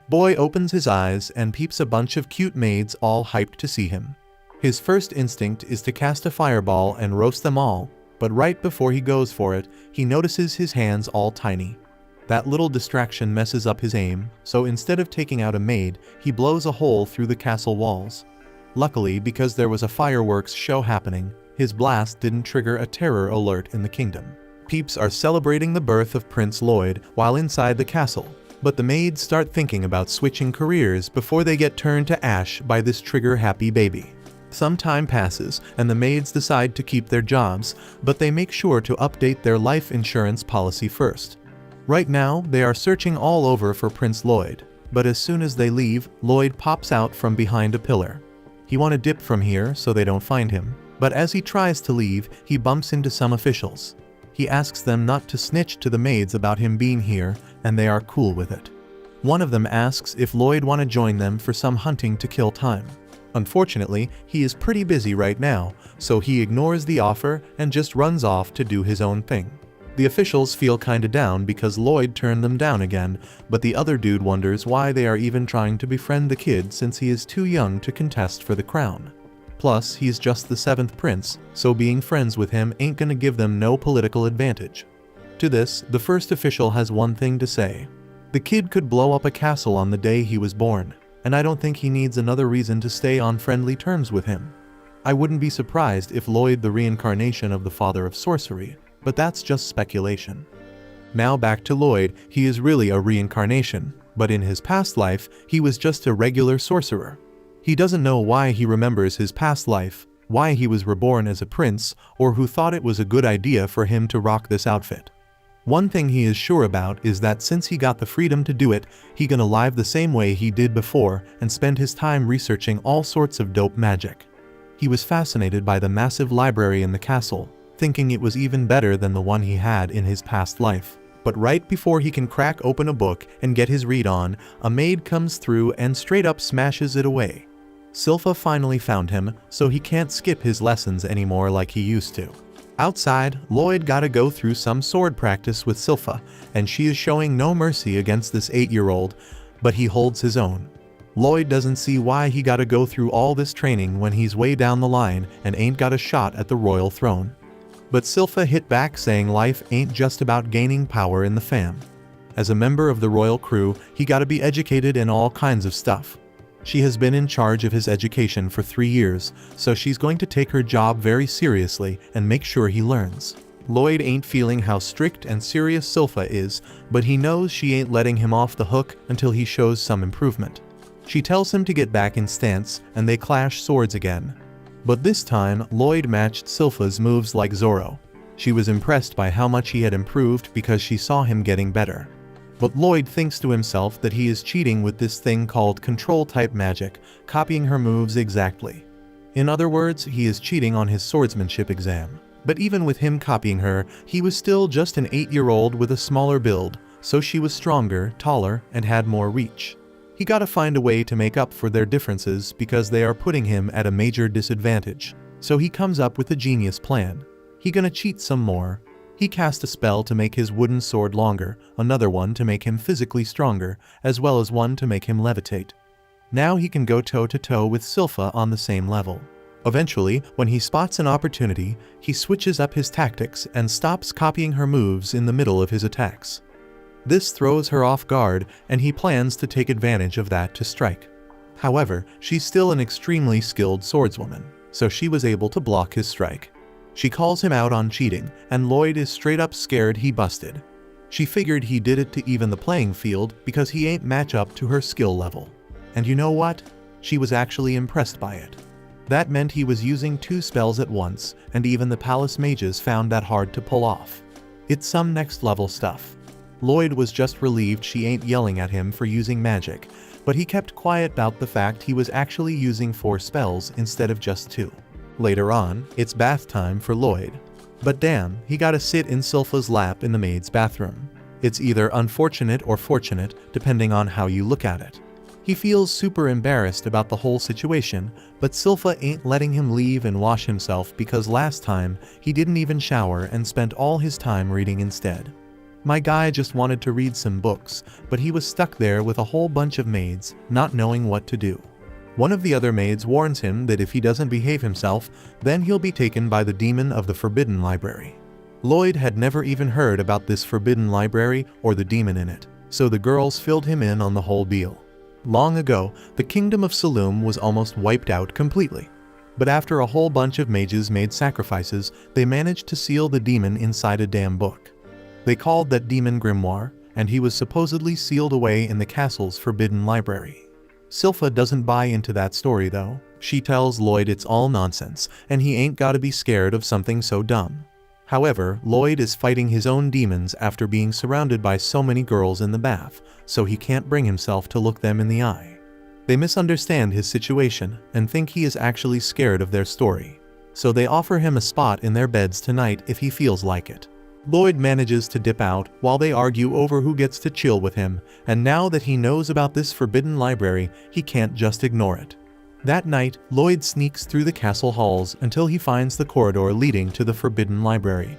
Boy opens his eyes and peeps a bunch of cute maids all hyped to see him. His first instinct is to cast a fireball and roast them all, but right before he goes for it, he notices his hands all tiny. That little distraction messes up his aim, so instead of taking out a maid, he blows a hole through the castle walls. Luckily, because there was a fireworks show happening, his blast didn't trigger a terror alert in the kingdom. Peeps are celebrating the birth of Prince Lloyd while inside the castle, but the maids start thinking about switching careers before they get turned to ash by this trigger-happy baby. Some time passes and the maids decide to keep their jobs, but they make sure to update their life insurance policy first. Right now, they are searching all over for Prince Lloyd, but as soon as they leave, Lloyd pops out from behind a pillar. He wants to dip from here so they don't find him, but as he tries to leave, he bumps into some officials. He asks them not to snitch to the maids about him being here, and they are cool with it. One of them asks if Lloyd want to join them for some hunting to kill time. Unfortunately, he is pretty busy right now, so he ignores the offer and just runs off to do his own thing. The officials feel kinda down because Lloyd turned them down again, but the other dude wonders why they are even trying to befriend the kid since he is too young to contest for the crown. Plus, he's just the 7th prince, so being friends with him ain't gonna give them no political advantage. To this, the first official has one thing to say. The kid could blow up a castle on the day he was born, and I don't think he needs another reason to stay on friendly terms with him. I wouldn't be surprised if Lloyd the reincarnation of the father of sorcery, but that's just speculation. Now back to Lloyd, he is really a reincarnation, but in his past life, he was just a regular sorcerer. He doesn't know why he remembers his past life, why he was reborn as a prince, or who thought it was a good idea for him to rock this outfit. One thing he is sure about is that since he got the freedom to do it, he gonna live the same way he did before and spend his time researching all sorts of dope magic. He was fascinated by the massive library in the castle, thinking it was even better than the one he had in his past life. But right before he can crack open a book and get his read on, a maid comes through and straight up smashes it away. Silpha finally found him, so he can't skip his lessons anymore like he used to. Outside, Lloyd gotta go through some sword practice with Silpha, and she is showing no mercy against this 8-year-old, but he holds his own. Lloyd doesn't see why he gotta go through all this training when he's way down the line and ain't got a shot at the royal throne. But Silpha hit back saying life ain't just about gaining power in the fam. As a member of the royal crew, he gotta be educated in all kinds of stuff. She has been in charge of his education for 3 years, so she's going to take her job very seriously and make sure he learns. Lloyd ain't feeling how strict and serious Silpha is, but he knows she ain't letting him off the hook until he shows some improvement. She tells him to get back in stance, and they clash swords again. But this time, Lloyd matched Silpha's moves like Zorro. She was impressed by how much he had improved because she saw him getting better. But Lloyd thinks to himself that he is cheating with this thing called control-type magic, copying her moves exactly. In other words, he is cheating on his swordsmanship exam. But even with him copying her, he was still just an 8-year-old with a smaller build, so she was stronger, taller, and had more reach. He gotta find a way to make up for their differences because they are putting him at a major disadvantage. So he comes up with a genius plan. He gonna cheat some more. He cast a spell to make his wooden sword longer, another one to make him physically stronger, as well as one to make him levitate. Now he can go toe-to-toe with Silpha on the same level. Eventually, when he spots an opportunity, he switches up his tactics and stops copying her moves in the middle of his attacks. This throws her off guard, and he plans to take advantage of that to strike. However, she's still an extremely skilled swordswoman, so she was able to block his strike. She calls him out on cheating, and Lloyd is straight up scared he busted. She figured he did it to even the playing field because he ain't match up to her skill level. And you know what? She was actually impressed by it. That meant he was using 2 spells at once, and even the palace mages found that hard to pull off. It's some next level stuff. Lloyd was just relieved she ain't yelling at him for using magic, but he kept quiet about the fact he was actually using 4 spells instead of just 2. Later on, it's bath time for Lloyd. But damn, he gotta sit in Silpha's lap in the maid's bathroom. It's either unfortunate or fortunate, depending on how you look at it. He feels super embarrassed about the whole situation, but Silpha ain't letting him leave and wash himself because last time, he didn't even shower and spent all his time reading instead. My guy just wanted to read some books, but he was stuck there with a whole bunch of maids, not knowing what to do. One of the other maids warns him that if he doesn't behave himself, then he'll be taken by the demon of the Forbidden Library. Lloyd had never even heard about this Forbidden Library or the demon in it, so the girls filled him in on the whole deal. Long ago, the kingdom of Saloom was almost wiped out completely. But after a whole bunch of mages made sacrifices, they managed to seal the demon inside a damn book. They called that demon Grimoire, and he was supposedly sealed away in the castle's Forbidden Library. Silpha doesn't buy into that story though. She tells Lloyd it's all nonsense, and he ain't gotta be scared of something so dumb. However, Lloyd is fighting his own demons after being surrounded by so many girls in the bath, so he can't bring himself to look them in the eye. They misunderstand his situation and think he is actually scared of their story, so they offer him a spot in their beds tonight if he feels like it. Lloyd manages to dip out while they argue over who gets to chill with him, and now that he knows about this Forbidden Library, he can't just ignore it. That night, Lloyd sneaks through the castle halls until he finds the corridor leading to the Forbidden Library.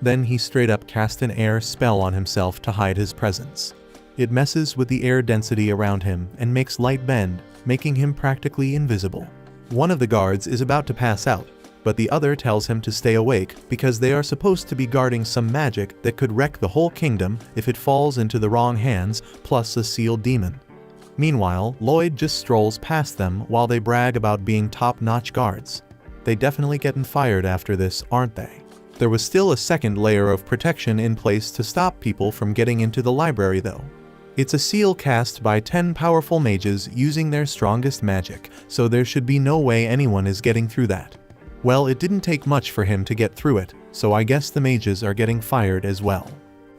Then he straight up casts an air spell on himself to hide his presence. It messes with the air density around him and makes light bend, making him practically invisible. One of the guards is about to pass out, but the other tells him to stay awake because they are supposed to be guarding some magic that could wreck the whole kingdom if it falls into the wrong hands, plus a sealed demon. Meanwhile, Lloyd just strolls past them while they brag about being top-notch guards. They definitely getting fired after this, aren't they? There was still a second layer of protection in place to stop people from getting into the library though. It's a seal cast by 10 powerful mages using their strongest magic, so there should be no way anyone is getting through that. Well, it didn't take much for him to get through it, so I guess the mages are getting fired as well.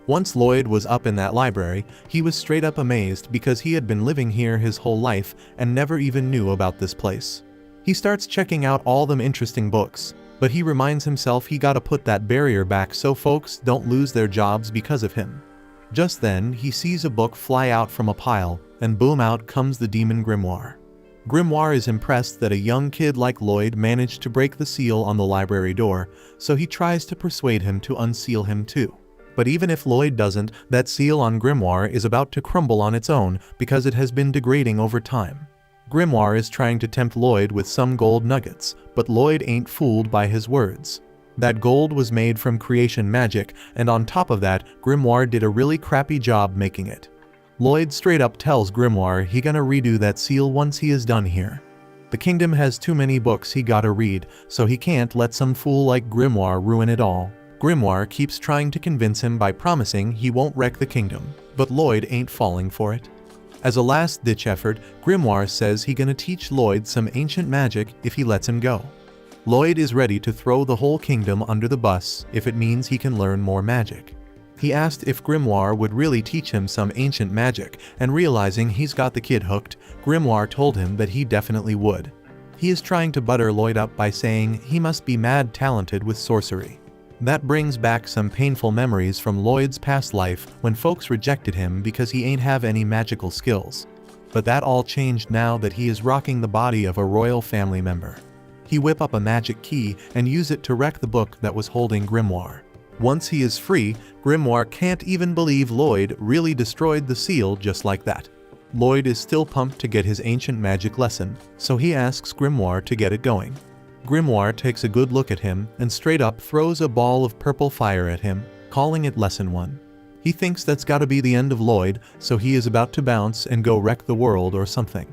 Once Lloyd was up in that library, he was straight up amazed because he had been living here his whole life and never even knew about this place. He starts checking out all them interesting books, but he reminds himself he gotta put that barrier back so folks don't lose their jobs because of him. Just then, he sees a book fly out from a pile, and boom, out comes the demon Grimoire. Grimoire is impressed that a young kid like Lloyd managed to break the seal on the library door, so he tries to persuade him to unseal him too. But even if Lloyd doesn't, that seal on Grimoire is about to crumble on its own because it has been degrading over time. Grimoire is trying to tempt Lloyd with some gold nuggets, but Lloyd ain't fooled by his words. That gold was made from creation magic, and on top of that, Grimoire did a really crappy job making it. Lloyd straight up tells Grimoire he gonna redo that seal once he is done here. The kingdom has too many books he gotta read, so he can't let some fool like Grimoire ruin it all. Grimoire keeps trying to convince him by promising he won't wreck the kingdom, but Lloyd ain't falling for it. As a last-ditch effort, Grimoire says he gonna teach Lloyd some ancient magic if he lets him go. Lloyd is ready to throw the whole kingdom under the bus if it means he can learn more magic. He asked if Grimoire would really teach him some ancient magic, and realizing he's got the kid hooked, Grimoire told him that he definitely would. He is trying to butter Lloyd up by saying he must be mad talented with sorcery. That brings back some painful memories from Lloyd's past life when folks rejected him because he ain't have any magical skills. But that all changed now that he is rocking the body of a royal family member. He whip up a magic key and use it to wreck the book that was holding Grimoire. Once he is free, Grimoire can't even believe Lloyd really destroyed the seal just like that. Lloyd is still pumped to get his ancient magic lesson, so he asks Grimoire to get it going. Grimoire takes a good look at him and straight up throws a ball of purple fire at him, calling it Lesson 1. He thinks that's gotta be the end of Lloyd, so he is about to bounce and go wreck the world or something.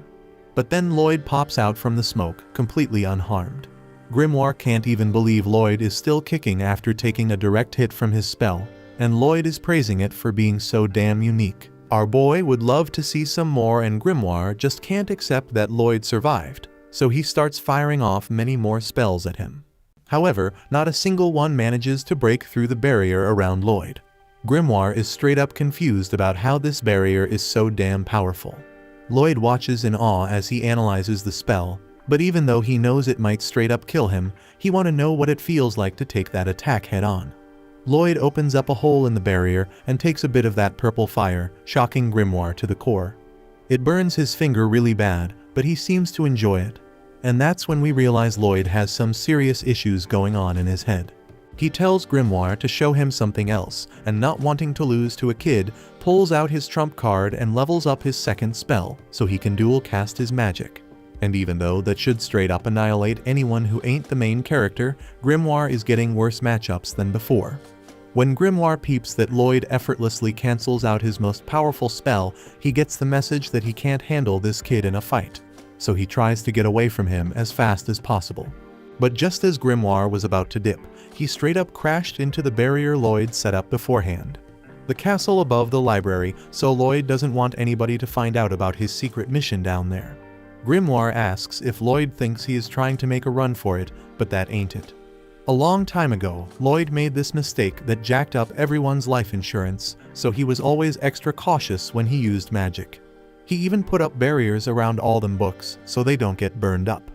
But then Lloyd pops out from the smoke, completely unharmed. Grimoire can't even believe Lloyd is still kicking after taking a direct hit from his spell, and Lloyd is praising it for being so damn unique. Our boy would love to see some more, and Grimoire just can't accept that Lloyd survived, so he starts firing off many more spells at him. However, not a single one manages to break through the barrier around Lloyd. Grimoire is straight up confused about how this barrier is so damn powerful. Lloyd watches in awe as he analyzes the spell, but even though he knows it might straight up kill him, he want to know what it feels like to take that attack head on. Lloyd opens up a hole in the barrier and takes a bit of that purple fire, shocking Grimoire to the core. It burns his finger really bad, but he seems to enjoy it. And that's when we realize Lloyd has some serious issues going on in his head. He tells Grimoire to show him something else, and not wanting to lose to a kid, pulls out his trump card and levels up his second spell, so he can dual cast his magic. And even though that should straight up annihilate anyone who ain't the main character, Grimoire is getting worse matchups than before. When Grimoire peeps that Lloyd effortlessly cancels out his most powerful spell, he gets the message that he can't handle this kid in a fight, so he tries to get away from him as fast as possible. But just as Grimoire was about to dip, he straight up crashed into the barrier Lloyd set up beforehand. The castle above the library, so Lloyd doesn't want anybody to find out about his secret mission down there. Grimoire asks if Lloyd thinks he is trying to make a run for it, but that ain't it. A long time ago, Lloyd made this mistake that jacked up everyone's life insurance, so he was always extra cautious when he used magic. He even put up barriers around all them books, so they don't get burned up.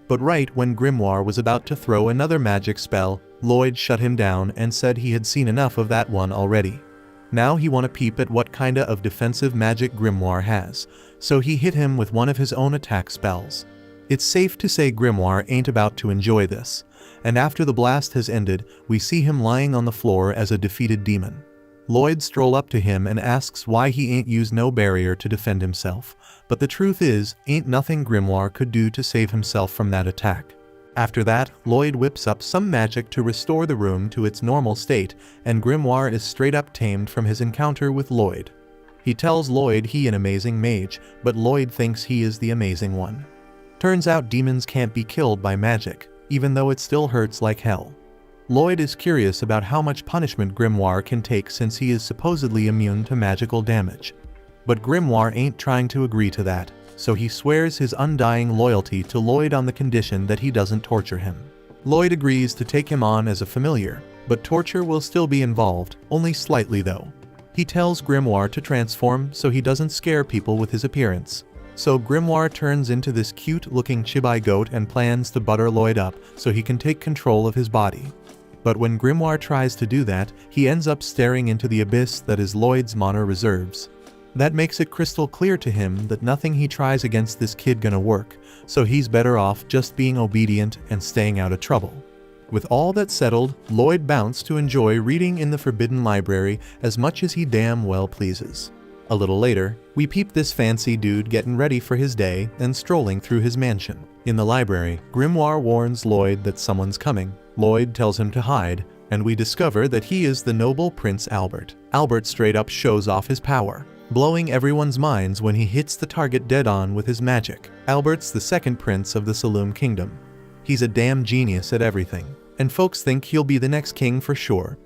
But right when Grimoire was about to throw another magic spell, Lloyd shut him down and said he had seen enough of that one already. Now he want to peep at what kinda of defensive magic Grimoire has, so he hit him with one of his own attack spells. It's safe to say Grimoire ain't about to enjoy this, and after the blast has ended, we see him lying on the floor as a defeated demon. Lloyd stroll up to him and asks why he ain't used no barrier to defend himself, but the truth is, ain't nothing Grimoire could do to save himself from that attack. After that, Lloyd whips up some magic to restore the room to its normal state, and Grimoire is straight up tamed from his encounter with Lloyd. He tells Lloyd he an amazing mage, but Lloyd thinks he is the amazing one. Turns out demons can't be killed by magic, even though it still hurts like hell. Lloyd is curious about how much punishment Grimoire can take since he is supposedly immune to magical damage. But Grimoire ain't trying to agree to that, so he swears his undying loyalty to Lloyd on the condition that he doesn't torture him. Lloyd agrees to take him on as a familiar, but torture will still be involved, only slightly though. He tells Grimoire to transform so he doesn't scare people with his appearance. So Grimoire turns into this cute-looking chibai goat and plans to butter Lloyd up so he can take control of his body. But when Grimoire tries to do that, he ends up staring into the abyss that is Lloyd's mana reserves. That makes it crystal clear to him that nothing he tries against this kid gonna work, so he's better off just being obedient and staying out of trouble. With all that settled, Lloyd bounced to enjoy reading in the Forbidden Library as much as he damn well pleases. A little later, we peep this fancy dude getting ready for his day and strolling through his mansion. In the library, Grimoire warns Lloyd that someone's coming. Lloyd tells him to hide, and we discover that he is the noble Prince Albert. Albert straight up shows off his power, blowing everyone's minds when he hits the target dead on with his magic. Albert's the second prince of the Saloon Kingdom. He's a damn genius at everything, and folks think he'll be the next king for sure.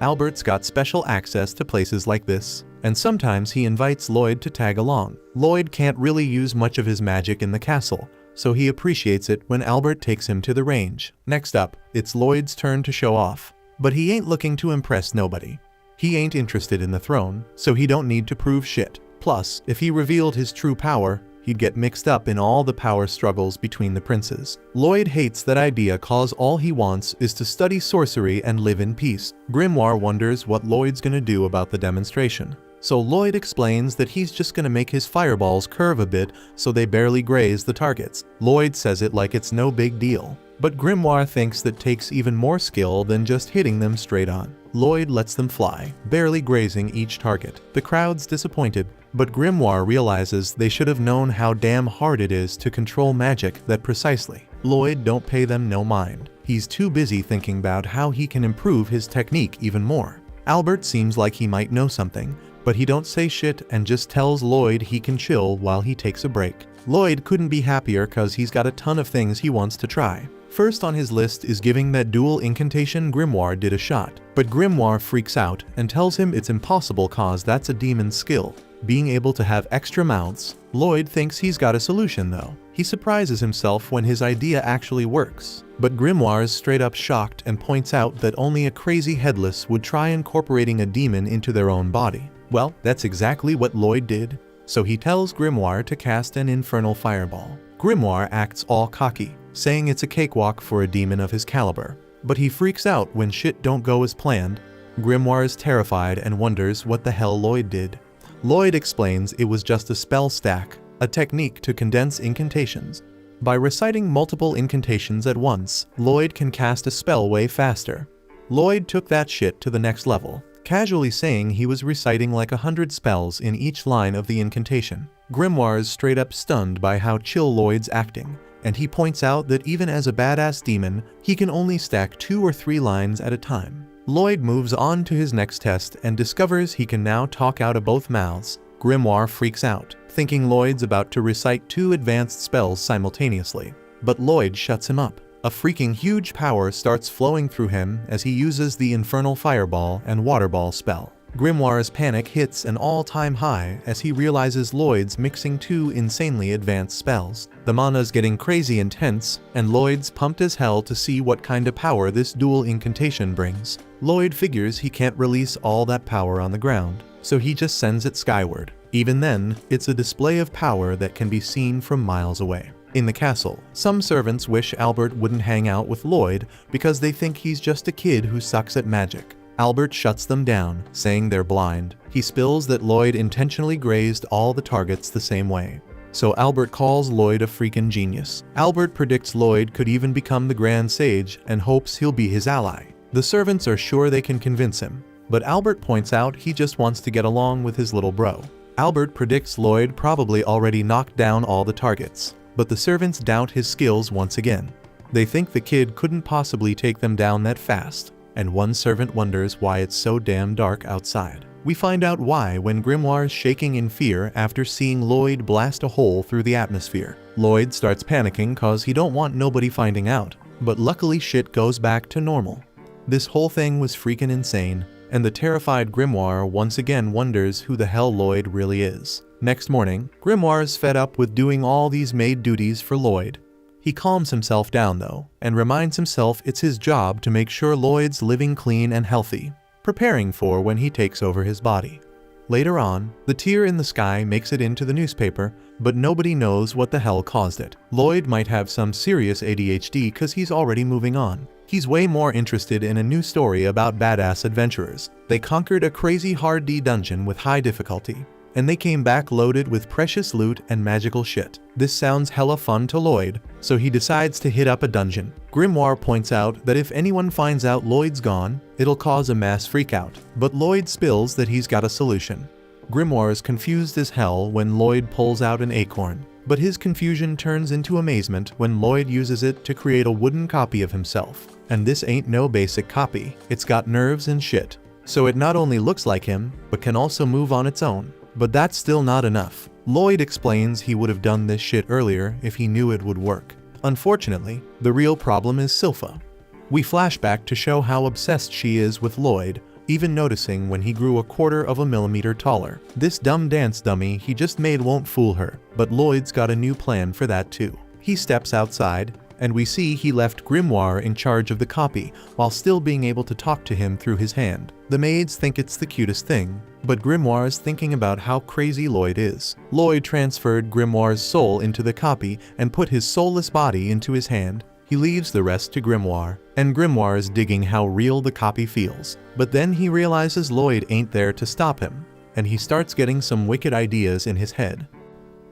Albert's got special access to places like this, and sometimes he invites Lloyd to tag along. Lloyd can't really use much of his magic in the castle, so he appreciates it when Albert takes him to the range. Next up, it's Lloyd's turn to show off, but he ain't looking to impress nobody. He ain't interested in the throne, so he don't need to prove shit. Plus, if he revealed his true power, he'd get mixed up in all the power struggles between the princes. Lloyd hates that idea cause all he wants is to study sorcery and live in peace. Grimoire wonders what Lloyd's gonna do about the demonstration. So Lloyd explains that he's just gonna make his fireballs curve a bit so they barely graze the targets. Lloyd says it like it's no big deal, but Grimoire thinks that takes even more skill than just hitting them straight on. Lloyd lets them fly, barely grazing each target. The crowd's disappointed, but Grimoire realizes they should have known how damn hard it is to control magic that precisely. Lloyd don't pay them no mind. He's too busy thinking about how he can improve his technique even more. Albert seems like he might know something, but he don't say shit and just tells Lloyd he can chill while he takes a break. Lloyd couldn't be happier cause he's got a ton of things he wants to try. First on his list is giving that dual incantation Grimoire did a shot, but Grimoire freaks out and tells him it's impossible cause that's a demon's skill, being able to have extra mouths. Lloyd thinks he's got a solution though. He surprises himself when his idea actually works, but Grimoire is straight up shocked and points out that only a crazy headless would try incorporating a demon into their own body. Well, that's exactly what Lloyd did, so he tells Grimoire to cast an infernal fireball. Grimoire acts all cocky, saying it's a cakewalk for a demon of his caliber, but he freaks out when shit don't go as planned. Grimoire is terrified and wonders what the hell Lloyd did. Lloyd explains it was just a spell stack, a technique to condense incantations. By reciting multiple incantations at once, Lloyd can cast a spell way faster. Lloyd took that shit to the next level, casually saying he was reciting like 100 spells in each line of the incantation. Grimoire's straight up stunned by how chill Lloyd's acting, and he points out that even as a badass demon, he can only stack 2 or 3 lines at a time. Lloyd moves on to his next test and discovers he can now talk out of both mouths. Grimoire freaks out, thinking Lloyd's about to recite 2 advanced spells simultaneously. But Lloyd shuts him up. A freaking huge power starts flowing through him as he uses the Infernal Fireball and Waterball spell. Grimoire's panic hits an all-time high as he realizes Lloyd's mixing 2 insanely advanced spells. The mana's getting crazy intense, and Lloyd's pumped as hell to see what kind of power this dual incantation brings. Lloyd figures he can't release all that power on the ground, so he just sends it skyward. Even then, it's a display of power that can be seen from miles away. In the castle, some servants wish Albert wouldn't hang out with Lloyd because they think he's just a kid who sucks at magic. Albert shuts them down, saying they're blind. He spills that Lloyd intentionally grazed all the targets the same way. So Albert calls Lloyd a freaking genius. Albert predicts Lloyd could even become the Grand Sage and hopes he'll be his ally. The servants are sure they can convince him, but Albert points out he just wants to get along with his little bro. Albert predicts Lloyd probably already knocked down all the targets, but the servants doubt his skills once again. They think the kid couldn't possibly take them down that fast, and one servant wonders why it's so damn dark outside. We find out why when Grimoire's shaking in fear after seeing Lloyd blast a hole through the atmosphere. Lloyd starts panicking cause he don't want nobody finding out, but luckily shit goes back to normal. This whole thing was freaking insane, and the terrified Grimoire once again wonders who the hell Lloyd really is. Next morning, Grimoire's fed up with doing all these maid duties for Lloyd. He calms himself down though, and reminds himself it's his job to make sure Lloyd's living clean and healthy, preparing for when he takes over his body. Later on, the tear in the sky makes it into the newspaper, but nobody knows what the hell caused it. Lloyd might have some serious ADHD cause he's already moving on. He's way more interested in a new story about badass adventurers. They conquered a crazy hard D dungeon with high difficulty, and they came back loaded with precious loot and magical shit. This sounds hella fun to Lloyd, so he decides to hit up a dungeon. Grimoire points out that if anyone finds out Lloyd's gone, it'll cause a mass freakout, but Lloyd spills that he's got a solution. Grimoire is confused as hell when Lloyd pulls out an acorn, but his confusion turns into amazement when Lloyd uses it to create a wooden copy of himself. And this ain't no basic copy, it's got nerves and shit. So it not only looks like him, but can also move on its own. But that's still not enough. Lloyd explains he would have done this shit earlier if he knew it would work. Unfortunately, the real problem is Silpha. We flash back to show how obsessed she is with Lloyd, even noticing when he grew 1/4 millimeter taller. This dumb dance dummy he just made won't fool her, but Lloyd's got a new plan for that too. He steps outside, and we see he left Grimoire in charge of the copy while still being able to talk to him through his hand. The maids think it's the cutest thing, but Grimoire's thinking about how crazy Lloyd is. Lloyd transferred Grimoire's soul into the copy and put his soulless body into his hand. He leaves the rest to Grimoire, and Grimoire is digging how real the copy feels. But then he realizes Lloyd ain't there to stop him, and he starts getting some wicked ideas in his head.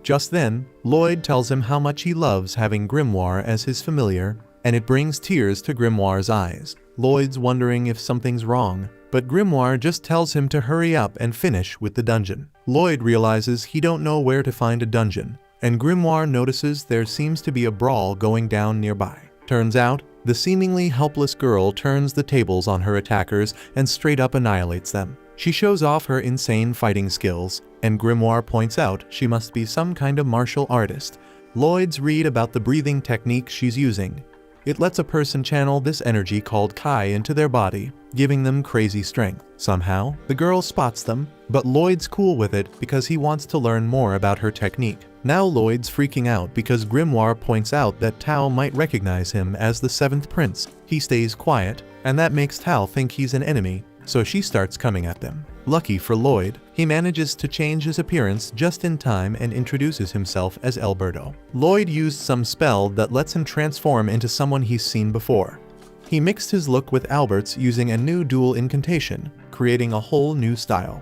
Just then, Lloyd tells him how much he loves having Grimoire as his familiar, and it brings tears to Grimoire's eyes. Lloyd's wondering if something's wrong, but Grimoire just tells him to hurry up and finish with the dungeon. Lloyd realizes he don't know where to find a dungeon, and Grimoire notices there seems to be a brawl going down nearby. Turns out, the seemingly helpless girl turns the tables on her attackers and straight up annihilates them. She shows off her insane fighting skills, and Grimoire points out she must be some kind of martial artist. Lloyd's read about the breathing technique she's using. It lets a person channel this energy called Kai into their body, giving them crazy strength. Somehow, the girl spots them, but Lloyd's cool with it because he wants to learn more about her technique. Now Lloyd's freaking out because Grimoire points out that Tao might recognize him as the 7th prince. He stays quiet, and that makes Tao think he's an enemy, so she starts coming at them. Lucky for Lloyd, he manages to change his appearance just in time and introduces himself as Alberto. Lloyd used some spell that lets him transform into someone he's seen before. He mixed his look with Albert's using a new dual incantation, creating a whole new style.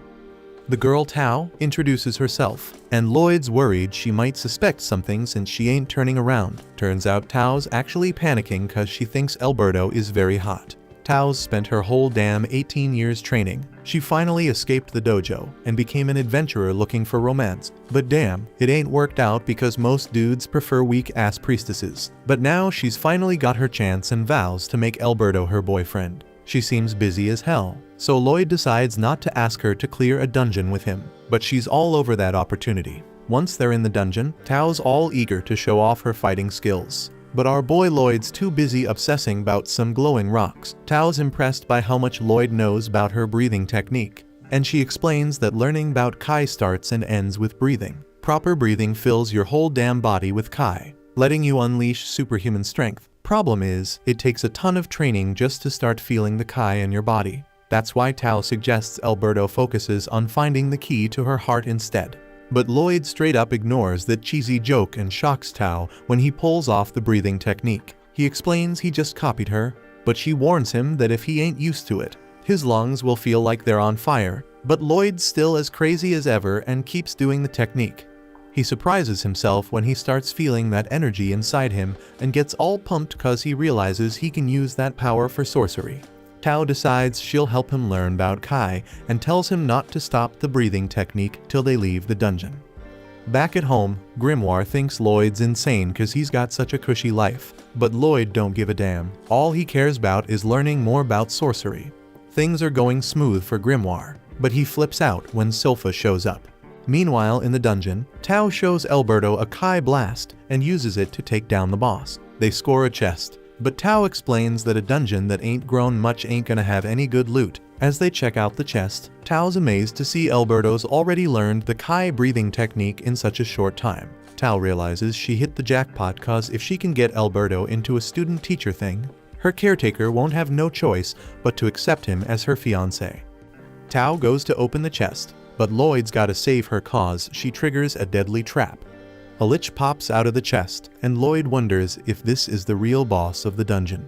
The girl Tao introduces herself, and Lloyd's worried she might suspect something since she ain't turning around. Turns out Tao's actually panicking cause she thinks Alberto is very hot. Tao's spent her whole damn 18 years training. She finally escaped the dojo and became an adventurer looking for romance. But damn, it ain't worked out because most dudes prefer weak-ass priestesses. But now she's finally got her chance and vows to make Alberto her boyfriend. She seems busy as hell, so Lloyd decides not to ask her to clear a dungeon with him. But she's all over that opportunity. Once they're in the dungeon, Tao's all eager to show off her fighting skills. But our boy Lloyd's too busy obsessing about some glowing rocks. Tao's impressed by how much Lloyd knows about her breathing technique, and she explains that learning about Kai starts and ends with breathing. Proper breathing fills your whole damn body with Kai, letting you unleash superhuman strength. Problem is, it takes a ton of training just to start feeling the Kai in your body. That's why Tao suggests Alberto focuses on finding the key to her heart instead. But Lloyd straight up ignores that cheesy joke and shocks Tao when he pulls off the breathing technique. He explains he just copied her, but she warns him that if he ain't used to it, his lungs will feel like they're on fire. But Lloyd's still as crazy as ever and keeps doing the technique. He surprises himself when he starts feeling that energy inside him and gets all pumped cause he realizes he can use that power for sorcery. Tao decides she'll help him learn about Kai and tells him not to stop the breathing technique till they leave the dungeon. Back at home, Grimoire thinks Lloyd's insane cause he's got such a cushy life. But Lloyd don't give a damn. All he cares about is learning more about sorcery. Things are going smooth for Grimoire, but he flips out when Sylpha shows up. Meanwhile in the dungeon, Tao shows Alberto a Kai blast and uses it to take down the boss. They score a chest. But Tao explains that a dungeon that ain't grown much ain't gonna have any good loot. As they check out the chest, Tao's amazed to see Alberto's already learned the Kai breathing technique in such a short time. Tao realizes she hit the jackpot cause if she can get Alberto into a student-teacher thing, her caretaker won't have no choice but to accept him as her fiancé. Tao goes to open the chest, but Lloyd's gotta save her cause she triggers a deadly trap. A lich pops out of the chest, and Lloyd wonders if this is the real boss of the dungeon.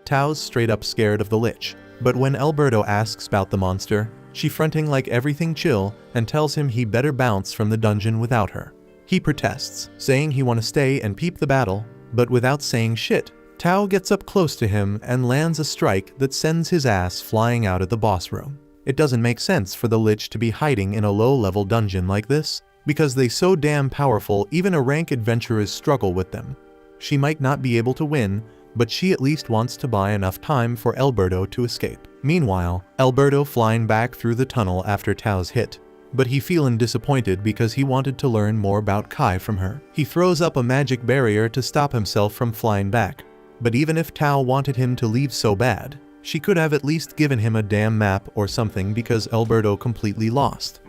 Tao's straight up scared of the lich, but when Alberto asks about the monster, she fronting like everything chill and tells him he better bounce from the dungeon without her. He protests, saying he wanna stay and peep the battle, but without saying shit. Tao gets up close to him and lands a strike that sends his ass flying out of the boss room. It doesn't make sense for the lich to be hiding in a low-level dungeon like this, because they so damn powerful even a rank adventurers struggle with them. She might not be able to win, but she at least wants to buy enough time for Alberto to escape. Meanwhile, Alberto flying back through the tunnel after Tao's hit. But he feeling disappointed because he wanted to learn more about Kai from her. He throws up a magic barrier to stop himself from flying back. But even if Tao wanted him to leave so bad, she could have at least given him a damn map or something because Alberto completely lost.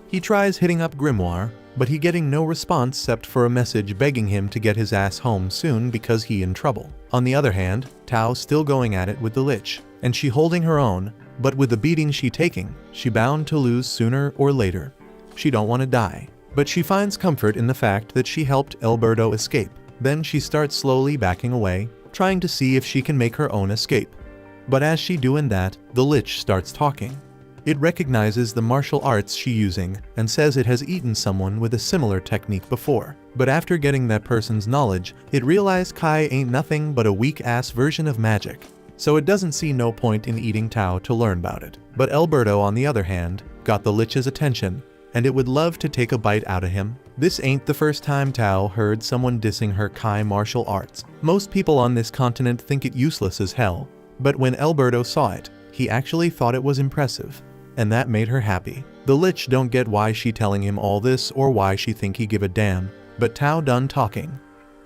He tries hitting up Grimoire, but he getting no response except for a message begging him to get his ass home soon because he in trouble. On the other hand, Tao still going at it with the lich, and she holding her own, but with the beating she taking, she bound to lose sooner or later. She don't want to die, but she finds comfort in the fact that she helped Alberto escape. Then she starts slowly backing away, trying to see if she can make her own escape. But as she doing that, the lich starts talking. It recognizes the martial arts she using and says it has eaten someone with a similar technique before. But after getting that person's knowledge, it realized Kai ain't nothing but a weak-ass version of magic. So it doesn't see no point in eating Tao to learn about it. But Alberto, on the other hand, got the lich's attention, and it would love to take a bite out of him. This ain't the first time Tao heard someone dissing her Kai martial arts. Most people on this continent think it useless as hell. But when Alberto saw it, he actually thought it was impressive. And that made her happy. The lich don't get why she telling him all this or why she think he give a damn, but Tao done talking.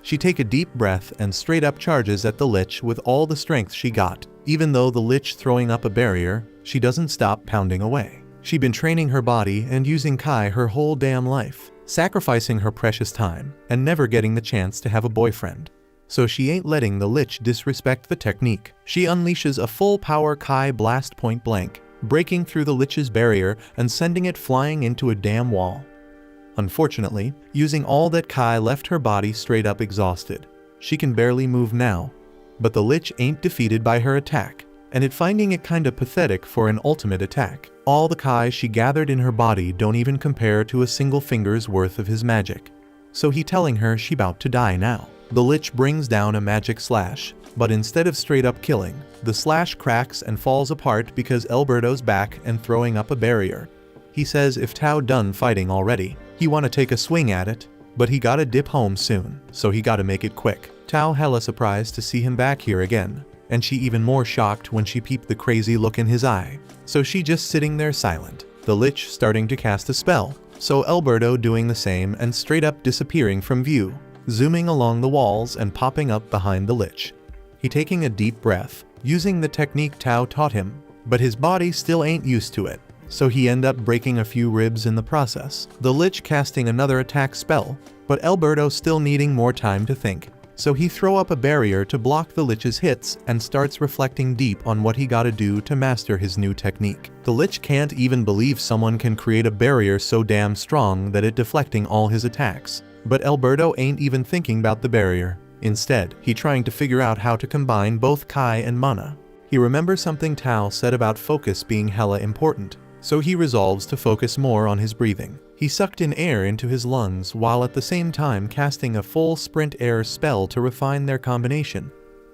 She take a deep breath and straight up charges at the lich with all the strength she got. Even though the lich throwing up a barrier, she doesn't stop pounding away. She been training her body and using Kai her whole damn life, sacrificing her precious time, and never getting the chance to have a boyfriend. So she ain't letting the lich disrespect the technique. She unleashes a full power Kai blast point blank, breaking through the lich's barrier and sending it flying into a damn wall. Unfortunately, using all that Kai left her body straight up exhausted. She can barely move now. But the lich ain't defeated by her attack, and it finding it kinda pathetic for an ultimate attack. All the Kai she gathered in her body don't even compare to a single finger's worth of his magic. So he telling her she bout to die now. The lich brings down a magic slash, but instead of straight up killing, the slash cracks and falls apart because Alberto's back and throwing up a barrier. He says if Tao done fighting already, he wanna take a swing at it, but he gotta dip home soon, so he gotta make it quick. Tao hella surprised to see him back here again, and she even more shocked when she peeped the crazy look in his eye. So she just sitting there silent. The lich starting to cast a spell, so Alberto doing the same and straight up disappearing from view, zooming along the walls and popping up behind the lich. He taking a deep breath, using the technique Tao taught him, but his body still ain't used to it, so he end up breaking a few ribs in the process. The lich casting another attack spell, but Alberto still needing more time to think. So he throw up a barrier to block the lich's hits and starts reflecting deep on what he gotta do to master his new technique. The lich can't even believe someone can create a barrier so damn strong that it deflecting all his attacks. But Alberto ain't even thinking about the barrier. Instead, he trying to figure out how to combine both Kai and mana. He remembers something Tao said about focus being hella important, so he resolves to focus more on his breathing. He sucked in air into his lungs while at the same time casting a full sprint air spell to refine their combination.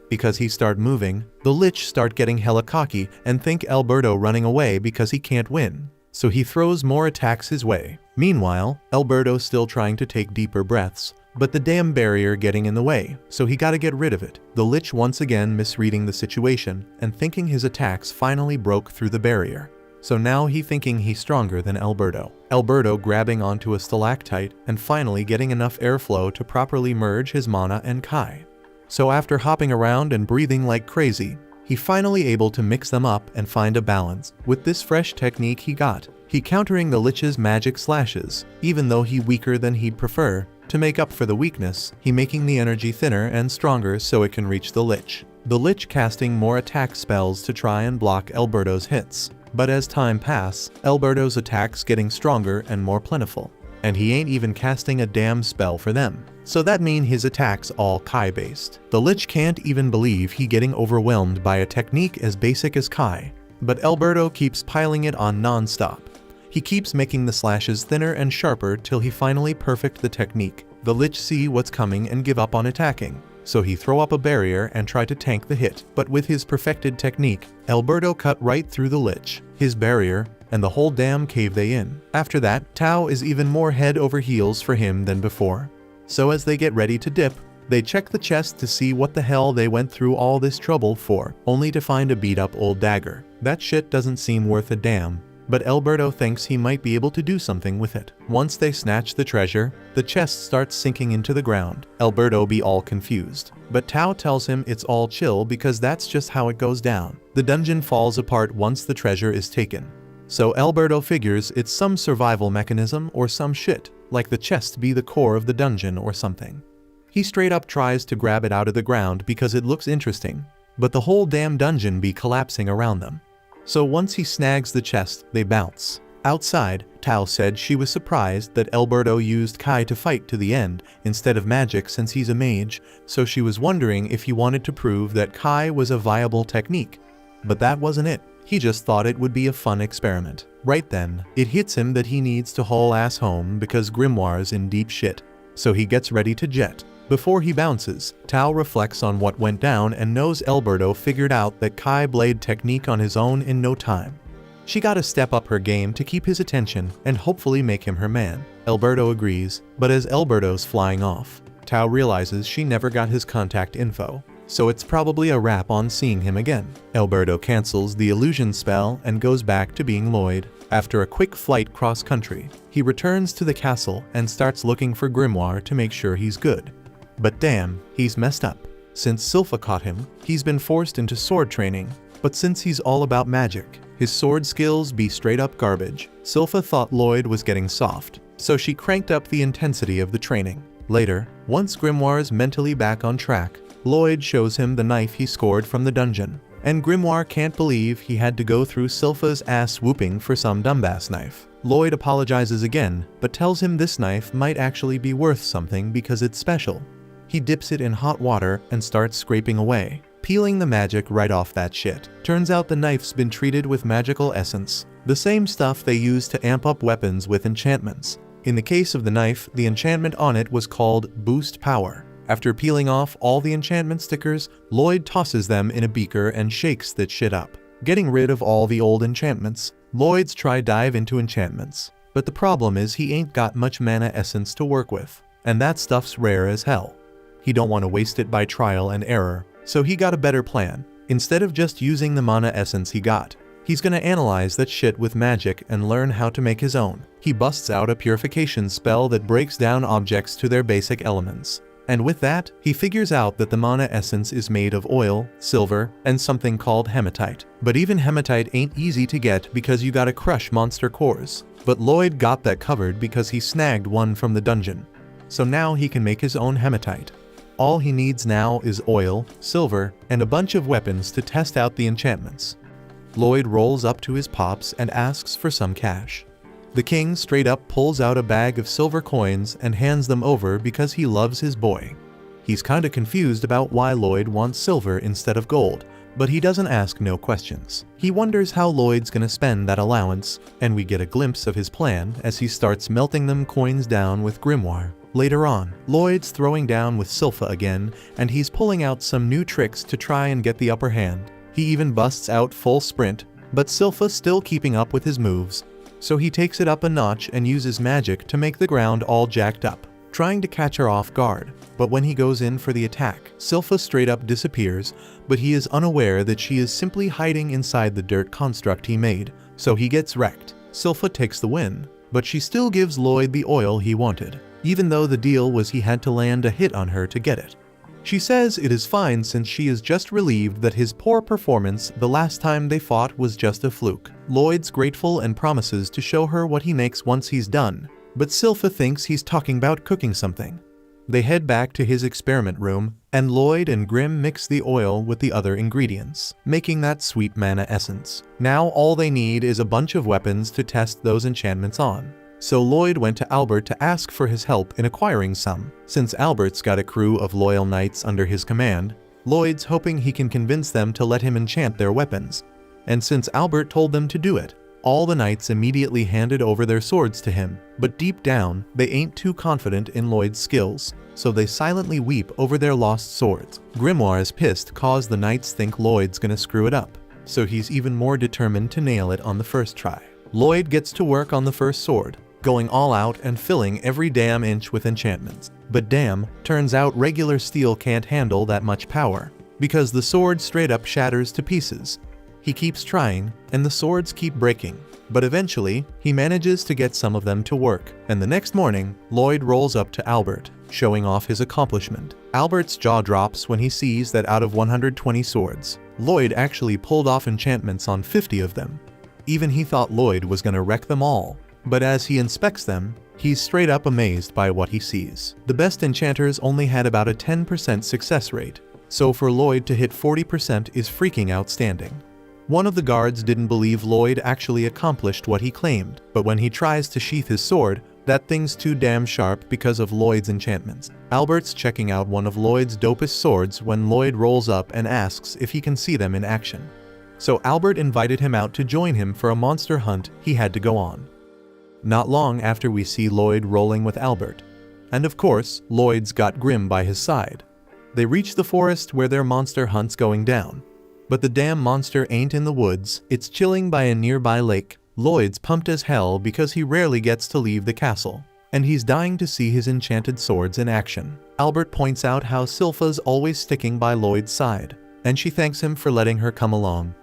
Because he start moving, the lich start getting hella cocky and think Alberto running away because he can't win. So he throws more attacks his way. Meanwhile, Alberto still trying to take deeper breaths, but the damn barrier getting in the way, so he gotta get rid of it. The lich once again misreading the situation and thinking his attacks finally broke through the barrier. So now he thinking he's stronger than Alberto. Alberto grabbing onto a stalactite and finally getting enough airflow to properly merge his mana and Kai. So after hopping around and breathing like crazy, he finally able to mix them up and find a balance. With this fresh technique he countering the lich's magic slashes, even though he weaker than he'd prefer. To make up for the weakness, he making the energy thinner and stronger so it can reach the lich. The lich casting more attack spells to try and block Alberto's hits. But as time pass, Alberto's attacks getting stronger and more plentiful. And he ain't even casting a damn spell for them. So that mean his attacks all Kai based. The lich can't even believe he getting overwhelmed by a technique as basic as Kai. But Alberto keeps piling it on non-stop. He keeps making the slashes thinner and sharper till he finally perfect the technique. The lich see what's coming and give up on attacking. So he throw up a barrier and try to tank the hit. But with his perfected technique, Alberto cut right through the lich, his barrier, and the whole damn cave they in. After that, Tao is even more head over heels for him than before. So as they get ready to dip, they check the chest to see what the hell they went through all this trouble for, only to find a beat up old dagger. That shit doesn't seem worth a damn. But Alberto thinks he might be able to do something with it. Once they snatch the treasure, the chest starts sinking into the ground. Alberto be all confused. But Tao tells him it's all chill because that's just how it goes down. The dungeon falls apart once the treasure is taken. So Alberto figures it's some survival mechanism or some shit, like the chest be the core of the dungeon or something. He straight up tries to grab it out of the ground because it looks interesting, but the whole damn dungeon be collapsing around them. So once he snags the chest, they bounce. Outside, Tao said she was surprised that Alberto used Kai to fight to the end instead of magic since he's a mage, so she was wondering if he wanted to prove that Kai was a viable technique. But that wasn't it. He just thought it would be a fun experiment. Right then, it hits him that he needs to haul ass home because Grimoire's in deep shit. So he gets ready to jet. Before he bounces, Tao reflects on what went down and knows Alberto figured out that Kai blade technique on his own in no time. She gotta step up her game to keep his attention and hopefully make him her man. Alberto agrees, but as Alberto's flying off, Tao realizes she never got his contact info, so it's probably a wrap on seeing him again. Alberto cancels the illusion spell and goes back to being Lloyd. After a quick flight cross-country, he returns to the castle and starts looking for Grimoire to make sure he's good. But damn, he's messed up. Since Sylpha caught him, he's been forced into sword training, but since he's all about magic, his sword skills be straight up garbage. Sylpha thought Lloyd was getting soft, so she cranked up the intensity of the training. Later, once Grimoire's mentally back on track, Lloyd shows him the knife he scored from the dungeon, and Grimoire can't believe he had to go through Sylpha's ass whooping for some dumbass knife. Lloyd apologizes again, but tells him this knife might actually be worth something because it's special. He dips it in hot water and starts scraping away, peeling the magic right off that shit. Turns out the knife's been treated with magical essence, the same stuff they use to amp up weapons with enchantments. In the case of the knife, the enchantment on it was called Boost Power. After peeling off all the enchantment stickers, Lloyd tosses them in a beaker and shakes that shit up. Getting rid of all the old enchantments, Lloyd's try dive into enchantments. But the problem is he ain't got much mana essence to work with, and that stuff's rare as hell. He don't want to waste it by trial and error, so he got a better plan. Instead of just using the mana essence he got, he's gonna analyze that shit with magic and learn how to make his own. He busts out a purification spell that breaks down objects to their basic elements. And with that, he figures out that the mana essence is made of oil, silver, and something called hematite. But even hematite ain't easy to get because you gotta crush monster cores. But Lloyd got that covered because he snagged one from the dungeon. So now he can make his own hematite. All he needs now is oil, silver, and a bunch of weapons to test out the enchantments. Lloyd rolls up to his pops and asks for some cash. The king straight up pulls out a bag of silver coins and hands them over because he loves his boy. He's kinda confused about why Lloyd wants silver instead of gold, but he doesn't ask no questions. He wonders how Lloyd's gonna spend that allowance, and we get a glimpse of his plan as he starts melting them coins down with grimoire. Later on, Lloyd's throwing down with Silpha again, and he's pulling out some new tricks to try and get the upper hand. He even busts out full sprint, but Silpha's still keeping up with his moves. So he takes it up a notch and uses magic to make the ground all jacked up, trying to catch her off guard. But when he goes in for the attack, Silpha straight up disappears, but he is unaware that she is simply hiding inside the dirt construct he made, so he gets wrecked. Silpha takes the win, but she still gives Lloyd the oil he wanted, even though the deal was he had to land a hit on her to get it. She says it is fine since she is just relieved that his poor performance the last time they fought was just a fluke. Lloyd's grateful and promises to show her what he makes once he's done, but Silpha thinks he's talking about cooking something. They head back to his experiment room, and Lloyd and Grim mix the oil with the other ingredients, making that sweet mana essence. Now all they need is a bunch of weapons to test those enchantments on. So Lloyd went to Albert to ask for his help in acquiring some. Since Albert's got a crew of loyal knights under his command, Lloyd's hoping he can convince them to let him enchant their weapons. And since Albert told them to do it, all the knights immediately handed over their swords to him. But deep down, they ain't too confident in Lloyd's skills, so they silently weep over their lost swords. Grimoire's pissed cause the knights think Lloyd's gonna screw it up, so he's even more determined to nail it on the first try. Lloyd gets to work on the first sword, going all out and filling every damn inch with enchantments. But damn, turns out regular steel can't handle that much power, because the sword straight up shatters to pieces. He keeps trying, and the swords keep breaking, but eventually, he manages to get some of them to work, and the next morning, Lloyd rolls up to Albert, showing off his accomplishment. Albert's jaw drops when he sees that out of 120 swords, Lloyd actually pulled off enchantments on 50 of them. Even he thought Lloyd was gonna wreck them all. But as he inspects them, he's straight up amazed by what he sees. The best enchanters only had about a 10% success rate, so for Lloyd to hit 40% is freaking outstanding. One of the guards didn't believe Lloyd actually accomplished what he claimed, but when he tries to sheath his sword, that thing's too damn sharp because of Lloyd's enchantments. Albert's checking out one of Lloyd's dopest swords when Lloyd rolls up and asks if he can see them in action. So Albert invited him out to join him for a monster hunt he had to go on. Not long after we see Lloyd rolling with Albert. And of course, Lloyd's got Grim by his side. They reach the forest where their monster hunt's going down. But the damn monster ain't in the woods, it's chilling by a nearby lake. Lloyd's pumped as hell because he rarely gets to leave the castle, and he's dying to see his enchanted swords in action. Albert points out how Silpha's always sticking by Lloyd's side, and she thanks him for letting her come along.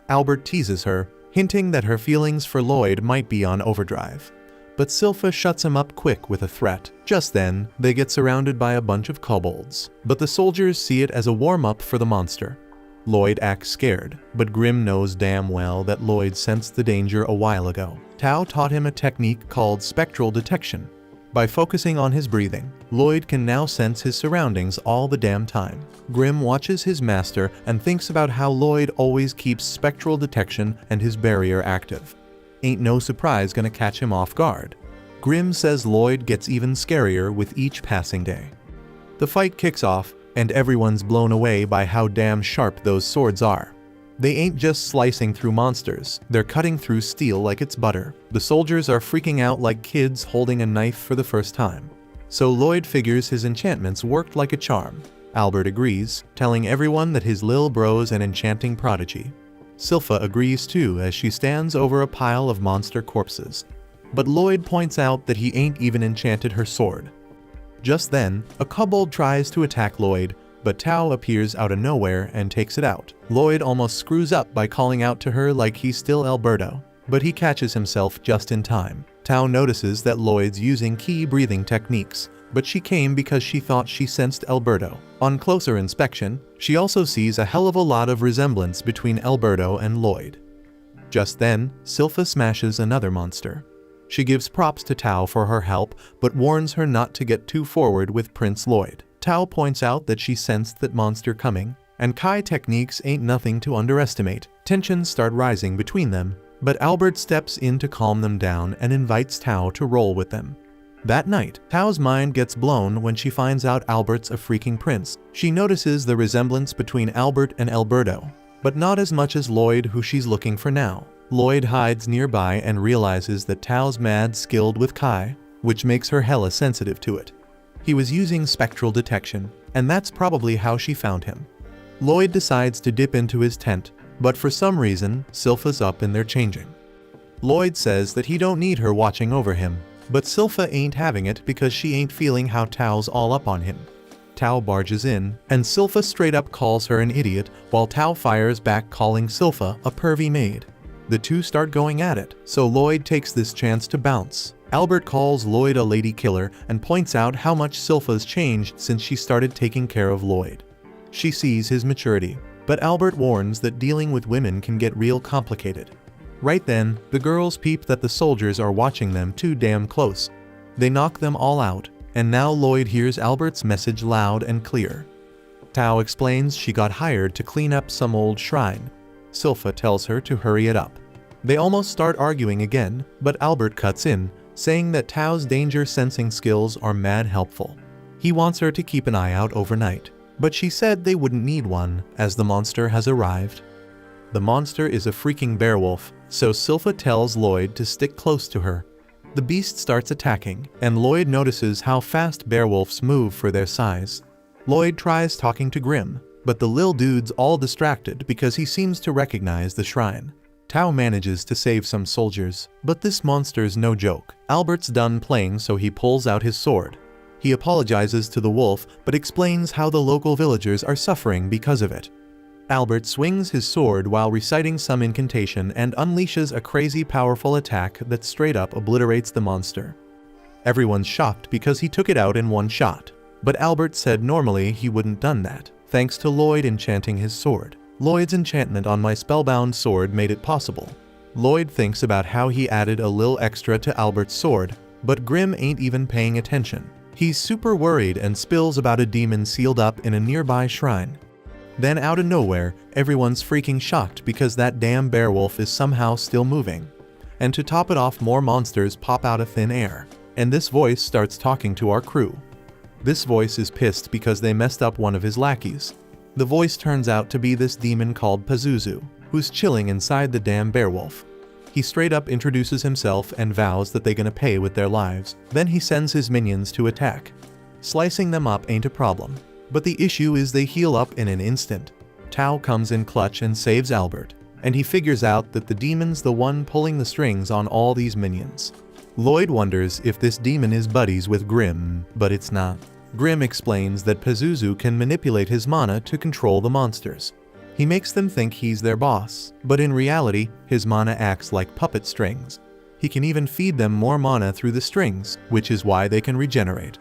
Albert teases her, hinting that her feelings for Lloyd might be on overdrive. But Silpha shuts him up quick with a threat. Just then, they get surrounded by a bunch of kobolds, but the soldiers see it as a warm-up for the monster. Lloyd acts scared, but Grim knows damn well that Lloyd sensed the danger a while ago. Tao taught him a technique called spectral detection. By focusing on his breathing, Lloyd can now sense his surroundings all the damn time. Grim watches his master and thinks about how Lloyd always keeps spectral detection and his barrier active. Ain't no surprise gonna catch him off guard. Grim says Lloyd gets even scarier with each passing day. The fight kicks off, and everyone's blown away by how damn sharp those swords are. They ain't just slicing through monsters, they're cutting through steel like it's butter. The soldiers are freaking out like kids holding a knife for the first time. so Lloyd figures his enchantments worked like a charm. Albert agrees, telling everyone that his lil bro's an enchanting prodigy. Silpha agrees too as she stands over a pile of monster corpses. But Lloyd points out that he ain't even enchanted her sword. Just then, a kobold tries to attack Lloyd, but Tao appears out of nowhere and takes it out. Lloyd almost screws up by calling out to her like he's still Alberto, but he catches himself just in time. Tao notices that Lloyd's using key breathing techniques, but she came because she thought she sensed Alberto. On closer inspection, she also sees a hell of a lot of resemblance between Alberto and Lloyd. Just then, Silpha smashes another monster. She gives props to Tao for her help, but warns her not to get too forward with Prince Lloyd. Tao points out that she sensed that monster coming, and Kai techniques ain't nothing to underestimate. Tensions start rising between them, but Albert steps in to calm them down and invites Tao to roll with them. That night, Tao's mind gets blown when she finds out Albert's a freaking prince. She notices the resemblance between Albert and Alberto, but not as much as Lloyd, who she's looking for now. Lloyd hides nearby and realizes that Tao's mad skilled with Kai, which makes her hella sensitive to it. He was using spectral detection, and that's probably how she found him. Lloyd decides to dip into his tent, but for some reason, Silpha's up and they're changing. Lloyd says that he don't need her watching over him, but Silpha ain't having it because she ain't feeling how Tao's all up on him. Tao barges in, and Silpha straight up calls her an idiot, while Tao fires back calling Silpha a pervy maid. The two start going at it, so Lloyd takes this chance to bounce. Albert calls Lloyd a lady killer and points out how much Silpha's changed since she started taking care of Lloyd. She sees his maturity, but Albert warns that dealing with women can get real complicated. Right then, the girls peep that the soldiers are watching them too damn close. They knock them all out, and now Lloyd hears Albert's message loud and clear. Tao explains she got hired to clean up some old shrine. Silpha tells her to hurry it up. They almost start arguing again, but Albert cuts in, saying that Tao's danger-sensing skills are mad helpful. He wants her to keep an eye out overnight, but she said they wouldn't need one, as the monster has arrived. The monster is a freaking bearwolf, so Silpha tells Lloyd to stick close to her. The beast starts attacking, and Lloyd notices how fast bearwolves move for their size. Lloyd tries talking to Grim, but the lil dude's all distracted because he seems to recognize the shrine. Tao manages to save some soldiers, but this monster's no joke. Albert's done playing, so he pulls out his sword. He apologizes to the wolf, but explains how the local villagers are suffering because of it. Albert swings his sword while reciting some incantation and unleashes a crazy powerful attack that straight up obliterates the monster. Everyone's shocked because he took it out in one shot, but Albert said normally he wouldn't done that, thanks to Lloyd enchanting his sword. Lloyd's enchantment on my spellbound sword made it possible. Lloyd thinks about how he added a lil extra to Albert's sword, but Grim ain't even paying attention. He's super worried and spills about a demon sealed up in a nearby shrine. Then out of nowhere, everyone's freaking shocked because that damn bearwolf is somehow still moving. And to top it off, more monsters pop out of thin air, and this voice starts talking to our crew. This voice is pissed because they messed up one of his lackeys. The voice turns out to be this demon called Pazuzu, who's chilling inside the damn bearwolf. He straight up introduces himself and vows that they're gonna pay with their lives. Then he sends his minions to attack. Slicing them up ain't a problem, but the issue is they heal up in an instant. Tao comes in clutch and saves Albert, and he figures out that the demon's the one pulling the strings on all these minions. Lloyd wonders if this demon is buddies with Grim, but it's not. Grim explains that Pazuzu can manipulate his mana to control the monsters. He makes them think he's their boss, but in reality, his mana acts like puppet strings. He can even feed them more mana through the strings, which is why they can regenerate.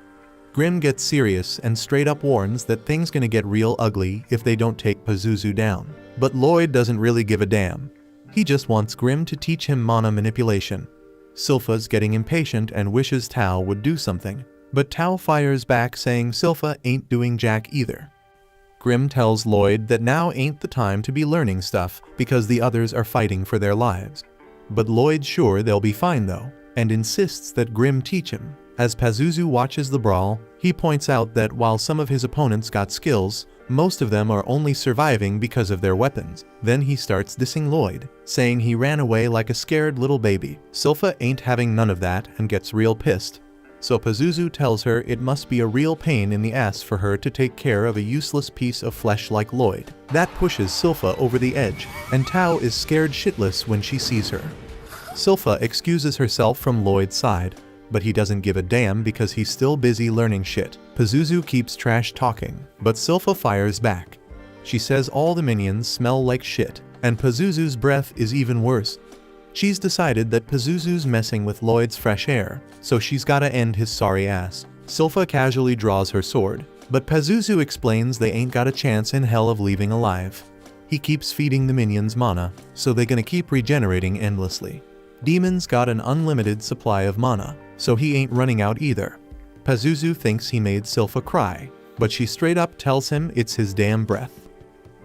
Grim gets serious and straight up warns that things gonna get real ugly if they don't take Pazuzu down. But Lloyd doesn't really give a damn. He just wants Grim to teach him mana manipulation. Silpha's getting impatient and wishes Tao would do something, but Tao fires back saying Silpha ain't doing jack either. Grim tells Lloyd that now ain't the time to be learning stuff because the others are fighting for their lives. But Lloyd's sure they'll be fine though, and insists that Grim teach him. As Pazuzu watches the brawl, he points out that while some of his opponents got skills, most of them are only surviving because of their weapons. Then he starts dissing Lloyd, saying he ran away like a scared little baby. Silpha ain't having none of that and gets real pissed. so Pazuzu tells her it must be a real pain in the ass for her to take care of a useless piece of flesh like Lloyd. That pushes Silpha over the edge, and Tao is scared shitless when she sees her. Silpha excuses herself from Lloyd's side, but he doesn't give a damn because he's still busy learning shit. Pazuzu keeps trash talking, but Silpha fires back. She says all the minions smell like shit, and Pazuzu's breath is even worse. She's decided that Pazuzu's messing with Lloyd's fresh air, so she's gotta end his sorry ass. Silpha casually draws her sword, but Pazuzu explains they ain't got a chance in hell of leaving alive. He keeps feeding the minions mana, so they're gonna keep regenerating endlessly. Demon's got an unlimited supply of mana, so he ain't running out either. Pazuzu thinks he made Silpha cry, but she straight up tells him it's his damn breath.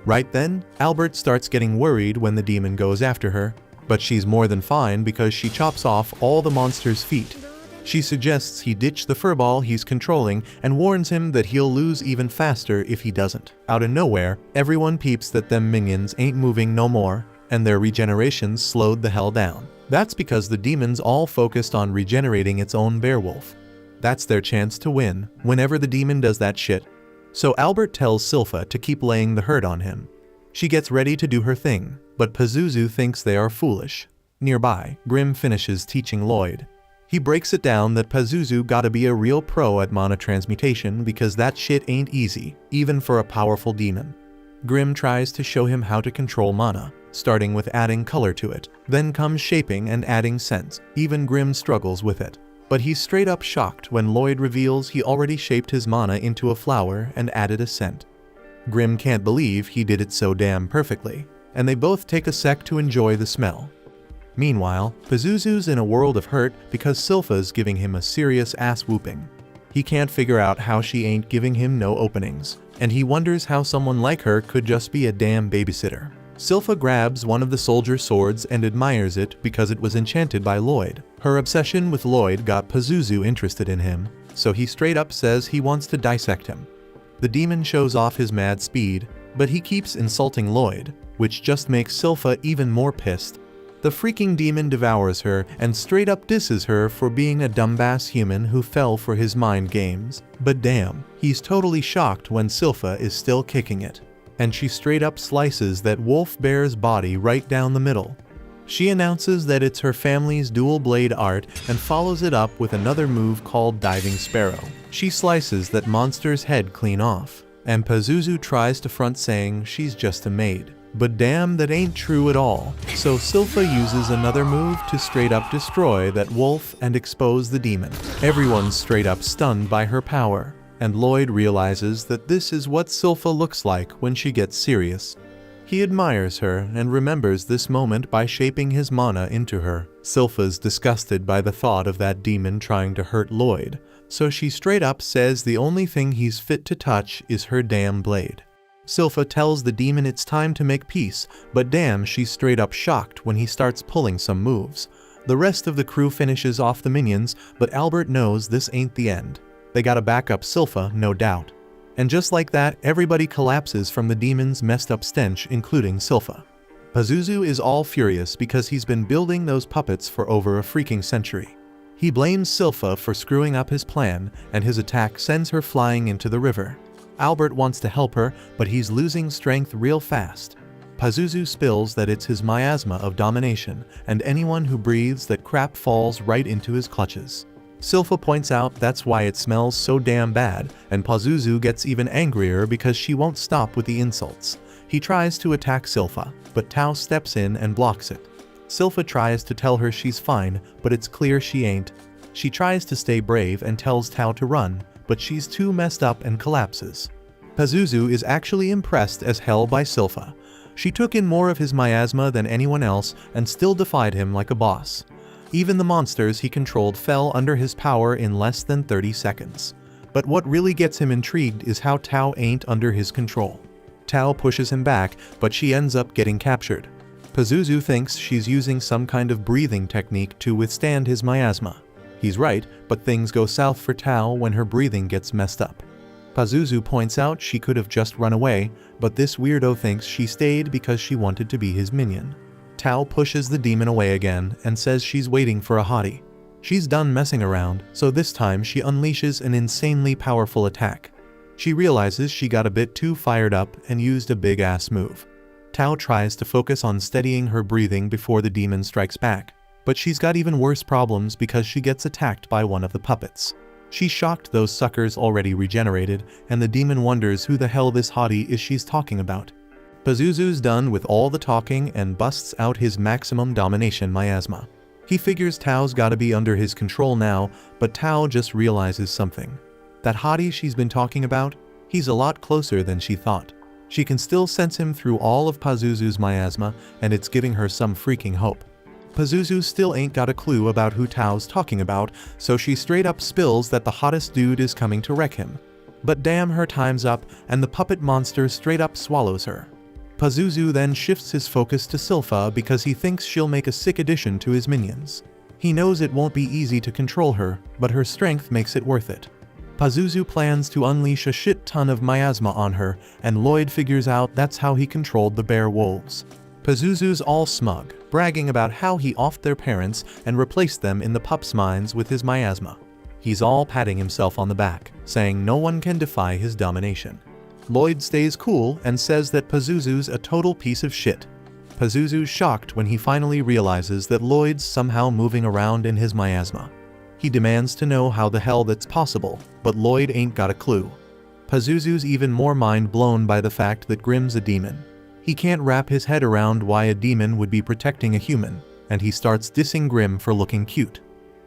Right then, Albert starts getting worried when the demon goes after her, but she's more than fine because she chops off all the monster's feet. She suggests he ditch the furball he's controlling and warns him that he'll lose even faster if he doesn't. Out of nowhere, everyone peeps that them minions ain't moving no more, and their regenerations slowed the hell down. That's because the demon's all focused on regenerating its own werewolf. That's their chance to win, whenever the demon does that shit. So Albert tells Silpha to keep laying the hurt on him. She gets ready to do her thing, but Pazuzu thinks they are foolish. Nearby, Grim finishes teaching Lloyd. He breaks it down that Pazuzu gotta be a real pro at mana transmutation because that shit ain't easy, even for a powerful demon. Grim tries to show him how to control mana, starting with adding color to it, then comes shaping and adding scents. Even Grim struggles with it. But he's straight up shocked when Lloyd reveals he already shaped his mana into a flower and added a scent. Grim can't believe he did it so damn perfectly, and they both take a sec to enjoy the smell. Meanwhile, Pazuzu's in a world of hurt because Silpha's giving him a serious ass whooping. He can't figure out how she ain't giving him no openings, and he wonders how someone like her could just be a damn babysitter. Silpha grabs one of the soldier's swords and admires it because it was enchanted by Lloyd. Her obsession with Lloyd got Pazuzu interested in him, so he straight up says he wants to dissect him. The demon shows off his mad speed, but he keeps insulting Lloyd, which just makes Silpha even more pissed. The freaking demon devours her and straight up disses her for being a dumbass human who fell for his mind games. But damn, he's totally shocked when Silpha is still kicking it. And she straight up slices that wolf bear's body right down the middle. She announces that it's her family's dual blade art and follows it up with another move called Diving Sparrow. She slices that monster's head clean off, and Pazuzu tries to front saying she's just a maid. But damn, that ain't true at all. So Silpha uses another move to straight up destroy that wolf and expose the demon. Everyone's straight up stunned by her power, and Lloyd realizes that this is what Silpha looks like when she gets serious. He admires her and remembers this moment by shaping his mana into her. Silpha's disgusted by the thought of that demon trying to hurt Lloyd, so she straight up says the only thing he's fit to touch is her damn blade. Silpha tells the demon it's time to make peace, but damn, she's straight up shocked when he starts pulling some moves. The rest of the crew finishes off the minions, but Albert knows this ain't the end. They gotta back up Silpha, no doubt. And just like that, everybody collapses from the demon's messed up stench, including Silpha. Pazuzu is all furious because he's been building those puppets for over a freaking century. He blames Silpha for screwing up his plan, and his attack sends her flying into the river. Albert wants to help her, but he's losing strength real fast. Pazuzu spills that it's his miasma of domination, and anyone who breathes that crap falls right into his clutches. Silpha points out that's why it smells so damn bad, and Pazuzu gets even angrier because she won't stop with the insults. He tries to attack Silpha, but Tao steps in and blocks it. Silpha tries to tell her she's fine, but it's clear she ain't. She tries to stay brave and tells Tao to run, but she's too messed up and collapses. Pazuzu is actually impressed as hell by Silpha. She took in more of his miasma than anyone else and still defied him like a boss. Even the monsters he controlled fell under his power in less than 30 seconds. But what really gets him intrigued is how Tao ain't under his control. Tao pushes him back, but she ends up getting captured. Pazuzu thinks she's using some kind of breathing technique to withstand his miasma. He's right, but things go south for Tao when her breathing gets messed up. Pazuzu points out she could have just run away, but this weirdo thinks she stayed because she wanted to be his minion. Tao pushes the demon away again and says she's waiting for a hottie. She's done messing around, so this time she unleashes an insanely powerful attack. She realizes she got a bit too fired up and used a big ass move. Tao tries to focus on steadying her breathing before the demon strikes back, but she's got even worse problems because she gets attacked by one of the puppets. She's shocked those suckers already regenerated, and the demon wonders who the hell this hottie is she's talking about. Pazuzu's done with all the talking and busts out his maximum domination miasma. He figures Tao's gotta be under his control now, but Tao just realizes something. That hottie she's been talking about, he's a lot closer than she thought. She can still sense him through all of Pazuzu's miasma, and it's giving her some freaking hope. Pazuzu still ain't got a clue about who Tao's talking about, so she straight up spills that the hottest dude is coming to wreck him. But damn, her time's up, and the puppet monster straight up swallows her. Pazuzu then shifts his focus to Sylpha because he thinks she'll make a sick addition to his minions. He knows it won't be easy to control her, but her strength makes it worth it. Pazuzu plans to unleash a shit ton of miasma on her, and Lloyd figures out that's how he controlled the bear wolves. Pazuzu's all smug, bragging about how he offed their parents and replaced them in the pups' minds with his miasma. He's all patting himself on the back, saying no one can defy his domination. Lloyd stays cool and says that Pazuzu's a total piece of shit. Pazuzu's shocked when he finally realizes that Lloyd's somehow moving around in his miasma. He demands to know how the hell that's possible, but Lloyd ain't got a clue. Pazuzu's even more mind blown by the fact that Grimm's a demon. He can't wrap his head around why a demon would be protecting a human, and he starts dissing Grimm for looking cute.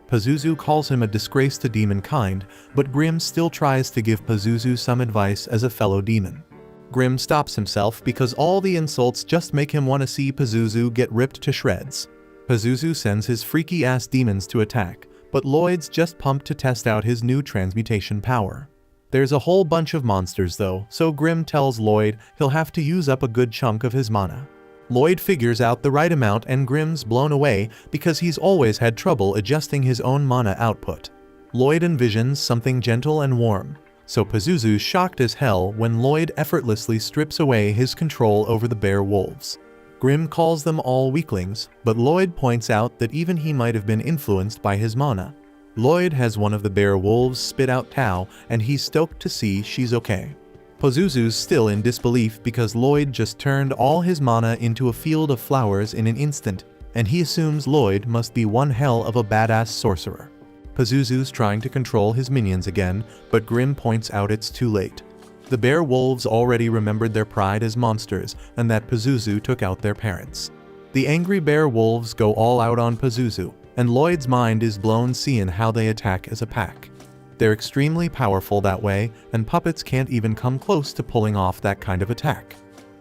Pazuzu calls him a disgrace to demon kind, but Grimm still tries to give Pazuzu some advice as a fellow demon. Grimm stops himself because all the insults just make him want to see Pazuzu get ripped to shreds. Pazuzu sends his freaky ass demons to attack, but Lloyd's just pumped to test out his new transmutation power. There's a whole bunch of monsters though, so Grimm tells Lloyd he'll have to use up a good chunk of his mana. Lloyd figures out the right amount and Grimm's blown away because he's always had trouble adjusting his own mana output. Lloyd envisions something gentle and warm, so Pazuzu's shocked as hell when Lloyd effortlessly strips away his control over the bear wolves. Grimm calls them all weaklings, but Lloyd points out that even he might have been influenced by his mana. Lloyd has one of the bear wolves spit out Tao, and he's stoked to see she's okay. Pazuzu's still in disbelief because Lloyd just turned all his mana into a field of flowers in an instant, and he assumes Lloyd must be one hell of a badass sorcerer. Pazuzu's trying to control his minions again, but Grimm points out it's too late. The bear wolves already remembered their pride as monsters, and that Pazuzu took out their parents. The angry bear wolves go all out on Pazuzu, and Lloyd's mind is blown seeing how they attack as a pack. They're extremely powerful that way, and puppets can't even come close to pulling off that kind of attack.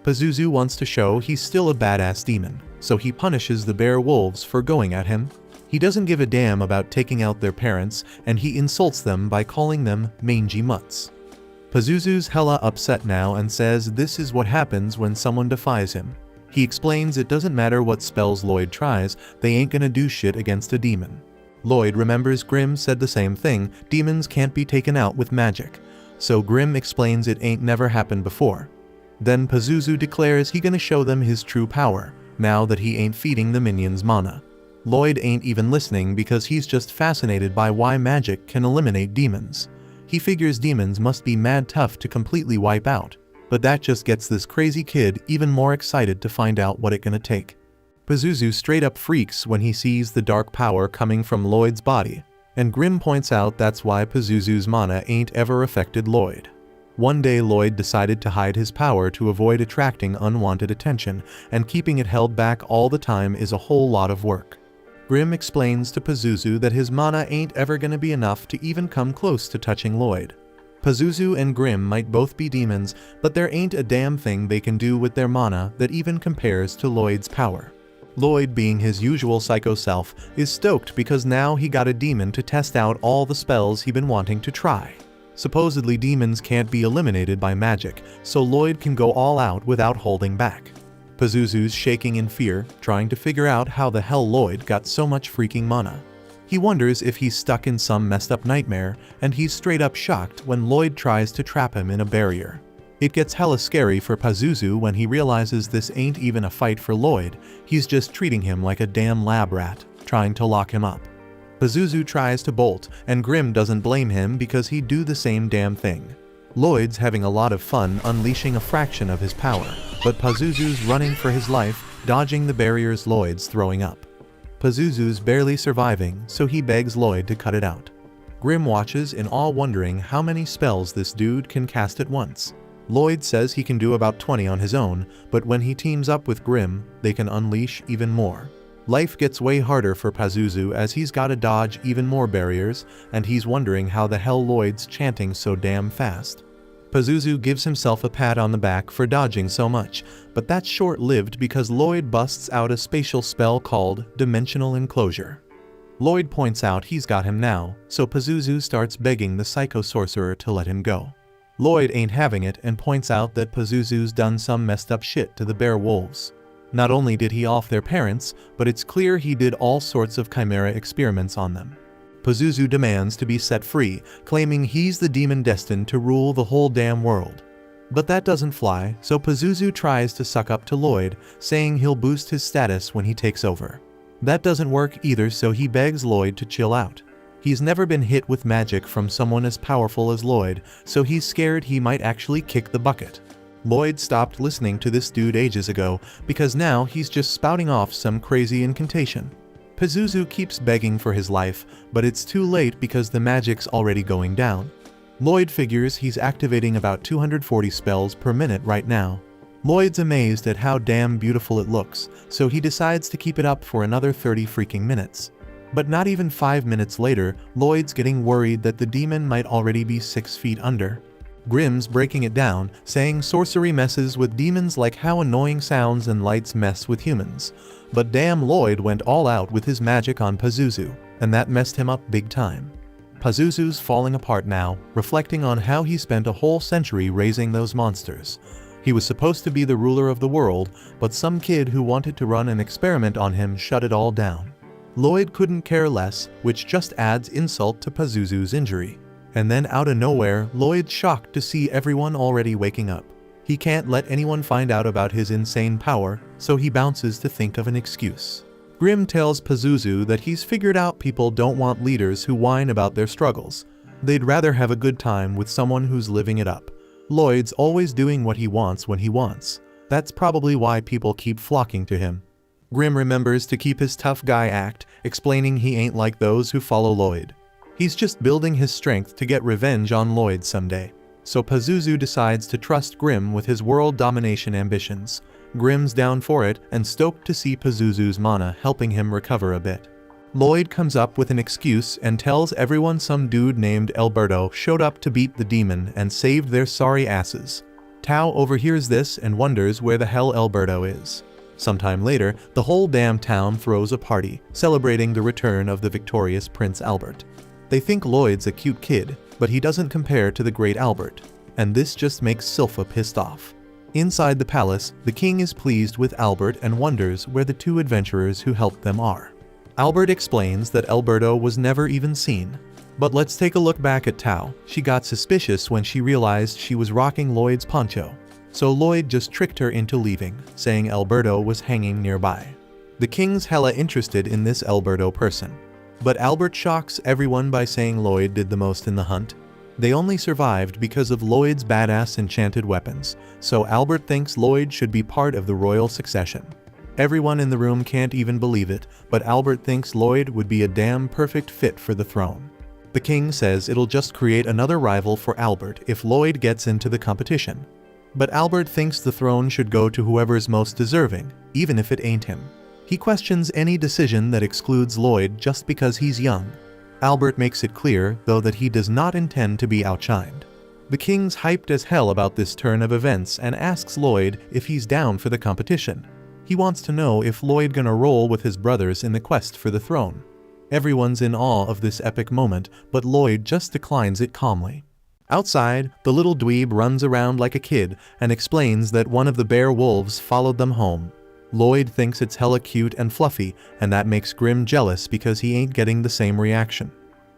Pazuzu wants to show he's still a badass demon, so he punishes the bear wolves for going at him. He doesn't give a damn about taking out their parents, and he insults them by calling them mangy mutts. Pazuzu's hella upset now and says this is what happens when someone defies him. He explains it doesn't matter what spells Lloyd tries, they ain't gonna do shit against a demon. Lloyd remembers Grimm said the same thing, demons can't be taken out with magic, so Grimm explains it ain't never happened before. Then Pazuzu declares he gonna show them his true power, now that he ain't feeding the minions mana. Lloyd ain't even listening because he's just fascinated by why magic can eliminate demons. He figures demons must be mad tough to completely wipe out, but that just gets this crazy kid even more excited to find out what it gonna take. Pazuzu straight up freaks when he sees the dark power coming from Lloyd's body, and Grimm points out that's why Pazuzu's mana ain't ever affected Lloyd. One day Lloyd decided to hide his power to avoid attracting unwanted attention, and keeping it held back all the time is a whole lot of work. Grimm explains to Pazuzu that his mana ain't ever gonna be enough to even come close to touching Lloyd. Pazuzu and Grimm might both be demons, but there ain't a damn thing they can do with their mana that even compares to Lloyd's power. Lloyd, being his usual psycho self, is stoked because now he got a demon to test out all the spells he'd been wanting to try. Supposedly demons can't be eliminated by magic, so Lloyd can go all out without holding back. Pazuzu's shaking in fear, trying to figure out how the hell Lloyd got so much freaking mana. He wonders if he's stuck in some messed up nightmare, and he's straight up shocked when Lloyd tries to trap him in a barrier. It gets hella scary for Pazuzu when he realizes this ain't even a fight for Lloyd, he's just treating him like a damn lab rat, trying to lock him up. Pazuzu tries to bolt, and Grimm doesn't blame him because he'd do the same damn thing. Lloyd's having a lot of fun unleashing a fraction of his power, but Pazuzu's running for his life, dodging the barriers Lloyd's throwing up. Pazuzu's barely surviving, so he begs Lloyd to cut it out. Grimm watches in awe, wondering how many spells this dude can cast at once. Lloyd says he can do about 20 on his own, but when he teams up with Grimm, they can unleash even more. Life gets way harder for Pazuzu as he's gotta dodge even more barriers, and he's wondering how the hell Lloyd's chanting so damn fast. Pazuzu gives himself a pat on the back for dodging so much, but that's short-lived because Lloyd busts out a spatial spell called Dimensional Enclosure. Lloyd points out he's got him now, so Pazuzu starts begging the Psycho Sorcerer to let him go. Lloyd ain't having it and points out that Pazuzu's done some messed up shit to the bear wolves. Not only did he off their parents, but it's clear he did all sorts of chimera experiments on them. Pazuzu demands to be set free, claiming he's the demon destined to rule the whole damn world. But that doesn't fly, so Pazuzu tries to suck up to Lloyd, saying he'll boost his status when he takes over. That doesn't work either, so he begs Lloyd to chill out. He's never been hit with magic from someone as powerful as Lloyd, so he's scared he might actually kick the bucket. Lloyd stopped listening to this dude ages ago, because now he's just spouting off some crazy incantation. Pazuzu keeps begging for his life, but it's too late because the magic's already going down. Lloyd figures he's activating about 240 spells per minute right now. Lloyd's amazed at how damn beautiful it looks, so he decides to keep it up for another 30 freaking minutes. But not even 5 minutes later, Lloyd's getting worried that the demon might already be 6 feet under. Grimm's breaking it down, saying sorcery messes with demons like how annoying sounds and lights mess with humans. But damn, Lloyd went all out with his magic on Pazuzu, and that messed him up big time. Pazuzu's falling apart now, reflecting on how he spent a whole century raising those monsters. He was supposed to be the ruler of the world, but some kid who wanted to run an experiment on him shut it all down. Lloyd couldn't care less, which just adds insult to Pazuzu's injury. And then out of nowhere, Lloyd's shocked to see everyone already waking up. He can't let anyone find out about his insane power, so he bounces to think of an excuse. Grimm tells Pazuzu that he's figured out people don't want leaders who whine about their struggles. They'd rather have a good time with someone who's living it up. Lloyd's always doing what he wants when he wants. That's probably why people keep flocking to him. Grimm remembers to keep his tough guy act, explaining he ain't like those who follow Lloyd. He's just building his strength to get revenge on Lloyd someday. So Pazuzu decides to trust Grimm with his world domination ambitions. Grimm's down for it and stoked to see Pazuzu's mana helping him recover a bit. Lloyd comes up with an excuse and tells everyone some dude named Alberto showed up to beat the demon and saved their sorry asses. Tao overhears this and wonders where the hell Alberto is. Sometime later, the whole damn town throws a party, celebrating the return of the victorious Prince Albert. They think Lloyd's a cute kid, but he doesn't compare to the great Albert, and this just makes Silpha pissed off. Inside the palace, the king is pleased with Albert and wonders where the two adventurers who helped them are. Albert explains that Alberto was never even seen. But let's take a look back at Tao. She got suspicious when she realized she was rocking Lloyd's poncho. So Lloyd just tricked her into leaving, saying Alberto was hanging nearby. The king's hella interested in this Alberto person. But Albert shocks everyone by saying Lloyd did the most in the hunt. They only survived because of Lloyd's badass enchanted weapons, so Albert thinks Lloyd should be part of the royal succession. Everyone in the room can't even believe it, but Albert thinks Lloyd would be a damn perfect fit for the throne. The king says it'll just create another rival for Albert if Lloyd gets into the competition. But Albert thinks the throne should go to whoever's most deserving, even if it ain't him. He questions any decision that excludes Lloyd just because he's young. Albert makes it clear, though, that he does not intend to be outshined. The king's hyped as hell about this turn of events and asks Lloyd if he's down for the competition. He wants to know if Lloyd gonna roll with his brothers in the quest for the throne. Everyone's in awe of this epic moment, but Lloyd just declines it calmly. Outside, the little dweeb runs around like a kid and explains that one of the bear wolves followed them home. Lloyd thinks it's hella cute and fluffy, and that makes Grimm jealous because he ain't getting the same reaction.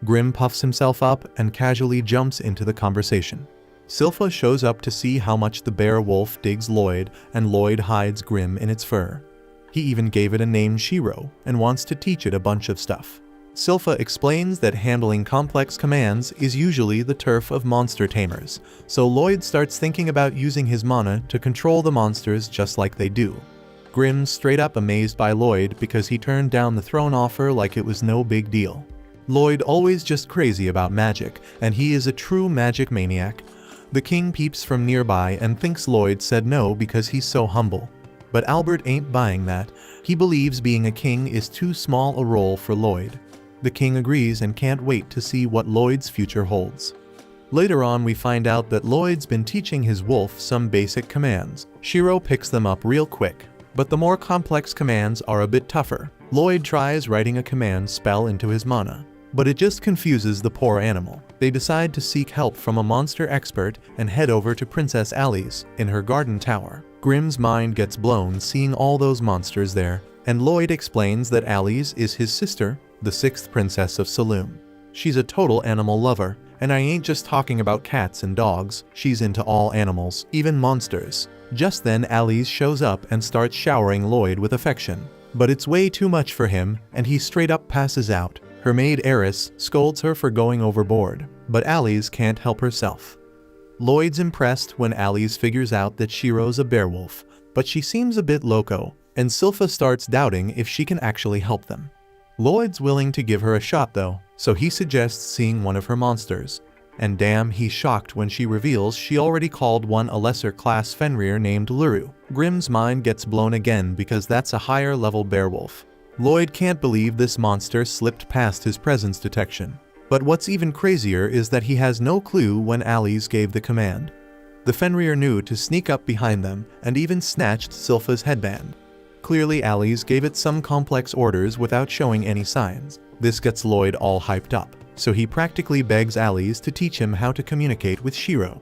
Grimm puffs himself up and casually jumps into the conversation. Silpha shows up to see how much the bear wolf digs Lloyd, and Lloyd hides Grimm in its fur. He even gave it a name, Shiro, and wants to teach it a bunch of stuff. Silpha explains that handling complex commands is usually the turf of monster tamers, so Lloyd starts thinking about using his mana to control the monsters just like they do. Grimm's straight up amazed by Lloyd because he turned down the throne offer like it was no big deal. Lloyd always just crazy about magic, and he is a true magic maniac. The king peeps from nearby and thinks Lloyd said no because he's so humble. But Albert ain't buying that. He believes being a king is too small a role for Lloyd. The king agrees and can't wait to see what Lloyd's future holds. Later on we find out that Lloyd's been teaching his wolf some basic commands. Shiro picks them up real quick, but the more complex commands are a bit tougher. Lloyd tries writing a command spell into his mana, but it just confuses the poor animal. They decide to seek help from a monster expert and head over to Princess Ali's in her garden tower. Grimm's mind gets blown seeing all those monsters there, and Lloyd explains that Ali's is his sister, the 6th princess of Saloon. She's a total animal lover, and I ain't just talking about cats and dogs, she's into all animals, even monsters. Just then Ali's shows up and starts showering Lloyd with affection. But it's way too much for him, and he straight up passes out. Her maid Eris scolds her for going overboard, but Ali's can't help herself. Lloyd's impressed when Ali's figures out that Shiro's a beowulf, but she seems a bit loco, and Silpha starts doubting if she can actually help them. Lloyd's willing to give her a shot though, so he suggests seeing one of her monsters. And damn, he's shocked when she reveals she already called one a lesser class Fenrir named Luru. Grimm's mind gets blown again because that's a higher level beowulf. Lloyd can't believe this monster slipped past his presence detection. But what's even crazier is that he has no clue when Ali's gave the command. The Fenrir knew to sneak up behind them and even snatched Silpha's headband. Clearly Ali's gave it some complex orders without showing any signs. This gets Lloyd all hyped up, so he practically begs Ali's to teach him how to communicate with Shiro.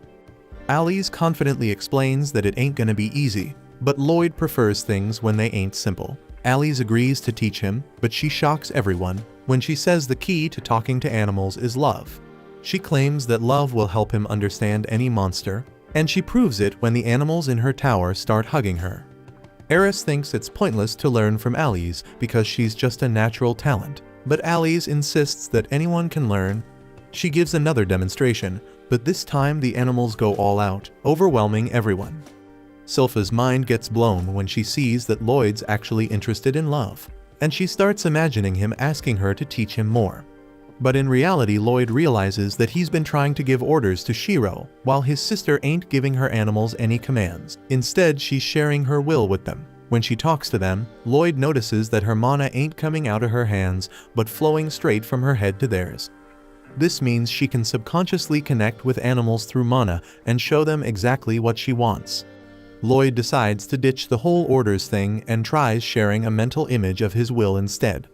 Ali's confidently explains that it ain't gonna be easy, but Lloyd prefers things when they ain't simple. Ali's agrees to teach him, but she shocks everyone when she says the key to talking to animals is love. She claims that love will help him understand any monster, and she proves it when the animals in her tower start hugging her. Eris thinks it's pointless to learn from Ali's because she's just a natural talent, but Ali's insists that anyone can learn. She gives another demonstration, but this time the animals go all out, overwhelming everyone. Silpha's mind gets blown when she sees that Lloyd's actually interested in love, and she starts imagining him asking her to teach him more. But in reality Lloyd realizes that he's been trying to give orders to Shiro, while his sister ain't giving her animals any commands. Instead, she's sharing her will with them. When she talks to them, Lloyd notices that her mana ain't coming out of her hands, but flowing straight from her head to theirs. This means she can subconsciously connect with animals through mana and show them exactly what she wants. Lloyd decides to ditch the whole orders thing and tries sharing a mental image of his will instead.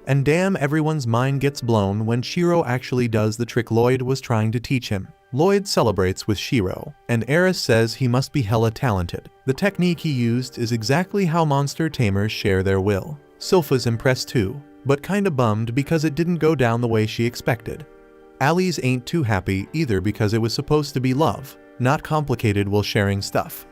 And damn, everyone's mind gets blown when Shiro actually does the trick Lloyd was trying to teach him. Lloyd celebrates with Shiro, and Eris says he must be hella talented. The technique he used is exactly how monster tamers share their will. Silpha's impressed too, but kinda bummed because it didn't go down the way she expected. Ali's ain't too happy either because it was supposed to be love, not complicated while sharing stuff.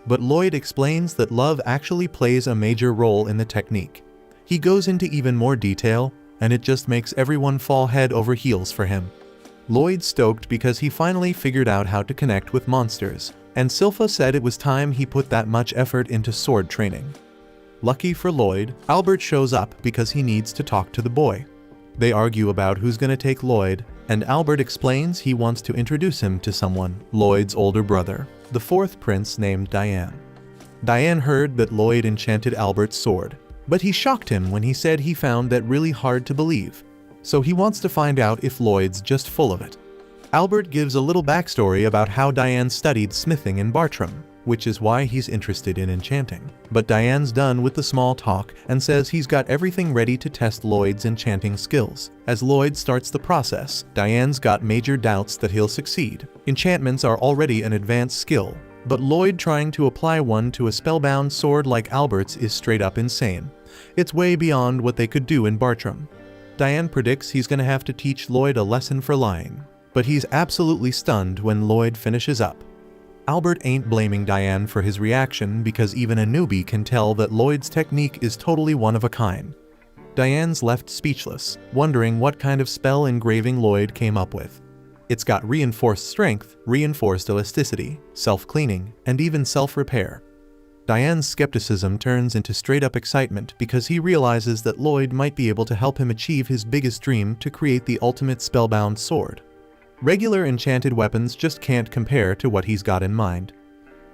But Lloyd explains that love actually plays a major role in the technique. He goes into even more detail, and it just makes everyone fall head over heels for him. Lloyd's stoked because he finally figured out how to connect with monsters, and Silpha said it was time he put that much effort into sword training. Lucky for Lloyd, Albert shows up because he needs to talk to the boy. They argue about who's gonna take Lloyd, and Albert explains he wants to introduce him to someone, Lloyd's older brother, the 4th prince named Diane. Diane heard that Lloyd enchanted Albert's sword, but he shocked him when he said he found that really hard to believe, so he wants to find out if Lloyd's just full of it. Albert gives a little backstory about how Diane studied smithing in Bartram, which is why he's interested in enchanting. But Diane's done with the small talk and says he's got everything ready to test Lloyd's enchanting skills. As Lloyd starts the process, Diane's got major doubts that he'll succeed. Enchantments are already an advanced skill, but Lloyd trying to apply one to a spellbound sword like Albert's is straight up insane. It's way beyond what they could do in Bartram. Diane predicts he's gonna have to teach Lloyd a lesson for lying, but he's absolutely stunned when Lloyd finishes up. Albert ain't blaming Diane for his reaction because even a newbie can tell that Lloyd's technique is totally one of a kind. Diane's left speechless, wondering what kind of spell engraving Lloyd came up with. It's got reinforced strength, reinforced elasticity, self-cleaning, and even self-repair. Diane's skepticism turns into straight-up excitement because he realizes that Lloyd might be able to help him achieve his biggest dream to create the ultimate spellbound sword. Regular enchanted weapons just can't compare to what he's got in mind.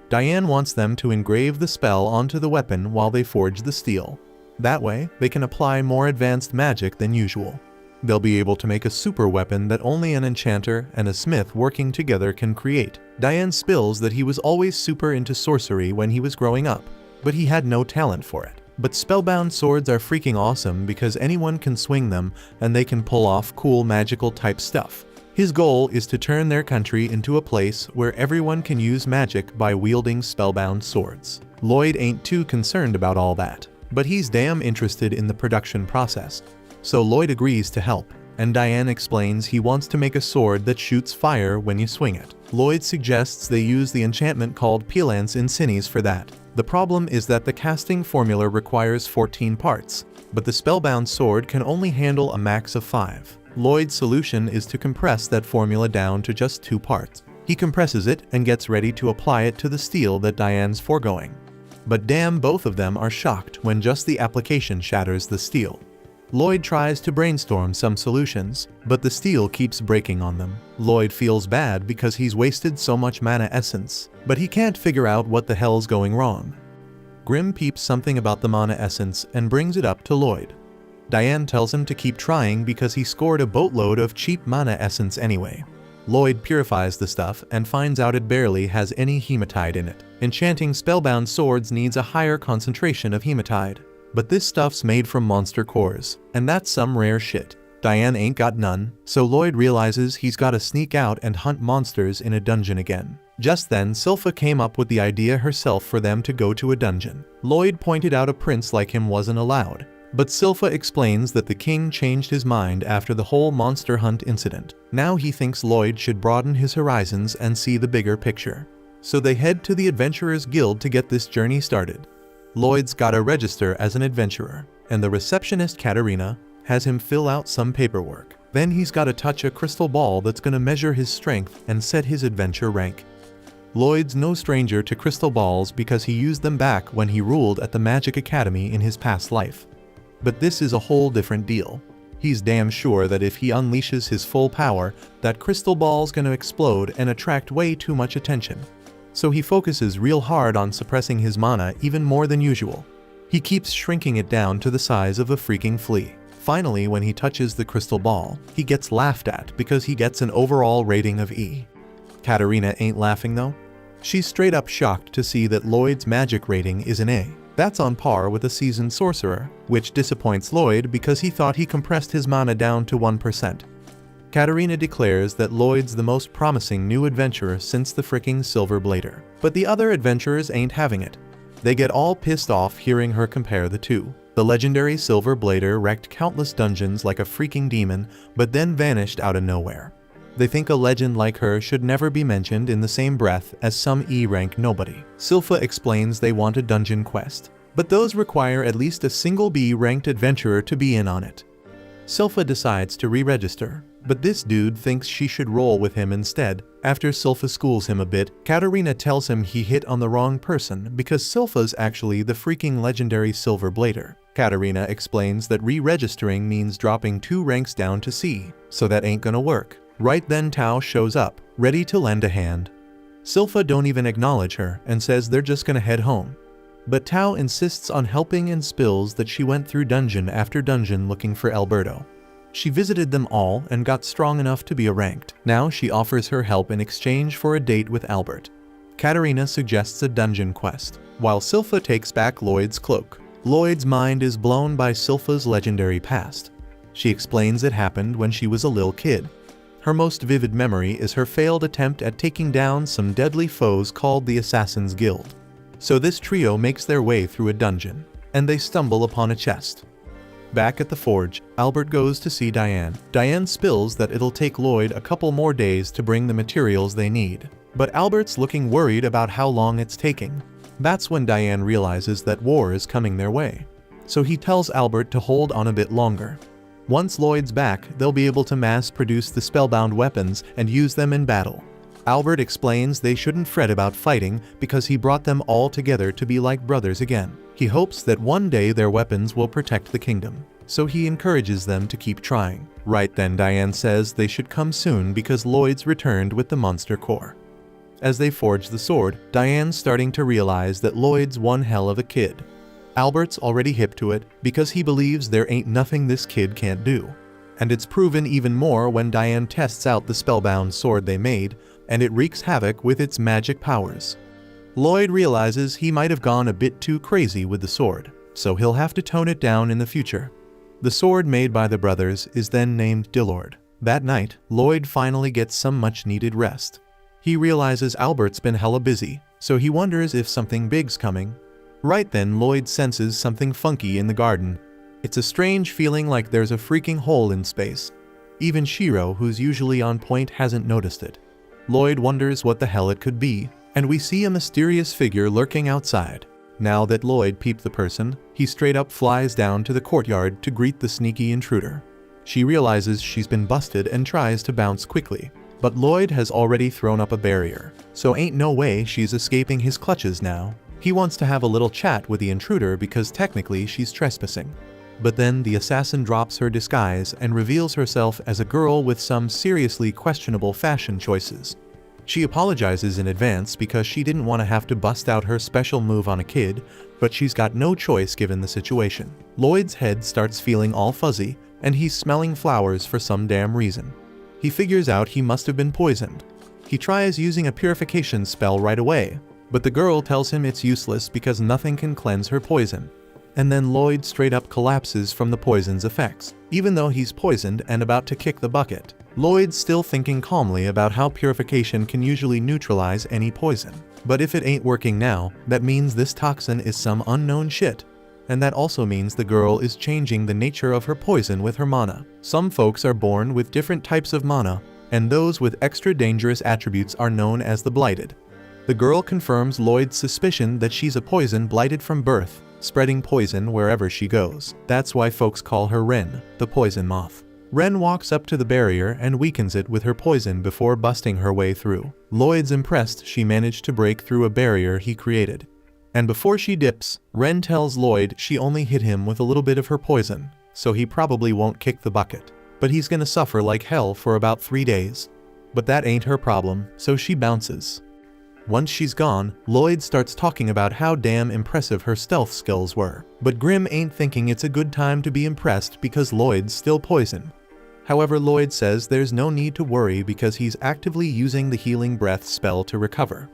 Diane wants them to engrave the spell onto the weapon while they forge the steel. That way, they can apply more advanced magic than usual. They'll be able to make a super weapon that only an enchanter and a smith working together can create. Diane spills that he was always super into sorcery when he was growing up, but he had no talent for it. But spellbound swords are freaking awesome because anyone can swing them and they can pull off cool magical type stuff. His goal is to turn their country into a place where everyone can use magic by wielding spellbound swords. Lloyd ain't too concerned about all that, but he's damn interested in the production process. So Lloyd agrees to help, and Diane explains he wants to make a sword that shoots fire when you swing it. Lloyd suggests they use the enchantment called Pelance Insinis for that. The problem is that the casting formula requires 14 parts, but the spellbound sword can only handle a max of 5. Lloyd's solution is to compress that formula down to just 2 parts. He compresses it and gets ready to apply it to the steel that Diane's foregoing. But damn, both of them are shocked when just the application shatters the steel. Lloyd tries to brainstorm some solutions, but the steel keeps breaking on them. Lloyd feels bad because he's wasted so much mana essence, but he can't figure out what the hell's going wrong. Grim peeps something about the mana essence and brings it up to Lloyd. Diane tells him to keep trying because he scored a boatload of cheap mana essence anyway. Lloyd purifies the stuff and finds out it barely has any hematite in it. Enchanting spellbound swords needs a higher concentration of hematite. But this stuff's made from monster cores, and that's some rare shit. Diane ain't got none, so Lloyd realizes he's gotta sneak out and hunt monsters in a dungeon again. Just then, Sylpha came up with the idea herself for them to go to a dungeon. Lloyd pointed out a prince like him wasn't allowed, but Sylpha explains that the king changed his mind after the whole monster hunt incident. Now he thinks Lloyd should broaden his horizons and see the bigger picture. So they head to the Adventurers Guild to get this journey started. Lloyd's gotta register as an adventurer, and the receptionist Katarina has him fill out some paperwork. Then he's gotta touch a crystal ball that's gonna measure his strength and set his adventure rank. Lloyd's no stranger to crystal balls because he used them back when he ruled at the Magic Academy in his past life. But this is a whole different deal. He's damn sure that if he unleashes his full power, that crystal ball's gonna explode and attract way too much attention. So he focuses real hard on suppressing his mana even more than usual. He keeps shrinking it down to the size of a freaking flea. Finally, when he touches the crystal ball, he gets laughed at because he gets an overall rating of E. Katarina ain't laughing though. She's straight up shocked to see that Lloyd's magic rating is an A. That's on par with a seasoned sorcerer, which disappoints Lloyd because he thought he compressed his mana down to 1%. Katarina declares that Lloyd's the most promising new adventurer since the fricking Silver Blader. But the other adventurers ain't having it. They get all pissed off hearing her compare the two. The legendary Silver Blader wrecked countless dungeons like a freaking demon, but then vanished out of nowhere. They think a legend like her should never be mentioned in the same breath as some E-rank nobody. Sylpha explains they want a dungeon quest, but those require at least a single B-ranked adventurer to be in on it. Sylpha decides to re-register, but this dude thinks she should roll with him instead. After Sylpha schools him a bit, Katarina tells him he hit on the wrong person because Sylpha's actually the freaking legendary Silver Blader. Katarina explains that re-registering means dropping 2 ranks down to C, so that ain't gonna work. Right then Tao shows up, ready to lend a hand. Sylpha don't even acknowledge her and says they're just gonna head home. But Tao insists on helping and spills that she went through dungeon after dungeon looking for Alberto. She visited them all and got strong enough to be a ranked. Now she offers her help in exchange for a date with Albert. Katarina suggests a dungeon quest, while Sylpha takes back Lloyd's cloak. Lloyd's mind is blown by Sylpha's legendary past. She explains it happened when she was a little kid. Her most vivid memory is her failed attempt at taking down some deadly foes called the Assassin's Guild. So this trio makes their way through a dungeon, and they stumble upon a chest. Back at the forge, Albert goes to see Diane. Diane spills that it'll take Lloyd a couple more days to bring the materials they need, but Albert's looking worried about how long it's taking. That's when Diane realizes that war is coming their way. so he tells Albert to hold on a bit longer. Once Lloyd's back, they'll be able to mass-produce the spellbound weapons and use them in battle. Albert explains they shouldn't fret about fighting because he brought them all together to be like brothers again. He hopes that one day their weapons will protect the kingdom, so he encourages them to keep trying. Right then Diane says they should come soon because Lloyd's returned with the monster core. As they forge the sword, Diane's starting to realize that Lloyd's one hell of a kid. Albert's already hip to it because he believes there ain't nothing this kid can't do. And it's proven even more when Diane tests out the spellbound sword they made, and it wreaks havoc with its magic powers. Lloyd realizes he might have gone a bit too crazy with the sword, so he'll have to tone it down in the future. The sword made by the brothers is then named Dillord. That night, Lloyd finally gets some much-needed rest. He realizes Albert's been hella busy, so he wonders if something big's coming. Right then, Lloyd senses something funky in the garden. It's a strange feeling like there's a freaking hole in space. Even Shiro, who's usually on point, hasn't noticed it. Lloyd wonders what the hell it could be, and we see a mysterious figure lurking outside. Now that Lloyd peeped the person, he straight up flies down to the courtyard to greet the sneaky intruder. She realizes she's been busted and tries to bounce quickly, but Lloyd has already thrown up a barrier, so ain't no way she's escaping his clutches now. He wants to have a little chat with the intruder because technically she's trespassing. But then the assassin drops her disguise and reveals herself as a girl with some seriously questionable fashion choices. She apologizes in advance because she didn't want to have to bust out her special move on a kid, but she's got no choice given the situation. Lloyd's head starts feeling all fuzzy, and he's smelling flowers for some damn reason. He figures out he must have been poisoned. He tries using a purification spell right away, but the girl tells him it's useless because nothing can cleanse her poison. And then Lloyd straight up collapses from the poison's effects. Even though he's poisoned and about to kick the bucket, Lloyd's still thinking calmly about how purification can usually neutralize any poison. But if it ain't working now, that means this toxin is some unknown shit. And that also means the girl is changing the nature of her poison with her mana. Some folks are born with different types of mana, and those with extra dangerous attributes are known as the blighted. The girl confirms Lloyd's suspicion that she's a poison blighted from birth, spreading poison wherever she goes. That's why folks call her Ren, the poison moth. Ren walks up to the barrier and weakens it with her poison before busting her way through. Lloyd's impressed she managed to break through a barrier he created. And before she dips, Ren tells Lloyd she only hit him with a little bit of her poison, so he probably won't kick the bucket. But he's gonna suffer like hell for about 3 days. But that ain't her problem, so she bounces. Once she's gone, Lloyd starts talking about how damn impressive her stealth skills were. But Grimm ain't thinking it's a good time to be impressed because Lloyd's still poisoned. However, Lloyd says there's no need to worry because he's actively using the healing breath spell to recover.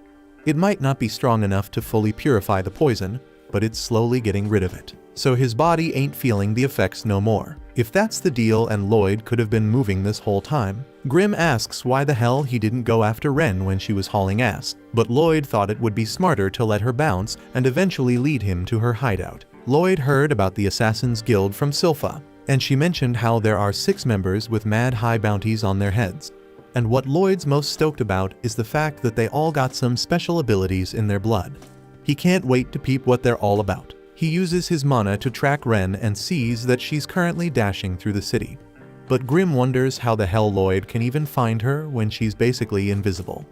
It might not be strong enough to fully purify the poison, but it's slowly getting rid of it. So his body ain't feeling the effects no more. If that's the deal and Lloyd could have been moving this whole time, Grimm asks why the hell he didn't go after Ren when she was hauling ass, but Lloyd thought it would be smarter to let her bounce and eventually lead him to her hideout. Lloyd heard about the Assassin's Guild from Silpha, and she mentioned how there are 6 members with mad high bounties on their heads. And what Lloyd's most stoked about is the fact that they all got some special abilities in their blood. He can't wait to peep what they're all about. He uses his mana to track Ren and sees that she's currently dashing through the city. But Grimm wonders how the hell Lloyd can even find her when she's basically invisible.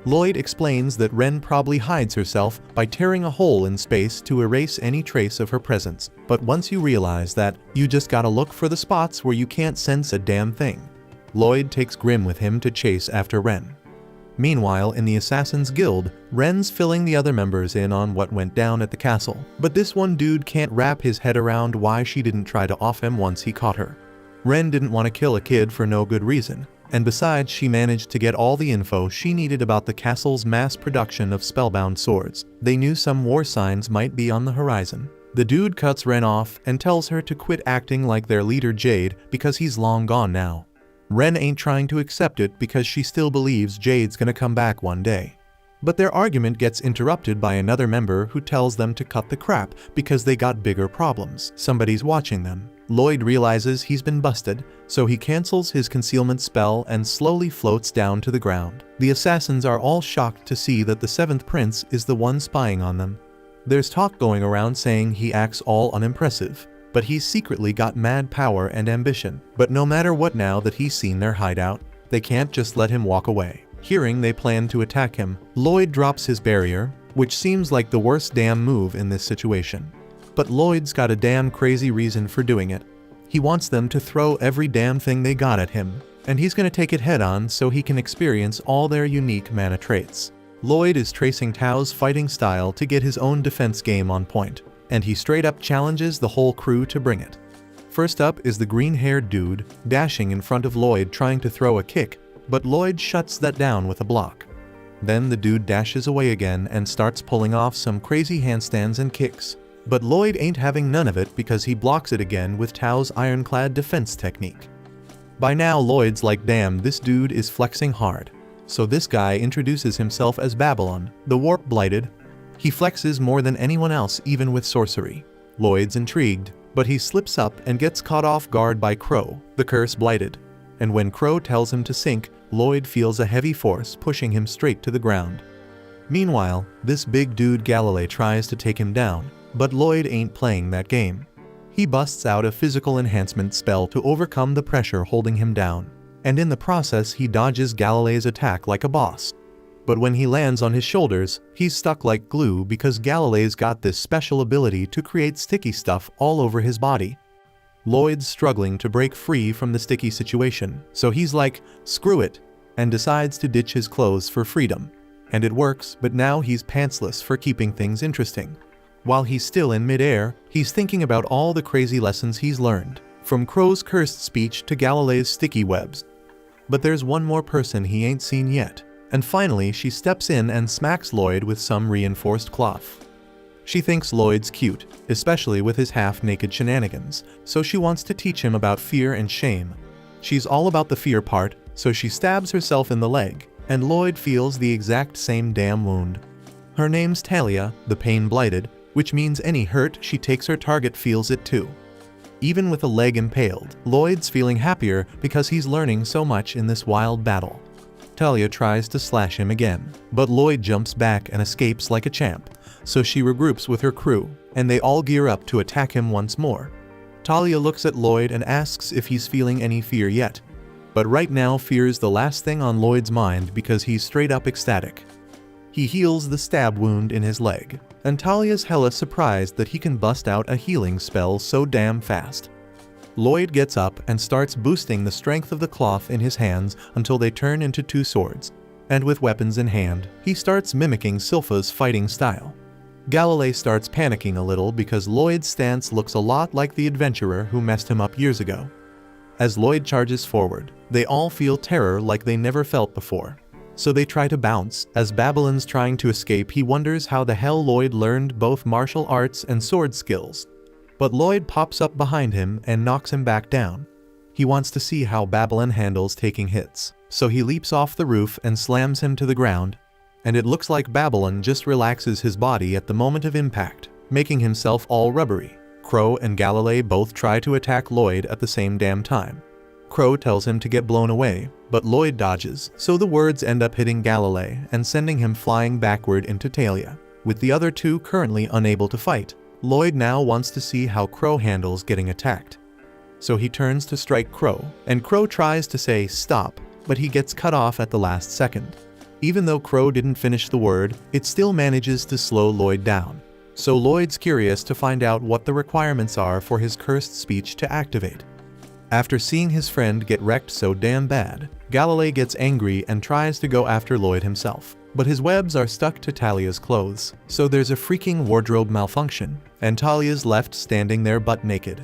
Lloyd explains that Ren probably hides herself by tearing a hole in space to erase any trace of her presence. But once you realize that, you just gotta look for the spots where you can't sense a damn thing. Lloyd takes Grimm with him to chase after Ren. Meanwhile, in the Assassin's Guild, Ren's filling the other members in on what went down at the castle. But this one dude can't wrap his head around why she didn't try to off him once he caught her. Ren didn't want to kill a kid for no good reason, and besides she managed to get all the info she needed about the castle's mass production of spellbound swords. They knew some war signs might be on the horizon. The dude cuts Ren off and tells her to quit acting like their leader Jade because he's long gone now. Ren ain't trying to accept it because she still believes Jade's gonna come back one day. But their argument gets interrupted by another member who tells them to cut the crap because they got bigger problems. Somebody's watching them. Lloyd realizes he's been busted, so he cancels his concealment spell and slowly floats down to the ground. The assassins are all shocked to see that the 7th prince is the one spying on them. There's talk going around saying he acts all unimpressive, but he's secretly got mad power and ambition. But no matter what, now that he's seen their hideout, they can't just let him walk away. Hearing they plan to attack him, Lloyd drops his barrier, which seems like the worst damn move in this situation. But Lloyd's got a damn crazy reason for doing it. He wants them to throw every damn thing they got at him, and he's gonna take it head on so he can experience all their unique mana traits. Lloyd is tracing Tao's fighting style to get his own defense game on point, and he straight up challenges the whole crew to bring it. First up is the green-haired dude, dashing in front of Lloyd trying to throw a kick, but Lloyd shuts that down with a block. Then the dude dashes away again and starts pulling off some crazy handstands and kicks. But Lloyd ain't having none of it because he blocks it again with Tao's ironclad defense technique. By now Lloyd's like, damn, this dude is flexing hard. So this guy introduces himself as Babylon, the warp blighted. He flexes more than anyone else, even with sorcery. Lloyd's intrigued, but he slips up and gets caught off guard by Crow, the curse blighted. And when Crow tells him to sink, Lloyd feels a heavy force pushing him straight to the ground. Meanwhile, this big dude Galilei tries to take him down, but Lloyd ain't playing that game. He busts out a physical enhancement spell to overcome the pressure holding him down, and in the process he dodges Galilei's attack like a boss. But when he lands on his shoulders, he's stuck like glue because Galilei's got this special ability to create sticky stuff all over his body. Lloyd's struggling to break free from the sticky situation, so he's like, screw it, and decides to ditch his clothes for freedom. And it works, but now he's pantsless for keeping things interesting. While he's still in midair, he's thinking about all the crazy lessons he's learned, from Crow's cursed speech to Galilei's sticky webs. But there's one more person he ain't seen yet, and finally she steps in and smacks Lloyd with some reinforced cloth. She thinks Lloyd's cute, especially with his half-naked shenanigans, so she wants to teach him about fear and shame. She's all about the fear part, so she stabs herself in the leg, and Lloyd feels the exact same damn wound. Her name's Talia, the pain blighted, which means any hurt she takes her target feels it too. Even with a leg impaled, Lloyd's feeling happier because he's learning so much in this wild battle. Talia tries to slash him again, but Lloyd jumps back and escapes like a champ, so she regroups with her crew, and they all gear up to attack him once more. Talia looks at Lloyd and asks if he's feeling any fear yet. But right now fear's the last thing on Lloyd's mind because he's straight up ecstatic. He heals the stab wound in his leg, and Talia's hella surprised that he can bust out a healing spell so damn fast. Lloyd gets up and starts boosting the strength of the cloth in his hands until they turn into two swords, and with weapons in hand, he starts mimicking Silpha's fighting style. Galilei starts panicking a little because Lloyd's stance looks a lot like the adventurer who messed him up years ago. As Lloyd charges forward, they all feel terror like they never felt before. So they try to bounce. As Babylon's trying to escape, he wonders how the hell Lloyd learned both martial arts and sword skills. But Lloyd pops up behind him and knocks him back down. He wants to see how Babylon handles taking hits, so he leaps off the roof and slams him to the ground. And it looks like Babylon just relaxes his body at the moment of impact, making himself all rubbery. Crow and Galilei both try to attack Lloyd at the same damn time. Crow tells him to get blown away, but Lloyd dodges, so the words end up hitting Galilei and sending him flying backward into Talia. With the other two currently unable to fight, Lloyd now wants to see how Crow handles getting attacked. So he turns to strike Crow, and Crow tries to say stop, but he gets cut off at the last second. Even though Crow didn't finish the word, it still manages to slow Lloyd down. So Lloyd's curious to find out what the requirements are for his cursed speech to activate. After seeing his friend get wrecked so damn bad, Galilei gets angry and tries to go after Lloyd himself. But his webs are stuck to Talia's clothes, so there's a freaking wardrobe malfunction, and Talia's left standing there butt naked.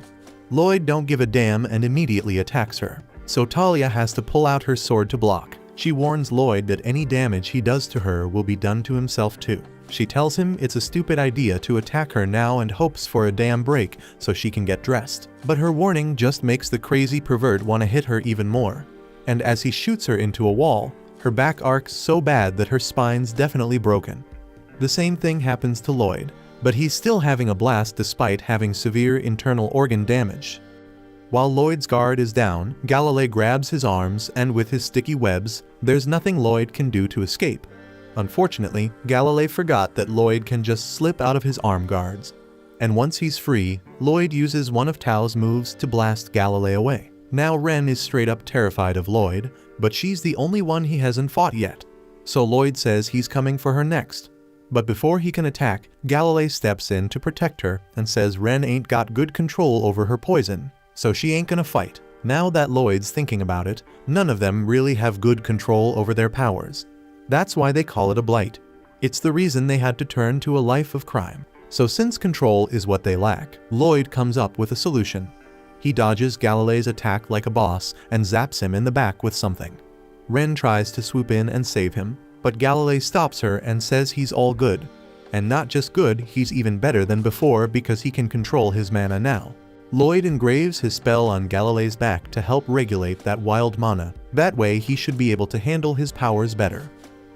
Lloyd don't give a damn and immediately attacks her, so Talia has to pull out her sword to block. She warns Lloyd that any damage he does to her will be done to himself too. She tells him it's a stupid idea to attack her now and hopes for a damn break so she can get dressed. But her warning just makes the crazy pervert want to hit her even more. And as he shoots her into a wall, her back arcs so bad that her spine's definitely broken. The same thing happens to Lloyd, but he's still having a blast despite having severe internal organ damage. While Lloyd's guard is down, Galilei grabs his arms and with his sticky webs, there's nothing Lloyd can do to escape. Unfortunately, Galilei forgot that Lloyd can just slip out of his arm guards. And once he's free, Lloyd uses one of Tao's moves to blast Galilei away. Now Ren is straight up terrified of Lloyd, but she's the only one he hasn't fought yet. So Lloyd says he's coming for her next. But before he can attack, Galilei steps in to protect her and says Ren ain't got good control over her poison, so she ain't gonna fight. Now that Lloyd's thinking about it, none of them really have good control over their powers. That's why they call it a blight. It's the reason they had to turn to a life of crime. So since control is what they lack, Lloyd comes up with a solution. He dodges Galilei's attack like a boss and zaps him in the back with something. Ren tries to swoop in and save him, but Galilei stops her and says he's all good. And not just good, he's even better than before because he can control his mana now. Lloyd engraves his spell on Galilei's back to help regulate that wild mana. That way he should be able to handle his powers better.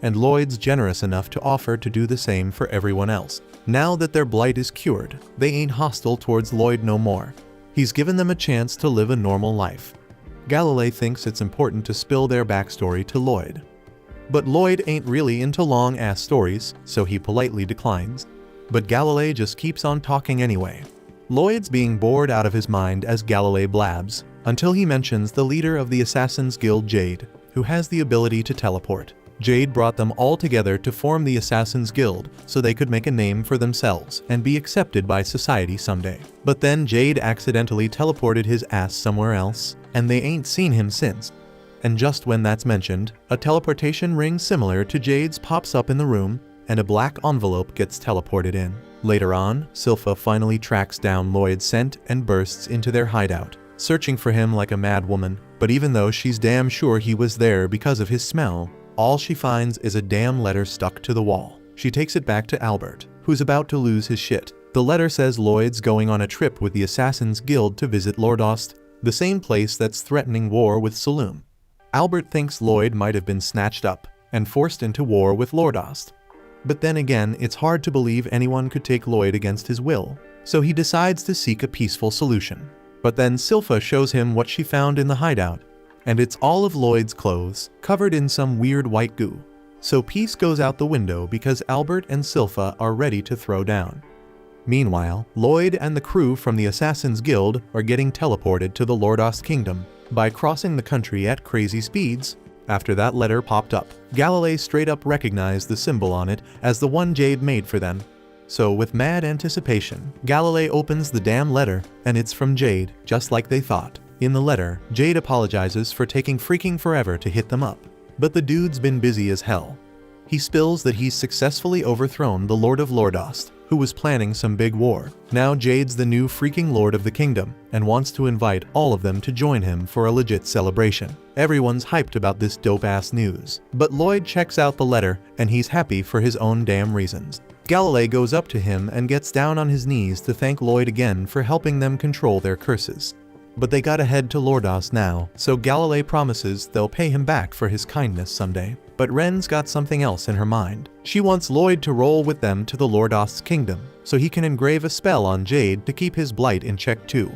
And Lloyd's generous enough to offer to do the same for everyone else. Now that their blight is cured, they ain't hostile towards Lloyd no more. He's given them a chance to live a normal life. Galilei thinks it's important to spill their backstory to Lloyd. But Lloyd ain't really into long-ass stories, so he politely declines. But Galilei just keeps on talking anyway. Lloyd's being bored out of his mind as Galilei blabs, until he mentions the leader of the Assassin's Guild, Jade, who has the ability to teleport. Jade brought them all together to form the Assassin's Guild so they could make a name for themselves and be accepted by society someday. But then Jade accidentally teleported his ass somewhere else, and they ain't seen him since. And just when that's mentioned, a teleportation ring similar to Jade's pops up in the room, and a black envelope gets teleported in. Later on, Silpha finally tracks down Lloyd's scent and bursts into their hideout, searching for him like a mad woman. But even though she's damn sure he was there because of his smell, all she finds is a damn letter stuck to the wall. She takes it back to Albert, who's about to lose his shit. The letter says Lloyd's going on a trip with the Assassin's Guild to visit Lordost, the same place that's threatening war with Saloum. Albert thinks Lloyd might have been snatched up and forced into war with Lordost. But then again, it's hard to believe anyone could take Lloyd against his will, so he decides to seek a peaceful solution. But then Silpha shows him what she found in the hideout, and it's all of Lloyd's clothes, covered in some weird white goo. So peace goes out the window because Albert and Silpha are ready to throw down. Meanwhile, Lloyd and the crew from the Assassin's Guild are getting teleported to the Lordost Kingdom by crossing the country at crazy speeds. After that letter popped up, Galilei straight up recognized the symbol on it as the one Jade made for them. So with mad anticipation, Galilei opens the damn letter, and it's from Jade, just like they thought. In the letter, Jade apologizes for taking freaking forever to hit them up. But the dude's been busy as hell. He spills that he's successfully overthrown the Lord of Lordost, who was planning some big war. Now Jade's the new freaking Lord of the Kingdom, and wants to invite all of them to join him for a legit celebration. Everyone's hyped about this dope-ass news. But Lloyd checks out the letter, and he's happy for his own damn reasons. Galilei goes up to him and gets down on his knees to thank Lloyd again for helping them control their curses. But they gotta head to Lordost now, so Galilei promises they'll pay him back for his kindness someday. But Ren's got something else in her mind. She wants Lloyd to roll with them to the Lordost's kingdom, so he can engrave a spell on Jade to keep his blight in check too.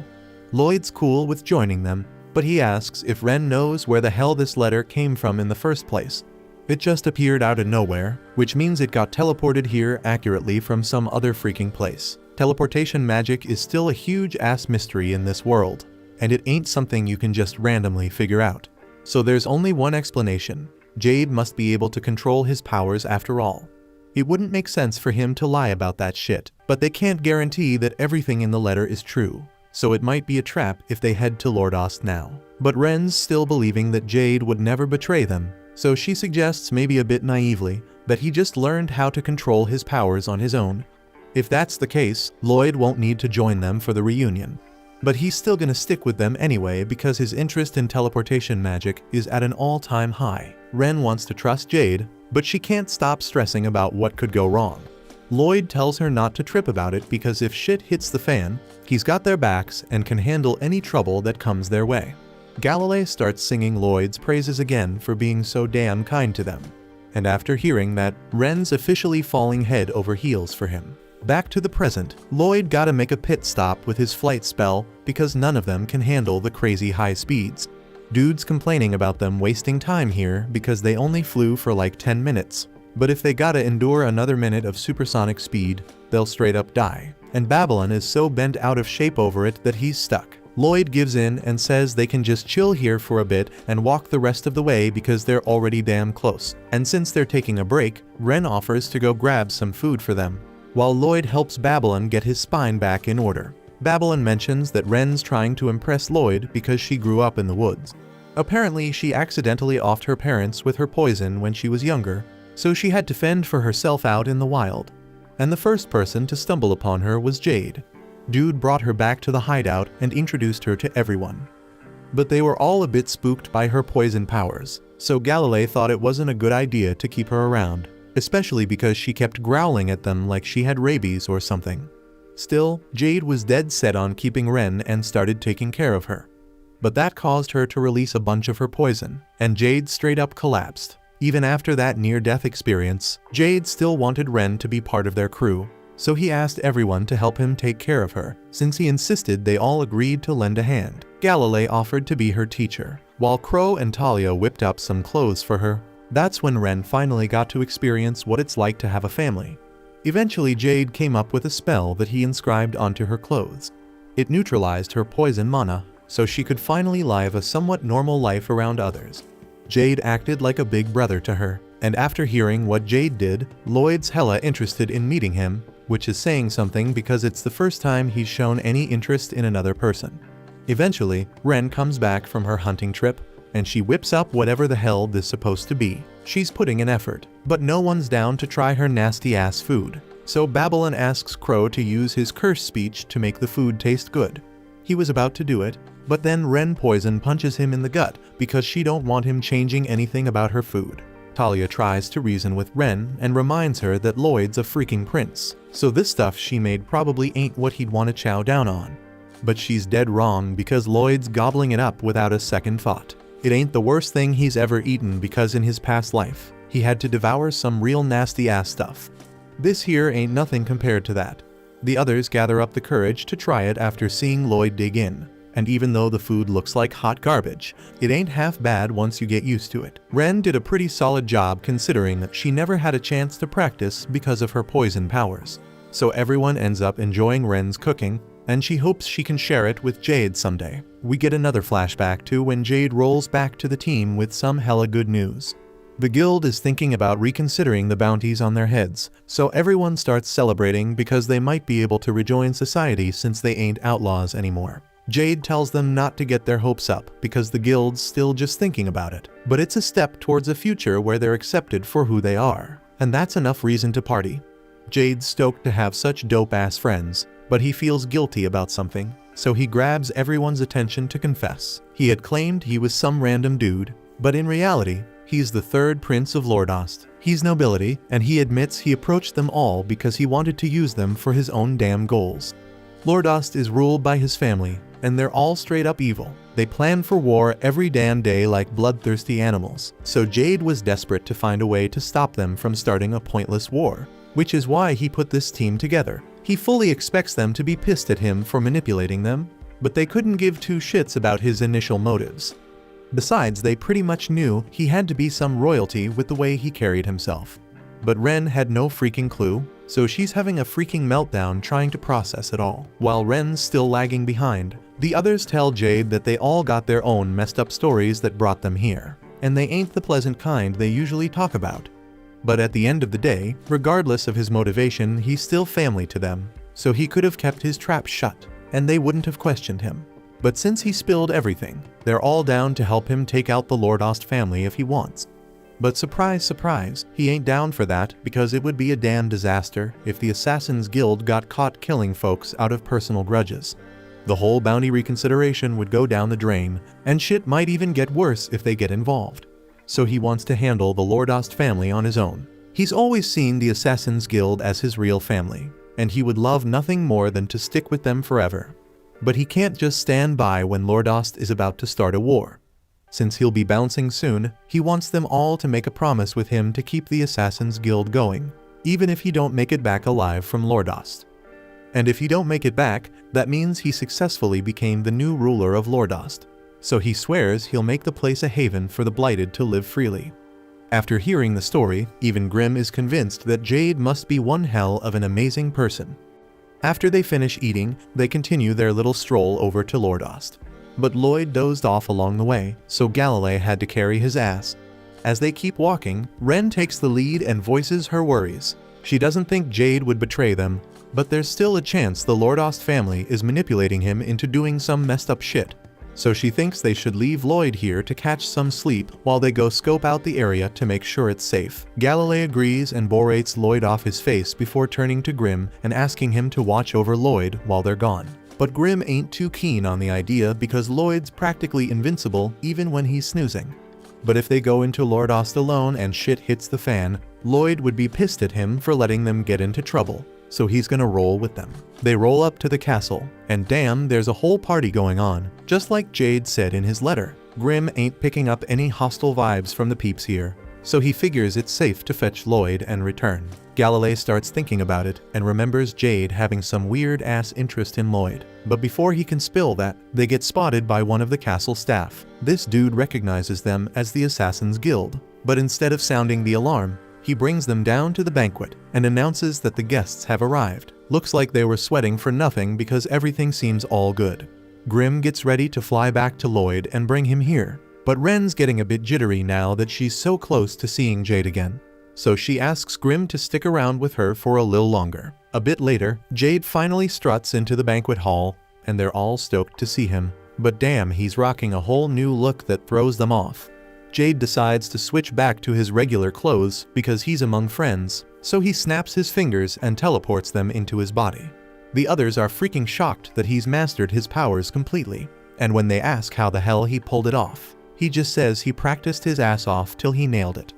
Lloyd's cool with joining them, but he asks if Ren knows where the hell this letter came from in the first place. It just appeared out of nowhere, which means it got teleported here accurately from some other freaking place. Teleportation magic is still a huge ass mystery in this world, and it ain't something you can just randomly figure out. So there's only one explanation. Jade must be able to control his powers after all. It wouldn't make sense for him to lie about that shit, but they can't guarantee that everything in the letter is true, so it might be a trap if they head to Lordost now. But Ren's still believing that Jade would never betray them, so she suggests, maybe a bit naively, that he just learned how to control his powers on his own. If that's the case, Lloyd won't need to join them for the reunion. But he's still gonna stick with them anyway because his interest in teleportation magic is at an all-time high. Ren wants to trust Jade, but she can't stop stressing about what could go wrong. Lloyd tells her not to trip about it because if shit hits the fan, he's got their backs and can handle any trouble that comes their way. Galilei starts singing Lloyd's praises again for being so damn kind to them. And after hearing that, Ren's officially falling head over heels for him. Back to the present, Lloyd gotta make a pit stop with his flight spell because none of them can handle the crazy high speeds. Dude's complaining about them wasting time here because they only flew for like 10 minutes. But if they gotta endure another minute of supersonic speed, they'll straight up die. And Babylon is so bent out of shape over it that he's stuck. Lloyd gives in and says they can just chill here for a bit and walk the rest of the way because they're already damn close. And since they're taking a break, Ren offers to go grab some food for them, while Lloyd helps Babylon get his spine back in order. Babylon mentions that Ren's trying to impress Lloyd because she grew up in the woods. Apparently, she accidentally offed her parents with her poison when she was younger, so she had to fend for herself out in the wild. And the first person to stumble upon her was Jade. Dude brought her back to the hideout and introduced her to everyone. But they were all a bit spooked by her poison powers, so Galilei thought it wasn't a good idea to keep her around, especially because she kept growling at them like she had rabies or something. Still, Jade was dead set on keeping Ren and started taking care of her. But that caused her to release a bunch of her poison, and Jade straight up collapsed. Even after that near-death experience, Jade still wanted Ren to be part of their crew, so he asked everyone to help him take care of her. Since he insisted, they all agreed to lend a hand. Galilei offered to be her teacher, while Crow and Talia whipped up some clothes for her. That's when Ren finally got to experience what it's like to have a family. Eventually, Jade came up with a spell that he inscribed onto her clothes. It neutralized her poison mana, so she could finally live a somewhat normal life around others. Jade acted like a big brother to her, and after hearing what Jade did, Lloyd's hella interested in meeting him, which is saying something because it's the first time he's shown any interest in another person. Eventually, Ren comes back from her hunting trip, and she whips up whatever the hell this is supposed to be. She's putting an effort, but no one's down to try her nasty-ass food. So Babylon asks Crow to use his curse speech to make the food taste good. He was about to do it, but then Ren Poison punches him in the gut because she don't want him changing anything about her food. Talia tries to reason with Ren and reminds her that Lloyd's a freaking prince, so this stuff she made probably ain't what he'd want to chow down on. But she's dead wrong because Lloyd's gobbling it up without a second thought. It ain't the worst thing he's ever eaten because in his past life, he had to devour some real nasty ass stuff. This here ain't nothing compared to that. The others gather up the courage to try it after seeing Lloyd dig in. And even though the food looks like hot garbage, it ain't half bad once you get used to it. Ren did a pretty solid job considering that she never had a chance to practice because of her poison powers. So everyone ends up enjoying Ren's cooking, and she hopes she can share it with Jade someday. We get another flashback to when Jade rolls back to the team with some hella good news. The guild is thinking about reconsidering the bounties on their heads, so everyone starts celebrating because they might be able to rejoin society since they ain't outlaws anymore. Jade tells them not to get their hopes up because the guild's still just thinking about it, but it's a step towards a future where they're accepted for who they are, and that's enough reason to party. Jade's stoked to have such dope-ass friends, but he feels guilty about something, so he grabs everyone's attention to confess. He had claimed he was some random dude, but in reality, he's the third prince of Lordost. He's nobility, and he admits he approached them all because he wanted to use them for his own damn goals. Lordost is ruled by his family, and they're all straight up evil. They plan for war every damn day like bloodthirsty animals, so Jade was desperate to find a way to stop them from starting a pointless war, which is why he put this team together. He fully expects them to be pissed at him for manipulating them, but they couldn't give two shits about his initial motives. Besides, they pretty much knew he had to be some royalty with the way he carried himself. But Ren had no freaking clue, so she's having a freaking meltdown trying to process it all. While Ren's still lagging behind, the others tell Jade that they all got their own messed up stories that brought them here, and they ain't the pleasant kind they usually talk about. But at the end of the day, regardless of his motivation, he's still family to them, so he could have kept his trap shut, and they wouldn't have questioned him. But since he spilled everything, they're all down to help him take out the Lordost family if he wants. But surprise, surprise, he ain't down for that because it would be a damn disaster if the Assassin's Guild got caught killing folks out of personal grudges. The whole bounty reconsideration would go down the drain, and shit might even get worse if they get involved. So he wants to handle the Lordost family on his own. He's always seen the Assassin's Guild as his real family, and he would love nothing more than to stick with them forever. But he can't just stand by when Lordost is about to start a war. Since he'll be bouncing soon, he wants them all to make a promise with him to keep the Assassin's Guild going, even if he don't make it back alive from Lordost. And if he don't make it back, that means he successfully became the new ruler of Lordost. So he swears he'll make the place a haven for the blighted to live freely. After hearing the story, even Grim is convinced that Jade must be one hell of an amazing person. After they finish eating, they continue their little stroll over to Lord Ost. But Lloyd dozed off along the way, so Galilei had to carry his ass. As they keep walking, Ren takes the lead and voices her worries. She doesn't think Jade would betray them, but there's still a chance the Lord Ost family is manipulating him into doing some messed up shit. So she thinks they should leave Lloyd here to catch some sleep while they go scope out the area to make sure it's safe. Galilei agrees and berates Lloyd off his face before turning to Grim and asking him to watch over Lloyd while they're gone. But Grim ain't too keen on the idea because Lloyd's practically invincible even when he's snoozing. But if they go into Lord Ost alone and shit hits the fan, Lloyd would be pissed at him for letting them get into trouble. So he's gonna roll with them. They roll up to the castle, and damn, there's a whole party going on, just like Jade said in his letter. Grim ain't picking up any hostile vibes from the peeps here, so he figures it's safe to fetch Lloyd and return. Galilei starts thinking about it and remembers Jade having some weird-ass interest in Lloyd. But before he can spill that, they get spotted by one of the castle staff. This dude recognizes them as the Assassin's Guild, but instead of sounding the alarm, he brings them down to the banquet and announces that the guests have arrived. Looks like they were sweating for nothing because everything seems all good. Grim gets ready to fly back to Lloyd and bring him here, but Ren's getting a bit jittery now that she's so close to seeing Jade again. So she asks Grim to stick around with her for a little longer. A bit later, Jade finally struts into the banquet hall, and they're all stoked to see him. But damn, he's rocking a whole new look that throws them off. Jade decides to switch back to his regular clothes because he's among friends, so he snaps his fingers and teleports them into his body. The others are freaking shocked that he's mastered his powers completely, and when they ask how the hell he pulled it off, he just says he practiced his ass off till he nailed it.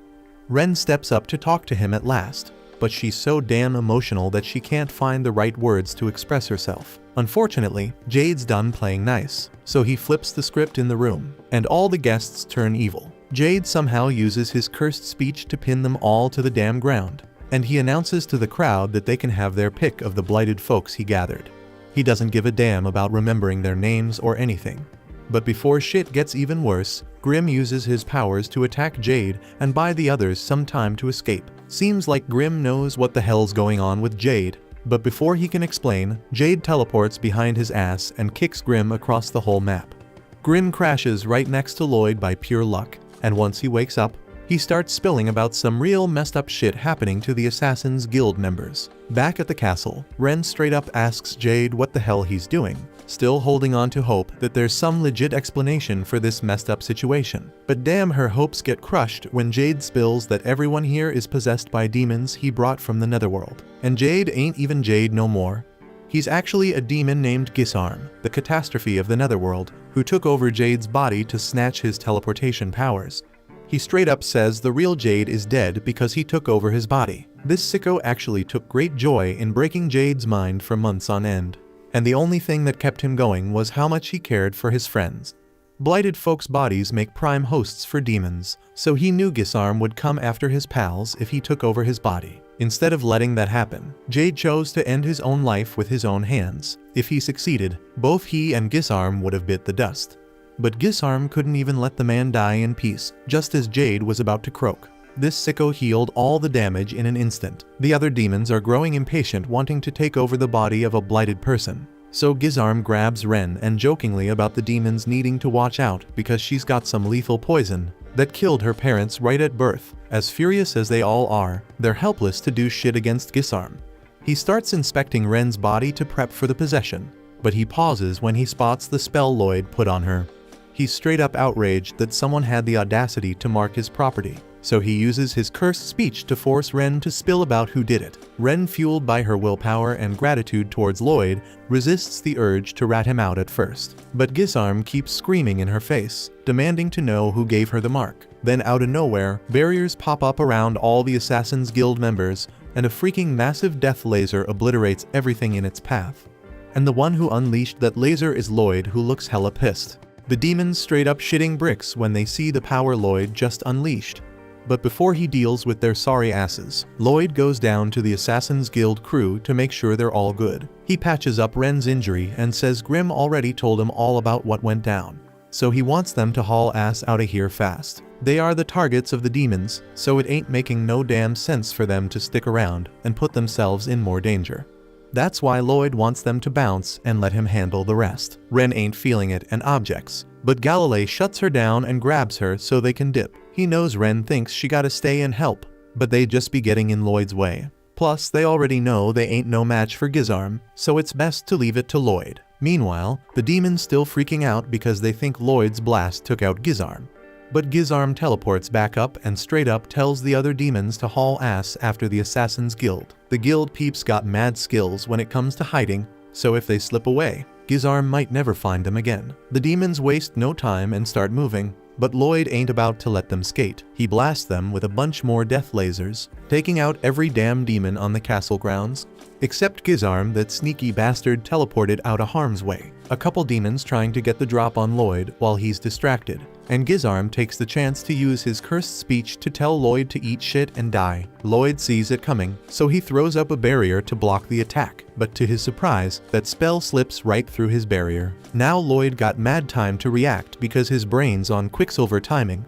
Ren steps up to talk to him at last, but she's so damn emotional that she can't find the right words to express herself. Unfortunately, Jade's done playing nice, so he flips the script in the room, and all the guests turn evil. Jade somehow uses his cursed speech to pin them all to the damn ground, and he announces to the crowd that they can have their pick of the blighted folks he gathered. He doesn't give a damn about remembering their names or anything. But before shit gets even worse, Grim uses his powers to attack Jade and buy the others some time to escape. Seems like Grim knows what the hell's going on with Jade, but before he can explain, Jade teleports behind his ass and kicks Grim across the whole map. Grim crashes right next to Lloyd by pure luck, and once he wakes up, he starts spilling about some real messed up shit happening to the Assassin's Guild members. Back at the castle, Ren straight up asks Jade what the hell he's doing, still holding on to hope that there's some legit explanation for this messed up situation. But damn, her hopes get crushed when Jade spills that everyone here is possessed by demons he brought from the netherworld. And Jade ain't even Jade no more. He's actually a demon named Gisarm, the catastrophe of the netherworld, who took over Jade's body to snatch his teleportation powers. He straight up says the real Jade is dead because he took over his body. This sicko actually took great joy in breaking Jade's mind for months on end, and the only thing that kept him going was how much he cared for his friends. Blighted folks' bodies make prime hosts for demons, so he knew Gisarm would come after his pals if he took over his body. Instead of letting that happen, Jade chose to end his own life with his own hands. If he succeeded, both he and Gisarm would have bit the dust. But Gisarm couldn't even let the man die in peace, just as Jade was about to croak. This sicko healed all the damage in an instant. The other demons are growing impatient, wanting to take over the body of a blighted person. So Gisarm grabs Ren and jokingly about the demons needing to watch out because she's got some lethal poison that killed her parents right at birth. As furious as they all are, they're helpless to do shit against Gisarm. He starts inspecting Ren's body to prep for the possession, but he pauses when he spots the spell Lloyd put on her. He's straight up outraged that someone had the audacity to mark his property, so he uses his cursed speech to force Ren to spill about who did it. Ren, fueled by her willpower and gratitude towards Lloyd, resists the urge to rat him out at first. But Gisarm keeps screaming in her face, demanding to know who gave her the mark. Then out of nowhere, barriers pop up around all the Assassin's Guild members, and a freaking massive death laser obliterates everything in its path. And the one who unleashed that laser is Lloyd, who looks hella pissed. The demons straight up shitting bricks when they see the power Lloyd just unleashed. But before he deals with their sorry asses, Lloyd goes down to the Assassin's Guild crew to make sure they're all good. He patches up Ren's injury and says Grim already told him all about what went down, so he wants them to haul ass out of here fast. They are the targets of the demons, so it ain't making no damn sense for them to stick around and put themselves in more danger. That's why Lloyd wants them to bounce and let him handle the rest. Ren ain't feeling it and objects, but Galilei shuts her down and grabs her so they can dip. He knows Ren thinks she gotta stay and help, but they'd just be getting in Lloyd's way. Plus, they already know they ain't no match for Gizarm, so it's best to leave it to Lloyd. Meanwhile, the demons still freaking out because they think Lloyd's blast took out Gizarm. But Gizarm teleports back up and straight up tells the other demons to haul ass after the Assassin's Guild. The guild peeps got mad skills when it comes to hiding, so if they slip away, Gizarm might never find them again. The demons waste no time and start moving, but Lloyd ain't about to let them skate. He blasts them with a bunch more death lasers, taking out every damn demon on the castle grounds, except Gizarm, that sneaky bastard teleported out of harm's way. A couple demons trying to get the drop on Lloyd while he's distracted, and Gizarm takes the chance to use his cursed speech to tell Lloyd to eat shit and die. Lloyd sees it coming, so he throws up a barrier to block the attack, but to his surprise, that spell slips right through his barrier. Now Lloyd got mad time to react because his brain's on Quicksilver timing.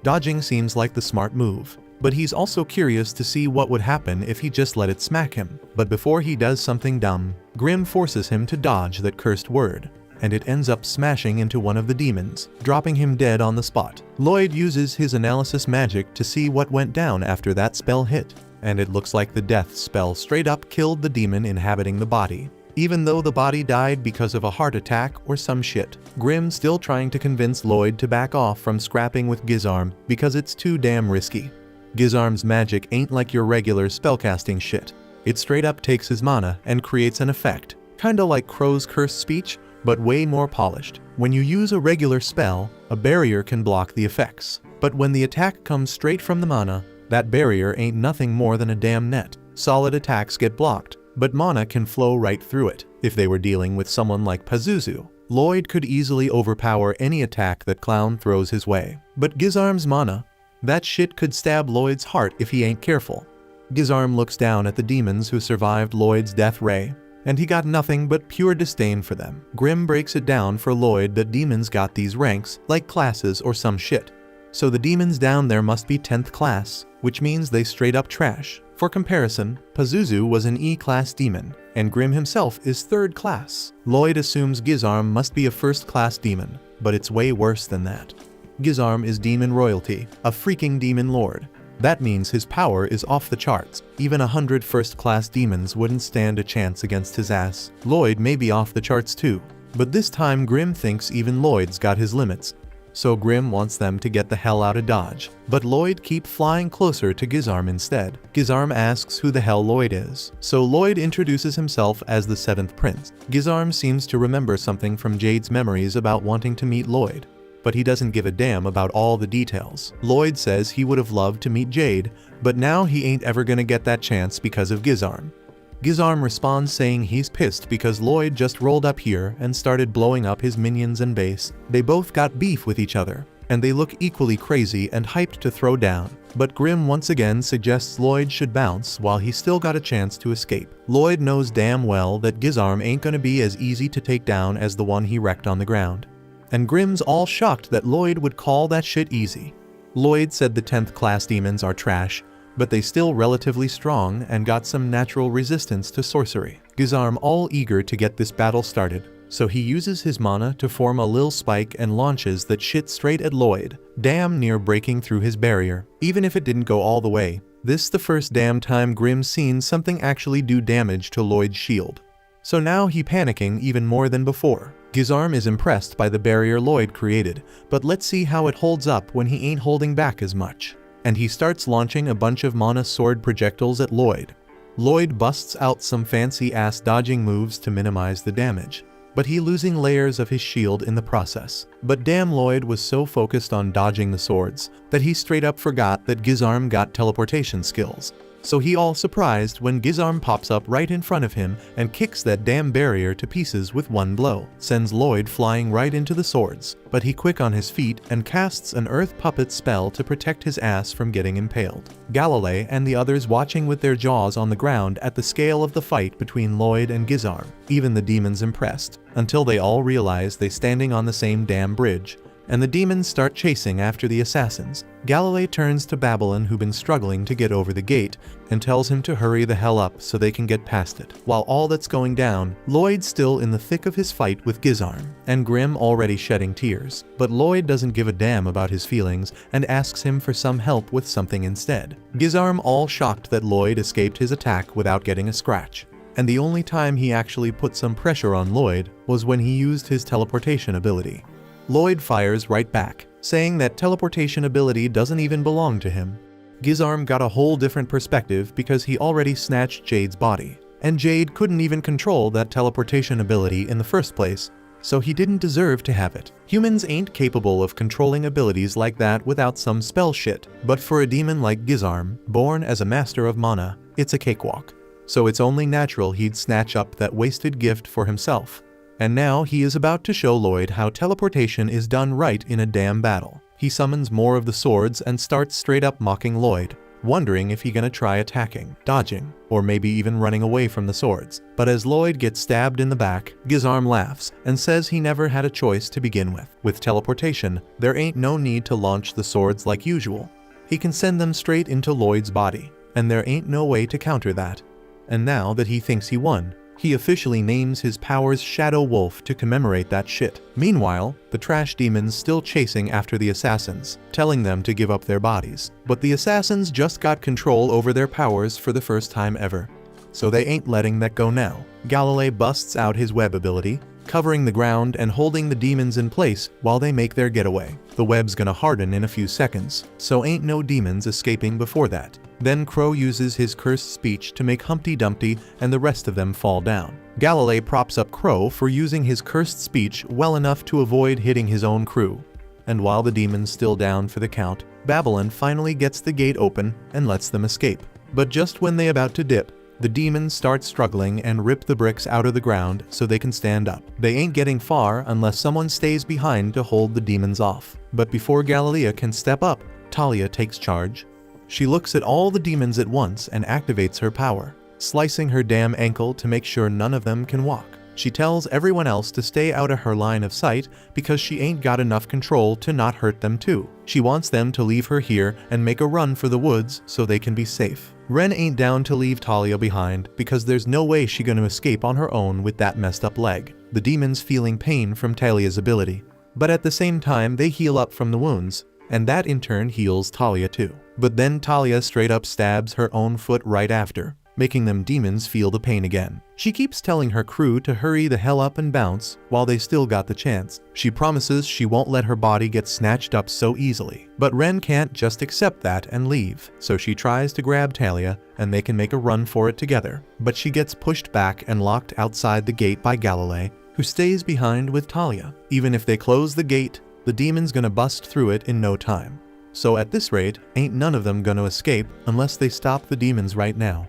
Dodging seems like the smart move, but he's also curious to see what would happen if he just let it smack him. But before he does something dumb, Grimm forces him to dodge that cursed word, and it ends up smashing into one of the demons, dropping him dead on the spot. Lloyd uses his analysis magic to see what went down after that spell hit, and it looks like the death spell straight up killed the demon inhabiting the body, even though the body died because of a heart attack or some shit. Grimm still trying to convince Lloyd to back off from scrapping with Gizarm because it's too damn risky. Gizarm's magic ain't like your regular spellcasting shit. It straight up takes his mana and creates an effect, kinda like Crow's cursed speech, but way more polished. When you use a regular spell, a barrier can block the effects. But when the attack comes straight from the mana, that barrier ain't nothing more than a damn net. Solid attacks get blocked, but mana can flow right through it. If they were dealing with someone like Pazuzu, Lloyd could easily overpower any attack that Clown throws his way. But Gizarm's mana, that shit could stab Lloyd's heart if he ain't careful. Gizarm looks down at the demons who survived Lloyd's death ray, and he got nothing but pure disdain for them. Grimm breaks it down for Lloyd that demons got these ranks, like classes or some shit. So the demons down there must be 10th class, which means they straight up trash. For comparison, Pazuzu was an E-class demon, and Grimm himself is 3rd class. Lloyd assumes Gizarm must be a 1st class demon, but it's way worse than that. Gizarm is demon royalty, a freaking demon lord. That means his power is off the charts. Even 100 first-class demons wouldn't stand a chance against his ass. Lloyd may be off the charts too, but this time Grimm thinks even Lloyd's got his limits. So Grimm wants them to get the hell out of Dodge, but Lloyd keep flying closer to Gizarm instead. Gizarm asks who the hell Lloyd is, so Lloyd introduces himself as the 7th Prince. Gizarm seems to remember something from Jade's memories about wanting to meet Lloyd, but he doesn't give a damn about all the details. Lloyd says he would have loved to meet Jade, but now he ain't ever gonna get that chance because of Gizarm. Gizarm responds saying he's pissed because Lloyd just rolled up here and started blowing up his minions and base. They both got beef with each other, and they look equally crazy and hyped to throw down. But Grimm once again suggests Lloyd should bounce while he's still got a chance to escape. Lloyd knows damn well that Gizarm ain't gonna be as easy to take down as the one he wrecked on the ground. And Grimm's all shocked that Lloyd would call that shit easy. Lloyd said the 10th class demons are trash, but they still relatively strong and got some natural resistance to sorcery. Gizarm all eager to get this battle started, so he uses his mana to form a lil spike and launches that shit straight at Lloyd, damn near breaking through his barrier. Even if it didn't go all the way, this the first damn time Grimm's seen something actually do damage to Lloyd's shield. So now he panicking even more than before. Gizarm is impressed by the barrier Lloyd created, but let's see how it holds up when he ain't holding back as much. And he starts launching a bunch of mana sword projectiles at Lloyd. Lloyd busts out some fancy ass dodging moves to minimize the damage, but he losing layers of his shield in the process. But damn, Lloyd was so focused on dodging the swords that he straight up forgot that Gizarm got teleportation skills. So he all surprised when Gizarm pops up right in front of him and kicks that damn barrier to pieces with one blow. Sends Lloyd flying right into the swords, but he quick on his feet and casts an earth puppet spell to protect his ass from getting impaled. Galilei and the others watching with their jaws on the ground at the scale of the fight between Lloyd and Gizarm. Even the demons impressed, until they all realize they standing on the same damn bridge, and the demons start chasing after the assassins. Galilei turns to Babylon, who've been struggling to get over the gate, and tells him to hurry the hell up so they can get past it. While all that's going down, Lloyd's still in the thick of his fight with Gizarm, and Grim already shedding tears. But Lloyd doesn't give a damn about his feelings and asks him for some help with something instead. Gizarm all shocked that Lloyd escaped his attack without getting a scratch. And the only time he actually put some pressure on Lloyd was when he used his teleportation ability. Lloyd fires right back, saying that teleportation ability doesn't even belong to him. Gizarm got a whole different perspective because he already snatched Jade's body, and Jade couldn't even control that teleportation ability in the first place, so he didn't deserve to have it. Humans ain't capable of controlling abilities like that without some spell shit, but for a demon like Gizarm, born as a master of mana, it's a cakewalk. So it's only natural he'd snatch up that wasted gift for himself. And now he is about to show Lloyd how teleportation is done right in a damn battle. He summons more of the swords and starts straight up mocking Lloyd, wondering if he gonna try attacking, dodging, or maybe even running away from the swords. But as Lloyd gets stabbed in the back, Gizarm laughs and says he never had a choice to begin with. With teleportation, there ain't no need to launch the swords like usual. He can send them straight into Lloyd's body, and there ain't no way to counter that. And now that he thinks he won, he officially names his powers Shadow Wolf to commemorate that shit. Meanwhile, the trash demons still chasing after the assassins, telling them to give up their bodies. But the assassins just got control over their powers for the first time ever, so they ain't letting that go now. Galilei busts out his web ability, covering the ground and holding the demons in place while they make their getaway. The web's gonna harden in a few seconds, so ain't no demons escaping before that. Then Crow uses his cursed speech to make Humpty Dumpty and the rest of them fall down. Galilei props up Crow for using his cursed speech well enough to avoid hitting his own crew. And while the demons still down for the count, Babylon finally gets the gate open and lets them escape. But just when they about to dip, the demons start struggling and rip the bricks out of the ground so they can stand up. They ain't getting far unless someone stays behind to hold the demons off. But before Galilea can step up, Talia takes charge. She looks at all the demons at once and activates her power, slicing her damn ankle to make sure none of them can walk. She tells everyone else to stay out of her line of sight because she ain't got enough control to not hurt them too. She wants them to leave her here and make a run for the woods so they can be safe. Ren ain't down to leave Talia behind because there's no way she gonna escape on her own with that messed up leg. The demons feeling pain from Talia's ability, but at the same time they heal up from the wounds, and that in turn heals Talia too. But then Talia straight up stabs her own foot right after, making them demons feel the pain again. She keeps telling her crew to hurry the hell up and bounce while they still got the chance. She promises she won't let her body get snatched up so easily. But Ren can't just accept that and leave, so she tries to grab Talia and they can make a run for it together. But she gets pushed back and locked outside the gate by Galilei, who stays behind with Talia. Even if they close the gate, the demon's gonna bust through it in no time. So at this rate, ain't none of them gonna escape unless they stop the demons right now.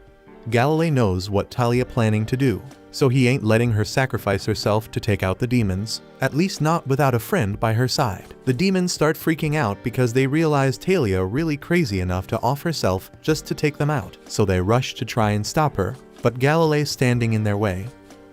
Galilei knows what Talia planning to do, so he ain't letting her sacrifice herself to take out the demons, at least not without a friend by her side. The demons start freaking out because they realize Talia really crazy enough to off herself just to take them out, so they rush to try and stop her, but Galilei's standing in their way.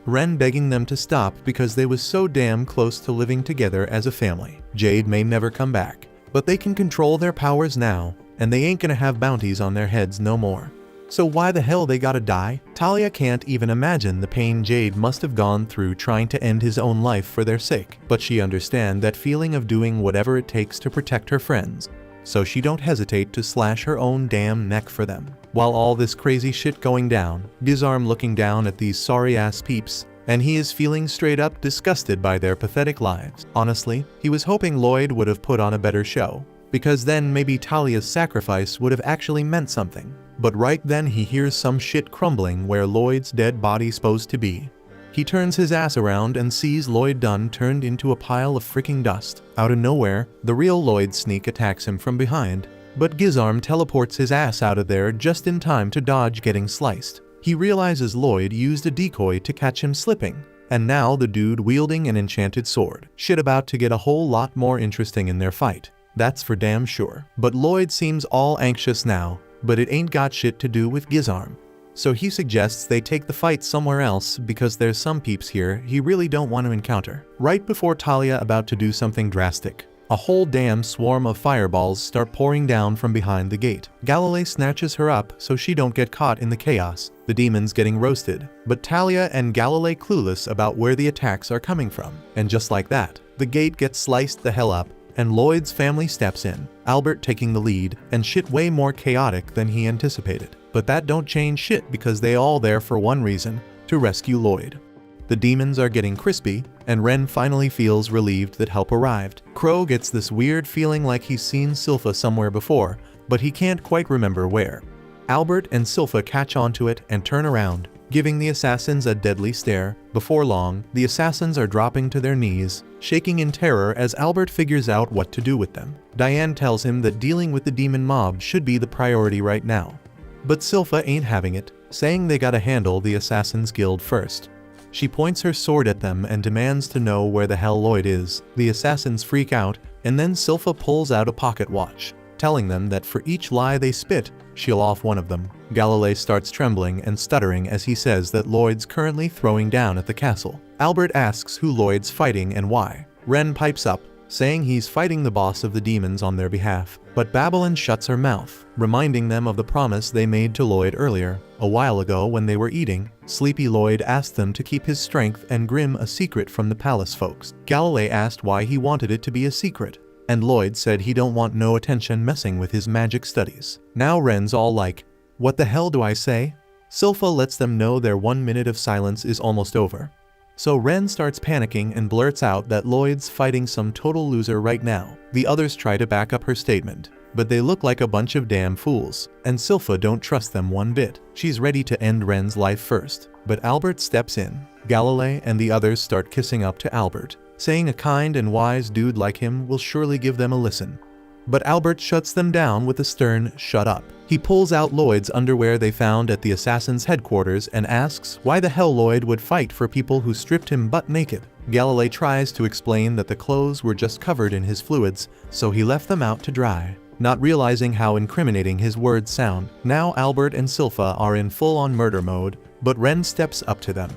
Ren begging them to stop because they was so damn close to living together as a family. Jade may never come back, but they can control their powers now, and they ain't gonna have bounties on their heads no more. So why the hell they gotta die? Talia can't even imagine the pain Jade must have gone through trying to end his own life for their sake, but she understands that feeling of doing whatever it takes to protect her friends, so she don't hesitate to slash her own damn neck for them. While all this crazy shit going down, Gizarm looking down at these sorry ass peeps, and he is feeling straight up disgusted by their pathetic lives. Honestly, he was hoping Lloyd would have put on a better show, because then maybe Talia's sacrifice would have actually meant something. But right then he hears some shit crumbling where Lloyd's dead body's supposed to be. He turns his ass around and sees Lloyd Dunn turned into a pile of freaking dust. Out of nowhere, the real Lloyd Sneak attacks him from behind, but Gizarm teleports his ass out of there just in time to dodge getting sliced. He realizes Lloyd used a decoy to catch him slipping, and now the dude wielding an enchanted sword. Shit about to get a whole lot more interesting in their fight. That's for damn sure. But Lloyd seems all anxious now, but it ain't got shit to do with Gizarm. So he suggests they take the fight somewhere else because there's some peeps here he really don't want to encounter. Right before Talia about to do something drastic, A whole damn swarm of fireballs start pouring down from behind the gate. Galilei snatches her up so she don't get caught in the chaos. The demons getting roasted, but Talia and Galilei clueless about where the attacks are coming from. And just like that, the gate gets sliced the hell up, and Lloyd's family steps in, Albert taking the lead, and shit way more chaotic than he anticipated. But that don't change shit because they all there for one reason, to rescue Lloyd. The demons are getting crispy, and Ren finally feels relieved that help arrived. Crow gets this weird feeling like he's seen Silpha somewhere before, but he can't quite remember where. Albert and Silpha catch onto it and turn around, giving the assassins a deadly stare. Before long, the assassins are dropping to their knees, shaking in terror as Albert figures out what to do with them. Diane tells him that dealing with the demon mob should be the priority right now. But Silpha ain't having it, saying they gotta handle the Assassin's Guild first. She points her sword at them and demands to know where the hell Lloyd is. The assassins freak out, and then Silpha pulls out a pocket watch, telling them that for each lie they spit, she'll off one of them. Galilei starts trembling and stuttering as he says that Lloyd's currently throwing down at the castle. Albert asks who Lloyd's fighting and why. Ren pipes up, saying he's fighting the boss of the demons on their behalf. But Babylon shuts her mouth, reminding them of the promise they made to Lloyd earlier. A while ago when they were eating, Sleepy Lloyd asked them to keep his strength and Grim a secret from the palace folks. Galilei asked why he wanted it to be a secret, and Lloyd said he don't want no attention messing with his magic studies. Now Ren's all like, what the hell do I say? Silpha lets them know their 1 minute of silence is almost over. So Ren starts panicking and blurts out that Lloyd's fighting some total loser right now. The others try to back up her statement, but they look like a bunch of damn fools, and Silpha don't trust them one bit. She's ready to end Ren's life first, but Albert steps in. Galilei and the others start kissing up to Albert, saying a kind and wise dude like him will surely give them a listen. But Albert shuts them down with a stern "shut up." He pulls out Lloyd's underwear they found at the assassin's headquarters and asks why the hell Lloyd would fight for people who stripped him butt naked. Galilei tries to explain that the clothes were just covered in his fluids, so he left them out to dry, not realizing how incriminating his words sound. Now Albert and Silpha are in full-on murder mode, but Ren steps up to them.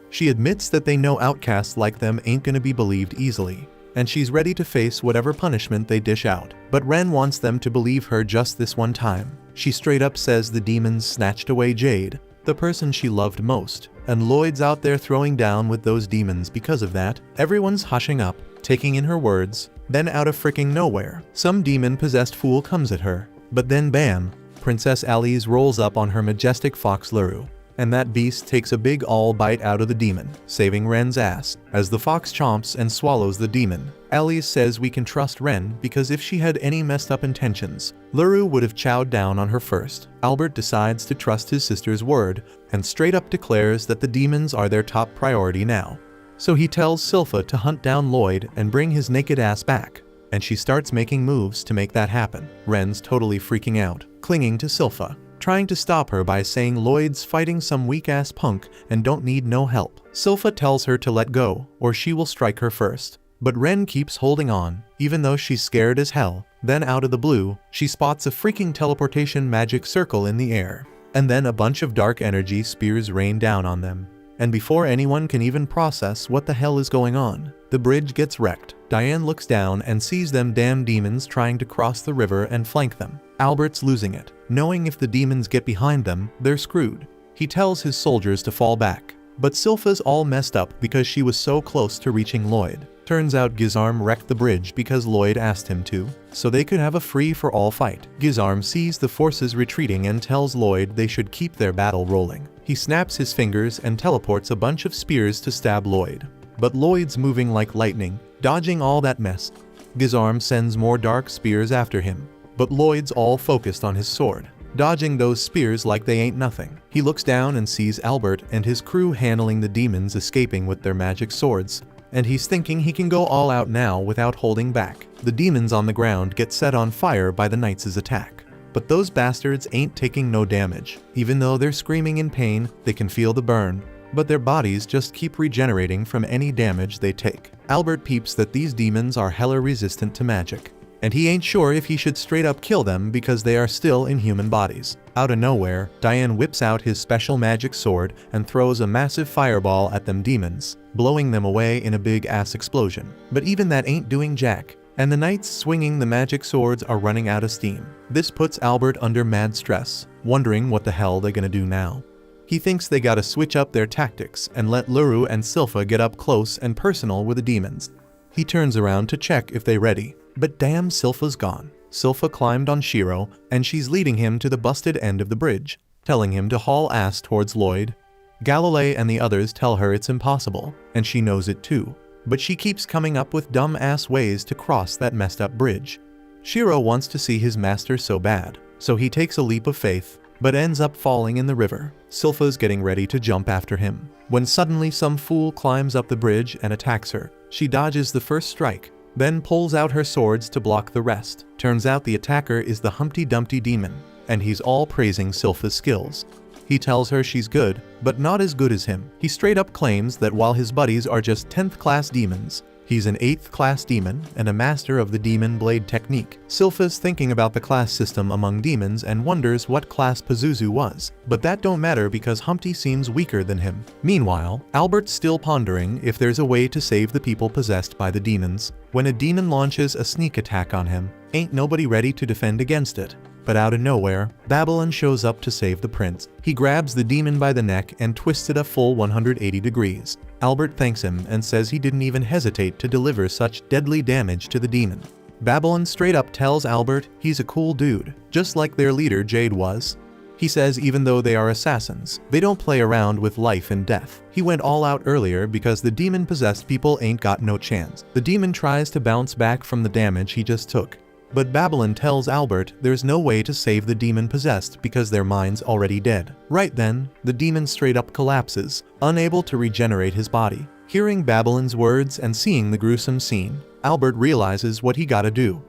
She admits that they know outcasts like them ain't gonna be believed easily, and she's ready to face whatever punishment they dish out. But Ren wants them to believe her just this one time. She straight up says the demons snatched away Jade, the person she loved most, and Lloyd's out there throwing down with those demons because of that. Everyone's hushing up, taking in her words. Then out of fricking nowhere, some demon-possessed fool comes at her. But then bam, Princess Alice rolls up on her majestic fox Luru, and that beast takes a big ol' bite out of the demon, saving Ren's ass. As the fox chomps and swallows the demon, Alice says we can trust Ren because if she had any messed up intentions, Luru would have chowed down on her first. Albert decides to trust his sister's word, and straight up declares that the demons are their top priority now. So he tells Silpha to hunt down Lloyd and bring his naked ass back, and she starts making moves to make that happen. Ren's totally freaking out, clinging to Silpha, trying to stop her by saying Lloyd's fighting some weak-ass punk and don't need no help. Silpha tells her to let go, or she will strike her first. But Ren keeps holding on, even though she's scared as hell. Then out of the blue, she spots a freaking teleportation magic circle in the air. And then a bunch of dark energy spears rain down on them. And before anyone can even process what the hell is going on, the bridge gets wrecked. Diane looks down and sees them damn demons trying to cross the river and flank them. Albert's losing it, knowing if the demons get behind them, they're screwed. He tells his soldiers to fall back. But Silpha's all messed up because she was so close to reaching Lloyd. Turns out Gizarm wrecked the bridge because Lloyd asked him to, so they could have a free-for-all fight. Gizarm sees the forces retreating and tells Lloyd they should keep their battle rolling. He snaps his fingers and teleports a bunch of spears to stab Lloyd. But Lloyd's moving like lightning, dodging all that mess. Gizarm sends more dark spears after him, but Lloyd's all focused on his sword, dodging those spears like they ain't nothing. He looks down and sees Albert and his crew handling the demons escaping with their magic swords, and he's thinking he can go all out now without holding back. The demons on the ground get set on fire by the knights' attack. But those bastards ain't taking no damage. Even though they're screaming in pain, they can feel the burn, but their bodies just keep regenerating from any damage they take. Albert peeps that these demons are hella resistant to magic, and he ain't sure if he should straight up kill them because they are still in human bodies. Out of nowhere, Diane whips out his special magic sword and throws a massive fireball at them demons, blowing them away in a big ass explosion. But even that ain't doing jack. and the knights swinging the magic swords are running out of steam. This puts Albert under mad stress, wondering what the hell they're gonna do now. He thinks they gotta switch up their tactics and let Luru and Silpha get up close and personal with the demons. He turns around to check if they're ready, but damn, Silpha's gone. Silpha climbed on Shiro, and she's leading him to the busted end of the bridge, telling him to haul ass towards Lloyd. Galilei and the others tell her it's impossible, and she knows it too, but she keeps coming up with dumb-ass ways to cross that messed-up bridge. Shiro wants to see his master so bad, so he takes a leap of faith, but ends up falling in the river. Silpha's getting ready to jump after him, when suddenly some fool climbs up the bridge and attacks her. She dodges the first strike, then pulls out her swords to block the rest. Turns out the attacker is the Humpty Dumpty demon, and he's all praising Silpha's skills. He tells her she's good, but not as good as him. He straight up claims that while his buddies are just 10th class demons, he's an 8th class demon and a master of the demon blade technique. Silpha's thinking about the class system among demons and wonders what class Pazuzu was, but that don't matter because Humpty seems weaker than him. Meanwhile, Albert's still pondering if there's a way to save the people possessed by the demons, when a demon launches a sneak attack on him. Ain't nobody ready to defend against it. But out of nowhere, Babylon shows up to save the prince. He grabs the demon by the neck and twists it a full 180 degrees. Albert thanks him and says he didn't even hesitate to deliver such deadly damage to the demon. Babylon straight up tells Albert he's a cool dude, just like their leader Jade was. He says even though they are assassins, they don't play around with life and death. He went all out earlier because the demon-possessed people ain't got no chance. The demon tries to bounce back from the damage he just took, but Babylon tells Albert there's no way to save the demon-possessed because their mind's already dead. Right then, the demon straight up collapses, unable to regenerate his body. Hearing Babylon's words and seeing the gruesome scene, Albert realizes what he gotta do.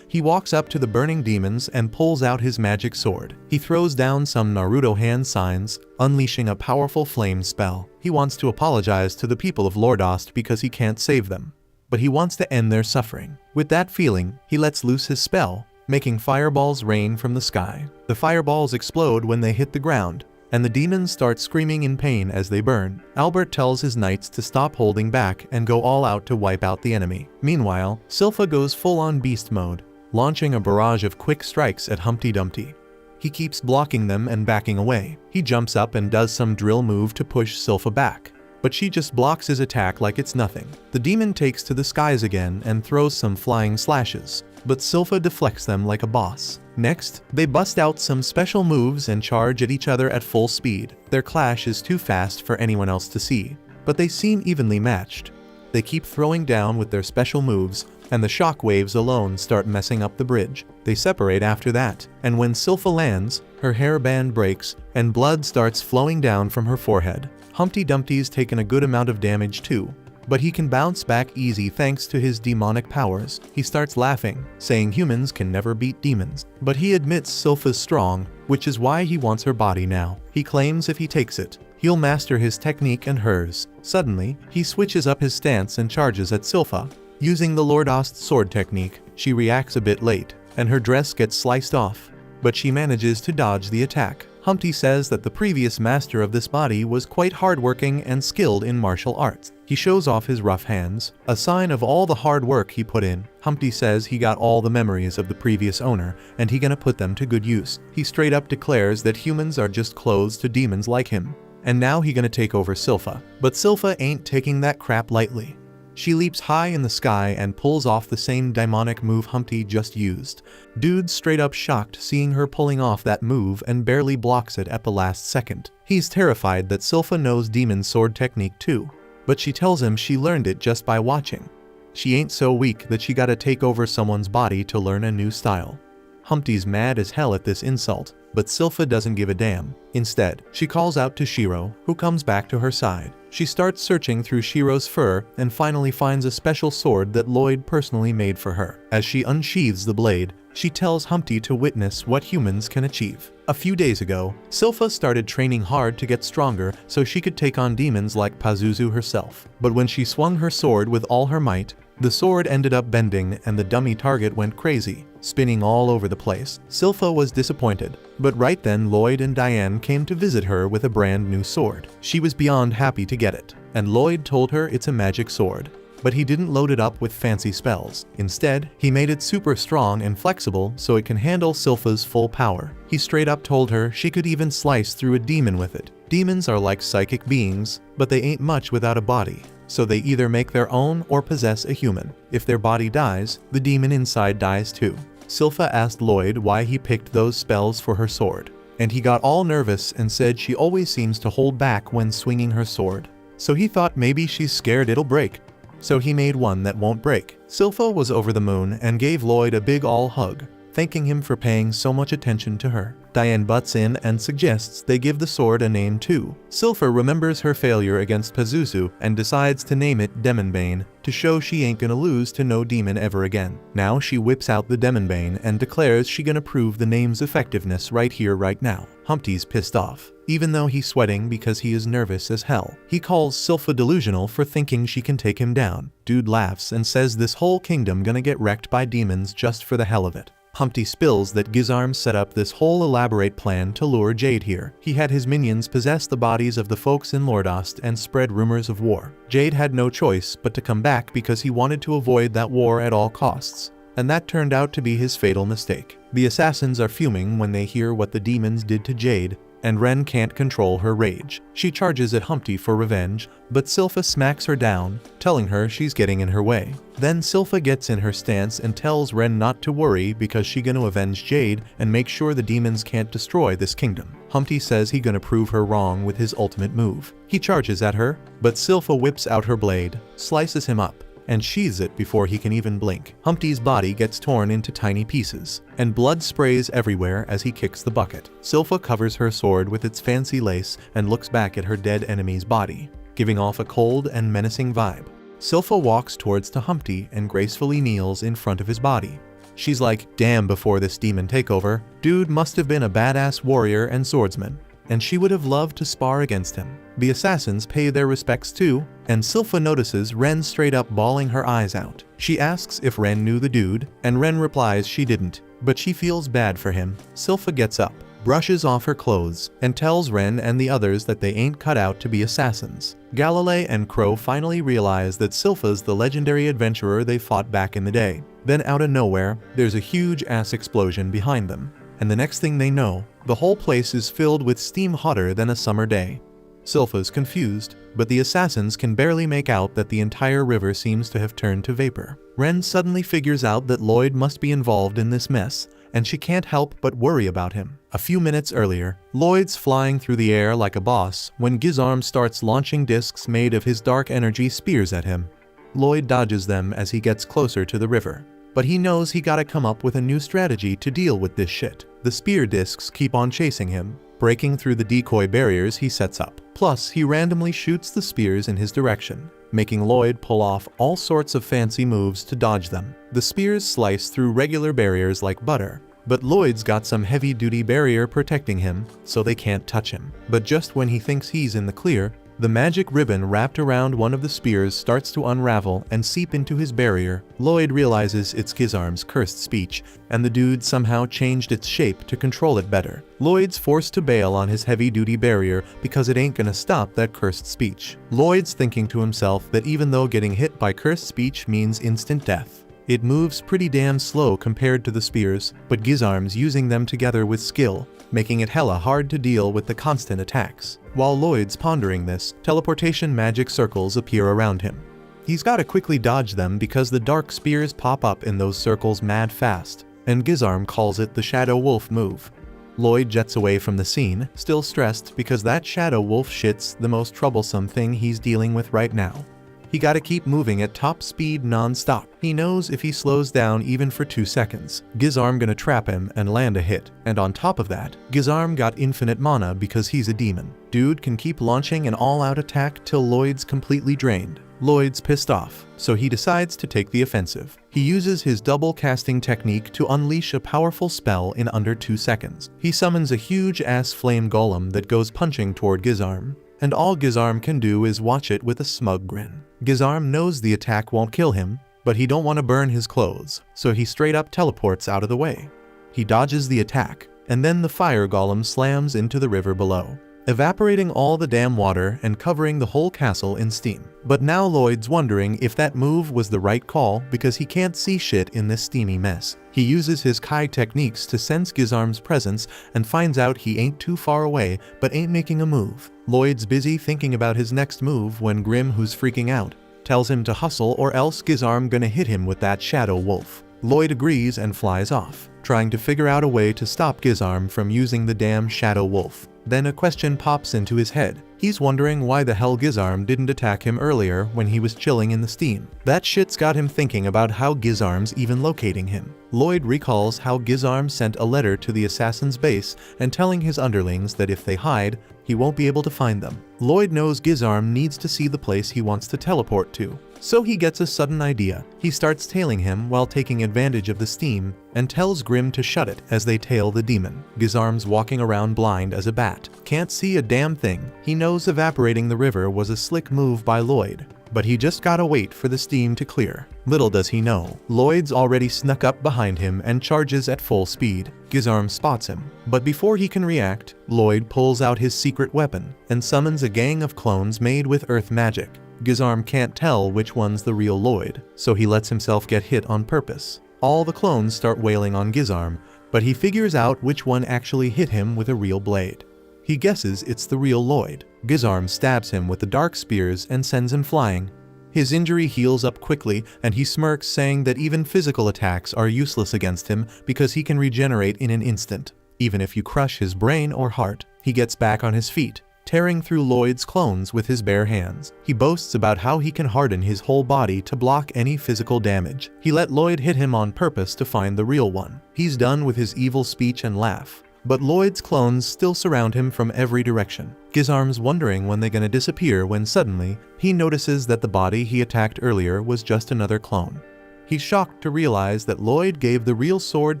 He walks up to the burning demons and pulls out his magic sword. He throws down some Naruto hand signs, unleashing a powerful flame spell. He wants to apologize to the people of Lordost because he can't save them, but he wants to end their suffering. With that feeling, he lets loose his spell, making fireballs rain from the sky. The fireballs explode when they hit the ground, and the demons start screaming in pain as they burn. Albert tells his knights to stop holding back and go all out to wipe out the enemy. Meanwhile, Silpha goes full-on beast mode, launching a barrage of quick strikes at Humpty Dumpty. He keeps blocking them and backing away. He jumps up and does some drill move to push Silpha back, but she just blocks his attack like it's nothing. The demon takes to the skies again and throws some flying slashes, but Silpha deflects them like a boss. Next, they bust out some special moves and charge at each other at full speed. Their clash is too fast for anyone else to see, but they seem evenly matched. They keep throwing down with their special moves, and the shock waves alone start messing up the bridge. They separate after that, and when Silpha lands, her hairband breaks, and blood starts flowing down from her forehead. Humpty Dumpty's taken a good amount of damage too, but he can bounce back easy thanks to his demonic powers. He starts laughing, saying humans can never beat demons. But he admits Silpha's strong, which is why he wants her body now. He claims if he takes it, he'll master his technique and hers. Suddenly, he switches up his stance and charges at Silpha. Using the Lordost sword technique, she reacts a bit late, and her dress gets sliced off, but she manages to dodge the attack. Humpty says that the previous master of this body was quite hardworking and skilled in martial arts. He shows off his rough hands, a sign of all the hard work he put in. Humpty says he got all the memories of the previous owner, and he gonna put them to good use. He straight up declares that humans are just clothes to demons like him, and now he gonna take over Silpha. But Silpha ain't taking that crap lightly. She leaps high in the sky and pulls off the same demonic move Humpty just used. Dude's straight up shocked seeing her pulling off that move and barely blocks it at the last second. He's terrified that Silpha knows demon sword technique too, but she tells him she learned it just by watching. She ain't so weak that she gotta take over someone's body to learn a new style. Humpty's mad as hell at this insult, but Silpha doesn't give a damn. Instead, she calls out to Shiro, who comes back to her side. She starts searching through Shiro's fur and finally finds a special sword that Lloyd personally made for her. As she unsheathes the blade, she tells Humpty to witness what humans can achieve. A few days ago, Silpha started training hard to get stronger so she could take on demons like Pazuzu herself. But when she swung her sword with all her might, the sword ended up bending and the dummy target went crazy, spinning all over the place. Silpha was disappointed, but right then Lloyd and Diane came to visit her with a brand new sword. She was beyond happy to get it, and Lloyd told her it's a magic sword. but he didn't load it up with fancy spells. Instead, he made it super strong and flexible so it can handle Silpha's full power. He straight up told her she could even slice through a demon with it. Demons are like psychic beings, but they ain't much without a body, so they either make their own or possess a human. If their body dies, the demon inside dies too. Silpha asked Lloyd why he picked those spells for her sword, and he got all nervous and said she always seems to hold back when swinging her sword. So he thought maybe she's scared it'll break. So he made one that won't break. Silpha was over the moon and gave Lloyd a big ol' hug, thanking him for paying so much attention to her. Diane butts in and suggests they give the sword a name too. Silpha remembers her failure against Pazuzu and decides to name it Demonbane to show she ain't gonna lose to no demon ever again. Now she whips out the Demonbane and declares she gonna prove the name's effectiveness right here right now. Humpty's pissed off, even though he's sweating because he is nervous as hell. He calls Silpha delusional for thinking she can take him down. Dude laughs and says this whole kingdom gonna get wrecked by demons just for the hell of it. Humpty spills that Gizarm set up this whole elaborate plan to lure Jade here. He had his minions possess the bodies of the folks in Lordost and spread rumors of war. Jade had no choice but to come back because he wanted to avoid that war at all costs. And that turned out to be his fatal mistake. The assassins are fuming when they hear what the demons did to Jade, and Ren can't control her rage. She charges at Humpty for revenge, but Silpha smacks her down, telling her she's getting in her way. Then Silpha gets in her stance and tells Ren not to worry because she gonna avenge Jade and make sure the demons can't destroy this kingdom. Humpty says he gonna prove her wrong with his ultimate move. He charges at her, but Silpha whips out her blade, slices him up, and sheathes it before he can even blink. Humpty's body gets torn into tiny pieces, and blood sprays everywhere as he kicks the bucket. Silpha covers her sword with its fancy lace and looks back at her dead enemy's body, giving off a cold and menacing vibe. Silpha walks towards to Humpty and gracefully kneels in front of his body. She's like, damn, before this demon takeover, dude must have been a badass warrior and swordsman, and she would have loved to spar against him. The assassins pay their respects too, and Silpha notices Ren straight up bawling her eyes out. She asks if Ren knew the dude, and Ren replies she didn't, but she feels bad for him. Silpha gets up, brushes off her clothes, and tells Ren and the others that they ain't cut out to be assassins. Galilei and Crow finally realize that Silpha's the legendary adventurer they fought back in the day. Then out of nowhere, there's a huge ass explosion behind them, and the next thing they know, the whole place is filled with steam hotter than a summer day. Silpha's confused, but the assassins can barely make out that the entire river seems to have turned to vapor. Ren suddenly figures out that Lloyd must be involved in this mess, and she can't help but worry about him. A few minutes earlier, Lloyd's flying through the air like a boss when Gizarm starts launching discs made of his dark energy spears at him. Lloyd dodges them as he gets closer to the river, but he knows he gotta come up with a new strategy to deal with this shit. The spear discs keep on chasing him, breaking through the decoy barriers he sets up. Plus, he randomly shoots the spears in his direction, making Lloyd pull off all sorts of fancy moves to dodge them. The spears slice through regular barriers like butter, but Lloyd's got some heavy-duty barrier protecting him, so they can't touch him. But just when he thinks he's in the clear, the magic ribbon wrapped around one of the spears starts to unravel and seep into his barrier. Lloyd realizes it's Gizarm's cursed speech, and the dude somehow changed its shape to control it better. Lloyd's forced to bail on his heavy-duty barrier because it ain't gonna stop that cursed speech. Lloyd's thinking to himself that even though getting hit by cursed speech means instant death, it moves pretty damn slow compared to the spears, but Gizarm's using them together with skill, making it hella hard to deal with the constant attacks. While Lloyd's pondering this, teleportation magic circles appear around him. He's gotta quickly dodge them because the dark spears pop up in those circles mad fast, and Gizarm calls it the Shadow Wolf move. Lloyd jets away from the scene, still stressed because that Shadow Wolf shit's the most troublesome thing he's dealing with right now. He gotta keep moving at top speed non-stop. He knows if he slows down even for 2 seconds, Gizarm gonna trap him and land a hit. And on top of that, Gizarm got infinite mana because he's a demon. Dude can keep launching an all-out attack till Lloyd's completely drained. Lloyd's pissed off, so he decides to take the offensive. He uses his double casting technique to unleash a powerful spell in under 2 seconds. He summons a huge-ass flame golem that goes punching toward Gizarm, and all Gizarm can do is watch it with a smug grin. Gizarm knows the attack won't kill him, but he don't want to burn his clothes, so he straight up teleports out of the way. He dodges the attack, and then the fire golem slams into the river below. evaporating all the damn water and covering the whole castle in steam. But now Lloyd's wondering if that move was the right call because he can't see shit in this steamy mess. He uses his Kai techniques to sense Gizarm's presence and finds out he ain't too far away but ain't making a move. Lloyd's busy thinking about his next move when Grim, who's freaking out, tells him to hustle or else Gizarm gonna hit him with that shadow wolf. Lloyd agrees and flies off, trying to figure out a way to stop Gizarm from using the damn shadow wolf. Then a question pops into his head. He's wondering why the hell Gizarm didn't attack him earlier when he was chilling in the steam. That shit's got him thinking about how Gizarm's even locating him. Lloyd recalls how Gizarm sent a letter to the assassin's base and telling his underlings that if they hide, he won't be able to find them. Lloyd knows Gizarm needs to see the place he wants to teleport to. So he gets a sudden idea. He starts tailing him while taking advantage of the steam and tells Grim to shut it as they tail the demon. Gizarm's walking around blind as a bat. Can't see a damn thing. He knows evaporating the river was a slick move by Lloyd, but he just gotta wait for the steam to clear. Little does he know, Lloyd's already snuck up behind him and charges at full speed. Gizarm spots him, but before he can react, Lloyd pulls out his secret weapon and summons a gang of clones made with earth magic. Gizarm can't tell which one's the real Lloyd, so he lets himself get hit on purpose. All the clones start wailing on Gizarm, but he figures out which one actually hit him with a real blade. He guesses it's the real Lloyd. Gizarm stabs him with the dark spears and sends him flying. His injury heals up quickly and he smirks, saying that even physical attacks are useless against him because he can regenerate in an instant. Even if you crush his brain or heart, he gets back on his feet, tearing through Lloyd's clones with his bare hands. He boasts about how he can harden his whole body to block any physical damage. He let Lloyd hit him on purpose to find the real one. He's done with his evil speech and laugh, but Lloyd's clones still surround him from every direction. Gizarm's wondering when they're gonna disappear when suddenly, he notices that the body he attacked earlier was just another clone. He's shocked to realize that Lloyd gave the real sword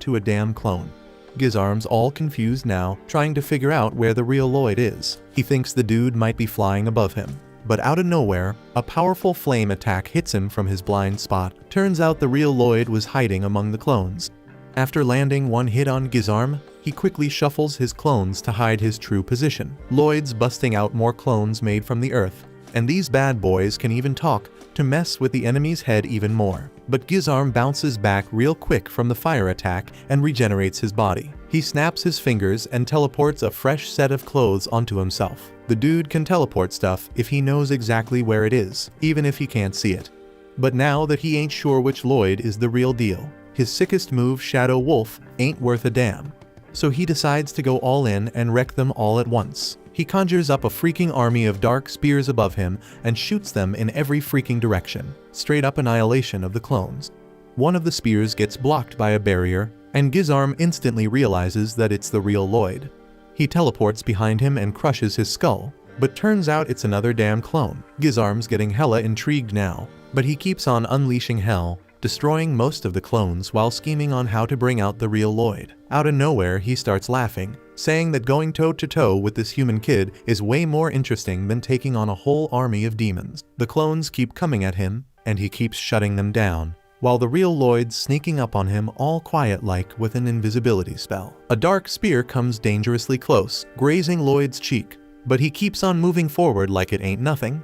to a damn clone. Gizarm's all confused now, trying to figure out where the real Lloyd is. He thinks the dude might be flying above him. But out of nowhere, a powerful flame attack hits him from his blind spot. Turns out the real Lloyd was hiding among the clones. After landing one hit on Gizarm, he quickly shuffles his clones to hide his true position. Lloyd's busting out more clones made from the earth, and these bad boys can even talk to mess with the enemy's head even more. But Gizarm bounces back real quick from the fire attack and regenerates his body. He snaps his fingers and teleports a fresh set of clothes onto himself. The dude can teleport stuff if he knows exactly where it is, even if he can't see it. But now that he ain't sure which Lloyd is the real deal, his sickest move, Shadow Wolf, ain't worth a damn. So he decides to go all in and wreck them all at once. He conjures up a freaking army of dark spears above him and shoots them in every freaking direction. Straight up annihilation of the clones. One of the spears gets blocked by a barrier, and Gizarm instantly realizes that it's the real Lloyd. He teleports behind him and crushes his skull, but turns out it's another damn clone. Gizarm's getting hella intrigued now, but he keeps on unleashing hell, destroying most of the clones while scheming on how to bring out the real Lloyd. Out of nowhere, he starts laughing, saying that going toe-to-toe with this human kid is way more interesting than taking on a whole army of demons. The clones keep coming at him, and he keeps shutting them down, while the real Lloyd's sneaking up on him all quiet-like with an invisibility spell. A dark spear comes dangerously close, grazing Lloyd's cheek, but he keeps on moving forward like it ain't nothing.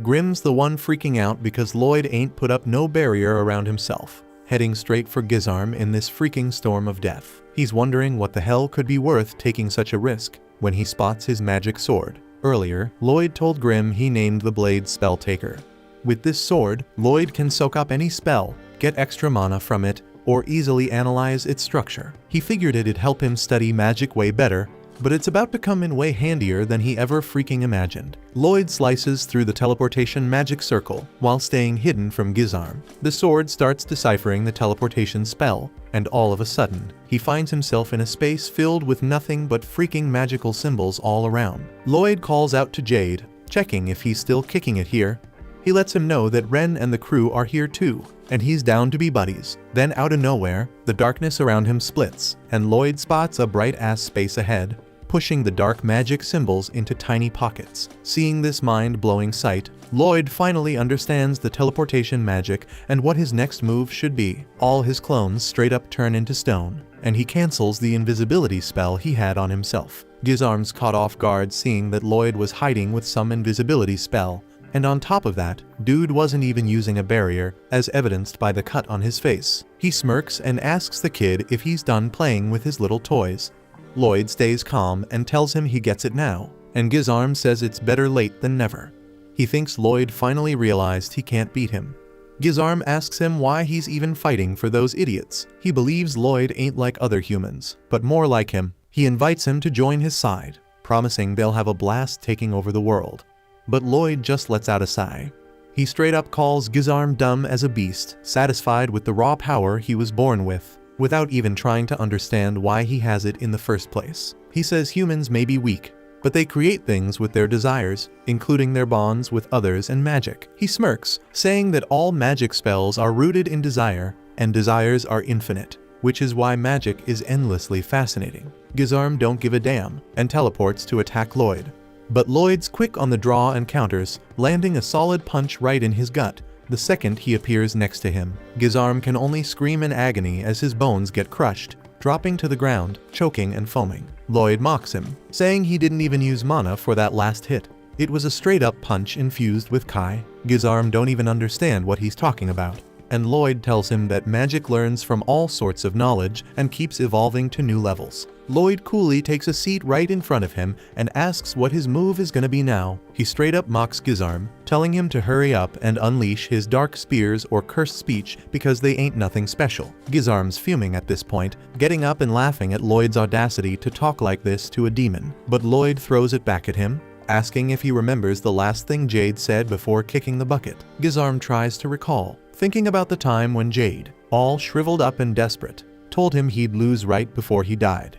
Grim's the one freaking out because Lloyd ain't put up no barrier around himself, heading straight for Gizarm in this freaking storm of death. He's wondering what the hell could be worth taking such a risk when he spots his magic sword. Earlier, Lloyd told Grim he named the blade Spell Taker. With this sword, Lloyd can soak up any spell, get extra mana from it, or easily analyze its structure. He figured it'd help him study magic way better, but it's about to come in way handier than he ever freaking imagined. Lloyd slices through the teleportation magic circle while staying hidden from Gizarm. The sword starts deciphering the teleportation spell, and all of a sudden, he finds himself in a space filled with nothing but freaking magical symbols all around. Lloyd calls out to Jade, checking if he's still kicking it here. He lets him know that Ren and the crew are here too, and he's down to be buddies. Then out of nowhere, the darkness around him splits, and Lloyd spots a bright-ass space ahead. pushing the dark magic symbols into tiny pockets. Seeing this mind-blowing sight, Lloyd finally understands the teleportation magic and what his next move should be. All his clones straight up turn into stone, and he cancels the invisibility spell he had on himself. Gizarm's caught off guard seeing that Lloyd was hiding with some invisibility spell, and on top of that, dude wasn't even using a barrier, as evidenced by the cut on his face. He smirks and asks the kid if he's done playing with his little toys. Lloyd stays calm and tells him he gets it now, and Gizarm says it's better late than never. He thinks Lloyd finally realized he can't beat him. Gizarm asks him why he's even fighting for those idiots. He believes Lloyd ain't like other humans, but more like him. He invites him to join his side, promising they'll have a blast taking over the world. But Lloyd just lets out a sigh. He straight up calls Gizarm dumb as a beast, satisfied with the raw power he was born with, without even trying to understand why he has it in the first place. He says humans may be weak, but they create things with their desires, including their bonds with others and magic. He smirks, saying that all magic spells are rooted in desire, and desires are infinite, which is why magic is endlessly fascinating. Gizarm don't give a damn, and teleports to attack Lloyd. But Lloyd's quick on the draw and counters, landing a solid punch right in his gut the second he appears next to him. Gizarm can only scream in agony as his bones get crushed, dropping to the ground, choking and foaming. Lloyd mocks him, saying he didn't even use mana for that last hit. It was a straight-up punch infused with Kai. Gizarm don't even understand what he's talking about, and Lloyd tells him that magic learns from all sorts of knowledge and keeps evolving to new levels. Lloyd coolly takes a seat right in front of him and asks what his move is gonna be now. He straight up mocks Gizarm, telling him to hurry up and unleash his dark spears or cursed speech because they ain't nothing special. Gizarm's fuming at this point, getting up and laughing at Lloyd's audacity to talk like this to a demon. But Lloyd throws it back at him, asking if he remembers the last thing Jade said before kicking the bucket. Gizarm tries to recall, thinking about the time when Jade, all shriveled up and desperate, told him he'd lose right before he died.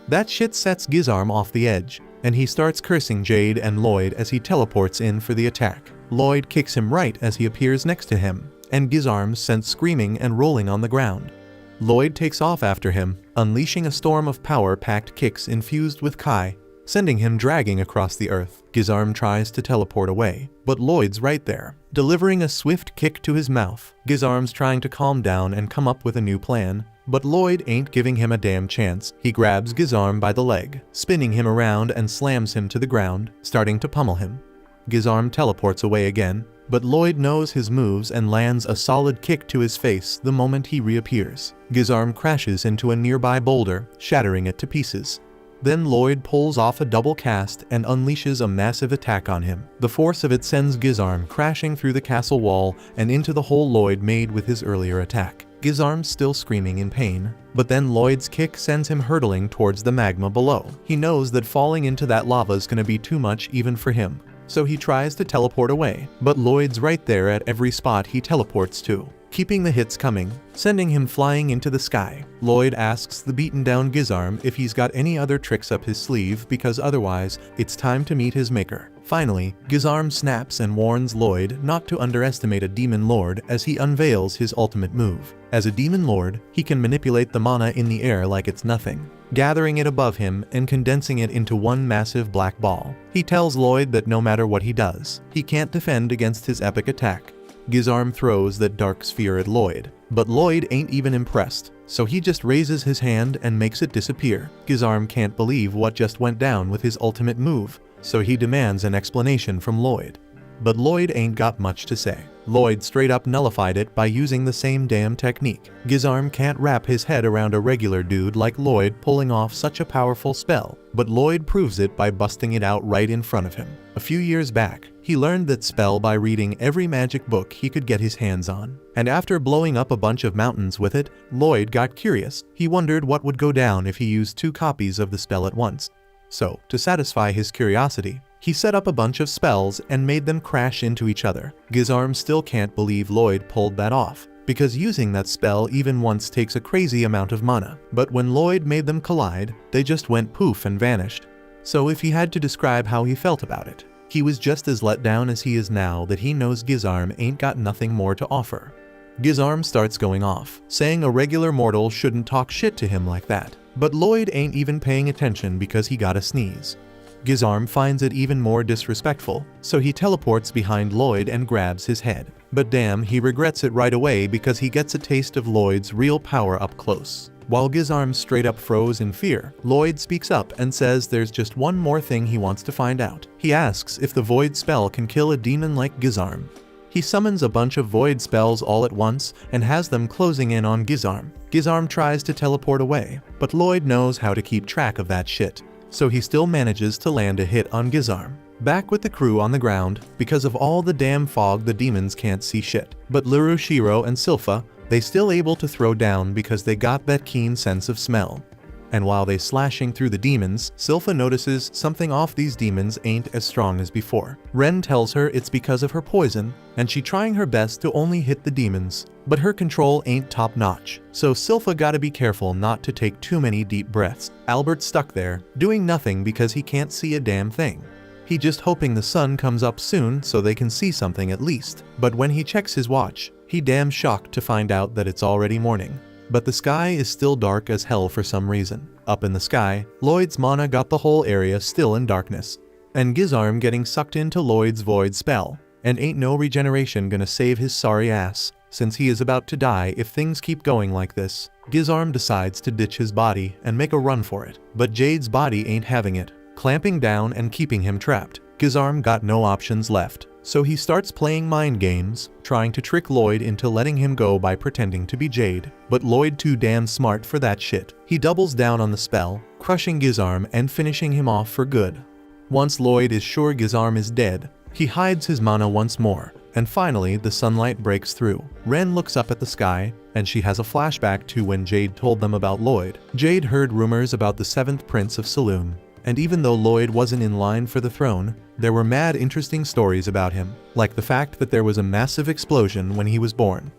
That shit sets Gizarm off the edge, and he starts cursing Jade and Lloyd as he teleports in for the attack. Lloyd kicks him right as he appears next to him, and Gizarm's sent screaming and rolling on the ground. Lloyd takes off after him, unleashing a storm of power-packed kicks infused with Kai, sending him dragging across the earth. Gizarm tries to teleport away, but Lloyd's right there, delivering a swift kick to his mouth. Gizarm's trying to calm down and come up with a new plan, but Lloyd ain't giving him a damn chance. He grabs Gizarm by the leg, spinning him around and slams him to the ground, starting to pummel him. Gizarm teleports away again, but Lloyd knows his moves and lands a solid kick to his face the moment he reappears. Gizarm crashes into a nearby boulder, shattering it to pieces. Then Lloyd pulls off a double cast and unleashes a massive attack on him. The force of it sends Gizarm crashing through the castle wall and into the hole Lloyd made with his earlier attack. Gizarm's still screaming in pain, but then Lloyd's kick sends him hurtling towards the magma below. He knows that falling into that lava is gonna be too much even for him, so he tries to teleport away, but Lloyd's right there at every spot he teleports to, keeping the hits coming, sending him flying into the sky. Lloyd asks the beaten-down Gizarm if he's got any other tricks up his sleeve because otherwise, it's time to meet his maker. Finally, Gizarm snaps and warns Lloyd not to underestimate a demon lord as he unveils his ultimate move. As a demon lord, he can manipulate the mana in the air like it's nothing, gathering it above him and condensing it into one massive black ball. He tells Lloyd that no matter what he does, he can't defend against his epic attack. Gizarm throws that dark sphere at Lloyd, but Lloyd ain't even impressed, so he just raises his hand and makes it disappear. Gizarm can't believe what just went down with his ultimate move, so he demands an explanation from Lloyd. But Lloyd ain't got much to say. Lloyd straight up nullified it by using the same damn technique. Gizarm can't wrap his head around a regular dude like Lloyd pulling off such a powerful spell, but Lloyd proves it by busting it out right in front of him. A few years back, he learned that spell by reading every magic book he could get his hands on. And after blowing up a bunch of mountains with it, Lloyd got curious. He wondered what would go down if he used 2 copies of the spell at once. So, to satisfy his curiosity, he set up a bunch of spells and made them crash into each other. Gizarm still can't believe Lloyd pulled that off, because using that spell even once takes a crazy amount of mana. But when Lloyd made them collide, they just went poof and vanished. So if he had to describe how he felt about it, he was just as let down as he is now that he knows Gizarm ain't got nothing more to offer. Gizarm starts going off, saying a regular mortal shouldn't talk shit to him like that. But Lloyd ain't even paying attention because he got a sneeze. Gizarm finds it even more disrespectful, so he teleports behind Lloyd and grabs his head. But damn, he regrets it right away because he gets a taste of Lloyd's real power up close. While Gizarm straight up froze in fear, Lloyd speaks up and says there's just one more thing he wants to find out. He asks if the void spell can kill a demon like Gizarm. He summons a bunch of void spells all at once and has them closing in on Gizarm. Gizarm tries to teleport away, but Lloyd knows how to keep track of that shit, so he still manages to land a hit on Gizarm. Back with the crew on the ground, because of all the damn fog the demons can't see shit. But Liru, Shiro, and Silpha, they still able to throw down because they got that keen sense of smell. And while they slashing through the demons, Silpha notices something off. These demons ain't as strong as before. Ren tells her it's because of her poison, and she trying her best to only hit the demons, but her control ain't top notch, so Silpha gotta be careful not to take too many deep breaths. Albert's stuck there, doing nothing because he can't see a damn thing. He just hoping the sun comes up soon so they can see something at least. But when he checks his watch, he damn shocked to find out that it's already morning. But the sky is still dark as hell for some reason. Up in the sky, Lloyd's mana got the whole area still in darkness. And Gizarm getting sucked into Lloyd's void spell. And ain't no regeneration gonna save his sorry ass, since he is about to die if things keep going like this. Gizarm decides to ditch his body and make a run for it. But Jade's body ain't having it, clamping down and keeping him trapped. Gizarm got no options left, so he starts playing mind games, trying to trick Lloyd into letting him go by pretending to be Jade. But Lloyd too damn smart for that shit. He doubles down on the spell, crushing Gizarm and finishing him off for good. Once Lloyd is sure Gizarm is dead, he hides his mana once more, and finally the sunlight breaks through. Ren looks up at the sky, and she has a flashback to when Jade told them about Lloyd. Jade heard rumors about the 7th Prince of Saloon. And even though Lloyd wasn't in line for the throne, there were mad interesting stories about him, like the fact that there was a massive explosion when he was born.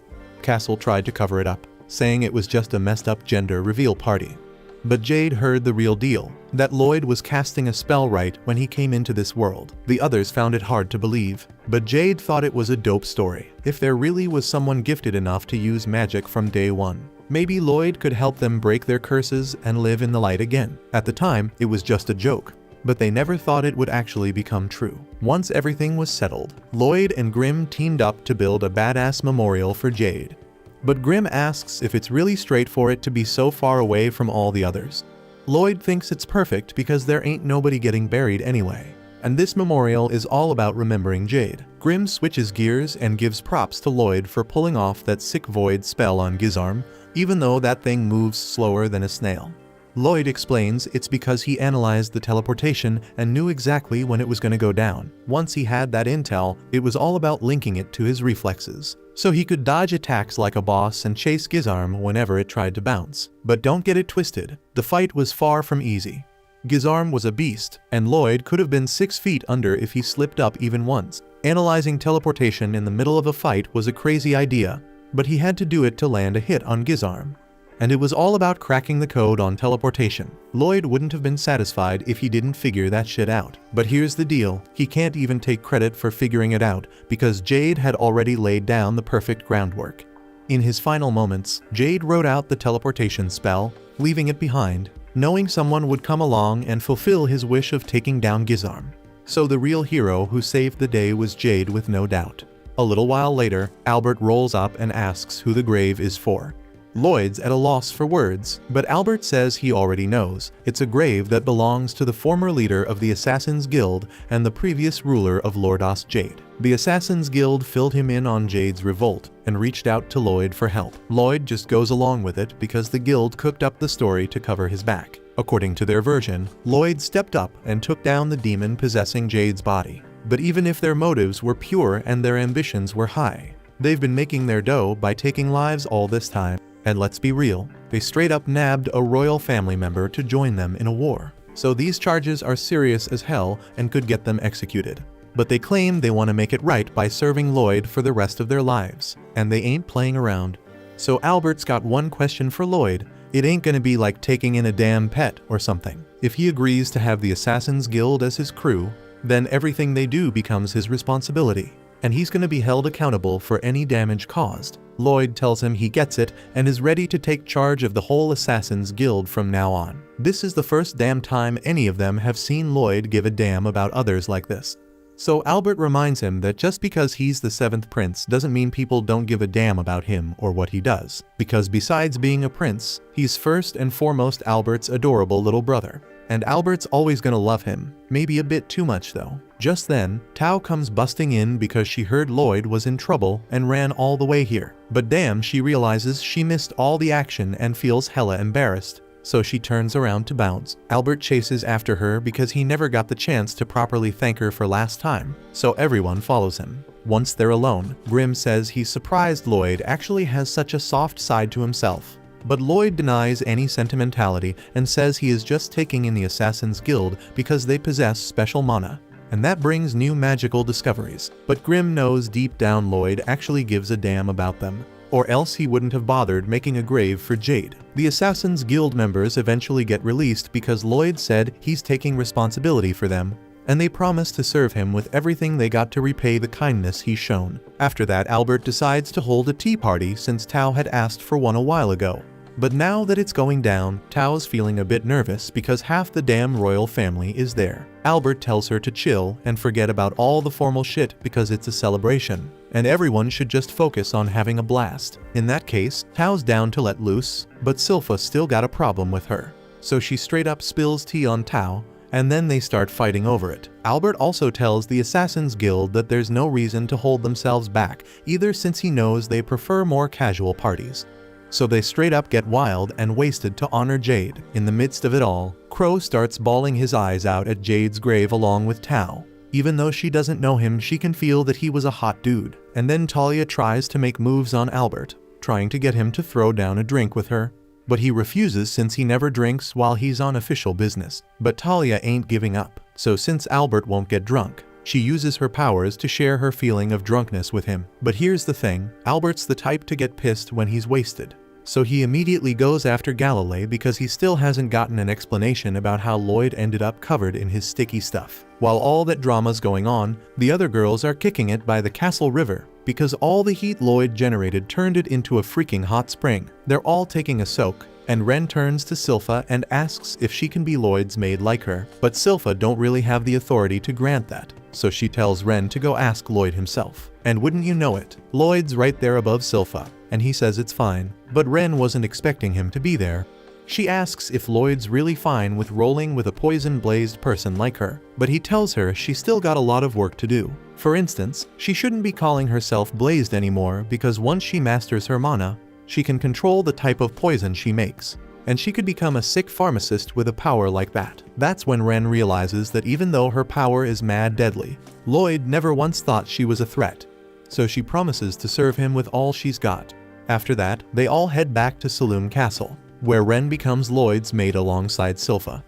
Castle tried to cover it up, saying it was just a messed up gender reveal party. But Jade heard the real deal, that Lloyd was casting a spell right when he came into this world. The others found it hard to believe, but Jade thought it was a dope story. If there really was someone gifted enough to use magic from day one, maybe Lloyd could help them break their curses and live in the light again. At the time, it was just a joke, but they never thought it would actually become true. Once everything was settled, Lloyd and Grimm teamed up to build a badass memorial for Jade. But Grimm asks if it's really straight for it to be so far away from all the others. Lloyd thinks it's perfect because there ain't nobody getting buried anyway. And this memorial is all about remembering Jade. Grimm switches gears and gives props to Lloyd for pulling off that sick void spell on Gizarm, even though that thing moves slower than a snail. Lloyd explains it's because he analyzed the teleportation and knew exactly when it was going to go down. Once he had that intel, it was all about linking it to his reflexes, so he could dodge attacks like a boss and chase Gizarm whenever it tried to bounce. But don't get it twisted, the fight was far from easy. Gizarm was a beast, and Lloyd could have been 6 feet under if he slipped up even once. Analyzing teleportation in the middle of a fight was a crazy idea, but he had to do it to land a hit on Gizarm. And it was all about cracking the code on teleportation. Lloyd wouldn't have been satisfied if he didn't figure that shit out. But here's the deal, he can't even take credit for figuring it out because Jade had already laid down the perfect groundwork. In his final moments, Jade wrote out the teleportation spell, leaving it behind, knowing someone would come along and fulfill his wish of taking down Gizarm. So the real hero who saved the day was Jade with no doubt. A little while later, Albert rolls up and asks who the grave is for. Lloyd's at a loss for words, but Albert says he already knows. It's a grave that belongs to the former leader of the Assassin's Guild and the previous ruler of Lordos Jade. The Assassin's Guild filled him in on Jade's revolt and reached out to Lloyd for help. Lloyd just goes along with it because the guild cooked up the story to cover his back. According to their version, Lloyd stepped up and took down the demon possessing Jade's body. But even if their motives were pure and their ambitions were high, they've been making their dough by taking lives all this time. And let's be real, they straight up nabbed a royal family member to join them in a war. So these charges are serious as hell and could get them executed. But they claim they want to make it right by serving Lloyd for the rest of their lives, and they ain't playing around. So Albert's got one question for Lloyd. It ain't gonna be like taking in a damn pet or something. If he agrees to have the Assassin's Guild as his crew, then everything they do becomes his responsibility, and he's gonna be held accountable for any damage caused. Lloyd tells him he gets it and is ready to take charge of the whole Assassin's Guild from now on. This is the first damn time any of them have seen Lloyd give a damn about others like this. So Albert reminds him that just because he's the 7th prince doesn't mean people don't give a damn about him or what he does, because besides being a prince, he's first and foremost Albert's adorable little brother. And Albert's always gonna love him, maybe a bit too much though. Just then, Tao comes busting in because she heard Lloyd was in trouble and ran all the way here. But damn, she realizes she missed all the action and feels hella embarrassed. So she turns around to bounce. Albert chases after her because he never got the chance to properly thank her for last time, so everyone follows him. Once they're alone, Grimm says he's surprised Lloyd actually has such a soft side to himself. But Lloyd denies any sentimentality and says he is just taking in the Assassin's Guild because they possess special mana, and that brings new magical discoveries. But Grimm knows deep down Lloyd actually gives a damn about them, or else he wouldn't have bothered making a grave for Jade. The Assassin's Guild members eventually get released because Lloyd said he's taking responsibility for them, and they promise to serve him with everything they got to repay the kindness he's shown. After that, Albert decides to hold a tea party since Tao had asked for one a while ago. But now that it's going down, Tao's feeling a bit nervous because half the damn royal family is there. Albert tells her to chill and forget about all the formal shit because it's a celebration, and everyone should just focus on having a blast. In that case, Tao's down to let loose, but Silpha still got a problem with her. So she straight up spills tea on Tao, and then they start fighting over it. Albert also tells the Assassin's Guild that there's no reason to hold themselves back either, since he knows they prefer more casual parties. So they straight up get wild and wasted to honor Jade. In the midst of it all, Crow starts bawling his eyes out at Jade's grave along with Tao. Even though she doesn't know him, she can feel that he was a hot dude. And then Talia tries to make moves on Albert, trying to get him to throw down a drink with her. But he refuses since he never drinks while he's on official business. But Talia ain't giving up. So since Albert won't get drunk, she uses her powers to share her feeling of drunkenness with him. But here's the thing, Albert's the type to get pissed when he's wasted. So he immediately goes after Galilei because he still hasn't gotten an explanation about how Lloyd ended up covered in his sticky stuff. While all that drama's going on, the other girls are kicking it by the castle river because all the heat Lloyd generated turned it into a freaking hot spring. They're all taking a soak, and Ren turns to Silpha and asks if she can be Lloyd's maid like her. But Silpha don't really have the authority to grant that, so she tells Ren to go ask Lloyd himself. And wouldn't you know it, Lloyd's right there above Silpha, and he says it's fine. But Ren wasn't expecting him to be there. She asks if Lloyd's really fine with rolling with a poison-blazed person like her, but he tells her she's still got a lot of work to do. For instance, she shouldn't be calling herself blazed anymore because once she masters her mana, she can control the type of poison she makes, and she could become a sick pharmacist with a power like that. That's when Ren realizes that even though her power is mad deadly, Lloyd never once thought she was a threat, so she promises to serve him with all she's got. After that, they all head back to Saloon Castle, where Ren becomes Lloyd's maid alongside Silpha.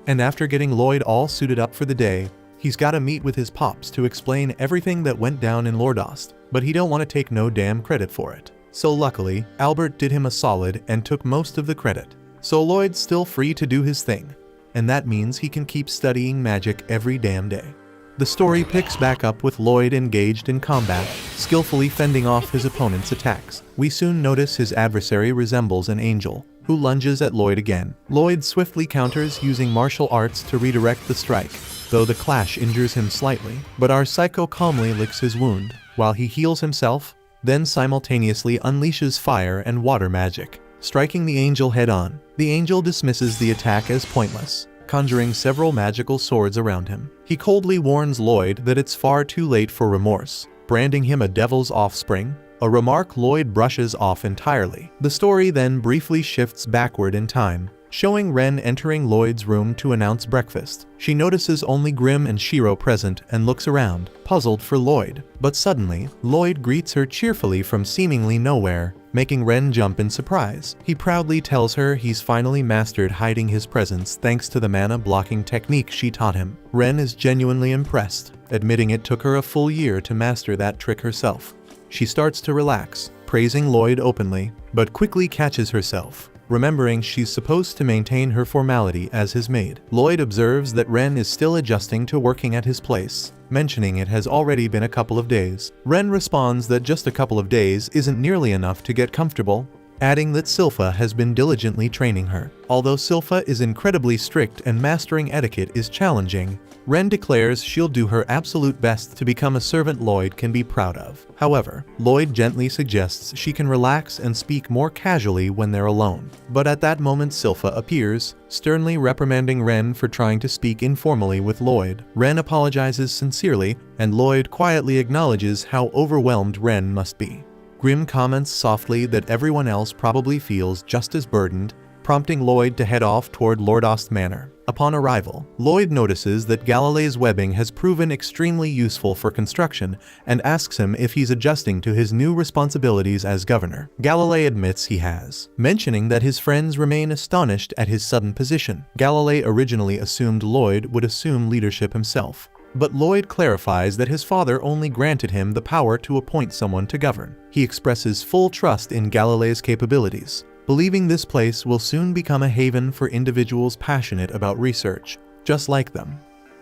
And after getting Lloyd all suited up for the day, he's gotta meet with his pops to explain everything that went down in Lordost, but he don't want to take no damn credit for it. So luckily, Albert did him a solid and took most of the credit. So Lloyd's still free to do his thing, and that means he can keep studying magic every damn day. The story picks back up with Lloyd engaged in combat, skillfully fending off his opponent's attacks. We soon notice his adversary resembles an angel, who lunges at Lloyd again. Lloyd swiftly counters using martial arts to redirect the strike, though the clash injures him slightly. But our psycho calmly licks his wound, while he heals himself, then simultaneously unleashes fire and water magic, striking the angel head-on. The angel dismisses the attack as pointless, conjuring several magical swords around him. He coldly warns Lloyd that it's far too late for remorse, branding him a devil's offspring, a remark Lloyd brushes off entirely. The story then briefly shifts backward in time, showing Ren entering Lloyd's room to announce breakfast. She notices only Grimm and Shiro present and looks around, puzzled for Lloyd. But suddenly, Lloyd greets her cheerfully from seemingly nowhere, making Ren jump in surprise. He proudly tells her he's finally mastered hiding his presence thanks to the mana blocking technique she taught him. Ren is genuinely impressed, admitting it took her a full year to master that trick herself. She starts to relax, praising Lloyd openly, but quickly catches herself, remembering she's supposed to maintain her formality as his maid. Lloyd observes that Ren is still adjusting to working at his place, mentioning it has already been a couple of days. Ren responds that just a couple of days isn't nearly enough to get comfortable, adding that Silpha has been diligently training her. Although Silpha is incredibly strict and mastering etiquette is challenging, Ren declares she'll do her absolute best to become a servant Lloyd can be proud of. However, Lloyd gently suggests she can relax and speak more casually when they're alone. But at that moment Silpha appears, sternly reprimanding Ren for trying to speak informally with Lloyd. Ren apologizes sincerely, and Lloyd quietly acknowledges how overwhelmed Ren must be. Grimm comments softly that everyone else probably feels just as burdened, prompting Lloyd to head off toward Lordost Manor. Upon arrival, Lloyd notices that Galilee's webbing has proven extremely useful for construction and asks him if he's adjusting to his new responsibilities as governor. Galilee admits he has, mentioning that his friends remain astonished at his sudden position. Galilee originally assumed Lloyd would assume leadership himself, but Lloyd clarifies that his father only granted him the power to appoint someone to govern. He expresses full trust in Galilee's capabilities, believing this place will soon become a haven for individuals passionate about research, just like them.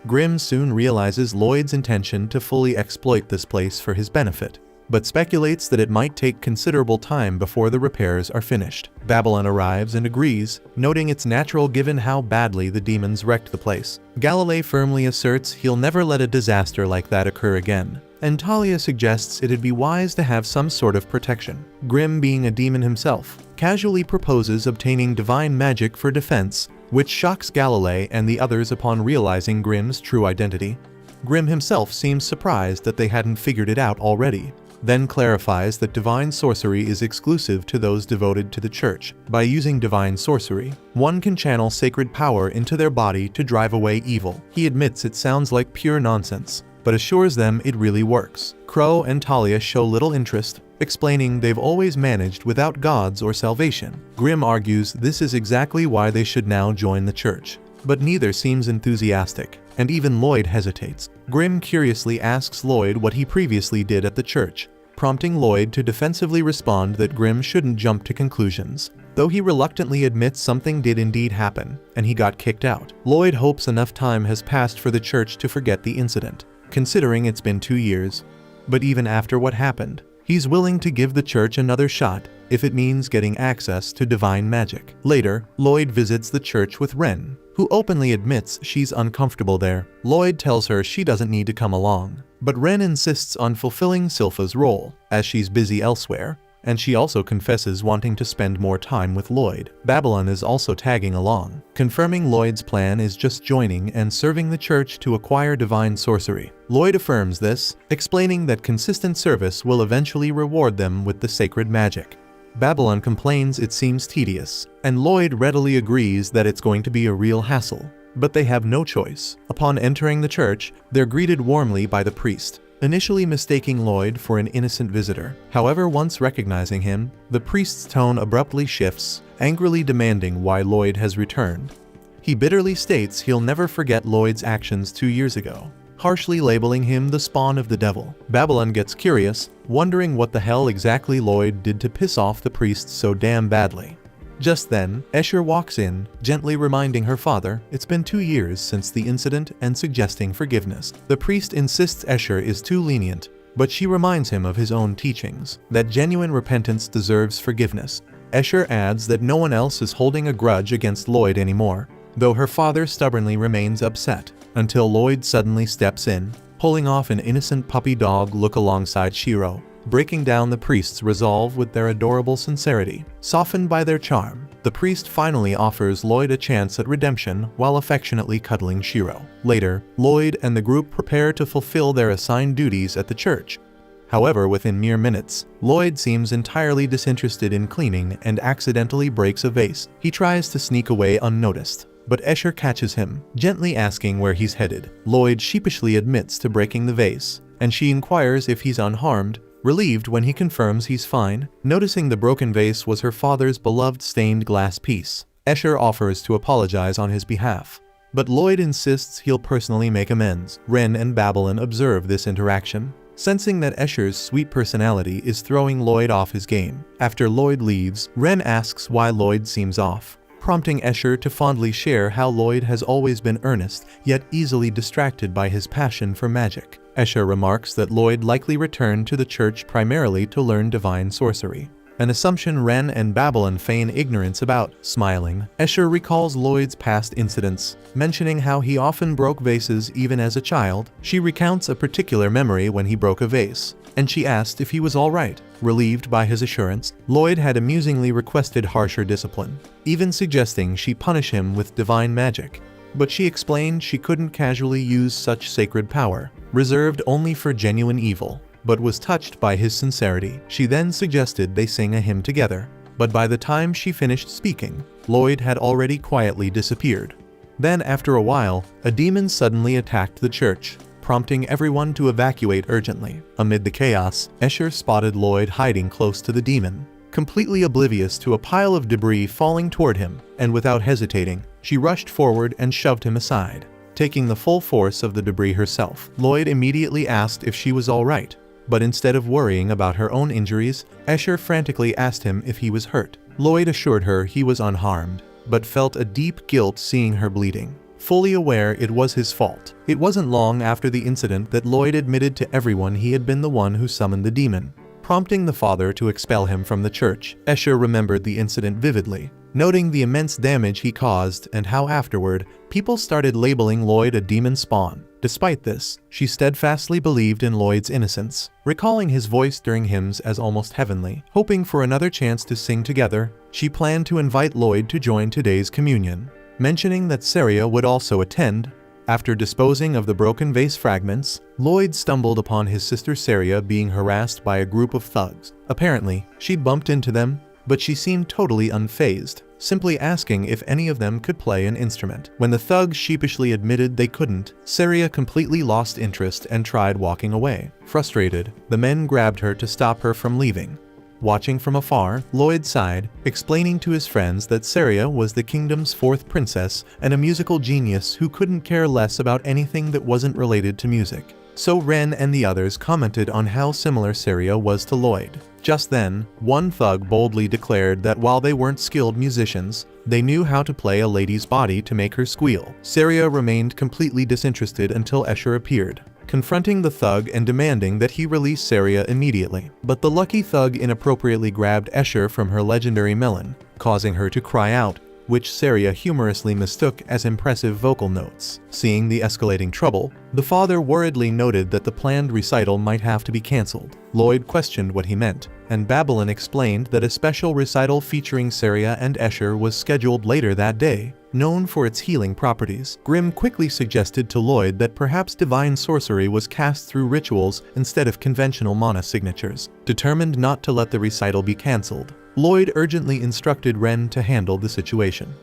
Grimm soon realizes Lloyd's intention to fully exploit this place for his benefit, but speculates that it might take considerable time before the repairs are finished. Babylon arrives and agrees, noting it's natural given how badly the demons wrecked the place. Galilee firmly asserts he'll never let a disaster like that occur again, and Talia suggests it'd be wise to have some sort of protection. Grimm, being a demon himself, casually proposes obtaining divine magic for defense, which shocks Galilee and the others upon realizing Grimm's true identity. Grimm himself seems surprised that they hadn't figured it out already, then clarifies that divine sorcery is exclusive to those devoted to the church. By using divine sorcery, one can channel sacred power into their body to drive away evil. He admits it sounds like pure nonsense, but assures them it really works. Crow and Talia show little interest, explaining they've always managed without gods or salvation. Grimm argues this is exactly why they should now join the church, but neither seems enthusiastic, and even Lloyd hesitates. Grimm curiously asks Lloyd what he previously did at the church, prompting Lloyd to defensively respond that Grimm shouldn't jump to conclusions, though he reluctantly admits something did indeed happen, and he got kicked out. Lloyd hopes enough time has passed for the church to forget the incident, considering it's been 2 years. But even after what happened, he's willing to give the church another shot if it means getting access to divine magic. Later, Lloyd visits the church with Ren, who openly admits she's uncomfortable there. Lloyd tells her she doesn't need to come along, but Ren insists on fulfilling Silpha's role, as she's busy elsewhere, and she also confesses wanting to spend more time with Lloyd. Babylon is also tagging along, confirming Lloyd's plan is just joining and serving the church to acquire divine sorcery. Lloyd affirms this, explaining that consistent service will eventually reward them with the sacred magic. Babylon complains it seems tedious, and Lloyd readily agrees that it's going to be a real hassle, but they have no choice. Upon entering the church, they're greeted warmly by the priest, initially mistaking Lloyd for an innocent visitor. However, once recognizing him, the priest's tone abruptly shifts, angrily demanding why Lloyd has returned. He bitterly states he'll never forget Lloyd's actions 2 years ago, harshly labeling him the spawn of the devil. Babylon gets curious, wondering what the hell exactly Lloyd did to piss off the priest so damn badly. Just then, Escher walks in, gently reminding her father it's been 2 years since the incident and suggesting forgiveness. The priest insists Escher is too lenient, but she reminds him of his own teachings, that genuine repentance deserves forgiveness. Escher adds that no one else is holding a grudge against Lloyd anymore, though her father stubbornly remains upset, until Lloyd suddenly steps in, pulling off an innocent puppy dog look alongside Shiro, breaking down the priest's resolve with their adorable sincerity. Softened by their charm, the priest finally offers Lloyd a chance at redemption while affectionately cuddling Shiro. Later, Lloyd and the group prepare to fulfill their assigned duties at the church. However, within mere minutes, Lloyd seems entirely disinterested in cleaning and accidentally breaks a vase. He tries to sneak away unnoticed, but Escher catches him, gently asking where he's headed. Lloyd sheepishly admits to breaking the vase, and she inquires if he's unharmed, relieved when he confirms he's fine. Noticing the broken vase was her father's beloved stained glass piece, Escher offers to apologize on his behalf, but Lloyd insists he'll personally make amends. Ren and Babylon observe this interaction, sensing that Escher's sweet personality is throwing Lloyd off his game. After Lloyd leaves, Ren asks why Lloyd seems off, prompting Escher to fondly share how Lloyd has always been earnest, yet easily distracted by his passion for magic. Escher remarks that Lloyd likely returned to the church primarily to learn divine sorcery, an assumption Ren and Babylon feign ignorance about. Smiling, Escher recalls Lloyd's past incidents, mentioning how he often broke vases even as a child. She recounts a particular memory when he broke a vase, and she asked if he was alright. Relieved by his assurance, Lloyd had amusingly requested harsher discipline, even suggesting she punish him with divine magic. But she explained she couldn't casually use such sacred power, reserved only for genuine evil, but was touched by his sincerity. She then suggested they sing a hymn together, but by the time she finished speaking, Lloyd had already quietly disappeared. Then after a while, a demon suddenly attacked the church, prompting everyone to evacuate urgently. Amid the chaos, Escher spotted Lloyd hiding close to the demon, completely oblivious to a pile of debris falling toward him, and without hesitating, she rushed forward and shoved him aside, taking the full force of the debris herself. Lloyd immediately asked if she was alright, but instead of worrying about her own injuries, Escher frantically asked him if he was hurt. Lloyd assured her he was unharmed, but felt a deep guilt seeing her bleeding, fully aware it was his fault. It wasn't long after the incident that Lloyd admitted to everyone he had been the one who summoned the demon, prompting the father to expel him from the church. Escher remembered the incident vividly, noting the immense damage he caused and how afterward, people started labeling Lloyd a demon spawn. Despite this, she steadfastly believed in Lloyd's innocence, recalling his voice during hymns as almost heavenly. Hoping for another chance to sing together, she planned to invite Lloyd to join today's communion, mentioning that Saria would also attend. After disposing of the broken vase fragments, Lloyd stumbled upon his sister Saria being harassed by a group of thugs. Apparently, she'd bumped into them, but she seemed totally unfazed, simply asking if any of them could play an instrument. When the thugs sheepishly admitted they couldn't, Saria completely lost interest and tried walking away. Frustrated, the men grabbed her to stop her from leaving. Watching from afar, Lloyd sighed, explaining to his friends that Saria was the kingdom's fourth princess and a musical genius who couldn't care less about anything that wasn't related to music. So Ren and the others commented on how similar Saria was to Lloyd. Just then, one thug boldly declared that while they weren't skilled musicians, they knew how to play a lady's body to make her squeal. Saria remained completely disinterested until Escher appeared, confronting the thug and demanding that he release Saria immediately. But the lucky thug inappropriately grabbed Escher from her legendary melon, causing her to cry out, which Saria humorously mistook as impressive vocal notes. Seeing the escalating trouble, the father worriedly noted that the planned recital might have to be cancelled. Lloyd questioned what he meant, and Babylon explained that a special recital featuring Saria and Escher was scheduled later that day, known for its healing properties. Grimm quickly suggested to Lloyd that perhaps divine sorcery was cast through rituals instead of conventional mana signatures. Determined not to let the recital be cancelled, Lloyd urgently instructed Ren to handle the situation.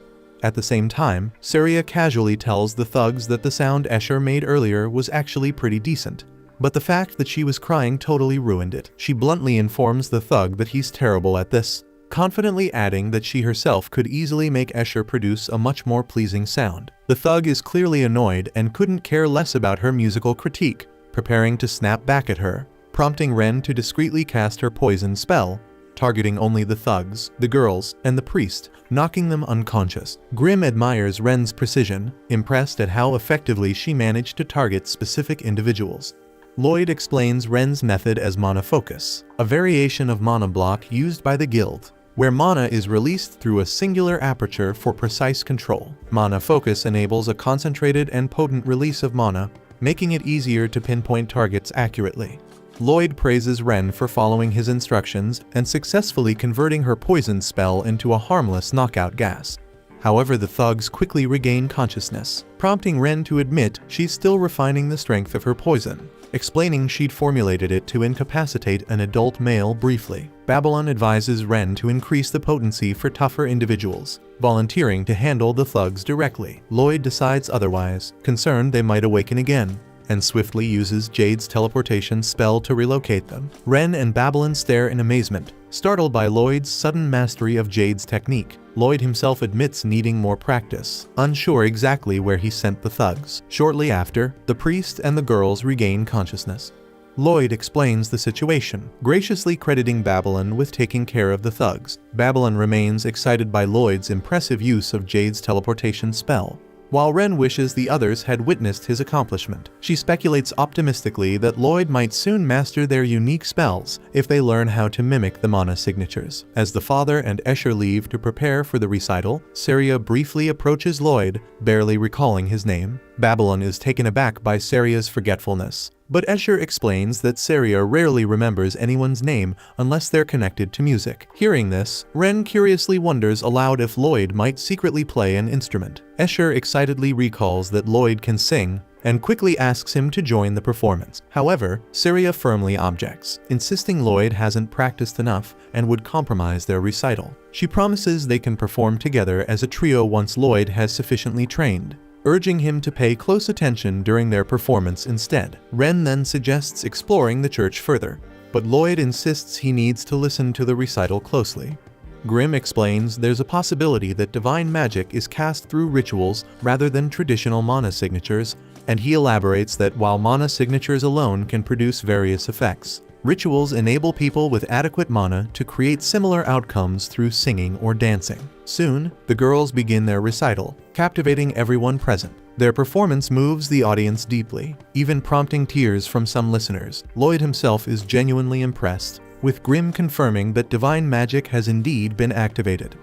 At the same time, Saria casually tells the thugs that the sound Escher made earlier was actually pretty decent, but the fact that she was crying totally ruined it. She bluntly informs the thug that he's terrible at this, confidently adding that she herself could easily make Escher produce a much more pleasing sound. The thug is clearly annoyed and couldn't care less about her musical critique, preparing to snap back at her, prompting Ren to discreetly cast her poison spell, targeting only the thugs, the girls, and the priest, knocking them unconscious. Grimm admires Ren's precision, impressed at how effectively she managed to target specific individuals. Lloyd explains Ren's method as mana focus, a variation of mana block used by the guild, where mana is released through a singular aperture for precise control. Mana focus enables a concentrated and potent release of mana, making it easier to pinpoint targets accurately. Lloyd praises Ren for following his instructions and successfully converting her poison spell into a harmless knockout gas. However, the thugs quickly regain consciousness, prompting Ren to admit she's still refining the strength of her poison, explaining she'd formulated it to incapacitate an adult male briefly. Babylon advises Ren to increase the potency for tougher individuals, volunteering to handle the thugs directly. Lloyd decides otherwise, concerned they might awaken again, and swiftly uses Jade's teleportation spell to relocate them. Ren and Babylon stare in amazement, startled by Lloyd's sudden mastery of Jade's technique. Lloyd himself admits needing more practice, unsure exactly where he sent the thugs. Shortly after, the priest and the girls regain consciousness. Lloyd explains the situation, graciously crediting Babylon with taking care of the thugs. Babylon remains excited by Lloyd's impressive use of Jade's teleportation spell, while Ren wishes the others had witnessed his accomplishment. She speculates optimistically that Lloyd might soon master their unique spells if they learn how to mimic the mana signatures. As the father and Escher leave to prepare for the recital, Saria briefly approaches Lloyd, barely recalling his name. Babylon is taken aback by Saria's forgetfulness, but Escher explains that Saria rarely remembers anyone's name unless they're connected to music. Hearing this, Ren curiously wonders aloud if Lloyd might secretly play an instrument. Escher excitedly recalls that Lloyd can sing and quickly asks him to join the performance. However, Saria firmly objects, insisting Lloyd hasn't practiced enough and would compromise their recital. She promises they can perform together as a trio once Lloyd has sufficiently trained, urging him to pay close attention during their performance instead. Ren then suggests exploring the church further, but Lloyd insists he needs to listen to the recital closely. Grimm explains there's a possibility that divine magic is cast through rituals rather than traditional mana signatures, and he elaborates that while mana signatures alone can produce various effects, rituals enable people with adequate mana to create similar outcomes through singing or dancing. Soon, the girls begin their recital, captivating everyone present. Their performance moves the audience deeply, even prompting tears from some listeners. Lloyd himself is genuinely impressed, with Grimm confirming that divine magic has indeed been activated.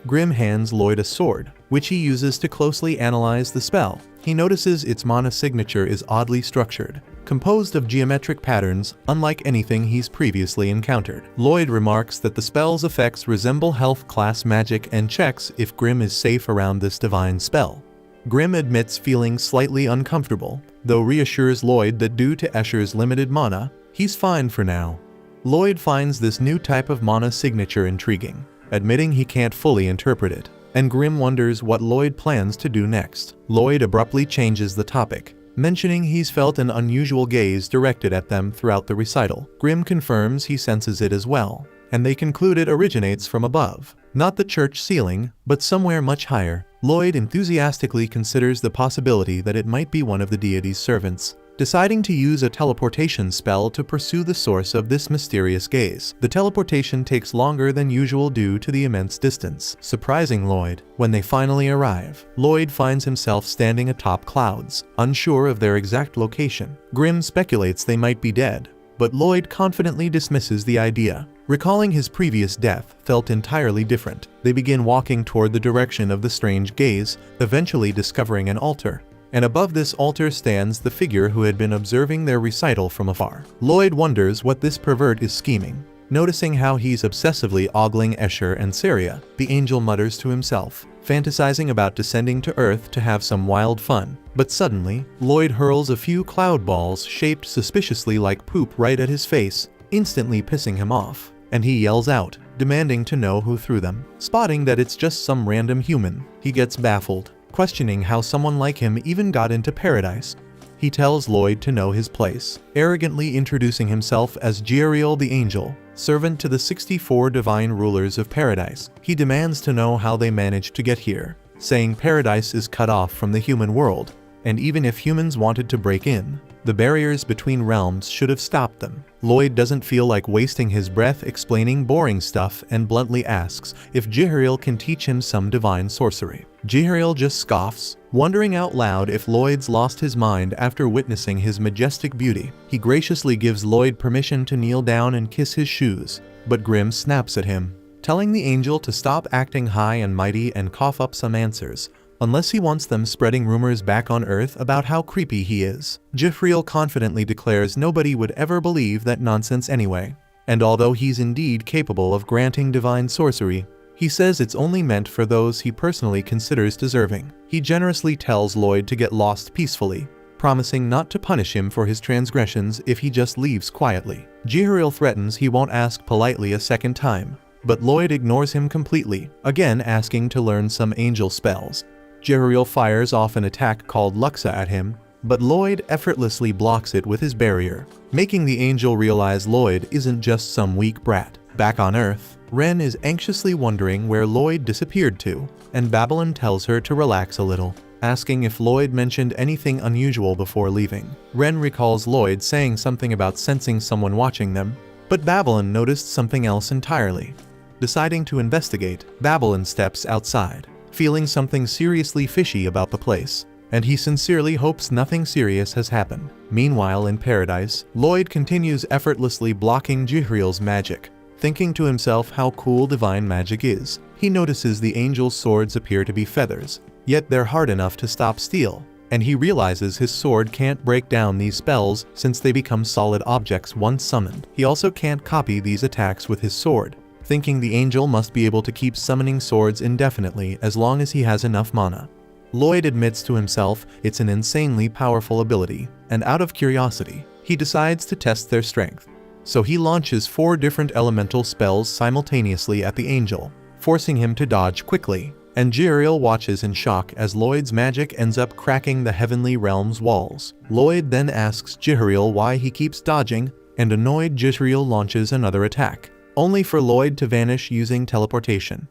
Grimm hands Lloyd a sword, which he uses to closely analyze the spell. He notices its mana signature is oddly structured, composed of geometric patterns unlike anything he's previously encountered. Lloyd remarks that the spell's effects resemble health class magic and checks if Grimm is safe around this divine spell. Grimm admits feeling slightly uncomfortable, though reassures Lloyd that due to Escher's limited mana, he's fine for now. Lloyd finds this new type of mana signature intriguing, admitting he can't fully interpret it, and Grimm wonders what Lloyd plans to do next. Lloyd abruptly changes the topic, mentioning he's felt an unusual gaze directed at them throughout the recital. Grimm confirms he senses it as well, and they conclude it originates from above, not the church ceiling, but somewhere much higher. Lloyd enthusiastically considers the possibility that it might be one of the deity's servants, deciding to use a teleportation spell to pursue the source of this mysterious gaze. The teleportation takes longer than usual due to the immense distance, surprising Lloyd. When they finally arrive, Lloyd finds himself standing atop clouds, unsure of their exact location. Grimm speculates they might be dead, but Lloyd confidently dismisses the idea. Recalling his previous death felt entirely different. They begin walking toward the direction of the strange gaze, eventually discovering an altar. And above this altar stands the figure who had been observing their recital from afar. Lloyd wonders what this pervert is scheming. Noticing how he's obsessively ogling Escher and Saria, the angel mutters to himself, fantasizing about descending to Earth to have some wild fun. But suddenly, Lloyd hurls a few cloud balls shaped suspiciously like poop right at his face, instantly pissing him off, and he yells out, demanding to know who threw them. Spotting that it's just some random human, he gets baffled, questioning how someone like him even got into paradise. He tells Lloyd to know his place, arrogantly introducing himself as Jeriel the Angel, servant to the 64 divine rulers of paradise. He demands to know how they managed to get here, saying paradise is cut off from the human world, and even if humans wanted to break in, the barriers between realms should have stopped them. Lloyd doesn't feel like wasting his breath explaining boring stuff and bluntly asks if Jeriel can teach him some divine sorcery. Jeriel just scoffs, wondering out loud if Lloyd's lost his mind after witnessing his majestic beauty. He graciously gives Lloyd permission to kneel down and kiss his shoes, but Grimm snaps at him, telling the angel to stop acting high and mighty and cough up some answers, unless he wants them spreading rumors back on Earth about how creepy he is. Jeriel confidently declares nobody would ever believe that nonsense anyway, and although he's indeed capable of granting divine sorcery, he says it's only meant for those he personally considers deserving. He generously tells Lloyd to get lost peacefully, promising not to punish him for his transgressions if he just leaves quietly. Jeriel threatens he won't ask politely a second time, but Lloyd ignores him completely, again asking to learn some angel spells. Jeriel fires off an attack called Luxa at him, but Lloyd effortlessly blocks it with his barrier, making the angel realize Lloyd isn't just some weak brat. Back on Earth, Ren is anxiously wondering where Lloyd disappeared to, and Babylon tells her to relax a little. asking if Lloyd mentioned anything unusual before leaving. Ren recalls Lloyd saying something about sensing someone watching them, but Babylon noticed something else entirely. Deciding to investigate, Babylon steps outside, feeling something seriously fishy about the place, and he sincerely hopes nothing serious has happened. Meanwhile in paradise, Lloyd continues effortlessly blocking Jihriel's magic. Thinking to himself how cool divine magic is, he notices the angel's swords appear to be feathers, yet they're hard enough to stop steel, and he realizes his sword can't break down these spells since they become solid objects once summoned. He also can't copy these attacks with his sword, thinking the angel must be able to keep summoning swords indefinitely as long as he has enough mana. Lloyd admits to himself it's an insanely powerful ability, and out of curiosity, he decides to test their strength. So he launches 4 different elemental spells simultaneously at the angel, forcing him to dodge quickly, and Jihriel watches in shock as Lloyd's magic ends up cracking the heavenly realm's walls. Lloyd then asks Jihriel why he keeps dodging, and annoyed Jihriel launches another attack, only for Lloyd to vanish using teleportation.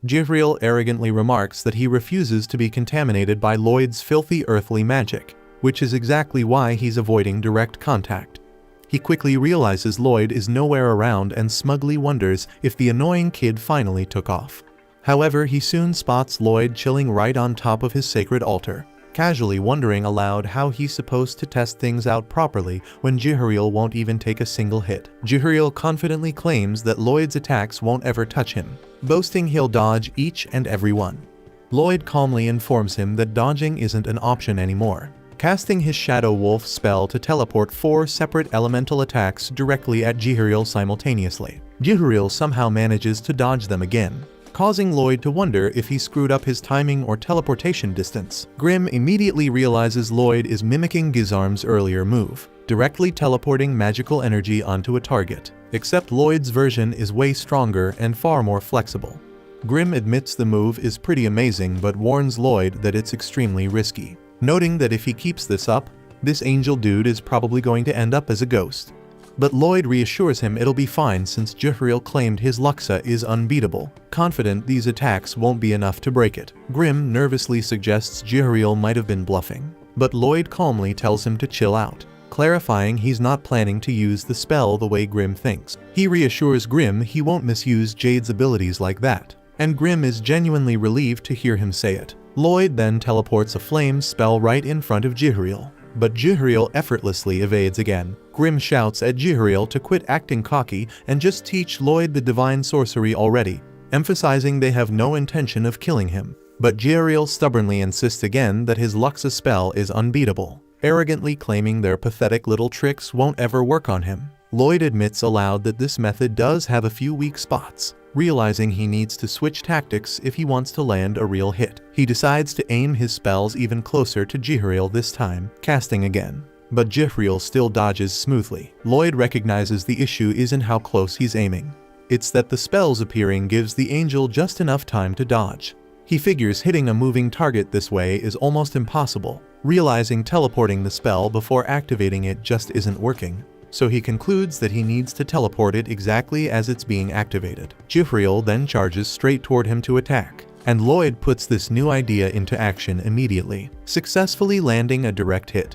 Jihriel arrogantly remarks that he refuses to be contaminated by Lloyd's filthy earthly magic, which is exactly why he's avoiding direct contact. He quickly realizes Lloyd is nowhere around and smugly wonders if the annoying kid finally took off. However, he soon spots Lloyd chilling right on top of his sacred altar, casually wondering aloud how he's supposed to test things out properly when Jihriel won't even take a single hit. Jihriel confidently claims that Lloyd's attacks won't ever touch him, boasting he'll dodge each and every one. Lloyd calmly informs him that dodging isn't an option anymore, casting his Shadow Wolf spell to teleport 4 separate elemental attacks directly at Jihriel simultaneously. Jihriel somehow manages to dodge them again, causing Lloyd to wonder if he screwed up his timing or teleportation distance. Grimm immediately realizes Lloyd is mimicking Gizarm's earlier move, directly teleporting magical energy onto a target, except Lloyd's version is way stronger and far more flexible. Grimm admits the move is pretty amazing but warns Lloyd that it's extremely risky, noting that if he keeps this up, this angel dude is probably going to end up as a ghost. But Lloyd reassures him it'll be fine since Jihriel claimed his Luxa is unbeatable, confident these attacks won't be enough to break it. Grimm nervously suggests Jihriel might have been bluffing, but Lloyd calmly tells him to chill out, clarifying he's not planning to use the spell the way Grimm thinks. He reassures Grimm he won't misuse Jade's abilities like that, and Grimm is genuinely relieved to hear him say it. Lloyd then teleports a flame spell right in front of Jihriel, but Jihriel effortlessly evades again. Grimm shouts at Jihriel to quit acting cocky and just teach Lloyd the divine sorcery already, emphasizing they have no intention of killing him. But Jihriel stubbornly insists again that his Luxa spell is unbeatable, arrogantly claiming their pathetic little tricks won't ever work on him. Lloyd admits aloud that this method does have a few weak spots, realizing he needs to switch tactics if he wants to land a real hit. He decides to aim his spells even closer to Jihriel this time, casting again. But Jihriel still dodges smoothly. Lloyd recognizes the issue isn't how close he's aiming. It's that the spells appearing gives the angel just enough time to dodge. He figures hitting a moving target this way is almost impossible, realizing teleporting the spell before activating it just isn't working. So he concludes that he needs to teleport it exactly as it's being activated. Jihriel then charges straight toward him to attack, and Lloyd puts this new idea into action immediately, successfully landing a direct hit.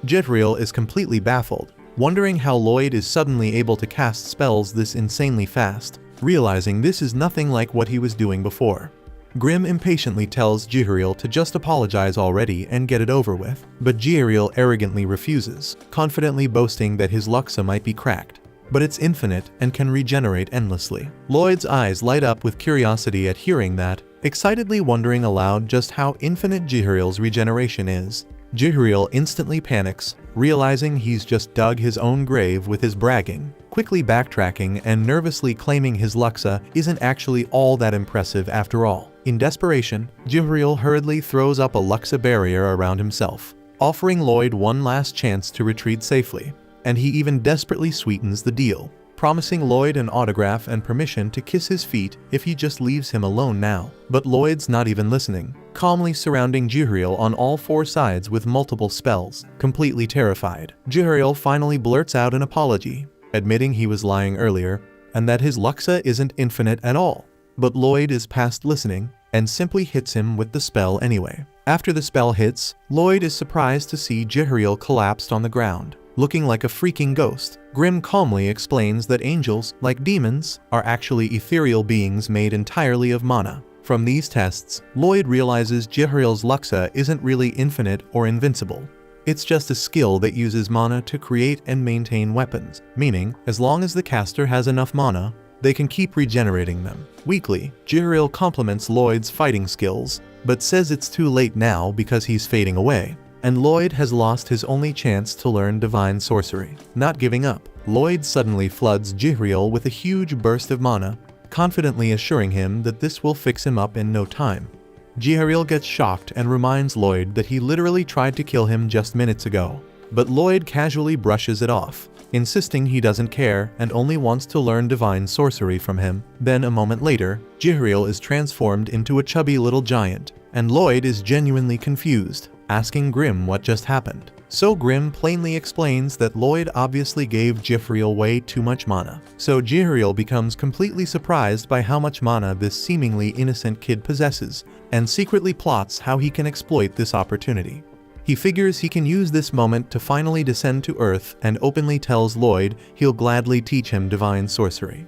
Jihriel is completely baffled, wondering how Lloyd is suddenly able to cast spells this insanely fast, realizing this is nothing like what he was doing before. Grimm impatiently tells Jihriel to just apologize already and get it over with, but Jihriel arrogantly refuses, confidently boasting that his Luxa might be cracked, but it's infinite and can regenerate endlessly. Lloyd's eyes light up with curiosity at hearing that, excitedly wondering aloud just how infinite Jihriel's regeneration is. Jihriel instantly panics, realizing he's just dug his own grave with his bragging, quickly backtracking and nervously claiming his Luxa isn't actually all that impressive after all. In desperation, Jihriel hurriedly throws up a Luxa barrier around himself, offering Lloyd one last chance to retreat safely, and he even desperately sweetens the deal, promising Lloyd an autograph and permission to kiss his feet if he just leaves him alone now. But Lloyd's not even listening, calmly surrounding Jihriel on all 4 sides with multiple spells. Completely terrified, Jihriel finally blurts out an apology, admitting he was lying earlier, and that his Luxa isn't infinite at all. But Lloyd is past listening, and simply hits him with the spell anyway. After the spell hits, Lloyd is surprised to see Jihariel collapsed on the ground, looking like a freaking ghost. Grimm calmly explains that angels, like demons, are actually ethereal beings made entirely of mana. From these tests, Lloyd realizes Jihariel's Luxa isn't really infinite or invincible. It's just a skill that uses mana to create and maintain weapons, meaning, as long as the caster has enough mana, they can keep regenerating them. Weakly, Jihariel compliments Lloyd's fighting skills, but says it's too late now because he's fading away, and Lloyd has lost his only chance to learn divine sorcery. Not giving up, Lloyd suddenly floods Jihariel with a huge burst of mana, confidently assuring him that this will fix him up in no time. Jihariel gets shocked and reminds Lloyd that he literally tried to kill him just minutes ago, but Lloyd casually brushes it off, insisting he doesn't care and only wants to learn divine sorcery from him. Then a moment later, Jihariel is transformed into a chubby little giant, and Lloyd is genuinely confused, asking Grimm what just happened. So Grimm plainly explains that Lloyd obviously gave Jihariel way too much mana. So Jihariel becomes completely surprised by how much mana this seemingly innocent kid possesses, and secretly plots how he can exploit this opportunity. He figures he can use this moment to finally descend to Earth and openly tells Lloyd he'll gladly teach him divine sorcery.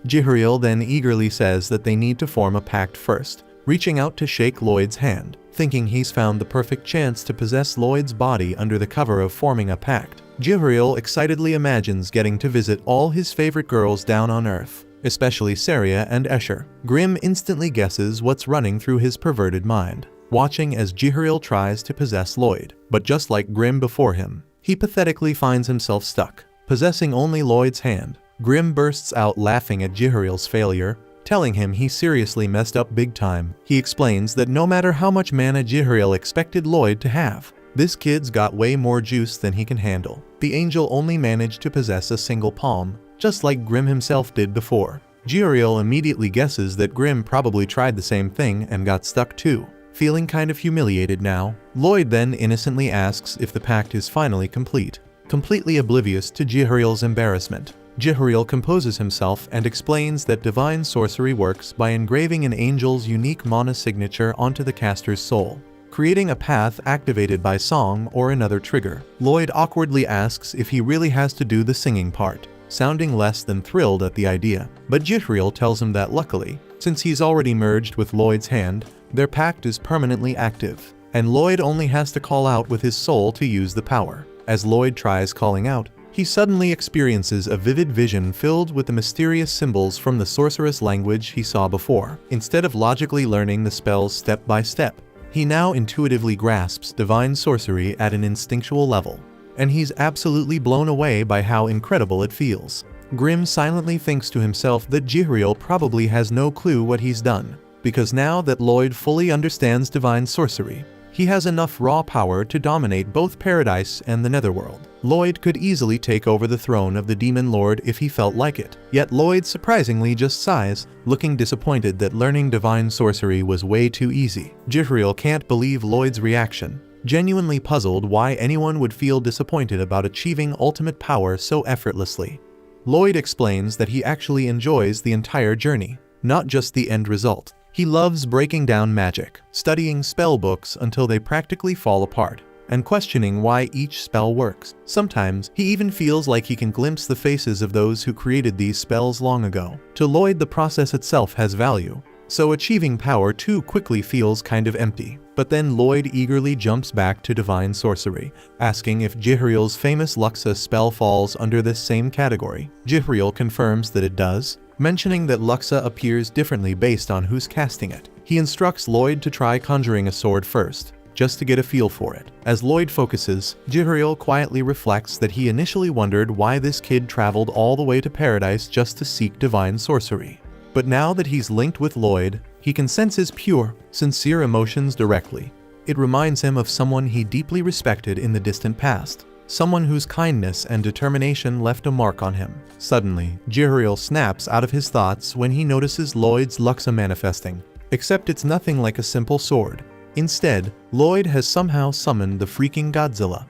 Jihariel then eagerly says that they need to form a pact first, reaching out to shake Lloyd's hand, thinking he's found the perfect chance to possess Lloyd's body under the cover of forming a pact. Jihariel excitedly imagines getting to visit all his favorite girls down on Earth, especially Saria and Escher. Grimm instantly guesses what's running through his perverted mind, watching as Jihariel tries to possess Lloyd. But just like Grimm before him, he pathetically finds himself stuck, possessing only Lloyd's hand. Grimm bursts out laughing at Jihariel's failure, telling him he seriously messed up big time. He explains that no matter how much mana Jihariel expected Lloyd to have, this kid's got way more juice than he can handle. The angel only managed to possess a single palm, just like Grimm himself did before. Jihariel immediately guesses that Grimm probably tried the same thing and got stuck too. Feeling kind of humiliated now, Lloyd then innocently asks if the pact is finally complete, completely oblivious to Jihariel's embarrassment. Jihariel composes himself and explains that divine sorcery works by engraving an angel's unique mana signature onto the caster's soul, creating a path activated by song or another trigger. Lloyd awkwardly asks if he really has to do the singing part, sounding less than thrilled at the idea. But Jihariel tells him that luckily, since he's already merged with Lloyd's hand, their pact is permanently active, and Lloyd only has to call out with his soul to use the power. As Lloyd tries calling out, he suddenly experiences a vivid vision filled with the mysterious symbols from the sorceress language he saw before. Instead of logically learning the spells step by step, he now intuitively grasps divine sorcery at an instinctual level, and he's absolutely blown away by how incredible it feels. Grimm silently thinks to himself that Jihariel probably has no clue what he's done, because now that Lloyd fully understands divine sorcery, he has enough raw power to dominate both Paradise and the Netherworld. Lloyd could easily take over the throne of the Demon Lord if he felt like it. Yet Lloyd surprisingly just sighs, looking disappointed that learning divine sorcery was way too easy. Jihariel can't believe Lloyd's reaction, genuinely puzzled why anyone would feel disappointed about achieving ultimate power so effortlessly. Lloyd explains that he actually enjoys the entire journey, not just the end result. He loves breaking down magic, studying spell books until they practically fall apart, and questioning why each spell works. Sometimes, he even feels like he can glimpse the faces of those who created these spells long ago. To Lloyd, the process itself has value, so achieving power too quickly feels kind of empty. But then Lloyd eagerly jumps back to divine sorcery, asking if Jihariel's famous Luxa spell falls under this same category. Jihariel confirms that it does, mentioning that Luxa appears differently based on who's casting it. He instructs Lloyd to try conjuring a sword first, just to get a feel for it. As Lloyd focuses, Jihariel quietly reflects that he initially wondered why this kid traveled all the way to Paradise just to seek divine sorcery. But now that he's linked with Lloyd, he can sense his pure, sincere emotions directly. It reminds him of someone he deeply respected in the distant past, someone whose kindness and determination left a mark on him. Suddenly, Jihariel snaps out of his thoughts when he notices Lloyd's Luxa manifesting, except it's nothing like a simple sword. Instead, Lloyd has somehow summoned the freaking Godzilla.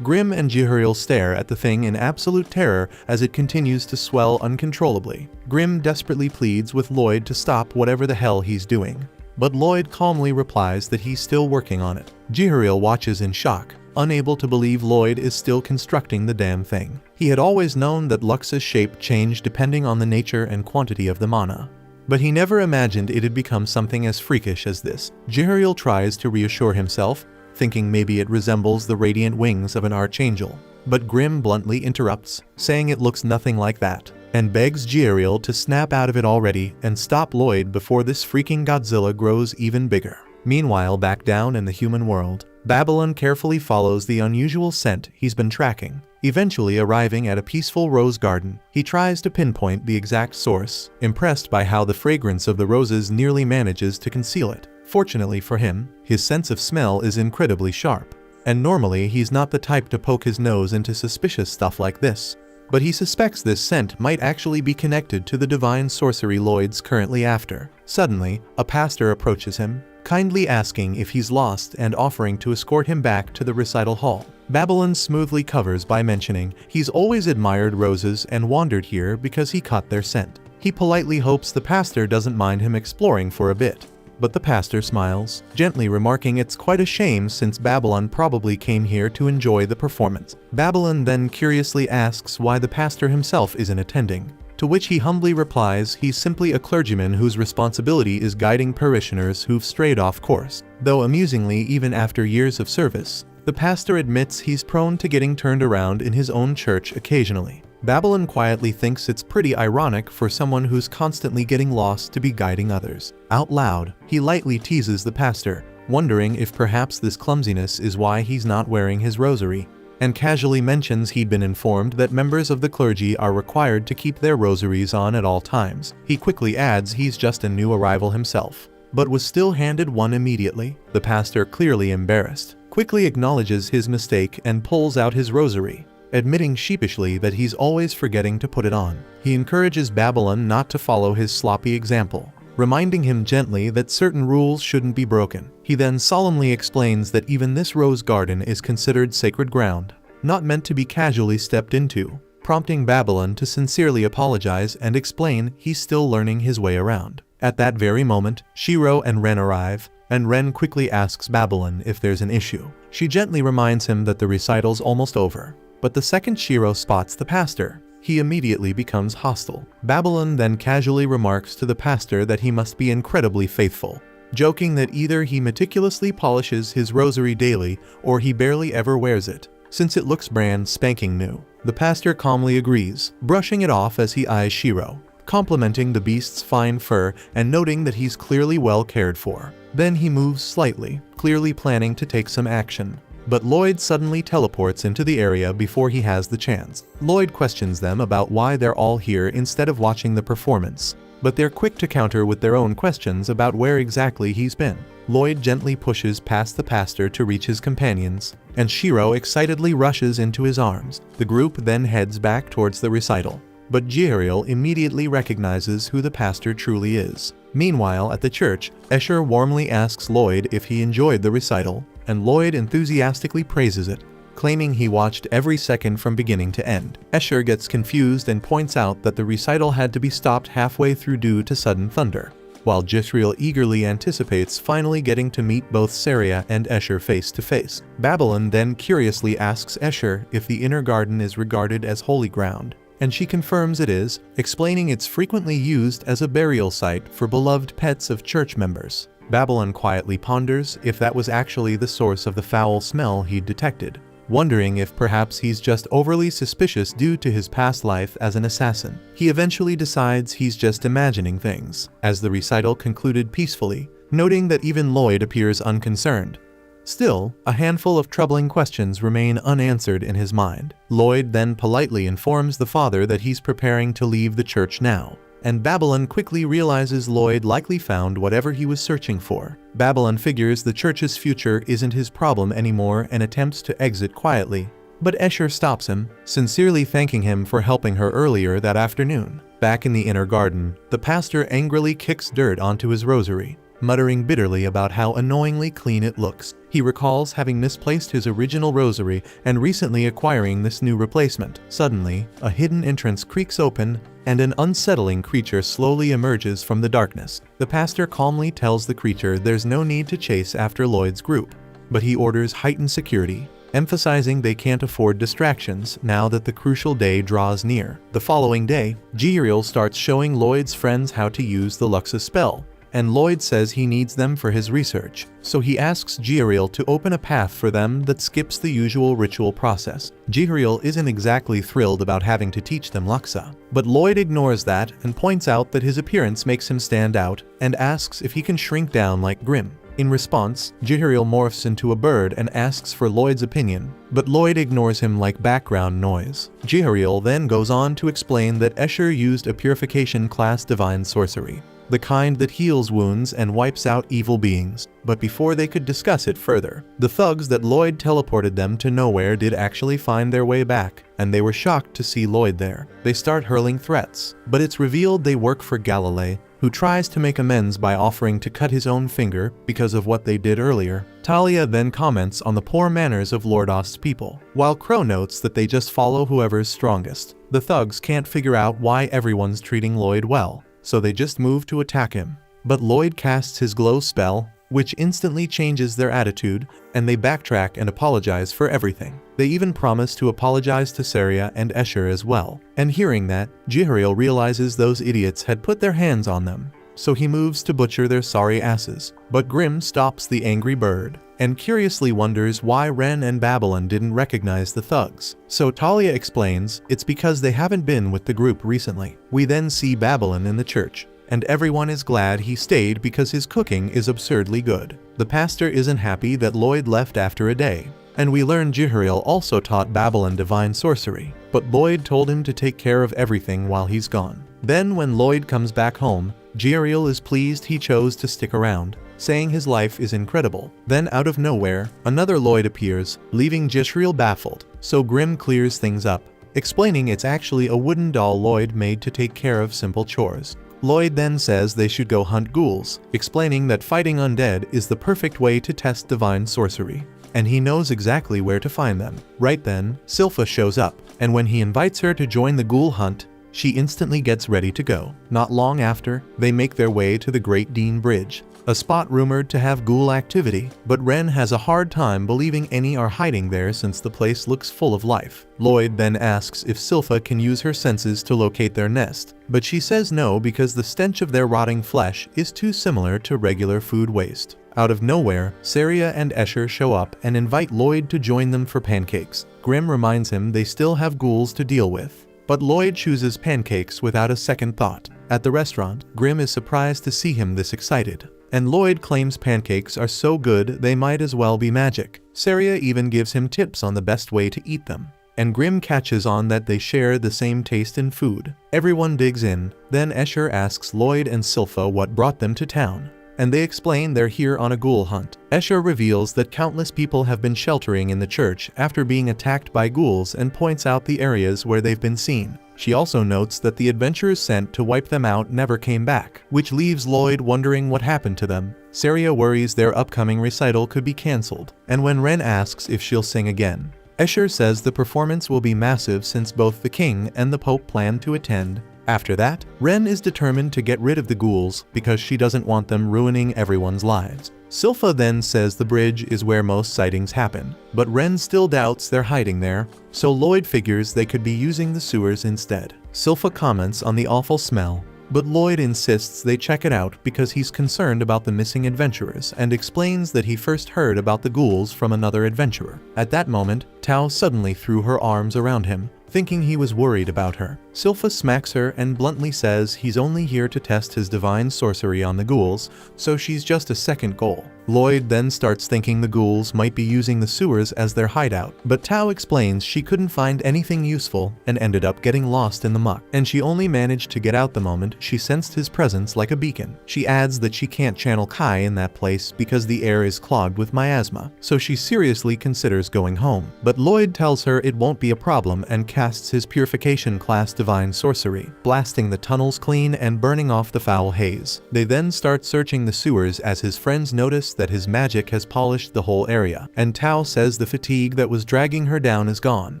Grimm and Jihariel stare at the thing in absolute terror as it continues to swell uncontrollably. Grimm desperately pleads with Lloyd to stop whatever the hell he's doing, but Lloyd calmly replies that he's still working on it. Jihariel watches in shock, unable to believe Lloyd is still constructing the damn thing. He had always known that Lux's shape changed depending on the nature and quantity of the mana, but he never imagined it'd become something as freakish as this. Jihariel tries to reassure himself, thinking maybe it resembles the radiant wings of an archangel, but Grimm bluntly interrupts, saying it looks nothing like that, and begs Jihariel to snap out of it already and stop Lloyd before this freaking Godzilla grows even bigger. Meanwhile, back down in the human world, Babylon carefully follows the unusual scent he's been tracking. Eventually arriving at a peaceful rose garden, he tries to pinpoint the exact source, impressed by how the fragrance of the roses nearly manages to conceal it. Fortunately for him, his sense of smell is incredibly sharp, and normally he's not the type to poke his nose into suspicious stuff like this. But he suspects this scent might actually be connected to the divine sorcery Lloyd's currently after. Suddenly, a pastor approaches him, kindly asking if he's lost and offering to escort him back to the recital hall. Babylon smoothly covers by mentioning he's always admired roses and wandered here because he caught their scent. He politely hopes the pastor doesn't mind him exploring for a bit, but the pastor smiles, gently remarking it's quite a shame since Babylon probably came here to enjoy the performance. Babylon then curiously asks why the pastor himself isn't attending, to which he humbly replies he's simply a clergyman whose responsibility is guiding parishioners who've strayed off course. Though amusingly, even after years of service, the pastor admits he's prone to getting turned around in his own church occasionally. Babylon quietly thinks it's pretty ironic for someone who's constantly getting lost to be guiding others. Out loud, he lightly teases the pastor, wondering if perhaps this clumsiness is why he's not wearing his rosary, and casually mentions he'd been informed that members of the clergy are required to keep their rosaries on at all times. He quickly adds he's just a new arrival himself, but was still handed one immediately. The pastor, clearly embarrassed, quickly acknowledges his mistake and pulls out his rosary, admitting sheepishly that he's always forgetting to put it on. He encourages Babylon not to follow his sloppy example, reminding him gently that certain rules shouldn't be broken. He then solemnly explains that even this rose garden is considered sacred ground, not meant to be casually stepped into, prompting Babylon to sincerely apologize and explain he's still learning his way around. At that very moment, Shiro and Ren arrive, and Ren quickly asks Babylon if there's an issue. She gently reminds him that the recital's almost over, but the second Shiro spots the pastor, he immediately becomes hostile. Babylon then casually remarks to the pastor that he must be incredibly faithful, joking that either he meticulously polishes his rosary daily or he barely ever wears it, since it looks brand spanking new. The pastor calmly agrees, brushing it off as he eyes Shiro, complimenting the beast's fine fur and noting that he's clearly well cared for. Then he moves slightly, clearly planning to take some action. But Lloyd suddenly teleports into the area before he has the chance. Lloyd questions them about why they're all here instead of watching the performance, but they're quick to counter with their own questions about where exactly he's been. Lloyd gently pushes past the pastor to reach his companions, and Shiro excitedly rushes into his arms. The group then heads back towards the recital, but Jihariel immediately recognizes who the pastor truly is. Meanwhile, at the church, Escher warmly asks Lloyd if he enjoyed the recital, and Lloyd enthusiastically praises it, claiming he watched every second from beginning to end. Escher gets confused and points out that the recital had to be stopped halfway through due to sudden thunder, while Jithriel eagerly anticipates finally getting to meet both Saria and Escher face to face. Babylon then curiously asks Escher if the inner garden is regarded as holy ground, and she confirms it is, explaining it's frequently used as a burial site for beloved pets of church members. Babylon quietly ponders if that was actually the source of the foul smell he'd detected, wondering if perhaps he's just overly suspicious due to his past life as an assassin. He eventually decides he's just imagining things, as the recital concluded peacefully, noting that even Lloyd appears unconcerned. Still, a handful of troubling questions remain unanswered in his mind. Lloyd then politely informs the father that he's preparing to leave the church now, and Babylon quickly realizes Lloyd likely found whatever he was searching for. Babylon figures the church's future isn't his problem anymore and attempts to exit quietly, but Escher stops him, sincerely thanking him for helping her earlier that afternoon. Back in the inner garden, the pastor angrily kicks dirt onto his rosary, muttering bitterly about how annoyingly clean it looks. He recalls having misplaced his original rosary and recently acquiring this new replacement. Suddenly, a hidden entrance creaks open, and an unsettling creature slowly emerges from the darkness. The pastor calmly tells the creature there's no need to chase after Lloyd's group, but he orders heightened security, emphasizing they can't afford distractions now that the crucial day draws near. The following day, Jiriel starts showing Lloyd's friends how to use the Luxa spell, and Lloyd says he needs them for his research, so he asks Jiriel to open a path for them that skips the usual ritual process. Jiriel isn't exactly thrilled about having to teach them Luxa, but Lloyd ignores that and points out that his appearance makes him stand out and asks if he can shrink down like Grimm. In response, Jiriel morphs into a bird and asks for Lloyd's opinion, but Lloyd ignores him like background noise. Jiriel then goes on to explain that Escher used a purification class divine sorcery, the kind that heals wounds and wipes out evil beings. But before they could discuss it further, the thugs that Lloyd teleported them to nowhere did actually find their way back, and they were shocked to see Lloyd there. They start hurling threats, but it's revealed they work for Galilei, who tries to make amends by offering to cut his own finger because of what they did earlier. Talia then comments on the poor manners of Lord Ost's people, while Crow notes that they just follow whoever's strongest. The thugs can't figure out why everyone's treating Lloyd well, so they just move to attack him. But Lloyd casts his glow spell, which instantly changes their attitude, and they backtrack and apologize for everything. They even promise to apologize to Saria and Escher as well. And hearing that, Jiriel realizes those idiots had put their hands on them, so he moves to butcher their sorry asses. But Grimm stops the angry bird, and curiously wonders why Ren and Babylon didn't recognize the thugs. So Talia explains it's because they haven't been with the group recently. We then see Babylon in the church, and everyone is glad he stayed because his cooking is absurdly good. The pastor isn't happy that Lloyd left after a day, and we learn Jiriel also taught Babylon divine sorcery, but Lloyd told him to take care of everything while he's gone. Then when Lloyd comes back home, Jiriel is pleased he chose to stick around, saying his life is incredible. Then out of nowhere, another Lloyd appears, leaving Jiriel baffled, so Grimm clears things up, explaining it's actually a wooden doll Lloyd made to take care of simple chores. Lloyd then says they should go hunt ghouls, explaining that fighting undead is the perfect way to test divine sorcery, and he knows exactly where to find them. Right then, Silpha shows up, and when he invites her to join the ghoul hunt, she instantly gets ready to go. Not long after, they make their way to the Great Dean Bridge, a spot rumored to have ghoul activity, but Ren has a hard time believing any are hiding there since the place looks full of life. Lloyd then asks if Silpha can use her senses to locate their nest, but she says no because the stench of their rotting flesh is too similar to regular food waste. Out of nowhere, Saria and Escher show up and invite Lloyd to join them for pancakes. Grimm reminds him they still have ghouls to deal with, but Lloyd chooses pancakes without a second thought. At the restaurant, Grimm is surprised to see him this excited, and Lloyd claims pancakes are so good they might as well be magic. Saria even gives him tips on the best way to eat them, and Grimm catches on that they share the same taste in food. Everyone digs in, then Escher asks Lloyd and Silpha what brought them to town, and they explain they're here on a ghoul hunt. Escher reveals that countless people have been sheltering in the church after being attacked by ghouls and points out the areas where they've been seen. She also notes that the adventurers sent to wipe them out never came back, which leaves Lloyd wondering what happened to them. Saria worries their upcoming recital could be cancelled, and when Ren asks if she'll sing again, Escher says the performance will be massive since both the king and the pope plan to attend. After that, Ren is determined to get rid of the ghouls because she doesn't want them ruining everyone's lives. Silpha then says the bridge is where most sightings happen, but Ren still doubts they're hiding there, so Lloyd figures they could be using the sewers instead. Silpha comments on the awful smell, but Lloyd insists they check it out because he's concerned about the missing adventurers and explains that he first heard about the ghouls from another adventurer. At that moment, Tao suddenly threw her arms around him, thinking he was worried about her. Silpha smacks her and bluntly says he's only here to test his divine sorcery on the ghouls, so she's just a second goal. Lloyd then starts thinking the ghouls might be using the sewers as their hideout, but Tao explains she couldn't find anything useful and ended up getting lost in the muck, and she only managed to get out the moment she sensed his presence like a beacon. She adds that she can't channel Kai in that place because the air is clogged with miasma, so she seriously considers going home. But Lloyd tells her it won't be a problem and casts his purification class divine sorcery, blasting the tunnels clean and burning off the foul haze. They then start searching the sewers as his friends notice that his magic has polished the whole area, and Tao says the fatigue that was dragging her down is gone,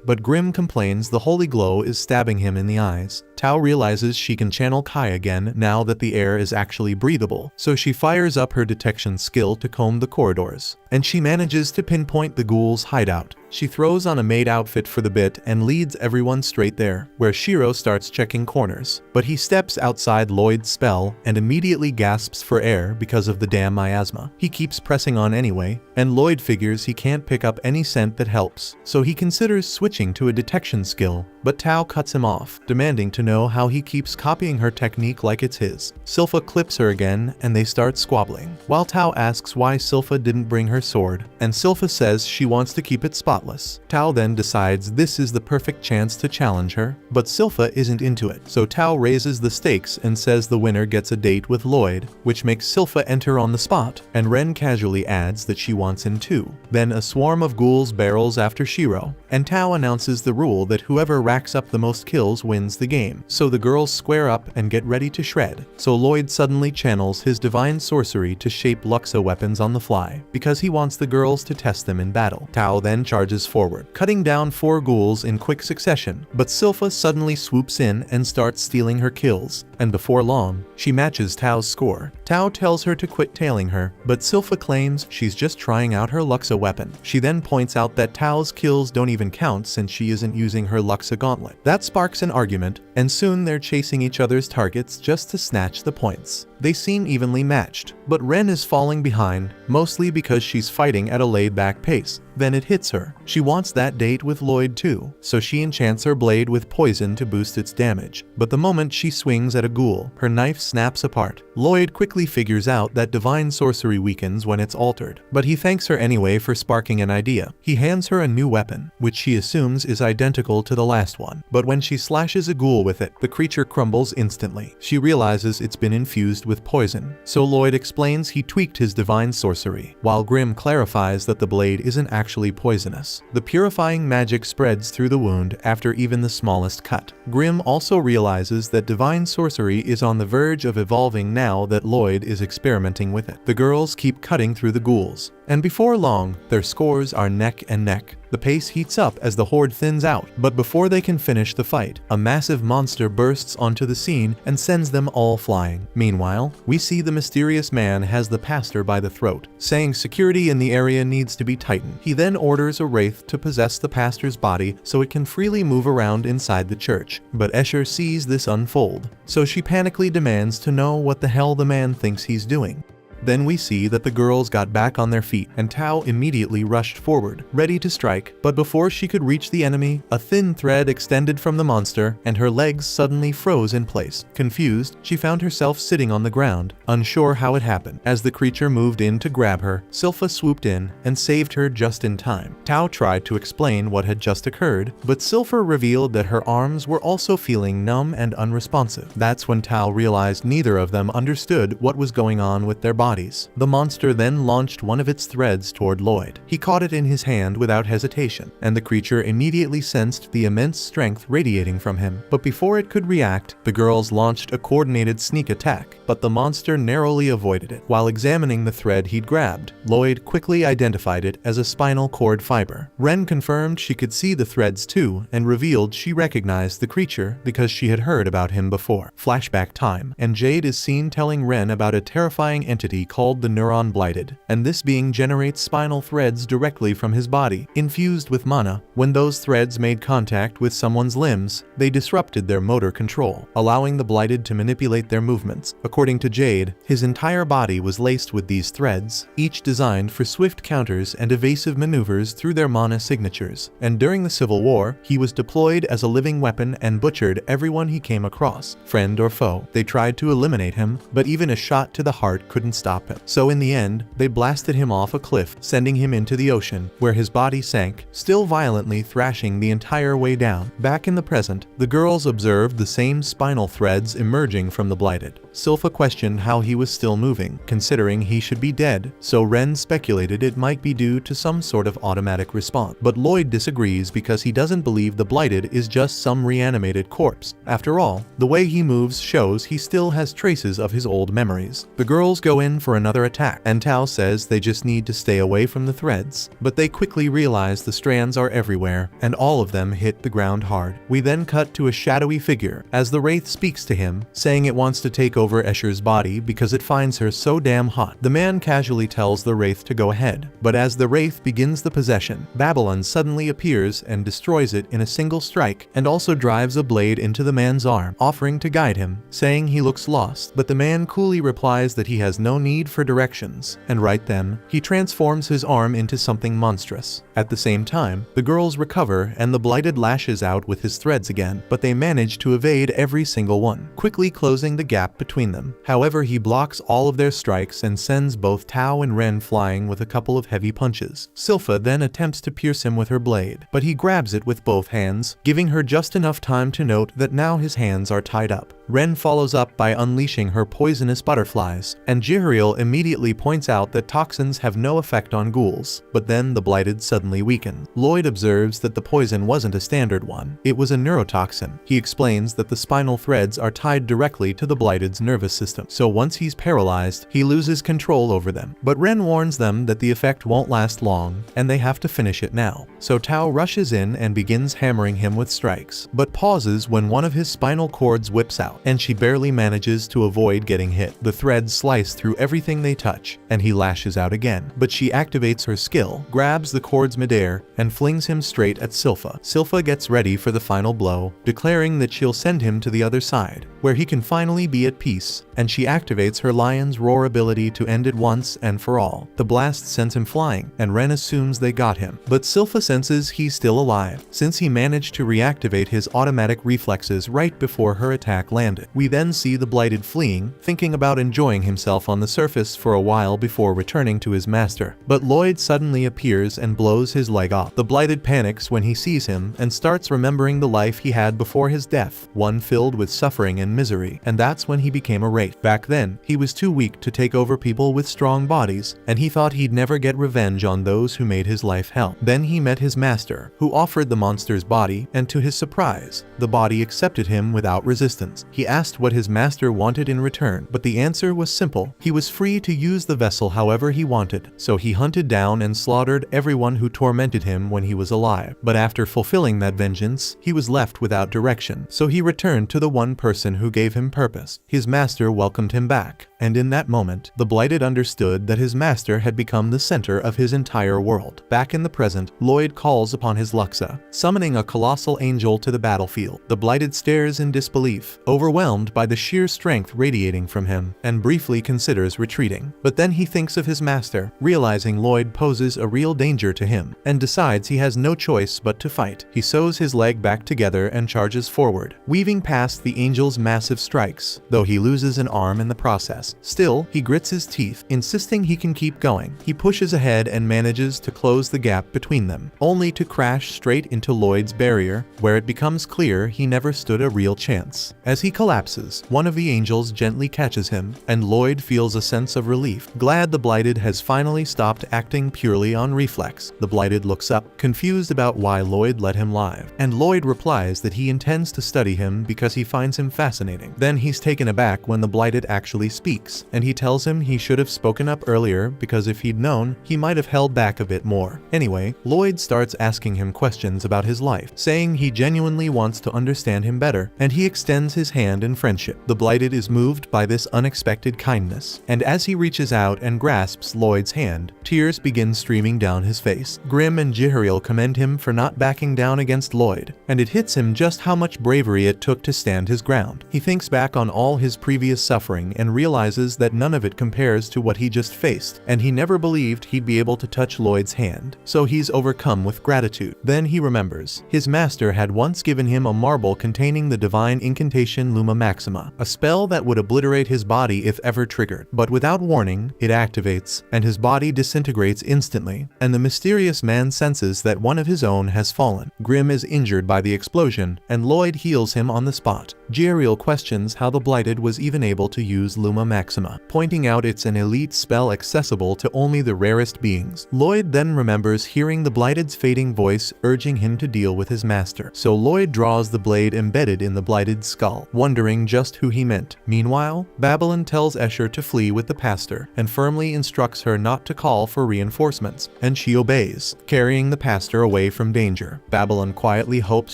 but Grimm complains the holy glow is stabbing him in the eyes. Tao realizes she can channel Kai again now that the air is actually breathable, so she fires up her detection skill to comb the corridors. And she manages to pinpoint the ghoul's hideout. She throws on a maid outfit for the bit and leads everyone straight there, where Shiro starts checking corners. But he steps outside Lloyd's spell and immediately gasps for air because of the damn miasma. He keeps pressing on anyway, and Lloyd figures he can't pick up any scent that helps, so he considers switching to a detection skill, but Tao cuts him off, demanding to know how he keeps copying her technique like it's his. Silpha clips her again and they start squabbling, while Tao asks why Silpha didn't bring her sword, and Silpha says she wants to keep it spotless. Tao then decides this is the perfect chance to challenge her, but Silpha isn't into it, so Tao raises the stakes and says the winner gets a date with Lloyd, which makes Silpha enter on the spot, and Ren casually adds that she wants him too. Then a swarm of ghouls barrels after Shiro, and Tao announces the rule that whoever racks up the most kills wins the game, so the girls square up and get ready to shred. So Lloyd suddenly channels his divine sorcery to shape Luxa weapons on the fly, because he wants the girls to test them in battle. Tao then charges forward, cutting down 4 ghouls in quick succession, but Silpha suddenly swoops in and starts stealing her kills, and before long, she matches Tao's score. Tao tells her to quit tailing her, but Silpha claims she's just trying out her Luxa weapon. She then points out that Tao's kills don't even count since she isn't using her Luxa gauntlet. That sparks an argument, and soon they're chasing each other's targets just to snatch the points. They seem evenly matched, but Ren is falling behind, mostly because she's fighting at a laid-back pace. Then it hits her. She wants that date with Lloyd too, so she enchants her blade with poison to boost its damage. But the moment she swings at a ghoul, her knife snaps apart. Lloyd quickly figures out that divine sorcery weakens when it's altered, but he thanks her anyway for sparking an idea. He hands her a new weapon, which she assumes is identical to the last one. But when she slashes a ghoul with it, the creature crumbles instantly. She realizes it's been infused with poison, so Lloyd explains he tweaked his divine sorcery, while Grimm clarifies that the blade isn't actually poisonous. The purifying magic spreads through the wound after even the smallest cut. Grimm also realizes that divine sorcery is on the verge of evolving now that Lloyd is experimenting with it. The girls keep cutting through the ghouls, and before long, their scores are neck and neck. The pace heats up as the horde thins out, but before they can finish the fight, a massive monster bursts onto the scene and sends them all flying. Meanwhile, we see the mysterious man has the pastor by the throat, saying security in the area needs to be tightened. He then orders a wraith to possess the pastor's body so it can freely move around inside the church. But Escher sees this unfold, so she panically demands to know what the hell the man thinks he's doing. Then we see that the girls got back on their feet, and Tao immediately rushed forward, ready to strike, but before she could reach the enemy, a thin thread extended from the monster, and her legs suddenly froze in place. Confused, she found herself sitting on the ground, unsure how it happened. As the creature moved in to grab her, Silpha swooped in and saved her just in time. Tao tried to explain what had just occurred, but Silpha revealed that her arms were also feeling numb and unresponsive. That's when Tao realized neither of them understood what was going on with their bodies. The monster then launched one of its threads toward Lloyd. He caught it in his hand without hesitation, and the creature immediately sensed the immense strength radiating from him. But before it could react, the girls launched a coordinated sneak attack, but the monster narrowly avoided it. While examining the thread he'd grabbed, Lloyd quickly identified it as a spinal cord fiber. Ren confirmed she could see the threads too, and revealed she recognized the creature because she had heard about him before. Flashback time, and Jade is seen telling Ren about a terrifying entity called the Neuron Blighted, and this being generates spinal threads directly from his body, infused with mana. When those threads made contact with someone's limbs, they disrupted their motor control, allowing the Blighted to manipulate their movements. According to Jade, his entire body was laced with these threads, each designed for swift counters and evasive maneuvers through their mana signatures. And during the Civil War, he was deployed as a living weapon and butchered everyone he came across, friend or foe. They tried to eliminate him, but even a shot to the heart couldn't stop him. So in the end, they blasted him off a cliff, sending him into the ocean, where his body sank, still violently thrashing the entire way down. Back in the present, the girls observed the same spinal threads emerging from the Blighted. Silpha Silpha questioned how he was still moving, considering he should be dead, so Ren speculated it might be due to some sort of automatic response. But Lloyd disagrees because he doesn't believe the Blighted is just some reanimated corpse. After all, the way he moves shows he still has traces of his old memories. The girls go in for another attack, and Tao says they just need to stay away from the threads, but they quickly realize the strands are everywhere, and all of them hit the ground hard. We then cut to a shadowy figure as the Wraith speaks to him, saying it wants to take over Escher's body because it finds her so damn hot. The man casually tells the Wraith to go ahead, but as the Wraith begins the possession, Babylon suddenly appears and destroys it in a single strike, and also drives a blade into the man's arm, offering to guide him, saying he looks lost, but the man coolly replies that he has no need for directions, and right then, he transforms his arm into something monstrous. At the same time, the girls recover and the Blighted lashes out with his threads again, but they manage to evade every single one, quickly closing the gap between them. However, he blocks all of their strikes and sends both Tao and Ren flying with a couple of heavy punches. Silpha then attempts to pierce him with her blade, but he grabs it with both hands, giving her just enough time to note that now his hands are tied up. Ren follows up by unleashing her poisonous butterflies, and Jihariel immediately points out that toxins have no effect on ghouls, but then the Blighted suddenly weaken. Lloyd observes that the poison wasn't a standard one, it was a neurotoxin. He explains that the spinal threads are tied directly to the Blighted's nervous system, so once he's paralyzed, he loses control over them. But Ren warns them that the effect won't last long, and they have to finish it now. So Tao rushes in and begins hammering him with strikes, but pauses when one of his spinal cords whips out, and she barely manages to avoid getting hit. The threads slice through everything they touch, and he lashes out again, but she activates her skill, grabs the cords midair, and flings him straight at Silpha. Silpha gets ready for the final blow, declaring that she'll send him to the other side, where he can finally be at peace, and she activates her Lion's Roar ability to end it once and for all. The blast sends him flying, and Ren assumes they got him, but Silpha senses he's still alive, since he managed to reactivate his automatic reflexes right before her attack landed. We then see the Blighted fleeing, thinking about enjoying himself on the surface for a while before returning to his master. But Lloyd suddenly appears and blows his leg off. The Blighted panics when he sees him and starts remembering the life he had before his death, one filled with suffering and misery, and that's when he became a wraith. Back then, he was too weak to take over people with strong bodies, and he thought he'd never get revenge on those who made his life hell. Then he met his master, who offered the monster's body, and to his surprise, the body accepted him without resistance. He asked what his master wanted in return, but the answer was simple. He was free to use the vessel however he wanted, so he hunted down and slaughtered everyone who tormented him when he was alive. But after fulfilling that vengeance, he was left without direction, so he returned to the one person who gave him purpose. His master welcomed him back, and in that moment, the Blighted understood that his master had become the center of his entire world. Back in the present, Lloyd calls upon his Luxa, summoning a colossal angel to the battlefield. The Blighted stares in disbelief, overwhelmed by the sheer strength radiating from him, and briefly considers retreating. But then he thinks of his master, realizing Lloyd poses a real danger to him, and decides he has no choice but to fight. He sews his leg back together and charges forward, weaving past the angel's massive strikes, though he loses an arm in the process. Still, he grits his teeth, insisting he can keep going. He pushes ahead and manages to close the gap between them, only to crash straight into Lloyd's barrier, where it becomes clear he never stood a real chance. As he collapses, one of the angels gently catches him, and Lloyd feels a sense of relief, glad the Blighted has finally stopped acting purely on reflex. The Blighted looks up, confused about why Lloyd let him live, and Lloyd replies that he intends to study him because he finds him fascinating. Then he's taken aback when the Blighted actually speaks, and he tells him he should have spoken up earlier because if he'd known, he might have held back a bit more. Anyway, Lloyd starts asking him questions about his life, saying he genuinely wants to understand him better, and he extends his hand in friendship. The Blighted is moved by this unexpected kindness, and as he reaches out and grasps Lloyd's hand, tears begin streaming down his face. Grimm and Jihariel commend him for not backing down against Lloyd, and it hits him just how much bravery it took to stand his ground. He thinks back on all his previous suffering and realizes realizes that none of it compares to what he just faced, and he never believed he'd be able to touch Lloyd's hand, so he's overcome with gratitude. Then he remembers. His master had once given him a marble containing the divine incantation Luma Maxima, a spell that would obliterate his body if ever triggered. But without warning, it activates, and his body disintegrates instantly, and the mysterious man senses that one of his own has fallen. Grim is injured by the explosion, and Lloyd heals him on the spot. Jihariel questions how the Blighted was even able to use Luma Maxima, pointing out it's an elite spell accessible to only the rarest beings. Lloyd then remembers hearing the Blighted's fading voice urging him to deal with his master, so Lloyd draws the blade embedded in the Blighted's skull, wondering just who he meant. Meanwhile, Babylon tells Escher to flee with the pastor, and firmly instructs her not to call for reinforcements, and she obeys, carrying the pastor away from danger. Babylon quietly hopes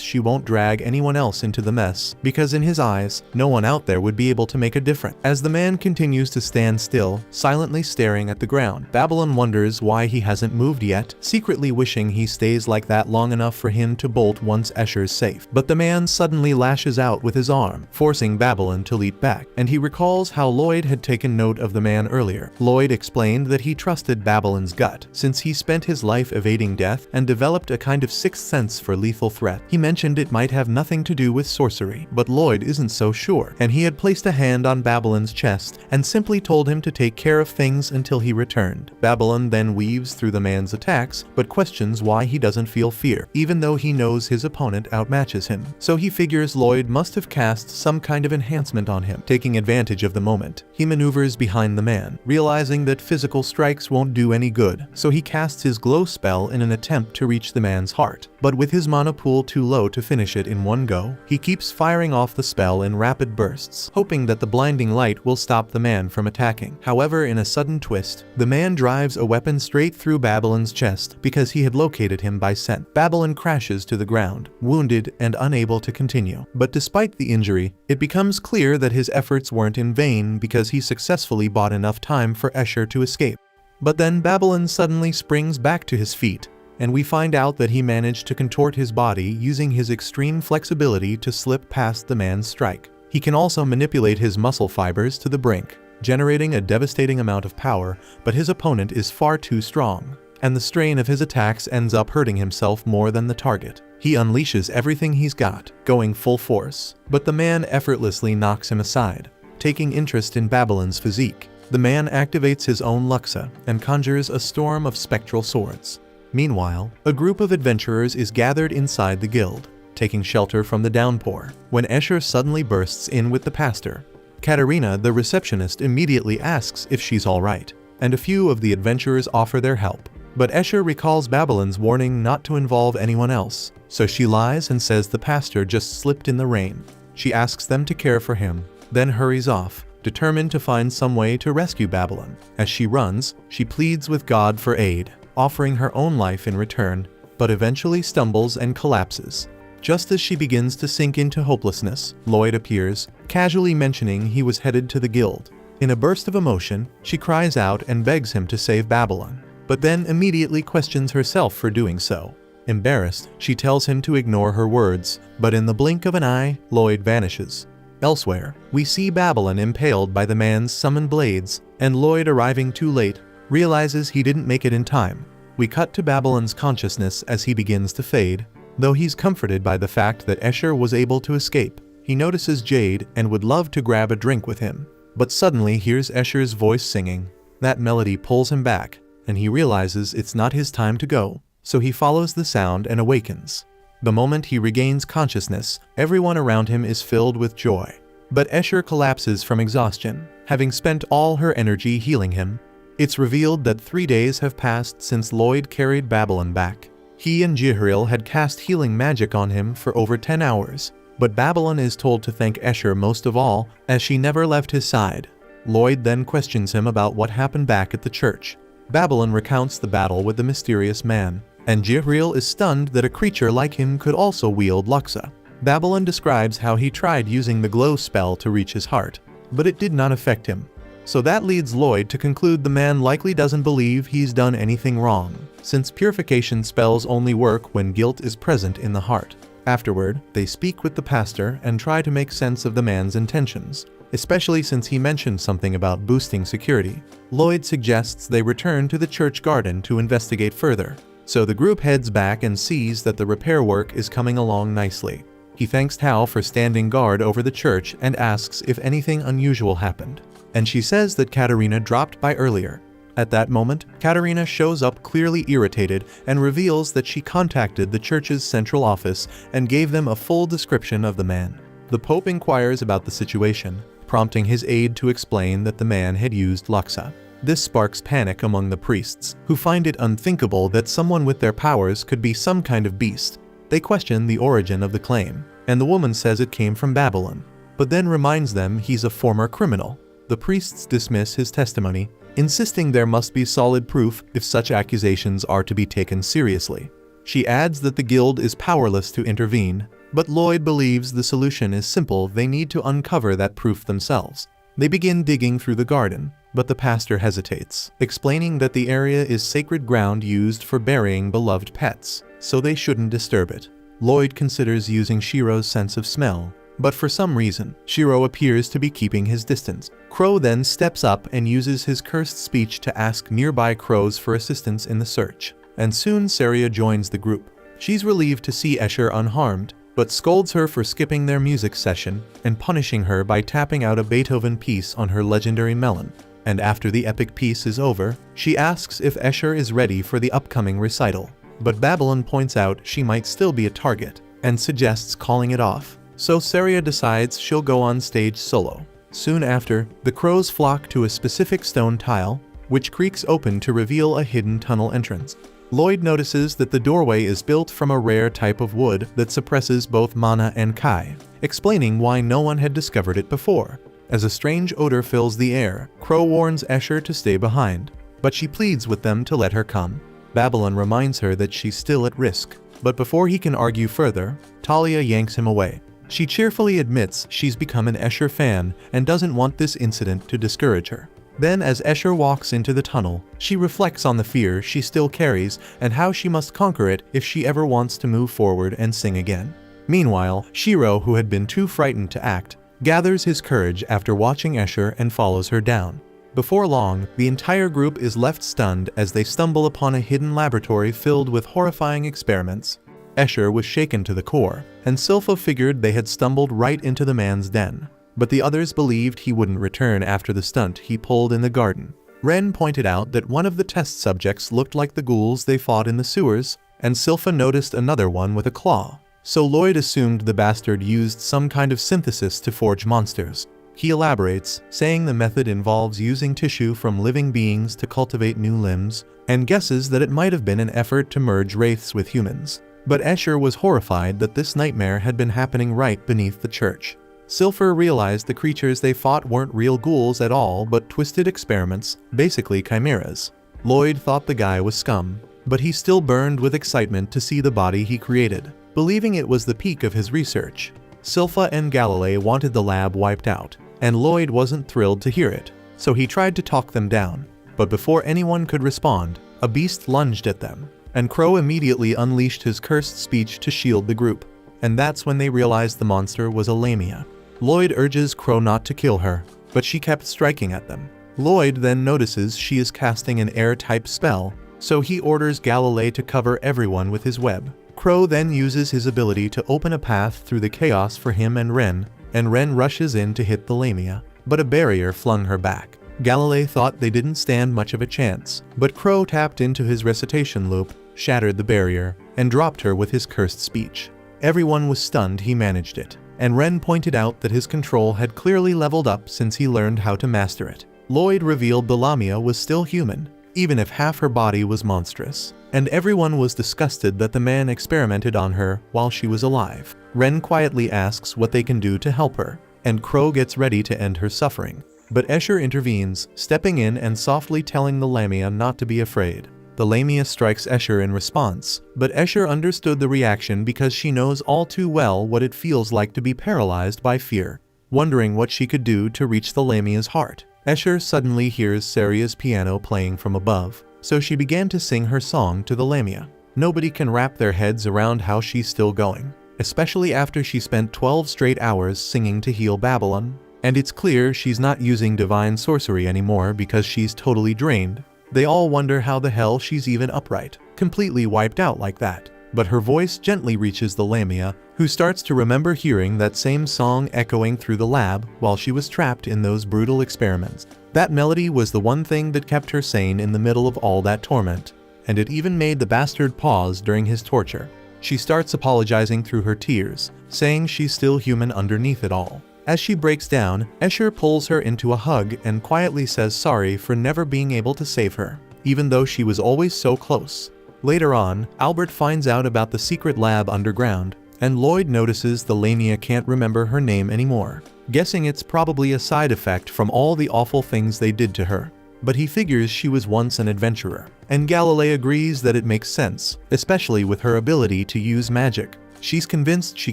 she won't drag anyone else into the mess, because in his eyes, no one out there would be able to make a difference. As the man continues to stand still, silently staring at the ground, Babylon wonders why he hasn't moved yet, secretly wishing he stays like that long enough for him to bolt once Escher's safe. But the man suddenly lashes out with his arm, forcing Babylon to leap back, and he recalls how Lloyd had taken note of the man earlier. Lloyd explained that he trusted Babylon's gut, since he spent his life evading death and developed a kind of sixth sense for lethal threat. He mentioned it might have nothing to do with sorcery, but Lloyd isn't so sure, and he had placed a hand on Babylon's chest and simply told him to take care of things until he returned. Babylon then weaves through the man's attacks, but questions why he doesn't feel fear, even though he knows his opponent outmatches him. So he figures Lloyd must have cast some kind of enhancement on him. Taking advantage of the moment, he maneuvers behind the man, realizing that physical strikes won't do any good, so he casts his glow spell in an attempt to reach the man's heart. But with his mana pool too low to finish it in one go, he keeps firing off the spell in rapid bursts, hoping that the blinding light will stop the man from attacking. However, in a sudden twist, the man drives a weapon straight through Babylon's chest because he had located him by scent. Babylon crashes to the ground, wounded and unable to continue. But despite the injury, it becomes clear that his efforts weren't in vain because he successfully bought enough time for Escher to escape. But then Babylon suddenly springs back to his feet, and we find out that he managed to contort his body using his extreme flexibility to slip past the man's strike. He can also manipulate his muscle fibers to the brink, generating a devastating amount of power, but his opponent is far too strong, and the strain of his attacks ends up hurting himself more than the target. He unleashes everything he's got, going full force, but the man effortlessly knocks him aside. Taking interest in Babylon's physique, the man activates his own Luxa and conjures a storm of spectral swords. Meanwhile, a group of adventurers is gathered inside the guild, taking shelter from the downpour, when Escher suddenly bursts in with the pastor. Katerina, the receptionist, immediately asks if she's alright, and a few of the adventurers offer their help. But Escher recalls Babylon's warning not to involve anyone else, so she lies and says the pastor just slipped in the rain. She asks them to care for him, then hurries off, determined to find some way to rescue Babylon. As she runs, she pleads with God for aid, offering her own life in return, but eventually stumbles and collapses. Just as she begins to sink into hopelessness, Lloyd appears, casually mentioning he was headed to the guild. In a burst of emotion, she cries out and begs him to save Babylon, but then immediately questions herself for doing so. Embarrassed, she tells him to ignore her words, but in the blink of an eye, Lloyd vanishes. Elsewhere, we see Babylon impaled by the man's summoned blades, and Lloyd, arriving too late, realizes he didn't make it in time. We cut to Babylon's consciousness as he begins to fade. Though he's comforted by the fact that Escher was able to escape, he notices Jade and would love to grab a drink with him, but suddenly hears Escher's voice singing. That melody pulls him back, and he realizes it's not his time to go, so he follows the sound and awakens. The moment he regains consciousness, everyone around him is filled with joy. But Escher collapses from exhaustion, having spent all her energy healing him. It's revealed that 3 days have passed since Lloyd carried Babylon back. He and Jihariel had cast healing magic on him for over 10 hours, but Babylon is told to thank Escher most of all, as she never left his side. Lloyd then questions him about what happened back at the church. Babylon recounts the battle with the mysterious man, and Jihariel is stunned that a creature like him could also wield Luxa. Babylon describes how he tried using the glow spell to reach his heart, but it did not affect him. So that leads Lloyd to conclude the man likely doesn't believe he's done anything wrong, since purification spells only work when guilt is present in the heart. Afterward, they speak with the pastor and try to make sense of the man's intentions, especially since he mentioned something about boosting security. Lloyd suggests they return to the church garden to investigate further, so the group heads back and sees that the repair work is coming along nicely. He thanks Tao for standing guard over the church and asks if anything unusual happened, and she says that Katarina dropped by earlier. At that moment, Katarina shows up clearly irritated and reveals that she contacted the church's central office and gave them a full description of the man. The Pope inquires about the situation, prompting his aide to explain that the man had used Laksa. This sparks panic among the priests, who find it unthinkable that someone with their powers could be some kind of beast. They question the origin of the claim, and the woman says it came from Babylon, but then reminds them he's a former criminal. The priests dismiss his testimony, insisting there must be solid proof if such accusations are to be taken seriously. She adds that the guild is powerless to intervene, but Lloyd believes the solution is simple. They need to uncover that proof themselves. They begin digging through the garden, but the pastor hesitates, explaining that the area is sacred ground used for burying beloved pets, so they shouldn't disturb it. Lloyd considers using Shiro's sense of smell, but for some reason, Shiro appears to be keeping his distance. Crow then steps up and uses his cursed speech to ask nearby crows for assistance in the search, and soon Saria joins the group. She's relieved to see Escher unharmed, but scolds her for skipping their music session and punishing her by tapping out a Beethoven piece on her legendary melon. And after the epic piece is over, she asks if Escher is ready for the upcoming recital. But Babylon points out she might still be a target, and suggests calling it off. So Saria decides she'll go on stage solo. Soon after, the crows flock to a specific stone tile, which creaks open to reveal a hidden tunnel entrance. Lloyd notices that the doorway is built from a rare type of wood that suppresses both mana and kai, explaining why no one had discovered it before. As a strange odor fills the air, Crow warns Escher to stay behind, but she pleads with them to let her come. Babylon reminds her that she's still at risk, but before he can argue further, Talia yanks him away. She cheerfully admits she's become an Escher fan and doesn't want this incident to discourage her. Then as Escher walks into the tunnel, she reflects on the fear she still carries and how she must conquer it if she ever wants to move forward and sing again. Meanwhile, Shiro, who had been too frightened to act, gathers his courage after watching Escher and follows her down. Before long, the entire group is left stunned as they stumble upon a hidden laboratory filled with horrifying experiments. Escher was shaken to the core, and Silpha figured they had stumbled right into the man's den. But the others believed he wouldn't return after the stunt he pulled in the garden. Ren pointed out that one of the test subjects looked like the ghouls they fought in the sewers, and Silpha noticed another one with a claw. So Lloyd assumed the bastard used some kind of synthesis to forge monsters. He elaborates, saying the method involves using tissue from living beings to cultivate new limbs, and guesses that it might have been an effort to merge wraiths with humans. But Escher was horrified that this nightmare had been happening right beneath the church. Silpha realized the creatures they fought weren't real ghouls at all but twisted experiments, basically chimeras. Lloyd thought the guy was scum, but he still burned with excitement to see the body he created, believing it was the peak of his research. Silpha and Galilei wanted the lab wiped out, and Lloyd wasn't thrilled to hear it, so he tried to talk them down. But before anyone could respond, a beast lunged at them, and Crow immediately unleashed his cursed speech to shield the group. And that's when they realized the monster was a Lamia. Lloyd urges Crow not to kill her, but she kept striking at them. Lloyd then notices she is casting an air-type spell, so he orders Galilei to cover everyone with his web. Crow then uses his ability to open a path through the chaos for him and Ren rushes in to hit the Lamia, but a barrier flung her back. Galilei thought they didn't stand much of a chance, but Crow tapped into his recitation loop, shattered the barrier, and dropped her with his cursed speech. Everyone was stunned he managed it, and Ren pointed out that his control had clearly leveled up since he learned how to master it. Lloyd revealed the Lamia was still human, even if half her body was monstrous, and everyone was disgusted that the man experimented on her while she was alive. Ren quietly asks what they can do to help her, and Crow gets ready to end her suffering. But Escher intervenes, stepping in and softly telling the Lamia not to be afraid. The Lamia strikes Escher in response, but Escher understood the reaction because she knows all too well what it feels like to be paralyzed by fear. Wondering what she could do to reach the Lamia's heart, Escher suddenly hears Saria's piano playing from above, so she began to sing her song to the Lamia. Nobody can wrap their heads around how she's still going. especially after she spent 12 straight hours singing to heal Babylon. And it's clear she's not using divine sorcery anymore because she's totally drained. They all wonder how the hell she's even upright, completely wiped out like that. But her voice gently reaches the Lamia, who starts to remember hearing that same song echoing through the lab while she was trapped in those brutal experiments. That melody was the one thing that kept her sane in the middle of all that torment, and it even made the bastard pause during his torture. She starts apologizing through her tears, saying she's still human underneath it all. As she breaks down, Escher pulls her into a hug and quietly says sorry for never being able to save her, even though she was always so close. Later on, Albert finds out about the secret lab underground, and Lloyd notices the Lamia can't remember her name anymore, guessing it's probably a side effect from all the awful things they did to her. But he figures she was once an adventurer, and Galilei agrees that it makes sense, especially with her ability to use magic. She's convinced she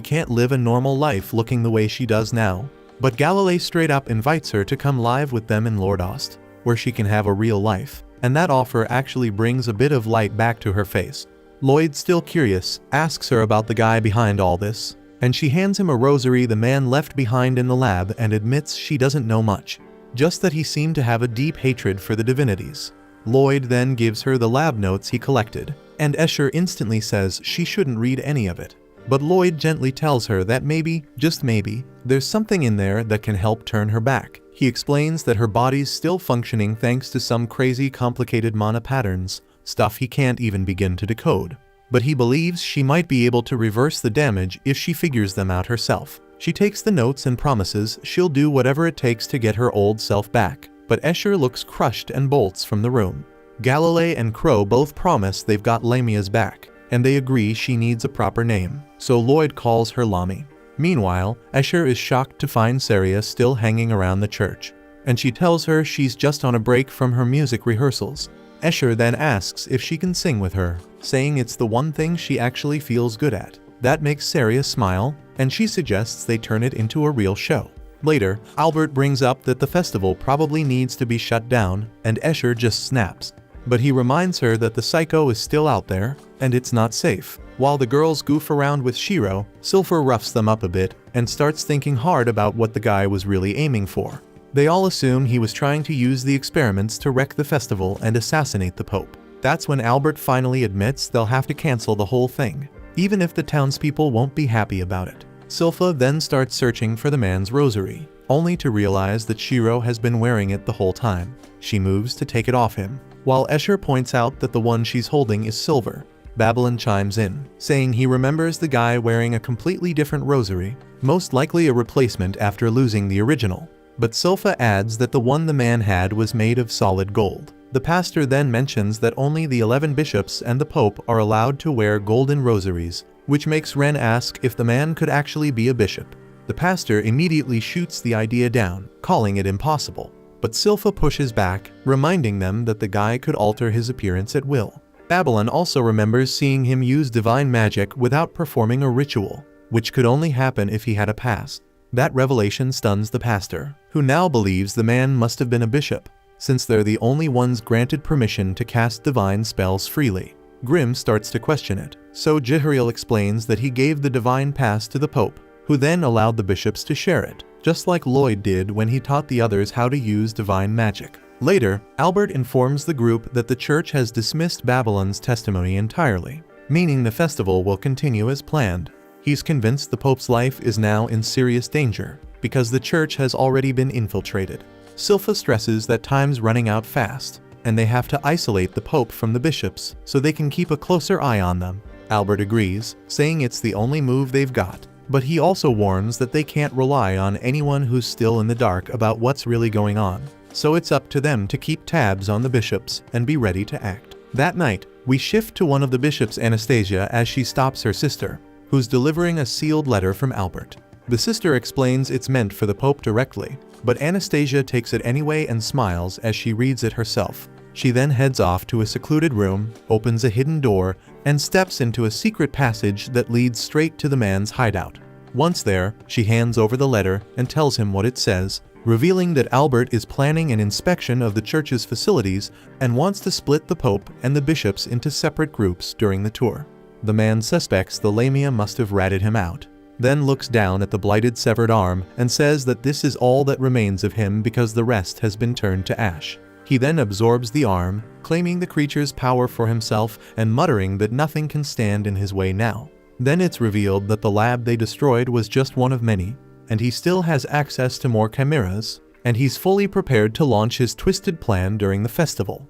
can't live a normal life looking the way she does now. But Galilei straight up invites her to come live with them in Lordost, where she can have a real life, and that offer actually brings a bit of light back to her face. Lloyd, still curious, asks her about the guy behind all this, and she hands him a rosary the man left behind in the lab and admits she doesn't know much, just that he seemed to have a deep hatred for the divinities. Lloyd then gives her the lab notes he collected, and Escher instantly says she shouldn't read any of it. But Lloyd gently tells her that maybe, just maybe, there's something in there that can help turn her back. He explains that her body's still functioning thanks to some crazy complicated mana patterns, stuff he can't even begin to decode. But he believes she might be able to reverse the damage if she figures them out herself. She takes the notes and promises she'll do whatever it takes to get her old self back. But Escher looks crushed and bolts from the room. Galilei and Crow both promise they've got Lamia's back, and they agree she needs a proper name, so Lloyd calls her Lami. Meanwhile, Escher is shocked to find Saria still hanging around the church, and she tells her she's just on a break from her music rehearsals. Escher then asks if she can sing with her, saying it's the one thing she actually feels good at. That makes Saria smile, and she suggests they turn it into a real show. Later, Albert brings up that the festival probably needs to be shut down, and Escher just snaps. But he reminds her that the psycho is still out there, and it's not safe. While the girls goof around with Shiro, Silver roughs them up a bit and starts thinking hard about what the guy was really aiming for. They all assume he was trying to use the experiments to wreck the festival and assassinate the Pope. That's when Albert finally admits they'll have to cancel the whole thing, even if the townspeople won't be happy about it. Silpha then starts searching for the man's rosary, only to realize that Shiro has been wearing it the whole time. She moves to take it off him, while Escher points out that the one she's holding is silver. Babylon chimes in, saying he remembers the guy wearing a completely different rosary, most likely a replacement after losing the original. But Silpha adds that the one the man had was made of solid gold. The pastor then mentions that only the 11 bishops and the Pope are allowed to wear golden rosaries, which makes Ren ask if the man could actually be a bishop. The pastor immediately shoots the idea down, calling it impossible. But Silpha pushes back, reminding them that the guy could alter his appearance at will. Babylon also remembers seeing him use divine magic without performing a ritual, which could only happen if he had a pass. That revelation stuns the pastor, who now believes the man must have been a bishop, since they're the only ones granted permission to cast divine spells freely. Grimm starts to question it, so Jihariel explains that he gave the divine pass to the Pope, who then allowed the bishops to share it, just like Lloyd did when he taught the others how to use divine magic. Later, Albert informs the group that the church has dismissed Babylon's testimony entirely, meaning the festival will continue as planned. He's convinced the Pope's life is now in serious danger, because the church has already been infiltrated. Silpha stresses that time's running out fast, and they have to isolate the Pope from the bishops so they can keep a closer eye on them. Albert agrees, saying it's the only move they've got, but he also warns that they can't rely on anyone who's still in the dark about what's really going on. So it's up to them to keep tabs on the bishops and be ready to act. That night, we shift to one of the bishops, Anastasia, as she stops her sister, who's delivering a sealed letter from Albert. The sister explains it's meant for the Pope directly, but Anastasia takes it anyway and smiles as she reads it herself. She then heads off to a secluded room, opens a hidden door, and steps into a secret passage that leads straight to the man's hideout. Once there, she hands over the letter and tells him what it says, revealing that Albert is planning an inspection of the church's facilities and wants to split the Pope and the bishops into separate groups during the tour. The man suspects the Lamia must have ratted him out, then looks down at the blighted severed arm and says that this is all that remains of him because the rest has been turned to ash. He then absorbs the arm, claiming the creature's power for himself and muttering that nothing can stand in his way now. Then it's revealed that the lab they destroyed was just one of many, and he still has access to more chimeras, and he's fully prepared to launch his twisted plan during the festival.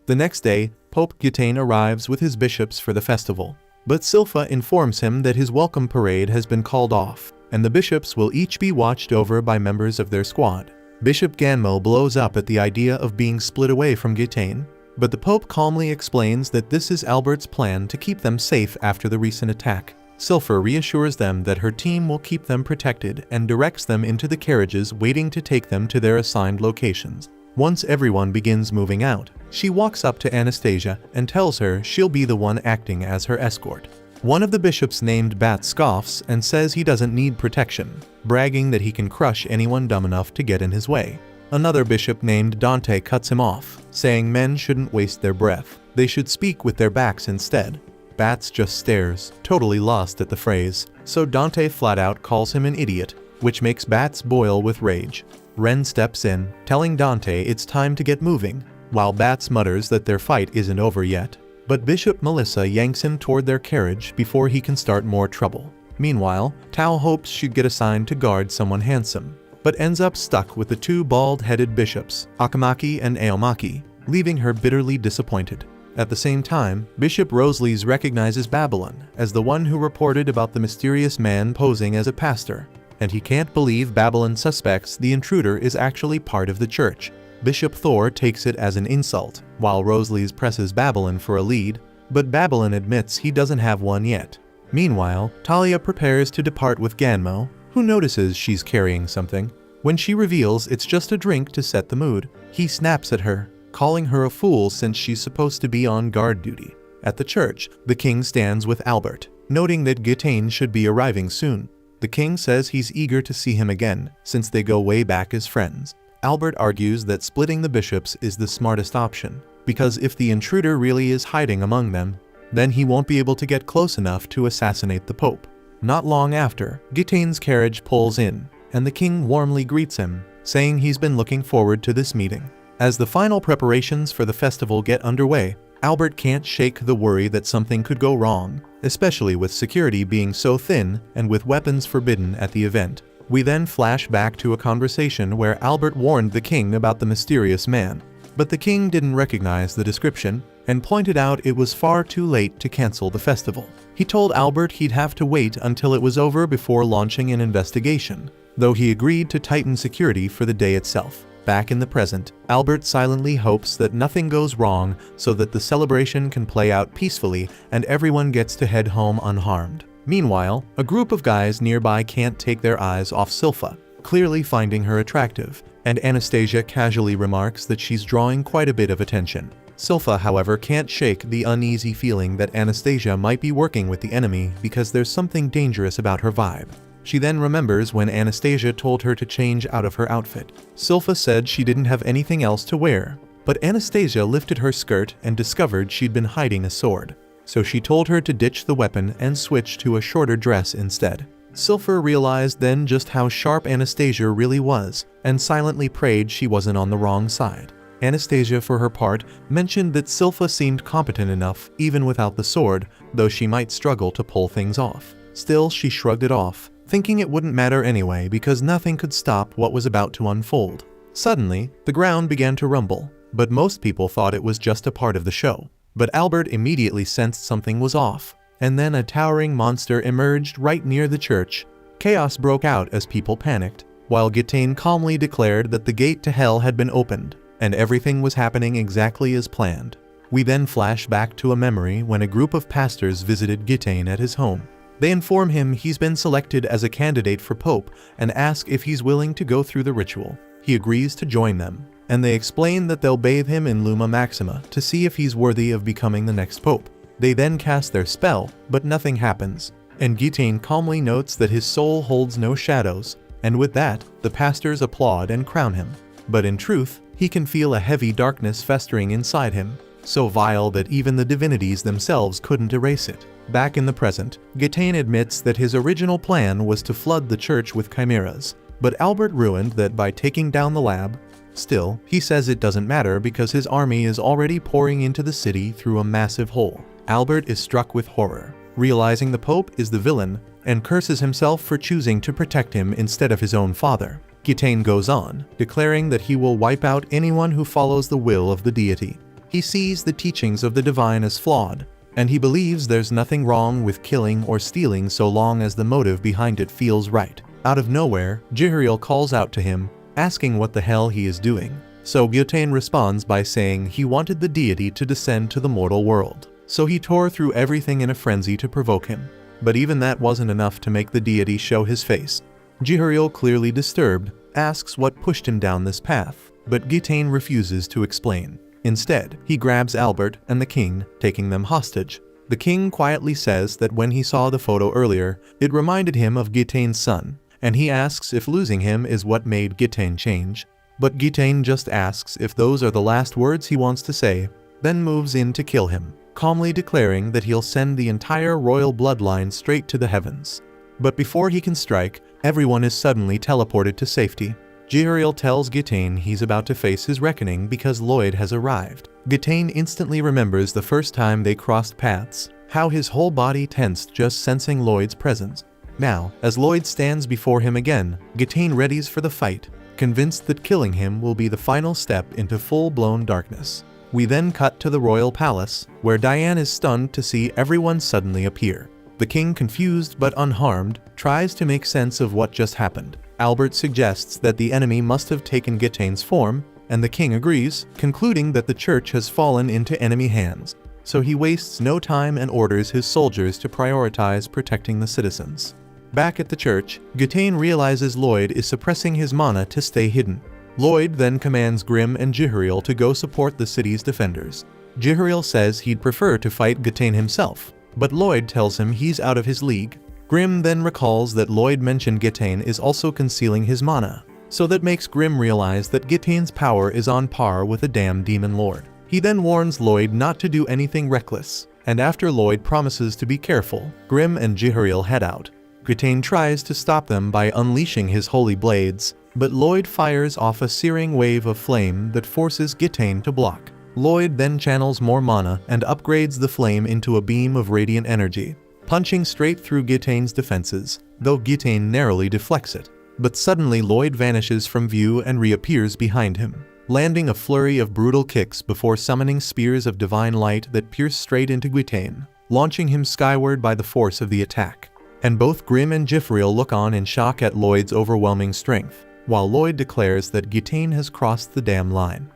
The next day, Pope Gitane arrives with his bishops for the festival, but Silpha informs him that his welcome parade has been called off, and the bishops will each be watched over by members of their squad. Bishop Ganmo blows up at the idea of being split away from Gitane, but the Pope calmly explains that this is Albert's plan to keep them safe after the recent attack. Silpha reassures them that her team will keep them protected and directs them into the carriages waiting to take them to their assigned locations. Once everyone begins moving out, she walks up to Anastasia and tells her she'll be the one acting as her escort. One of the bishops named Bat scoffs and says he doesn't need protection, bragging that he can crush anyone dumb enough to get in his way. Another bishop named Dante cuts him off, saying men shouldn't waste their breath, they should speak with their backs instead. Bats just stares, totally lost at the phrase, so Dante flat out calls him an idiot, which makes Bats boil with rage. Ren steps in, telling Dante it's time to get moving, while Bats mutters that their fight isn't over yet. But Bishop Melissa yanks him toward their carriage before he can start more trouble. Meanwhile, Tao hopes she'd get assigned to guard someone handsome, but ends up stuck with the two bald-headed bishops, Akamaki and Aomaki, leaving her bitterly disappointed. At the same time, Bishop Roseleys recognizes Babylon as the one who reported about the mysterious man posing as a pastor, and he can't believe Babylon suspects the intruder is actually part of the church. Bishop Thor takes it as an insult, while Roseleys presses Babylon for a lead, but Babylon admits he doesn't have one yet. Meanwhile, Talia prepares to depart with Ganmo, who notices she's carrying something. When she reveals it's just a drink to set the mood, he snaps at her, calling her a fool since she's supposed to be on guard duty. At the church, the king stands with Albert, noting that Gitane should be arriving soon. The king says he's eager to see him again, since they go way back as friends. Albert argues that splitting the bishops is the smartest option, because if the intruder really is hiding among them, then he won't be able to get close enough to assassinate the Pope. Not long after, Gitane's carriage pulls in, and the king warmly greets him, saying he's been looking forward to this meeting. As the final preparations for the festival get underway, Albert can't shake the worry that something could go wrong, especially with security being so thin and with weapons forbidden at the event. We then flash back to a conversation where Albert warned the king about the mysterious man, but the king didn't recognize the description and pointed out it was far too late to cancel the festival. He told Albert he'd have to wait until it was over before launching an investigation, though he agreed to tighten security for the day itself. Back in the present, Albert silently hopes that nothing goes wrong so that the celebration can play out peacefully and everyone gets to head home unharmed. Meanwhile, a group of guys nearby can't take their eyes off Silpha, clearly finding her attractive, and Anastasia casually remarks that she's drawing quite a bit of attention. Silpha, however, can't shake the uneasy feeling that Anastasia might be working with the enemy because there's something dangerous about her vibe. She then remembers when Anastasia told her to change out of her outfit. Silpha said she didn't have anything else to wear, but Anastasia lifted her skirt and discovered she'd been hiding a sword. So she told her to ditch the weapon and switch to a shorter dress instead. Silpha realized then just how sharp Anastasia really was, and silently prayed she wasn't on the wrong side. Anastasia, for her part, mentioned that Silpha seemed competent enough even without the sword, though she might struggle to pull things off. Still, she shrugged it off, thinking it wouldn't matter anyway because nothing could stop what was about to unfold. Suddenly, the ground began to rumble, but most people thought it was just a part of the show. But Albert immediately sensed something was off, and then a towering monster emerged right near the church. Chaos broke out as people panicked, while Gitane calmly declared that the gate to hell had been opened, and everything was happening exactly as planned. We then flash back to a memory when a group of pastors visited Gitane at his home. They inform him he's been selected as a candidate for Pope and ask if he's willing to go through the ritual. He agrees to join them, and they explain that they'll bathe him in Luma Maxima to see if he's worthy of becoming the next Pope. They then cast their spell, but nothing happens, and Gitane calmly notes that his soul holds no shadows, and with that, the pastors applaud and crown him. But in truth, he can feel a heavy darkness festering inside him, so vile that even the divinities themselves couldn't erase it. Back in the present, Gitane admits that his original plan was to flood the church with chimeras, but Albert ruined that by taking down the lab. Still, he says it doesn't matter because his army is already pouring into the city through a massive hole. Albert is struck with horror, realizing the Pope is the villain, and curses himself for choosing to protect him instead of his own father. Gitane goes on, declaring that he will wipe out anyone who follows the will of the deity. He sees the teachings of the divine as flawed, and he believes there's nothing wrong with killing or stealing so long as the motive behind it feels right. Out of nowhere, Jihariel calls out to him, asking what the hell he is doing. So Gitane responds by saying he wanted the deity to descend to the mortal world. So he tore through everything in a frenzy to provoke him. But even that wasn't enough to make the deity show his face. Jihariel, clearly disturbed, asks what pushed him down this path, but Gitane refuses to explain. Instead, he grabs Albert and the king, taking them hostage. The king quietly says that when he saw the photo earlier, it reminded him of Gitane's son, and he asks if losing him is what made Gitane change. But Gitane just asks if those are the last words he wants to say, then moves in to kill him, calmly declaring that he'll send the entire royal bloodline straight to the heavens. But before he can strike, everyone is suddenly teleported to safety. Jihariel tells Gitane he's about to face his reckoning because Lloyd has arrived. Gitane instantly remembers the first time they crossed paths, how his whole body tensed just sensing Lloyd's presence. Now, as Lloyd stands before him again, Gitane readies for the fight, convinced that killing him will be the final step into full-blown darkness. We then cut to the royal palace, where Diane is stunned to see everyone suddenly appear. The king, confused but unharmed, tries to make sense of what just happened. Albert suggests that the enemy must have taken Gitane's form, and the king agrees, concluding that the church has fallen into enemy hands. So he wastes no time and orders his soldiers to prioritize protecting the citizens. Back at the church, Gitane realizes Lloyd is suppressing his mana to stay hidden. Lloyd then commands Grimm and Jihariel to go support the city's defenders. Jihariel says he'd prefer to fight Gitane himself, but Lloyd tells him he's out of his league. Grimm then recalls that Lloyd mentioned Gitane is also concealing his mana, so that makes Grimm realize that Gitane's power is on par with a damn demon lord. He then warns Lloyd not to do anything reckless, and after Lloyd promises to be careful, Grimm and Jihariel head out. Gitane tries to stop them by unleashing his holy blades, but Lloyd fires off a searing wave of flame that forces Gitane to block. Lloyd then channels more mana and upgrades the flame into a beam of radiant energy, punching straight through Gitane's defenses, though Gitane narrowly deflects it. But suddenly Lloyd vanishes from view and reappears behind him, landing a flurry of brutal kicks before summoning spears of divine light that pierce straight into Gitane, launching him skyward by the force of the attack. And both Grimm and Jihariel look on in shock at Lloyd's overwhelming strength, while Lloyd declares that Gitane has crossed the damn line.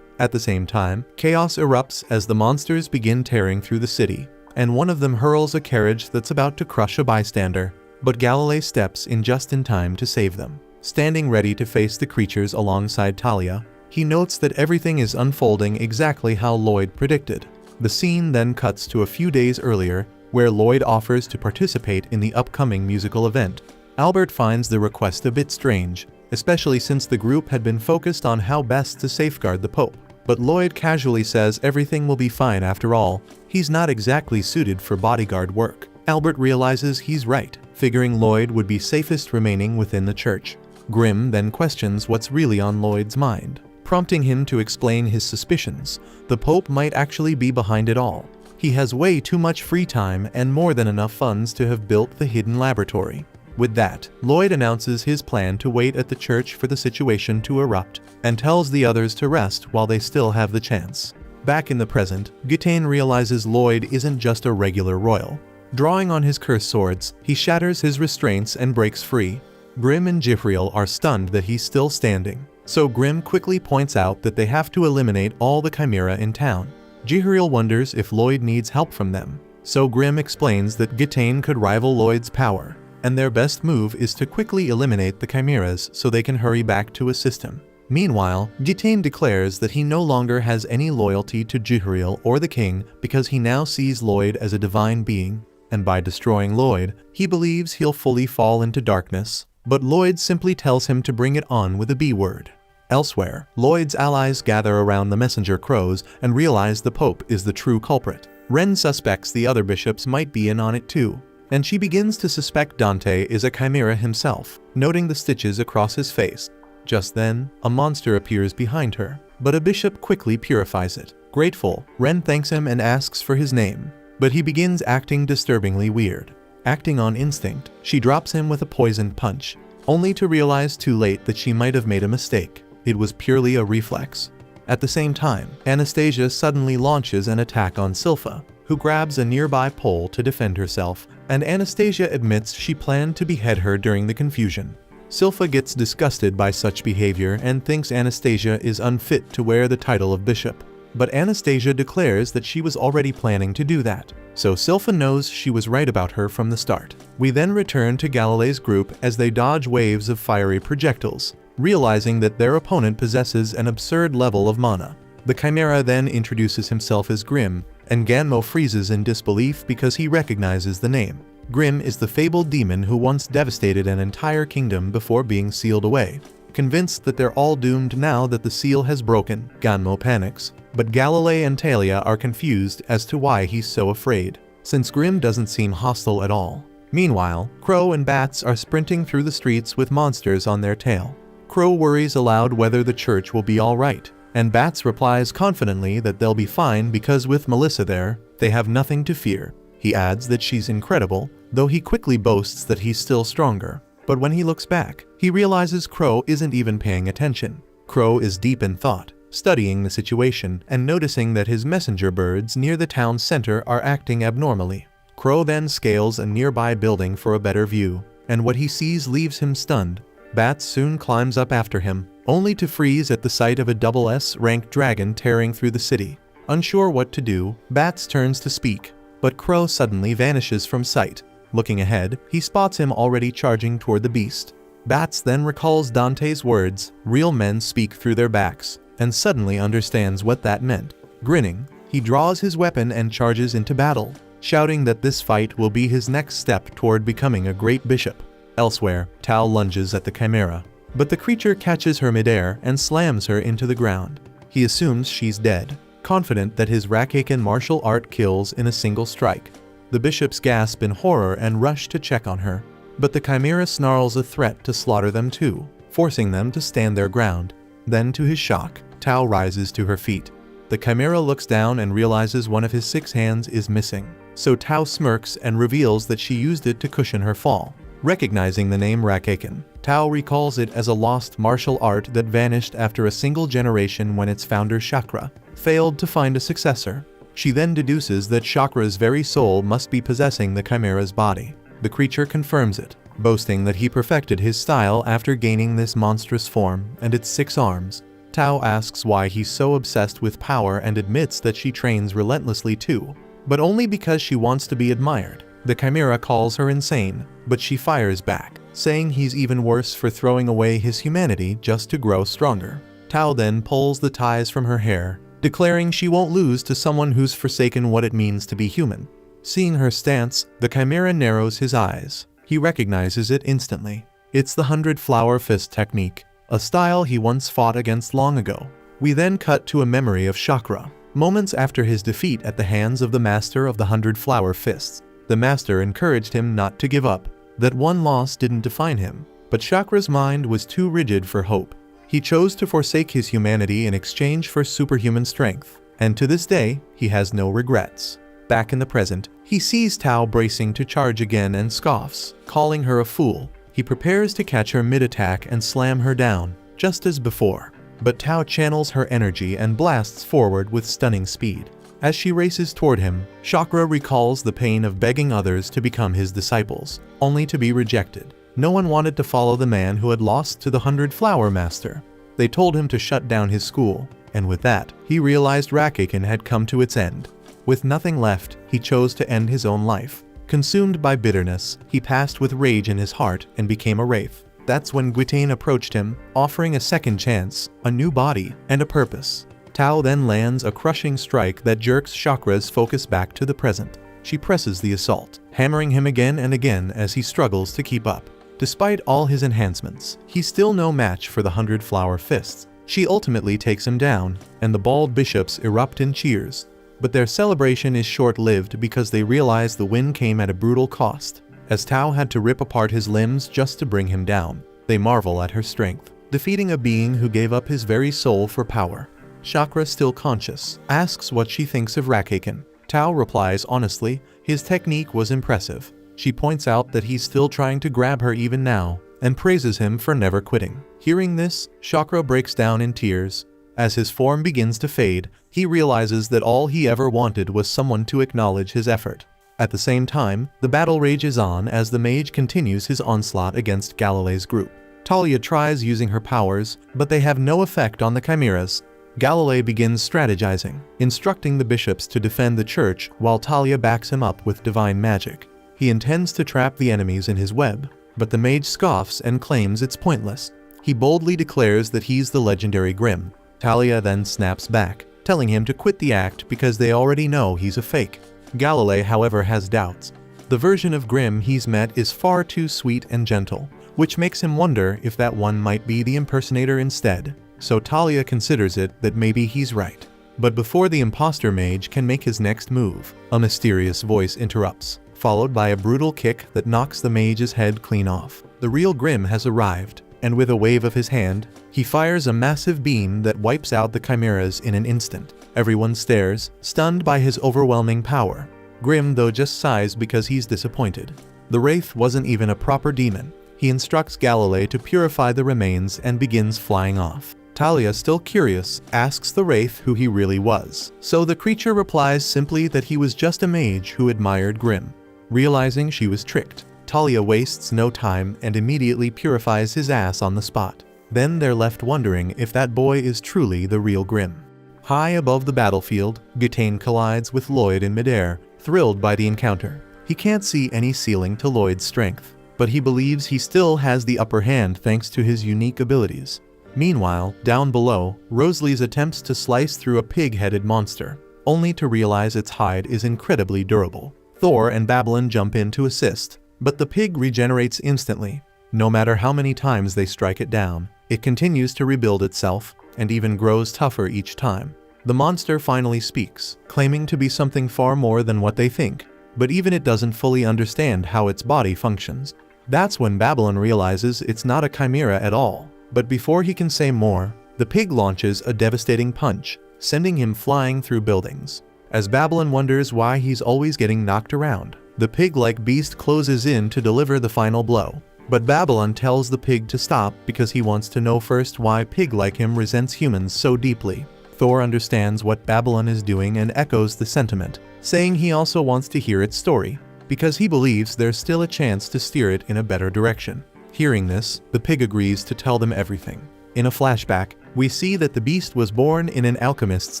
At the same time, chaos erupts as the monsters begin tearing through the city, and one of them hurls a carriage that's about to crush a bystander, but Galilei steps in just in time to save them. Standing ready to face the creatures alongside Talia, he notes that everything is unfolding exactly how Lloyd predicted. The scene then cuts to a few days earlier, where Lloyd offers to participate in the upcoming musical event. Albert finds the request a bit strange, especially since the group had been focused on how best to safeguard the Pope. But Lloyd casually says everything will be fine after all. He's not exactly suited for bodyguard work. Albert realizes he's right, figuring Lloyd would be safest remaining within the church. Grimm then questions what's really on Lloyd's mind, prompting him to explain his suspicions. The Pope might actually be behind it all. He has way too much free time and more than enough funds to have built the hidden laboratory. With that, Lloyd announces his plan to wait at the church for the situation to erupt, and tells the others to rest while they still have the chance. Back in the present, Gitane realizes Lloyd isn't just a regular royal. Drawing on his curse swords, he shatters his restraints and breaks free. Grimm and Jihariel are stunned that he's still standing, so Grimm quickly points out that they have to eliminate all the chimera in town. Jihariel wonders if Lloyd needs help from them, so Grimm explains that Gitane could rival Lloyd's power, and their best move is to quickly eliminate the chimeras so they can hurry back to assist him. Meanwhile, Gitane declares that he no longer has any loyalty to Jihariel or the king because he now sees Lloyd as a divine being, and by destroying Lloyd, he believes he'll fully fall into darkness. But Lloyd simply tells him to bring it on with a B word. Elsewhere, Lloyd's allies gather around the messenger crows and realize the Pope is the true culprit. Ren suspects the other bishops might be in on it too, and she begins to suspect Dante is a chimera himself, noting the stitches across his face. Just then, a monster appears behind her, but a bishop quickly purifies it. Grateful, Ren thanks him and asks for his name, but he begins acting disturbingly weird. Acting on instinct, she drops him with a poisoned punch, only to realize too late that she might have made a mistake. It was purely a reflex. At the same time, Anastasia suddenly launches an attack on Silpha, who grabs a nearby pole to defend herself, and Anastasia admits she planned to behead her during the confusion. Silpha gets disgusted by such behavior and thinks Anastasia is unfit to wear the title of bishop. But Anastasia declares that she was already planning to do that, so Silpha knows she was right about her from the start. We then return to Galilee's group as they dodge waves of fiery projectiles, realizing that their opponent possesses an absurd level of mana. The Chimera then introduces himself as Grim, and Ganmo freezes in disbelief because he recognizes the name. Grim is the fabled demon who once devastated an entire kingdom before being sealed away. Convinced that they're all doomed now that the seal has broken, Ganmo panics, but Galilee and Talia are confused as to why he's so afraid, since Grim doesn't seem hostile at all. Meanwhile, Crow and Bats are sprinting through the streets with monsters on their tail. Crow worries aloud whether the church will be alright, and Bats replies confidently that they'll be fine because with Melissa there, they have nothing to fear. He adds that she's incredible, though he quickly boasts that he's still stronger. But when he looks back, he realizes Crow isn't even paying attention. Crow is deep in thought, studying the situation and noticing that his messenger birds near the town center are acting abnormally. Crow then scales a nearby building for a better view, and what he sees leaves him stunned. Bats soon climbs up after him, only to freeze at the sight of a double S-ranked dragon tearing through the city. Unsure what to do, Bats turns to speak, but Crow suddenly vanishes from sight. Looking ahead, he spots him already charging toward the beast. Bats then recalls Dante's words, "Real men speak through their backs," and suddenly understands what that meant. Grinning, he draws his weapon and charges into battle, shouting that this fight will be his next step toward becoming a great bishop. Elsewhere, Tao lunges at the Chimera, but the creature catches her midair and slams her into the ground. He assumes she's dead, confident that his Rakaken martial art kills in a single strike. The bishops gasp in horror and rush to check on her, but the Chimera snarls a threat to slaughter them too, forcing them to stand their ground. Then to his shock, Tao rises to her feet. The Chimera looks down and realizes one of his 6 hands is missing, so Tao smirks and reveals that she used it to cushion her fall. Recognizing the name Rakaken, Tao recalls it as a lost martial art that vanished after a single generation when its founder Chakra failed to find a successor. She then deduces that Chakra's very soul must be possessing the Chimera's body. The creature confirms it, boasting that he perfected his style after gaining this monstrous form and its 6 arms. Tao asks why he's so obsessed with power and admits that she trains relentlessly too, but only because she wants to be admired. The Chimera calls her insane, but she fires back, saying he's even worse for throwing away his humanity just to grow stronger. Tao then pulls the ties from her hair, declaring she won't lose to someone who's forsaken what it means to be human. Seeing her stance, the Chimera narrows his eyes. He recognizes it instantly. It's the 100-flower fist technique, a style he once fought against long ago. We then cut to a memory of Chakra, moments after his defeat at the hands of the master of the 100-flower fists. The master encouraged him not to give up, that one loss didn't define him, but Chakra's mind was too rigid for hope. He chose to forsake his humanity in exchange for superhuman strength, and to this day, he has no regrets. Back in the present, he sees Tao bracing to charge again and scoffs, calling her a fool. He prepares to catch her mid-attack and slam her down, just as before. But Tao channels her energy and blasts forward with stunning speed. As she races toward him, Chakra recalls the pain of begging others to become his disciples, only to be rejected. No one wanted to follow the man who had lost to the 100-flower master. They told him to shut down his school, and with that, he realized Rakaken had come to its end. With nothing left, he chose to end his own life. Consumed by bitterness, he passed with rage in his heart and became a wraith. That's when Gwytain approached him, offering a second chance, a new body, and a purpose. Tao then lands a crushing strike that jerks Chakra's focus back to the present. She presses the assault, hammering him again and again as he struggles to keep up. Despite all his enhancements, he's still no match for the 100-flower fists. She ultimately takes him down, and the bald bishops erupt in cheers. But their celebration is short-lived because they realize the win came at a brutal cost. As Tao had to rip apart his limbs just to bring him down, they marvel at her strength, defeating a being who gave up his very soul for power. Chakra, still conscious, asks what she thinks of Rakeikin. Tao replies honestly, his technique was impressive. She points out that he's still trying to grab her even now, and praises him for never quitting. Hearing this, Chakra breaks down in tears. As his form begins to fade, he realizes that all he ever wanted was someone to acknowledge his effort. At the same time, the battle rages on as the mage continues his onslaught against Galilee's group. Talia tries using her powers, but they have no effect on the chimeras. Galilee begins strategizing, instructing the bishops to defend the church while Talia backs him up with divine magic. He intends to trap the enemies in his web, but the mage scoffs and claims it's pointless. He boldly declares that he's the legendary Grimm. Talia then snaps back, telling him to quit the act because they already know he's a fake. Galilee, however, has doubts. The version of Grimm he's met is far too sweet and gentle, which makes him wonder if that one might be the impersonator instead. So Talia considers it that maybe he's right. But before the imposter mage can make his next move, a mysterious voice interrupts, followed by a brutal kick that knocks the mage's head clean off. The real Grimm has arrived, and with a wave of his hand, he fires a massive beam that wipes out the chimeras in an instant. Everyone stares, stunned by his overwhelming power. Grimm, though, just sighs because he's disappointed. The wraith wasn't even a proper demon. He instructs Galilee to purify the remains and begins flying off. Talia, still curious, asks the wraith who he really was. So the creature replies simply that he was just a mage who admired Grimm. Realizing she was tricked, Talia wastes no time and immediately purifies his ass on the spot. Then they're left wondering if that boy is truly the real Grimm. High above the battlefield, Gutane collides with Lloyd in midair, thrilled by the encounter. He can't see any ceiling to Lloyd's strength, but he believes he still has the upper hand thanks to his unique abilities. Meanwhile, down below, Rosalie's attempts to slice through a pig-headed monster, only to realize its hide is incredibly durable. Thor and Babylon jump in to assist, but the pig regenerates instantly. No matter how many times they strike it down, it continues to rebuild itself, and even grows tougher each time. The monster finally speaks, claiming to be something far more than what they think, but even it doesn't fully understand how its body functions. That's when Babylon realizes it's not a chimera at all. But before he can say more, the pig launches a devastating punch, sending him flying through buildings. As Babylon wonders why he's always getting knocked around, the pig-like beast closes in to deliver the final blow. But Babylon tells the pig to stop because he wants to know first why pig like him resents humans so deeply. Thor understands what Babylon is doing and echoes the sentiment, saying he also wants to hear its story, because he believes there's still a chance to steer it in a better direction. Hearing this, the pig agrees to tell them everything. In a flashback, we see that the beast was born in an alchemist's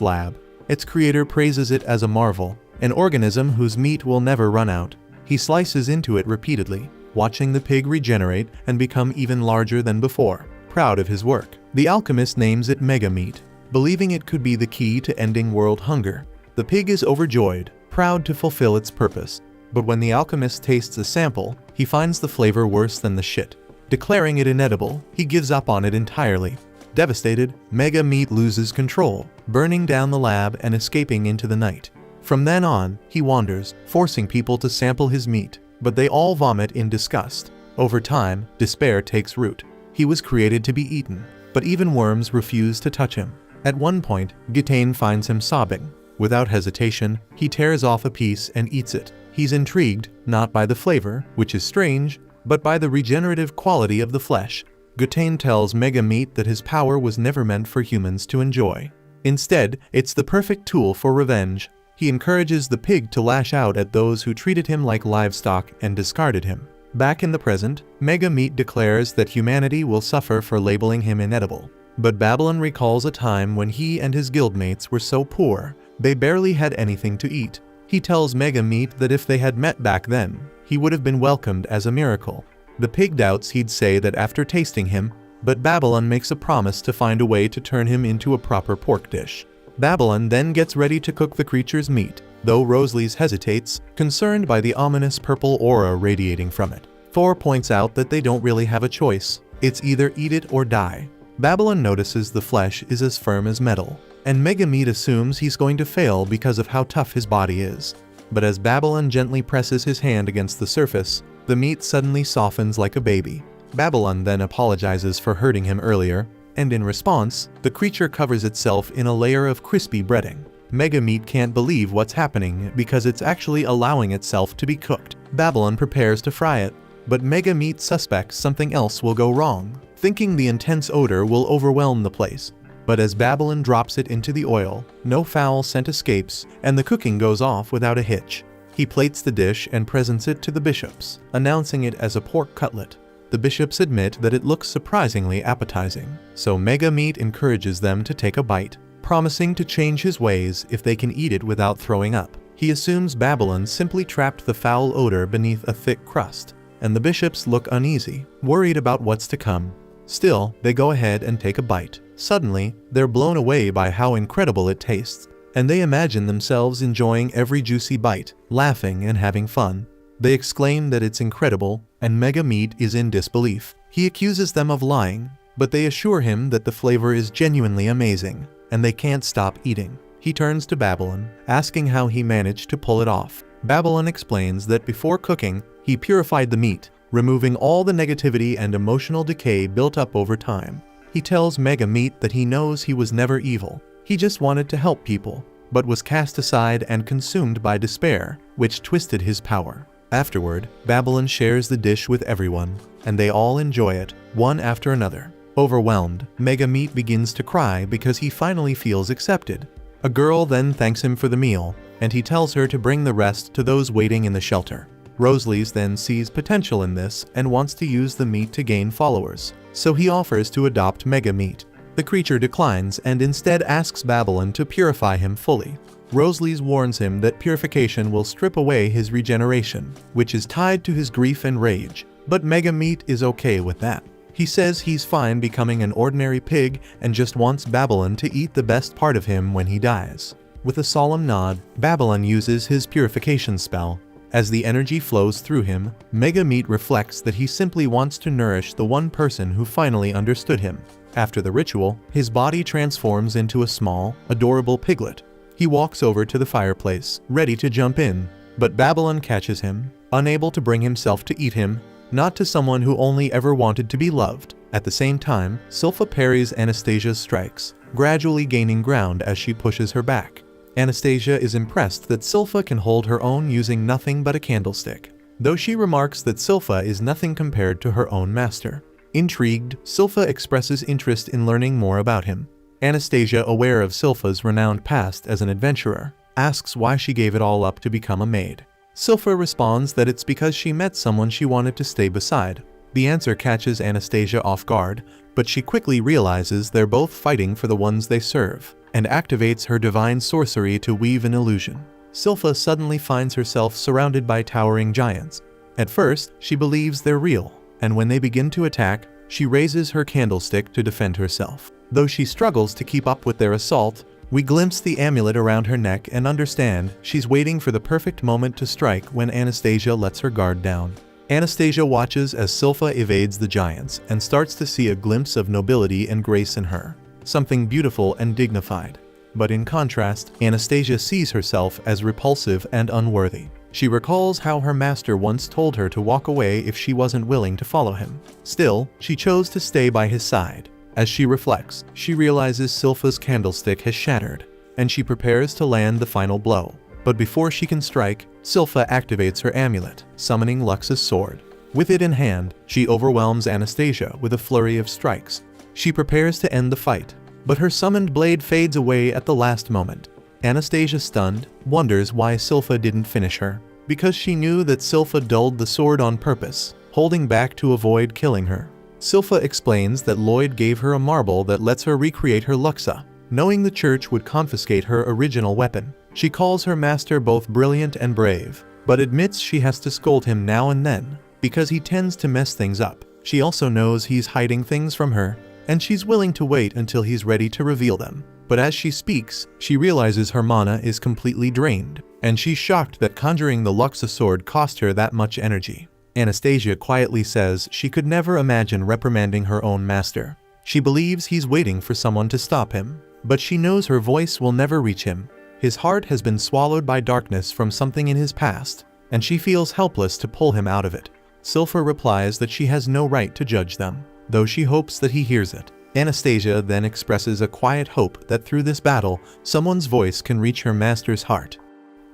lab. Its creator praises it as a marvel, an organism whose meat will never run out. He slices into it repeatedly, watching the pig regenerate and become even larger than before. Proud of his work, the alchemist names it Mega Meat, believing it could be the key to ending world hunger. The pig is overjoyed, proud to fulfill its purpose. But when the alchemist tastes a sample, he finds the flavor worse than the shit. Declaring it inedible, he gives up on it entirely. Devastated, Mega Meat loses control, burning down the lab and escaping into the night. From then on, he wanders, forcing people to sample his meat, but they all vomit in disgust. Over time, despair takes root. He was created to be eaten, but even worms refuse to touch him. At one point, Gutane finds him sobbing. Without hesitation, he tears off a piece and eats it. He's intrigued, not by the flavor, which is strange, but by the regenerative quality of the flesh. Gutane tells Mega Meat that his power was never meant for humans to enjoy. Instead, it's the perfect tool for revenge. He encourages the pig to lash out at those who treated him like livestock and discarded him. Back in the present, Mega Meat declares that humanity will suffer for labeling him inedible. But Babylon recalls a time when he and his guildmates were so poor, they barely had anything to eat. He tells Mega Meat that if they had met back then, he would have been welcomed as a miracle. The pig doubts he'd say that after tasting him, but Babylon makes a promise to find a way to turn him into a proper pork dish. Babylon then gets ready to cook the creature's meat, though Rosalie's hesitates, concerned by the ominous purple aura radiating from it. Thor points out that they don't really have a choice. It's either eat it or die. Babylon notices the flesh is as firm as metal, and Megameat assumes he's going to fail because of how tough his body is. But as Babylon gently presses his hand against the surface, the meat suddenly softens like a baby. Babylon then apologizes for hurting him earlier, and in response, the creature covers itself in a layer of crispy breading. Megameat can't believe what's happening because it's actually allowing itself to be cooked. Babylon prepares to fry it, but Megameat suspects something else will go wrong, thinking the intense odor will overwhelm the place. But as Babylon drops it into the oil, no foul scent escapes, and the cooking goes off without a hitch. He plates the dish and presents it to the bishops, announcing it as a pork cutlet. The bishops admit that it looks surprisingly appetizing, so Megameat encourages them to take a bite, promising to change his ways if they can eat it without throwing up. He assumes Babylon simply trapped the foul odor beneath a thick crust, and the bishops look uneasy, worried about what's to come. Still, they go ahead and take a bite. Suddenly, they're blown away by how incredible it tastes, and they imagine themselves enjoying every juicy bite, laughing and having fun. They exclaim that it's incredible, and Megameat is in disbelief. He accuses them of lying, but they assure him that the flavor is genuinely amazing, and they can't stop eating. He turns to Babylon, asking how he managed to pull it off. Babylon explains that before cooking, he purified the meat, removing all the negativity and emotional decay built up over time. He tells Megameat that he knows he was never evil. He just wanted to help people, but was cast aside and consumed by despair, which twisted his power. Afterward, Babylon shares the dish with everyone, and they all enjoy it, one after another. Overwhelmed, Megameat begins to cry because he finally feels accepted. A girl then thanks him for the meal, and he tells her to bring the rest to those waiting in the shelter. Rosalys then sees potential in this and wants to use the meat to gain followers, so he offers to adopt Megameat. The creature declines and instead asks Babylon to purify him fully. Rosalys warns him that purification will strip away his regeneration, which is tied to his grief and rage, but Megameat is okay with that. He says he's fine becoming an ordinary pig and just wants Babylon to eat the best part of him when he dies. With a solemn nod, Babylon uses his purification spell. As the energy flows through him, Megameat reflects that he simply wants to nourish the one person who finally understood him. After the ritual, his body transforms into a small, adorable piglet. He walks over to the fireplace, ready to jump in, but Babylon catches him, unable to bring himself to eat him, not to someone who only ever wanted to be loved. At the same time, Sylpha parries Anastasia's strikes, gradually gaining ground as she pushes her back. Anastasia is impressed that Sylpha can hold her own using nothing but a candlestick, though she remarks that Sylpha is nothing compared to her own master. Intrigued, Sylpha expresses interest in learning more about him. Anastasia, aware of Sylpha's renowned past as an adventurer, asks why she gave it all up to become a maid. Sylpha responds that it's because she met someone she wanted to stay beside. The answer catches Anastasia off guard, but she quickly realizes they're both fighting for the ones they serve, and activates her divine sorcery to weave an illusion. Sylpha suddenly finds herself surrounded by towering giants. At first, she believes they're real, and when they begin to attack, she raises her candlestick to defend herself. Though she struggles to keep up with their assault, we glimpse the amulet around her neck and understand she's waiting for the perfect moment to strike when Anastasia lets her guard down. Anastasia watches as Sylpha evades the giants and starts to see a glimpse of nobility and grace in her, something beautiful and dignified. But in contrast, Anastasia sees herself as repulsive and unworthy. She recalls how her master once told her to walk away if she wasn't willing to follow him. Still, she chose to stay by his side. As she reflects, she realizes Sylpha's candlestick has shattered, and she prepares to land the final blow. But before she can strike, Sylpha activates her amulet, summoning Lux's sword. With it in hand, she overwhelms Anastasia with a flurry of strikes. She prepares to end the fight, but her summoned blade fades away at the last moment. Anastasia, stunned, wonders why Sylpha didn't finish her, because she knew that Sylpha dulled the sword on purpose, holding back to avoid killing her. Sylpha explains that Lloyd gave her a marble that lets her recreate her Luxa, knowing the church would confiscate her original weapon. She calls her master both brilliant and brave, but admits she has to scold him now and then, because he tends to mess things up. She also knows he's hiding things from her, and she's willing to wait until he's ready to reveal them. But as she speaks, she realizes her mana is completely drained, and she's shocked that conjuring the Luxa sword cost her that much energy. Anastasia quietly says she could never imagine reprimanding her own master. She believes he's waiting for someone to stop him, but she knows her voice will never reach him. His heart has been swallowed by darkness from something in his past, and she feels helpless to pull him out of it. Sylpha replies that she has no right to judge them, though she hopes that he hears it. Anastasia then expresses a quiet hope that through this battle, someone's voice can reach her master's heart.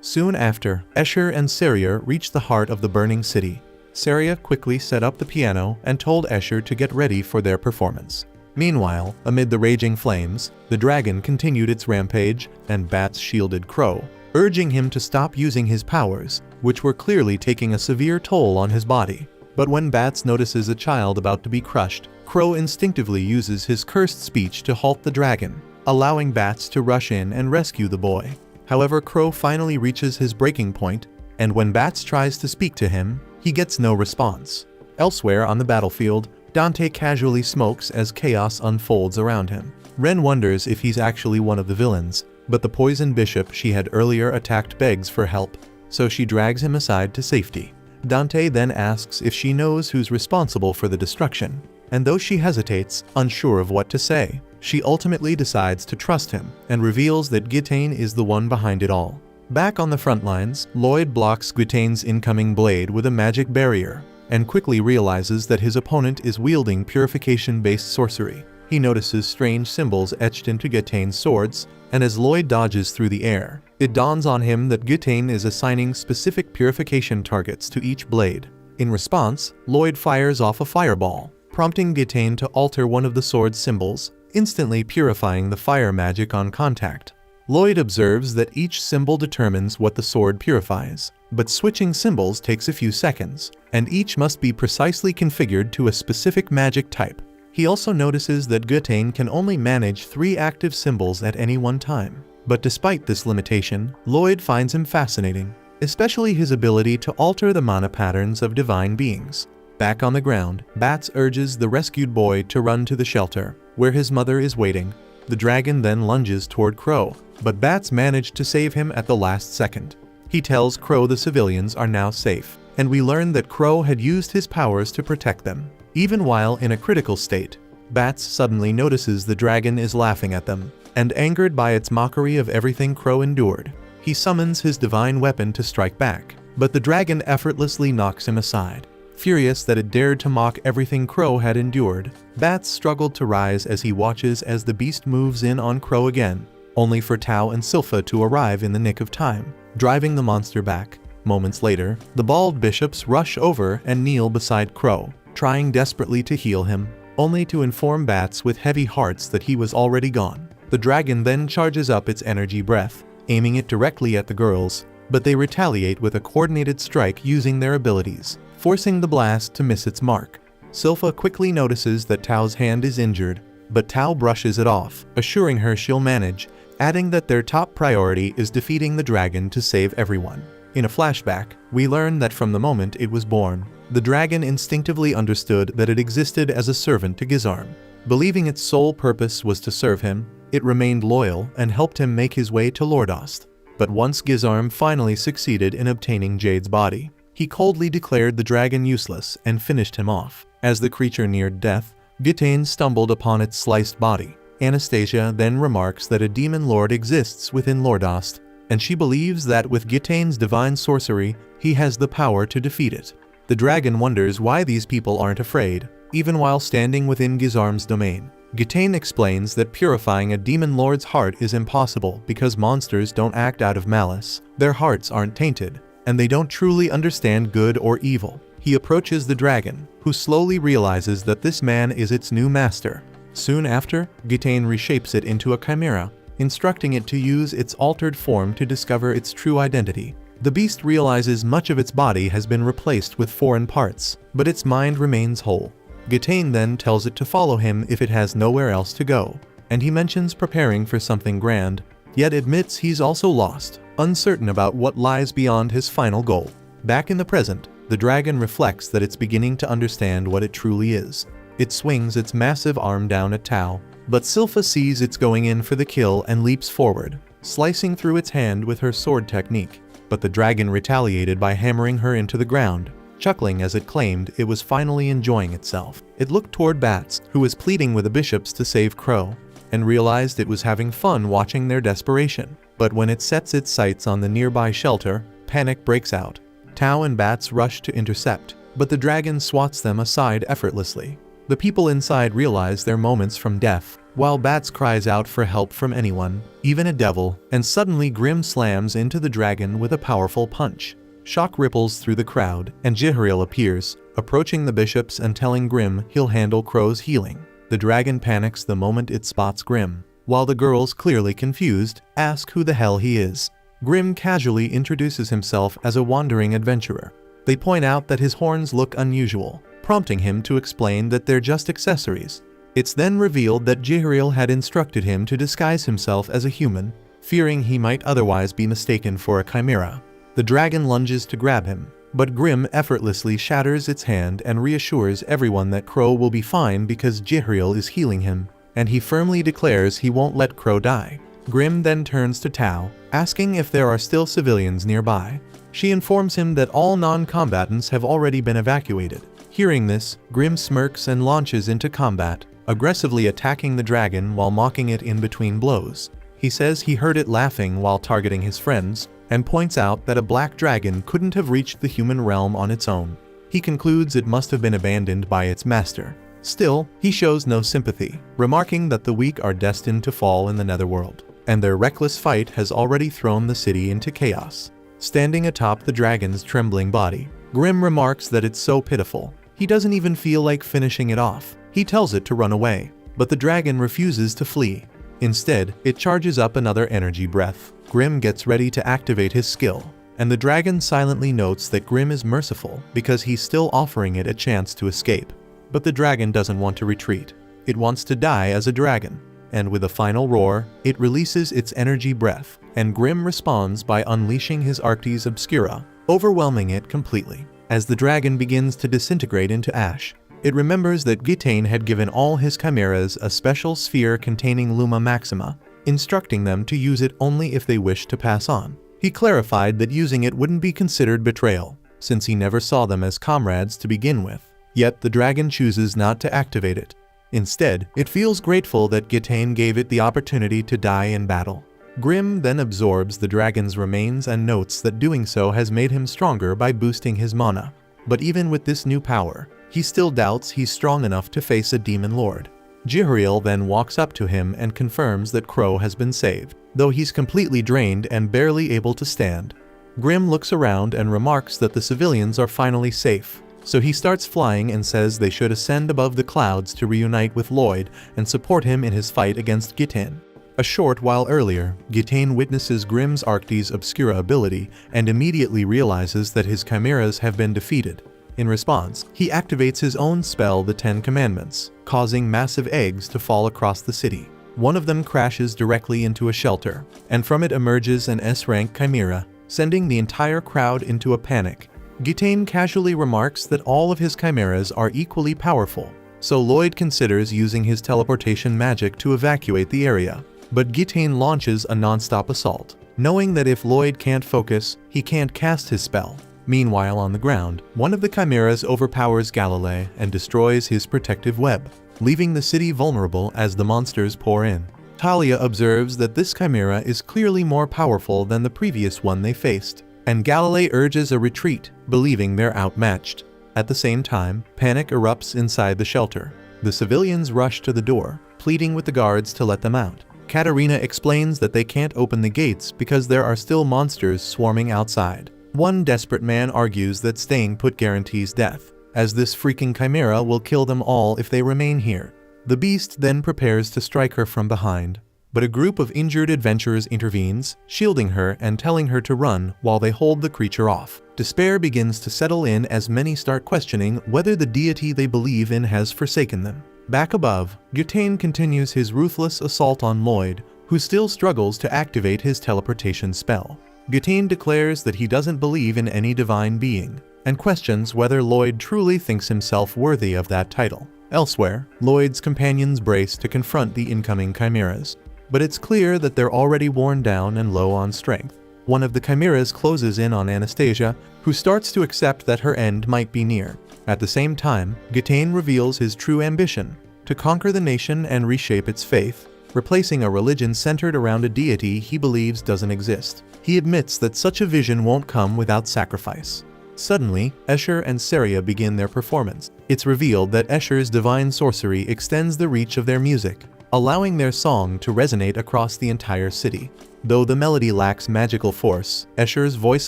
Soon after, Escher and Saria reach the heart of the burning city. Saria quickly set up the piano and told Escher to get ready for their performance. Meanwhile, amid the raging flames, the dragon continued its rampage, and Bats shielded Crow, urging him to stop using his powers, which were clearly taking a severe toll on his body. But when Bats notices a child about to be crushed, Crow instinctively uses his cursed speech to halt the dragon, allowing Bats to rush in and rescue the boy. However, Crow finally reaches his breaking point, and when Bats tries to speak to him, he gets no response. Elsewhere on the battlefield, Dante casually smokes as chaos unfolds around him. Ren wonders if he's actually one of the villains, but the poison bishop she had earlier attacked begs for help, so she drags him aside to safety. Dante then asks if she knows who's responsible for the destruction, and though she hesitates, unsure of what to say, she ultimately decides to trust him and reveals that Gitane is the one behind it all. Back on the front lines, Lloyd blocks Gitane's incoming blade with a magic barrier, and quickly realizes that his opponent is wielding purification-based sorcery. He notices strange symbols etched into Gitane's swords, and as Lloyd dodges through the air, it dawns on him that Gitane is assigning specific purification targets to each blade. In response, Lloyd fires off a fireball, prompting Gitane to alter one of the sword's symbols, instantly purifying the fire magic on contact. Lloyd observes that each symbol determines what the sword purifies, but switching symbols takes a few seconds, and each must be precisely configured to a specific magic type. He also notices that Gitane can only manage 3 active symbols at any one time. But despite this limitation, Lloyd finds him fascinating, especially his ability to alter the mana patterns of divine beings. Back on the ground, Bats urges the rescued boy to run to the shelter, where his mother is waiting. The dragon then lunges toward Crow, but Bats managed to save him at the last second. He tells Crow the civilians are now safe, and we learn that Crow had used his powers to protect them. Even while in a critical state, Bats suddenly notices the dragon is laughing at them, and angered by its mockery of everything Crow endured, he summons his divine weapon to strike back, but the dragon effortlessly knocks him aside. Furious that it dared to mock everything Crow had endured, Bats struggled to rise as he watches as the beast moves in on Crow again, only for Tao and Sylpha to arrive in the nick of time, driving the monster back. Moments later, the bald bishops rush over and kneel beside Crow, trying desperately to heal him, only to inform Bats with heavy hearts that he was already gone. The dragon then charges up its energy breath, aiming it directly at the girls, but they retaliate with a coordinated strike using their abilities, forcing the blast to miss its mark. Sylpha quickly notices that Tao's hand is injured, but Tao brushes it off, assuring her she'll manage, adding that their top priority is defeating the dragon to save everyone. In a flashback, we learn that from the moment it was born, the dragon instinctively understood that it existed as a servant to Gizarm. Believing its sole purpose was to serve him, it remained loyal and helped him make his way to Lordost. But once Gizarm finally succeeded in obtaining Jade's body, he coldly declared the dragon useless and finished him off. As the creature neared death, Gitane stumbled upon its sliced body. Anastasia then remarks that a demon lord exists within Lordost, and she believes that with Gitane's divine sorcery, he has the power to defeat it. The dragon wonders why these people aren't afraid, even while standing within Gizarm's domain. Gitane explains that purifying a demon lord's heart is impossible because monsters don't act out of malice, their hearts aren't tainted, and they don't truly understand good or evil. He approaches the dragon, who slowly realizes that this man is its new master. Soon after, Gitane reshapes it into a chimera, instructing it to use its altered form to discover its true identity. The beast realizes much of its body has been replaced with foreign parts, but its mind remains whole. Gitane then tells it to follow him if it has nowhere else to go, and he mentions preparing for something grand, yet admits he's also lost, uncertain about what lies beyond his final goal. Back in the present, the dragon reflects that it's beginning to understand what it truly is. It swings its massive arm down at Tao, but Sylpha sees it's going in for the kill and leaps forward, slicing through its hand with her sword technique. But the dragon retaliated by hammering her into the ground, chuckling as it claimed it was finally enjoying itself. It looked toward Bats, who was pleading with the bishops to save Crow, and realized it was having fun watching their desperation. But when it sets its sights on the nearby shelter, panic breaks out. Tao and Bats rush to intercept, but the dragon swats them aside effortlessly. The people inside realize their moments from death, while Bats cries out for help from anyone, even a devil, and suddenly Grim slams into the dragon with a powerful punch. Shock ripples through the crowd, and Jihriel appears, approaching the bishops and telling Grim he'll handle Crow's healing. The dragon panics the moment it spots Grim, while the girls, clearly confused, ask who the hell he is. Grim casually introduces himself as a wandering adventurer. They point out that his horns look unusual, prompting him to explain that they're just accessories. It's then revealed that Jihriel had instructed him to disguise himself as a human, fearing he might otherwise be mistaken for a chimera. The dragon lunges to grab him, but Grim effortlessly shatters its hand and reassures everyone that Crow will be fine because Jihriel is healing him, and he firmly declares he won't let Crow die. Grim then turns to Tao, asking if there are still civilians nearby. She informs him that all non-combatants have already been evacuated. Hearing this, Grim smirks and launches into combat, aggressively attacking the dragon while mocking it in between blows. He says he heard it laughing while targeting his friends, and points out that a black dragon couldn't have reached the human realm on its own. He concludes it must have been abandoned by its master. Still, he shows no sympathy, remarking that the weak are destined to fall in the netherworld, and their reckless fight has already thrown the city into chaos. Standing atop the dragon's trembling body, Grim remarks that it's so pitiful, he doesn't even feel like finishing it off. He tells it to run away, but the dragon refuses to flee. Instead, it charges up another energy breath. Grim gets ready to activate his skill, and the dragon silently notes that Grim is merciful because he's still offering it a chance to escape. But the dragon doesn't want to retreat. It wants to die as a dragon, and with a final roar, it releases its energy breath, and Grim responds by unleashing his Arctes Obscura, overwhelming it completely. As the dragon begins to disintegrate into ash, it remembers that Gitane had given all his chimeras a special sphere containing Luma Maxima, instructing them to use it only if they wished to pass on. He clarified that using it wouldn't be considered betrayal, since he never saw them as comrades to begin with. Yet the dragon chooses not to activate it. Instead, it feels grateful that Gitane gave it the opportunity to die in battle. Grim then absorbs the dragon's remains and notes that doing so has made him stronger by boosting his mana. But even with this new power, he still doubts he's strong enough to face a demon lord. Jihriel then walks up to him and confirms that Crow has been saved, though he's completely drained and barely able to stand. Grim looks around and remarks that the civilians are finally safe, so he starts flying and says they should ascend above the clouds to reunite with Lloyd and support him in his fight against Gitane. A short while earlier, Gitane witnesses Grim's Arctes Obscura ability and immediately realizes that his chimeras have been defeated. In response, he activates his own spell, the 10 Commandments, causing massive eggs to fall across the city. One of them crashes directly into a shelter, and from it emerges an S-rank chimera, sending the entire crowd into a panic. Gitane casually remarks that all of his chimeras are equally powerful, so Lloyd considers using his teleportation magic to evacuate the area. But Gitane launches a non-stop assault, knowing that if Lloyd can't focus, he can't cast his spell. Meanwhile, on the ground, one of the chimeras overpowers Galilei and destroys his protective web, leaving the city vulnerable as the monsters pour in. Talia observes that this chimera is clearly more powerful than the previous one they faced, and Galilei urges a retreat, believing they're outmatched. At the same time, panic erupts inside the shelter. The civilians rush to the door, pleading with the guards to let them out. Katarina explains that they can't open the gates because there are still monsters swarming outside. One desperate man argues that staying put guarantees death, as this freaking chimera will kill them all if they remain here. The beast then prepares to strike her from behind, but a group of injured adventurers intervenes, shielding her and telling her to run while they hold the creature off. Despair begins to settle in as many start questioning whether the deity they believe in has forsaken them. Back above, Gitane continues his ruthless assault on Lloyd, who still struggles to activate his teleportation spell. Gitane declares that he doesn't believe in any divine being, and questions whether Lloyd truly thinks himself worthy of that title. Elsewhere, Lloyd's companions brace to confront the incoming chimeras, but it's clear that they're already worn down and low on strength. one of the chimeras closes in on Anastasia, who starts to accept that her end might be near. At the same time, Gitane reveals his true ambition: to conquer the nation and reshape its faith, replacing a religion centered around a deity he believes doesn't exist. He admits that such a vision won't come without sacrifice. Suddenly, Escher and Saria begin their performance. It's revealed that Escher's divine sorcery extends the reach of their music, allowing their song to resonate across the entire city. Though the melody lacks magical force, Escher's voice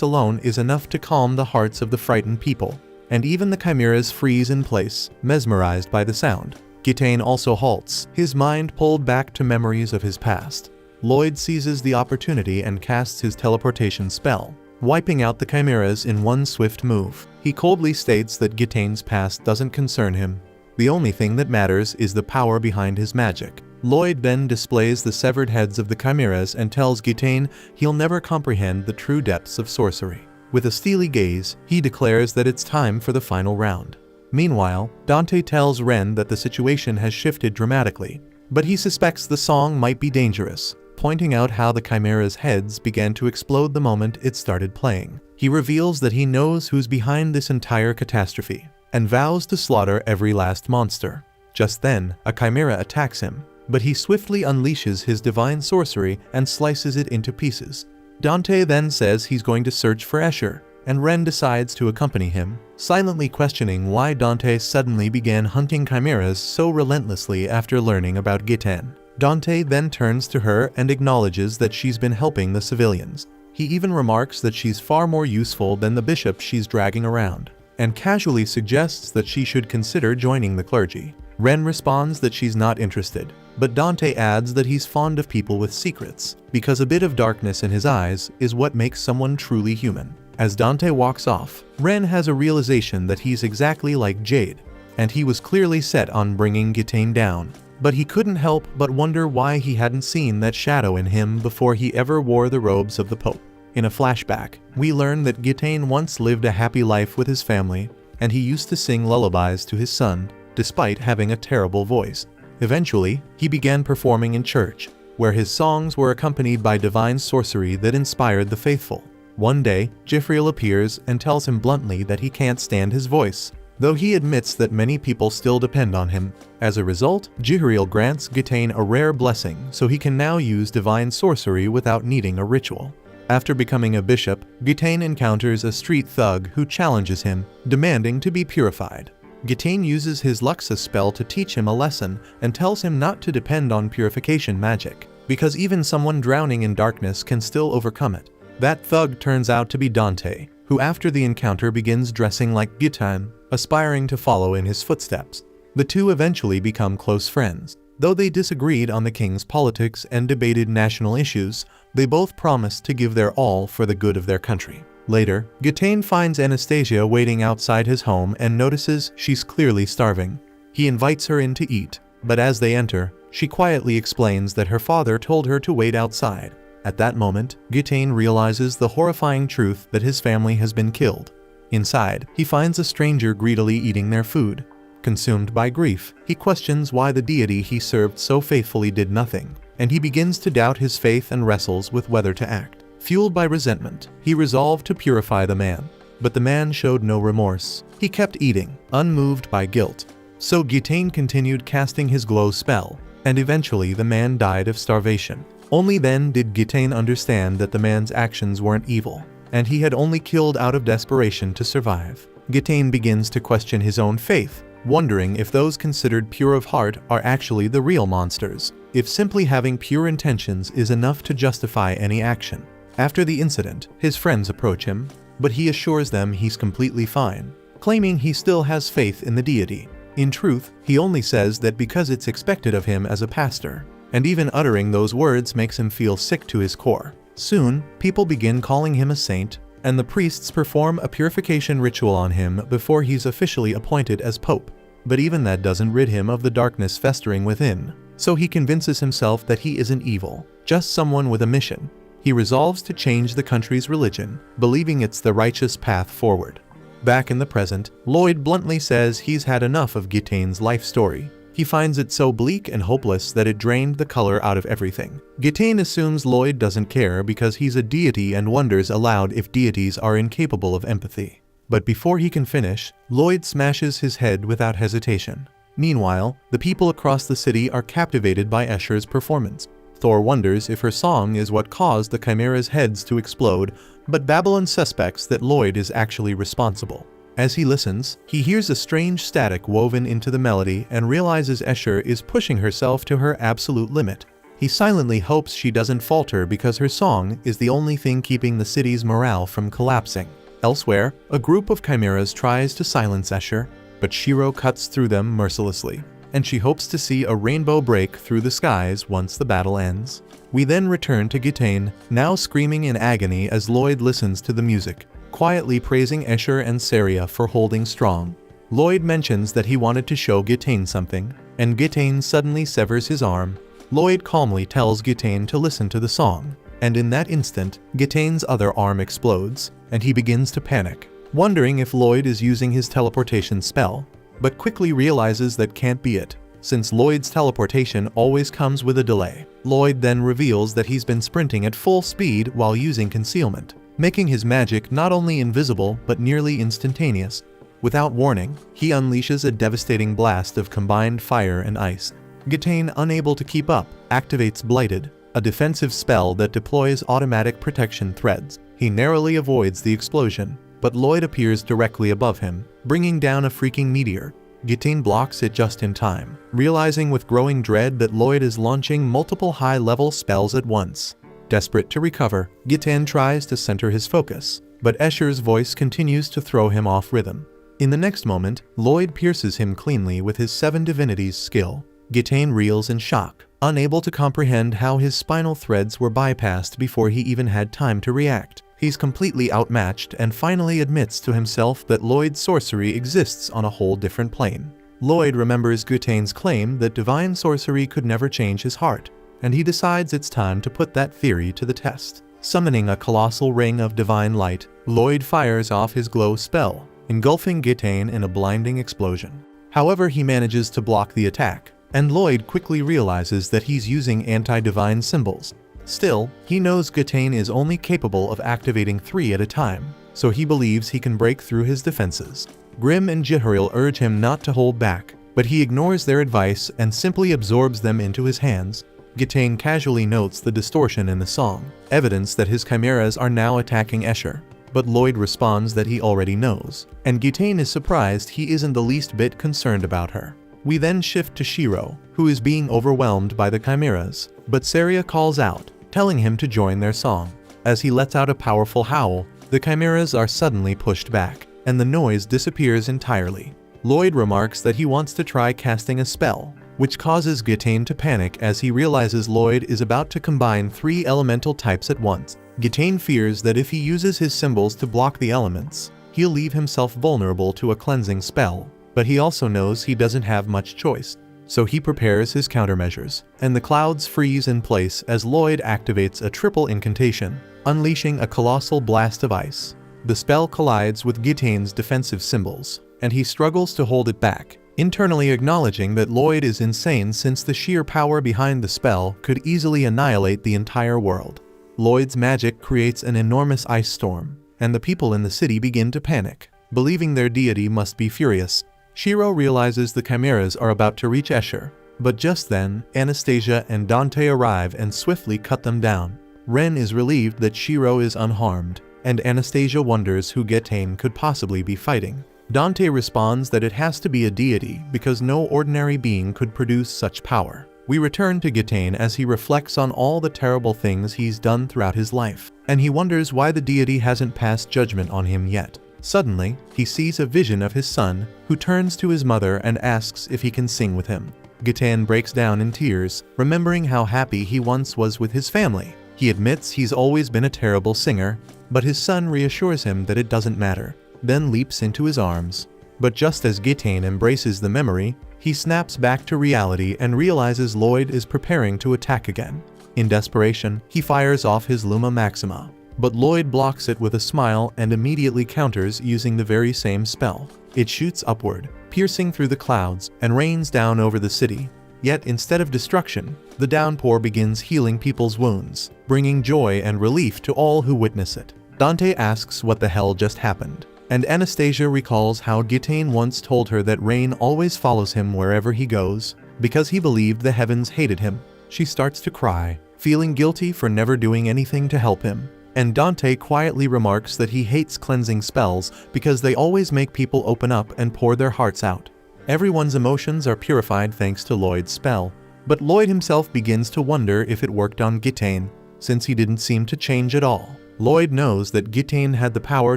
alone is enough to calm the hearts of the frightened people, and even the chimeras freeze in place, mesmerized by the sound. Gitane also halts, his mind pulled back to memories of his past. Lloyd seizes the opportunity and casts his teleportation spell, wiping out the chimeras in one swift move. He coldly states that Gitane's past doesn't concern him. The only thing that matters is the power behind his magic. Lloyd then displays the severed heads of the chimeras and tells Gitane he'll never comprehend the true depths of sorcery. With a steely gaze, he declares that it's time for the final round. Meanwhile, Dante tells Ren that the situation has shifted dramatically, but he suspects the song might be dangerous, pointing out how the chimera's heads began to explode the moment it started playing. He reveals that he knows who's behind this entire catastrophe, and vows to slaughter every last monster. Just then, a chimera attacks him, but he swiftly unleashes his divine sorcery and slices it into pieces. Dante then says he's going to search for Escher, and Ren decides to accompany him, silently questioning why Dante suddenly began hunting chimeras so relentlessly after learning about Gitane. Dante then turns to her and acknowledges that she's been helping the civilians. He even remarks that she's far more useful than the bishop she's dragging around, and casually suggests that she should consider joining the clergy. Ren responds that she's not interested, but Dante adds that he's fond of people with secrets, because a bit of darkness in his eyes is what makes someone truly human. As Dante walks off, Ren has a realization that he's exactly like Jade, and he was clearly set on bringing Gitane down. But he couldn't help but wonder why he hadn't seen that shadow in him before he ever wore the robes of the Pope. In a flashback, we learn that Gitane once lived a happy life with his family, and he used to sing lullabies to his son, despite having a terrible voice. Eventually, he began performing in church, where his songs were accompanied by divine sorcery that inspired the faithful. One day, Jifriel appears and tells him bluntly that he can't stand his voice, though he admits that many people still depend on him. As a result, Jifriel grants Gitane a rare blessing so he can now use divine sorcery without needing a ritual. After becoming a bishop, Gitane encounters a street thug who challenges him, demanding to be purified. Gitane uses his Luxus spell to teach him a lesson and tells him not to depend on purification magic, because even someone drowning in darkness can still overcome it. That thug turns out to be Dante, who after the encounter begins dressing like Gitane, aspiring to follow in his footsteps. The two eventually become close friends. Though they disagreed on the king's politics and debated national issues, they both promised to give their all for the good of their country. Later, Gitane finds Anastasia waiting outside his home and notices she's clearly starving. He invites her in to eat, but as they enter, she quietly explains that her father told her to wait outside. At that moment, Gitane realizes the horrifying truth that his family has been killed. Inside, he finds a stranger greedily eating their food. Consumed by grief, he questions why the deity he served so faithfully did nothing, and he begins to doubt his faith and wrestles with whether to act. Fueled by resentment, he resolved to purify the man. But the man showed no remorse. He kept eating, unmoved by guilt. So Gitane continued casting his glow spell, and eventually the man died of starvation. Only then did Gitane understand that the man's actions weren't evil, and he had only killed out of desperation to survive. Gitane begins to question his own faith, wondering if those considered pure of heart are actually the real monsters, if simply having pure intentions is enough to justify any action. After the incident, his friends approach him, but he assures them he's completely fine, claiming he still has faith in the deity. In truth, he only says that because it's expected of him as a pastor, and even uttering those words makes him feel sick to his core. Soon, people begin calling him a saint, and the priests perform a purification ritual on him before he's officially appointed as pope. But even that doesn't rid him of the darkness festering within, so he convinces himself that he isn't evil, just someone with a mission. He resolves to change the country's religion, believing it's the righteous path forward. Back in the present, Lloyd bluntly says he's had enough of Gitane's life story. He finds it so bleak and hopeless that it drained the color out of everything. Gitane assumes Lloyd doesn't care because he's a deity and wonders aloud if deities are incapable of empathy. But before he can finish, Lloyd smashes his head without hesitation. Meanwhile, the people across the city are captivated by Escher's performance. Thor wonders if her song is what caused the Chimera's heads to explode, but Babylon suspects that Lloyd is actually responsible. As he listens, he hears a strange static woven into the melody and realizes Escher is pushing herself to her absolute limit. He silently hopes she doesn't falter because her song is the only thing keeping the city's morale from collapsing. Elsewhere, a group of chimeras tries to silence Escher, but Shiro cuts through them mercilessly, and she hopes to see a rainbow break through the skies once the battle ends. We then return to Gitane, now screaming in agony as Lloyd listens to the music, quietly praising Escher and Saria for holding strong. Lloyd mentions that he wanted to show Gitane something, and Gitane suddenly severs his arm. Lloyd calmly tells Gitane to listen to the song, and in that instant, Gitane's other arm explodes, and he begins to panic, wondering if Lloyd is using his teleportation spell, but quickly realizes that can't be it, since Lloyd's teleportation always comes with a delay. Lloyd then reveals that he's been sprinting at full speed while using concealment, making his magic not only invisible but nearly instantaneous. Without warning, he unleashes a devastating blast of combined fire and ice. Gitane, unable to keep up, activates Blighted, a defensive spell that deploys automatic protection threads. He narrowly avoids the explosion, but Lloyd appears directly above him, bringing down a freaking meteor. Gitane blocks it just in time, realizing with growing dread that Lloyd is launching multiple high-level spells at once. Desperate to recover, Gitane tries to center his focus, but Escher's voice continues to throw him off rhythm. In the next moment, Lloyd pierces him cleanly with his 7 Divinities skill. Gitane reels in shock, unable to comprehend how his spinal threads were bypassed before he even had time to react. He's completely outmatched and finally admits to himself that Lloyd's sorcery exists on a whole different plane. Lloyd remembers Gitane's claim that divine sorcery could never change his heart, and he decides it's time to put that theory to the test. Summoning a colossal ring of divine light, Lloyd fires off his glow spell, engulfing Gitane in a blinding explosion. However, he manages to block the attack, and Lloyd quickly realizes that he's using anti-divine symbols. Still, he knows Gitane is only capable of activating 3 at a time, so he believes he can break through his defenses. Grimm and Jihuril urge him not to hold back, but he ignores their advice and simply absorbs them into his hands. Gitane casually notes the distortion in the song, evidence that his chimeras are now attacking Escher. But Lloyd responds that he already knows, and Gitane is surprised he isn't the least bit concerned about her. We then shift to Shiro, who is being overwhelmed by the chimeras, but Saria calls out, telling him to join their song. As he lets out a powerful howl, the chimeras are suddenly pushed back, and the noise disappears entirely. Lloyd remarks that he wants to try casting a spell, which causes Gitane to panic as he realizes Lloyd is about to combine 3 elemental types at once. Gitane fears that if he uses his symbols to block the elements, he'll leave himself vulnerable to a cleansing spell, but he also knows he doesn't have much choice. So he prepares his countermeasures, and the clouds freeze in place as Lloyd activates a triple incantation, unleashing a colossal blast of ice. The spell collides with Gitane's defensive symbols, and he struggles to hold it back, internally acknowledging that Lloyd is insane since the sheer power behind the spell could easily annihilate the entire world. Lloyd's magic creates an enormous ice storm, and the people in the city begin to panic, believing their deity must be furious. Shiro realizes the chimeras are about to reach Escher, but just then, Anastasia and Dante arrive and swiftly cut them down. Ren is relieved that Shiro is unharmed, and Anastasia wonders who Gitane could possibly be fighting. Dante responds that it has to be a deity because no ordinary being could produce such power. We return to Gitane as he reflects on all the terrible things he's done throughout his life, and he wonders why the deity hasn't passed judgment on him yet. Suddenly, he sees a vision of his son, who turns to his mother and asks if he can sing with him. Gitane breaks down in tears, remembering how happy he once was with his family. He admits he's always been a terrible singer, but his son reassures him that it doesn't matter, then leaps into his arms. But just as Gitane embraces the memory, he snaps back to reality and realizes Lloyd is preparing to attack again. In desperation, he fires off his Luma Maxima, but Lloyd blocks it with a smile and immediately counters using the very same spell. It shoots upward, piercing through the clouds, and rains down over the city. Yet instead of destruction, the downpour begins healing people's wounds, bringing joy and relief to all who witness it. Dante asks what the hell just happened, and Anastasia recalls how Gitane once told her that rain always follows him wherever he goes, because he believed the heavens hated him. She starts to cry, feeling guilty for never doing anything to help him. And Dante quietly remarks that he hates cleansing spells because they always make people open up and pour their hearts out. Everyone's emotions are purified thanks to Lloyd's spell, but Lloyd himself begins to wonder if it worked on Gitane, since he didn't seem to change at all. Lloyd knows that Gitane had the power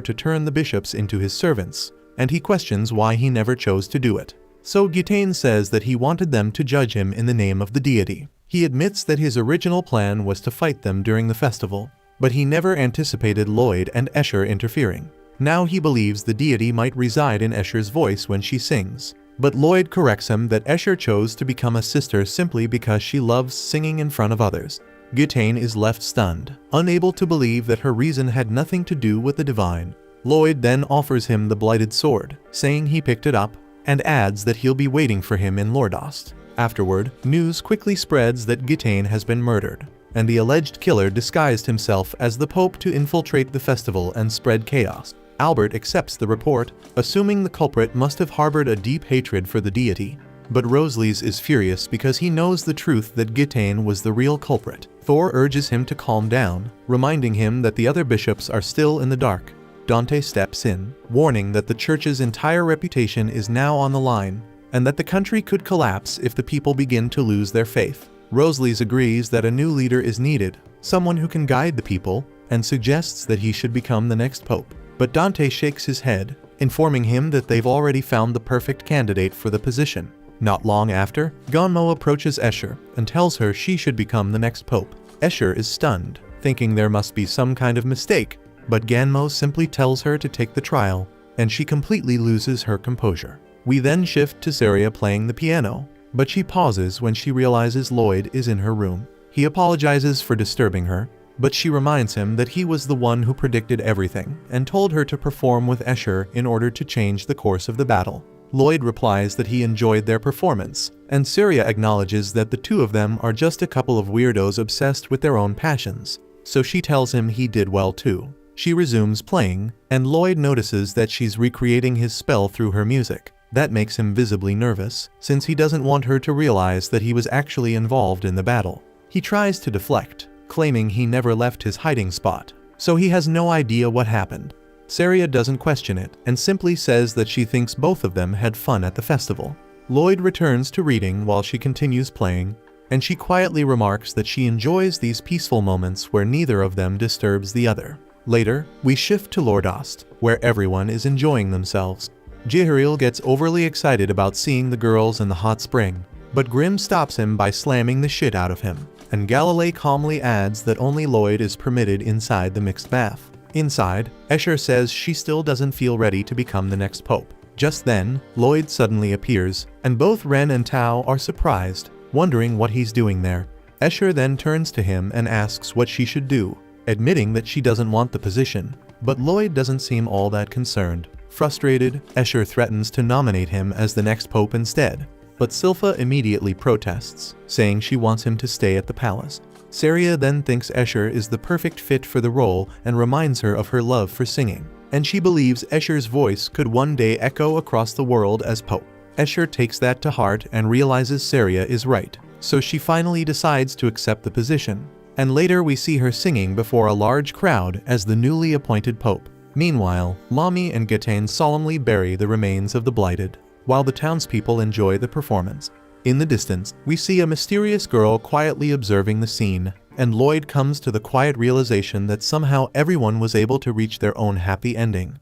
to turn the bishops into his servants, and he questions why he never chose to do it. So Gitane says that he wanted them to judge him in the name of the deity. He admits that his original plan was to fight them during the festival, but he never anticipated Lloyd and Escher interfering. Now he believes the deity might reside in Escher's voice when she sings. But Lloyd corrects him that Escher chose to become a sister simply because she loves singing in front of others. Gitane is left stunned, unable to believe that her reason had nothing to do with the divine. Lloyd then offers him the blighted sword, saying he picked it up, and adds that he'll be waiting for him in Lordost. Afterward, news quickly spreads that Gitane has been murdered, and the alleged killer disguised himself as the Pope to infiltrate the festival and spread chaos. Albert accepts the report, assuming the culprit must have harbored a deep hatred for the deity. But Rosales is furious because he knows the truth that Gitane was the real culprit. Thor urges him to calm down, reminding him that the other bishops are still in the dark. Dante steps in, warning that the church's entire reputation is now on the line, and that the country could collapse if the people begin to lose their faith. Rosales agrees that a new leader is needed, someone who can guide the people, and suggests that he should become the next pope. But Dante shakes his head, informing him that they've already found the perfect candidate for the position. Not long after, Gonmo approaches Escher and tells her she should become the next pope. Escher is stunned, thinking there must be some kind of mistake, but Ganmo simply tells her to take the trial, and she completely loses her composure. We then shift to Saria playing the piano, but she pauses when she realizes Lloyd is in her room. He apologizes for disturbing her, but she reminds him that he was the one who predicted everything and told her to perform with Escher in order to change the course of the battle. Lloyd replies that he enjoyed their performance, and Saria acknowledges that the two of them are just a couple of weirdos obsessed with their own passions, so she tells him he did well too. She resumes playing, and Lloyd notices that she's recreating his spell through her music. That makes him visibly nervous, since he doesn't want her to realize that he was actually involved in the battle. He tries to deflect, claiming he never left his hiding spot, so he has no idea what happened. Saria doesn't question it, and simply says that she thinks both of them had fun at the festival. Lloyd returns to reading while she continues playing, and she quietly remarks that she enjoys these peaceful moments where neither of them disturbs the other. Later, we shift to Lordost, where everyone is enjoying themselves. Jihiril gets overly excited about seeing the girls in the hot spring, but Grimm stops him by slamming the shit out of him, and Galilei calmly adds that only Lloyd is permitted inside the mixed bath. Inside, Escher says she still doesn't feel ready to become the next pope. Just then, Lloyd suddenly appears, and both Ren and Tao are surprised, wondering what he's doing there. Escher then turns to him and asks what she should do, admitting that she doesn't want the position, but Lloyd doesn't seem all that concerned. Frustrated, Escher threatens to nominate him as the next pope instead, but Silpha immediately protests, saying she wants him to stay at the palace. Saria then thinks Escher is the perfect fit for the role and reminds her of her love for singing, and she believes Escher's voice could one day echo across the world as pope. Escher takes that to heart and realizes Saria is right, so she finally decides to accept the position, and later we see her singing before a large crowd as the newly appointed pope. Meanwhile, Lami and Gitane solemnly bury the remains of the blighted, while the townspeople enjoy the performance. In the distance, we see a mysterious girl quietly observing the scene, and Lloyd comes to the quiet realization that somehow everyone was able to reach their own happy ending.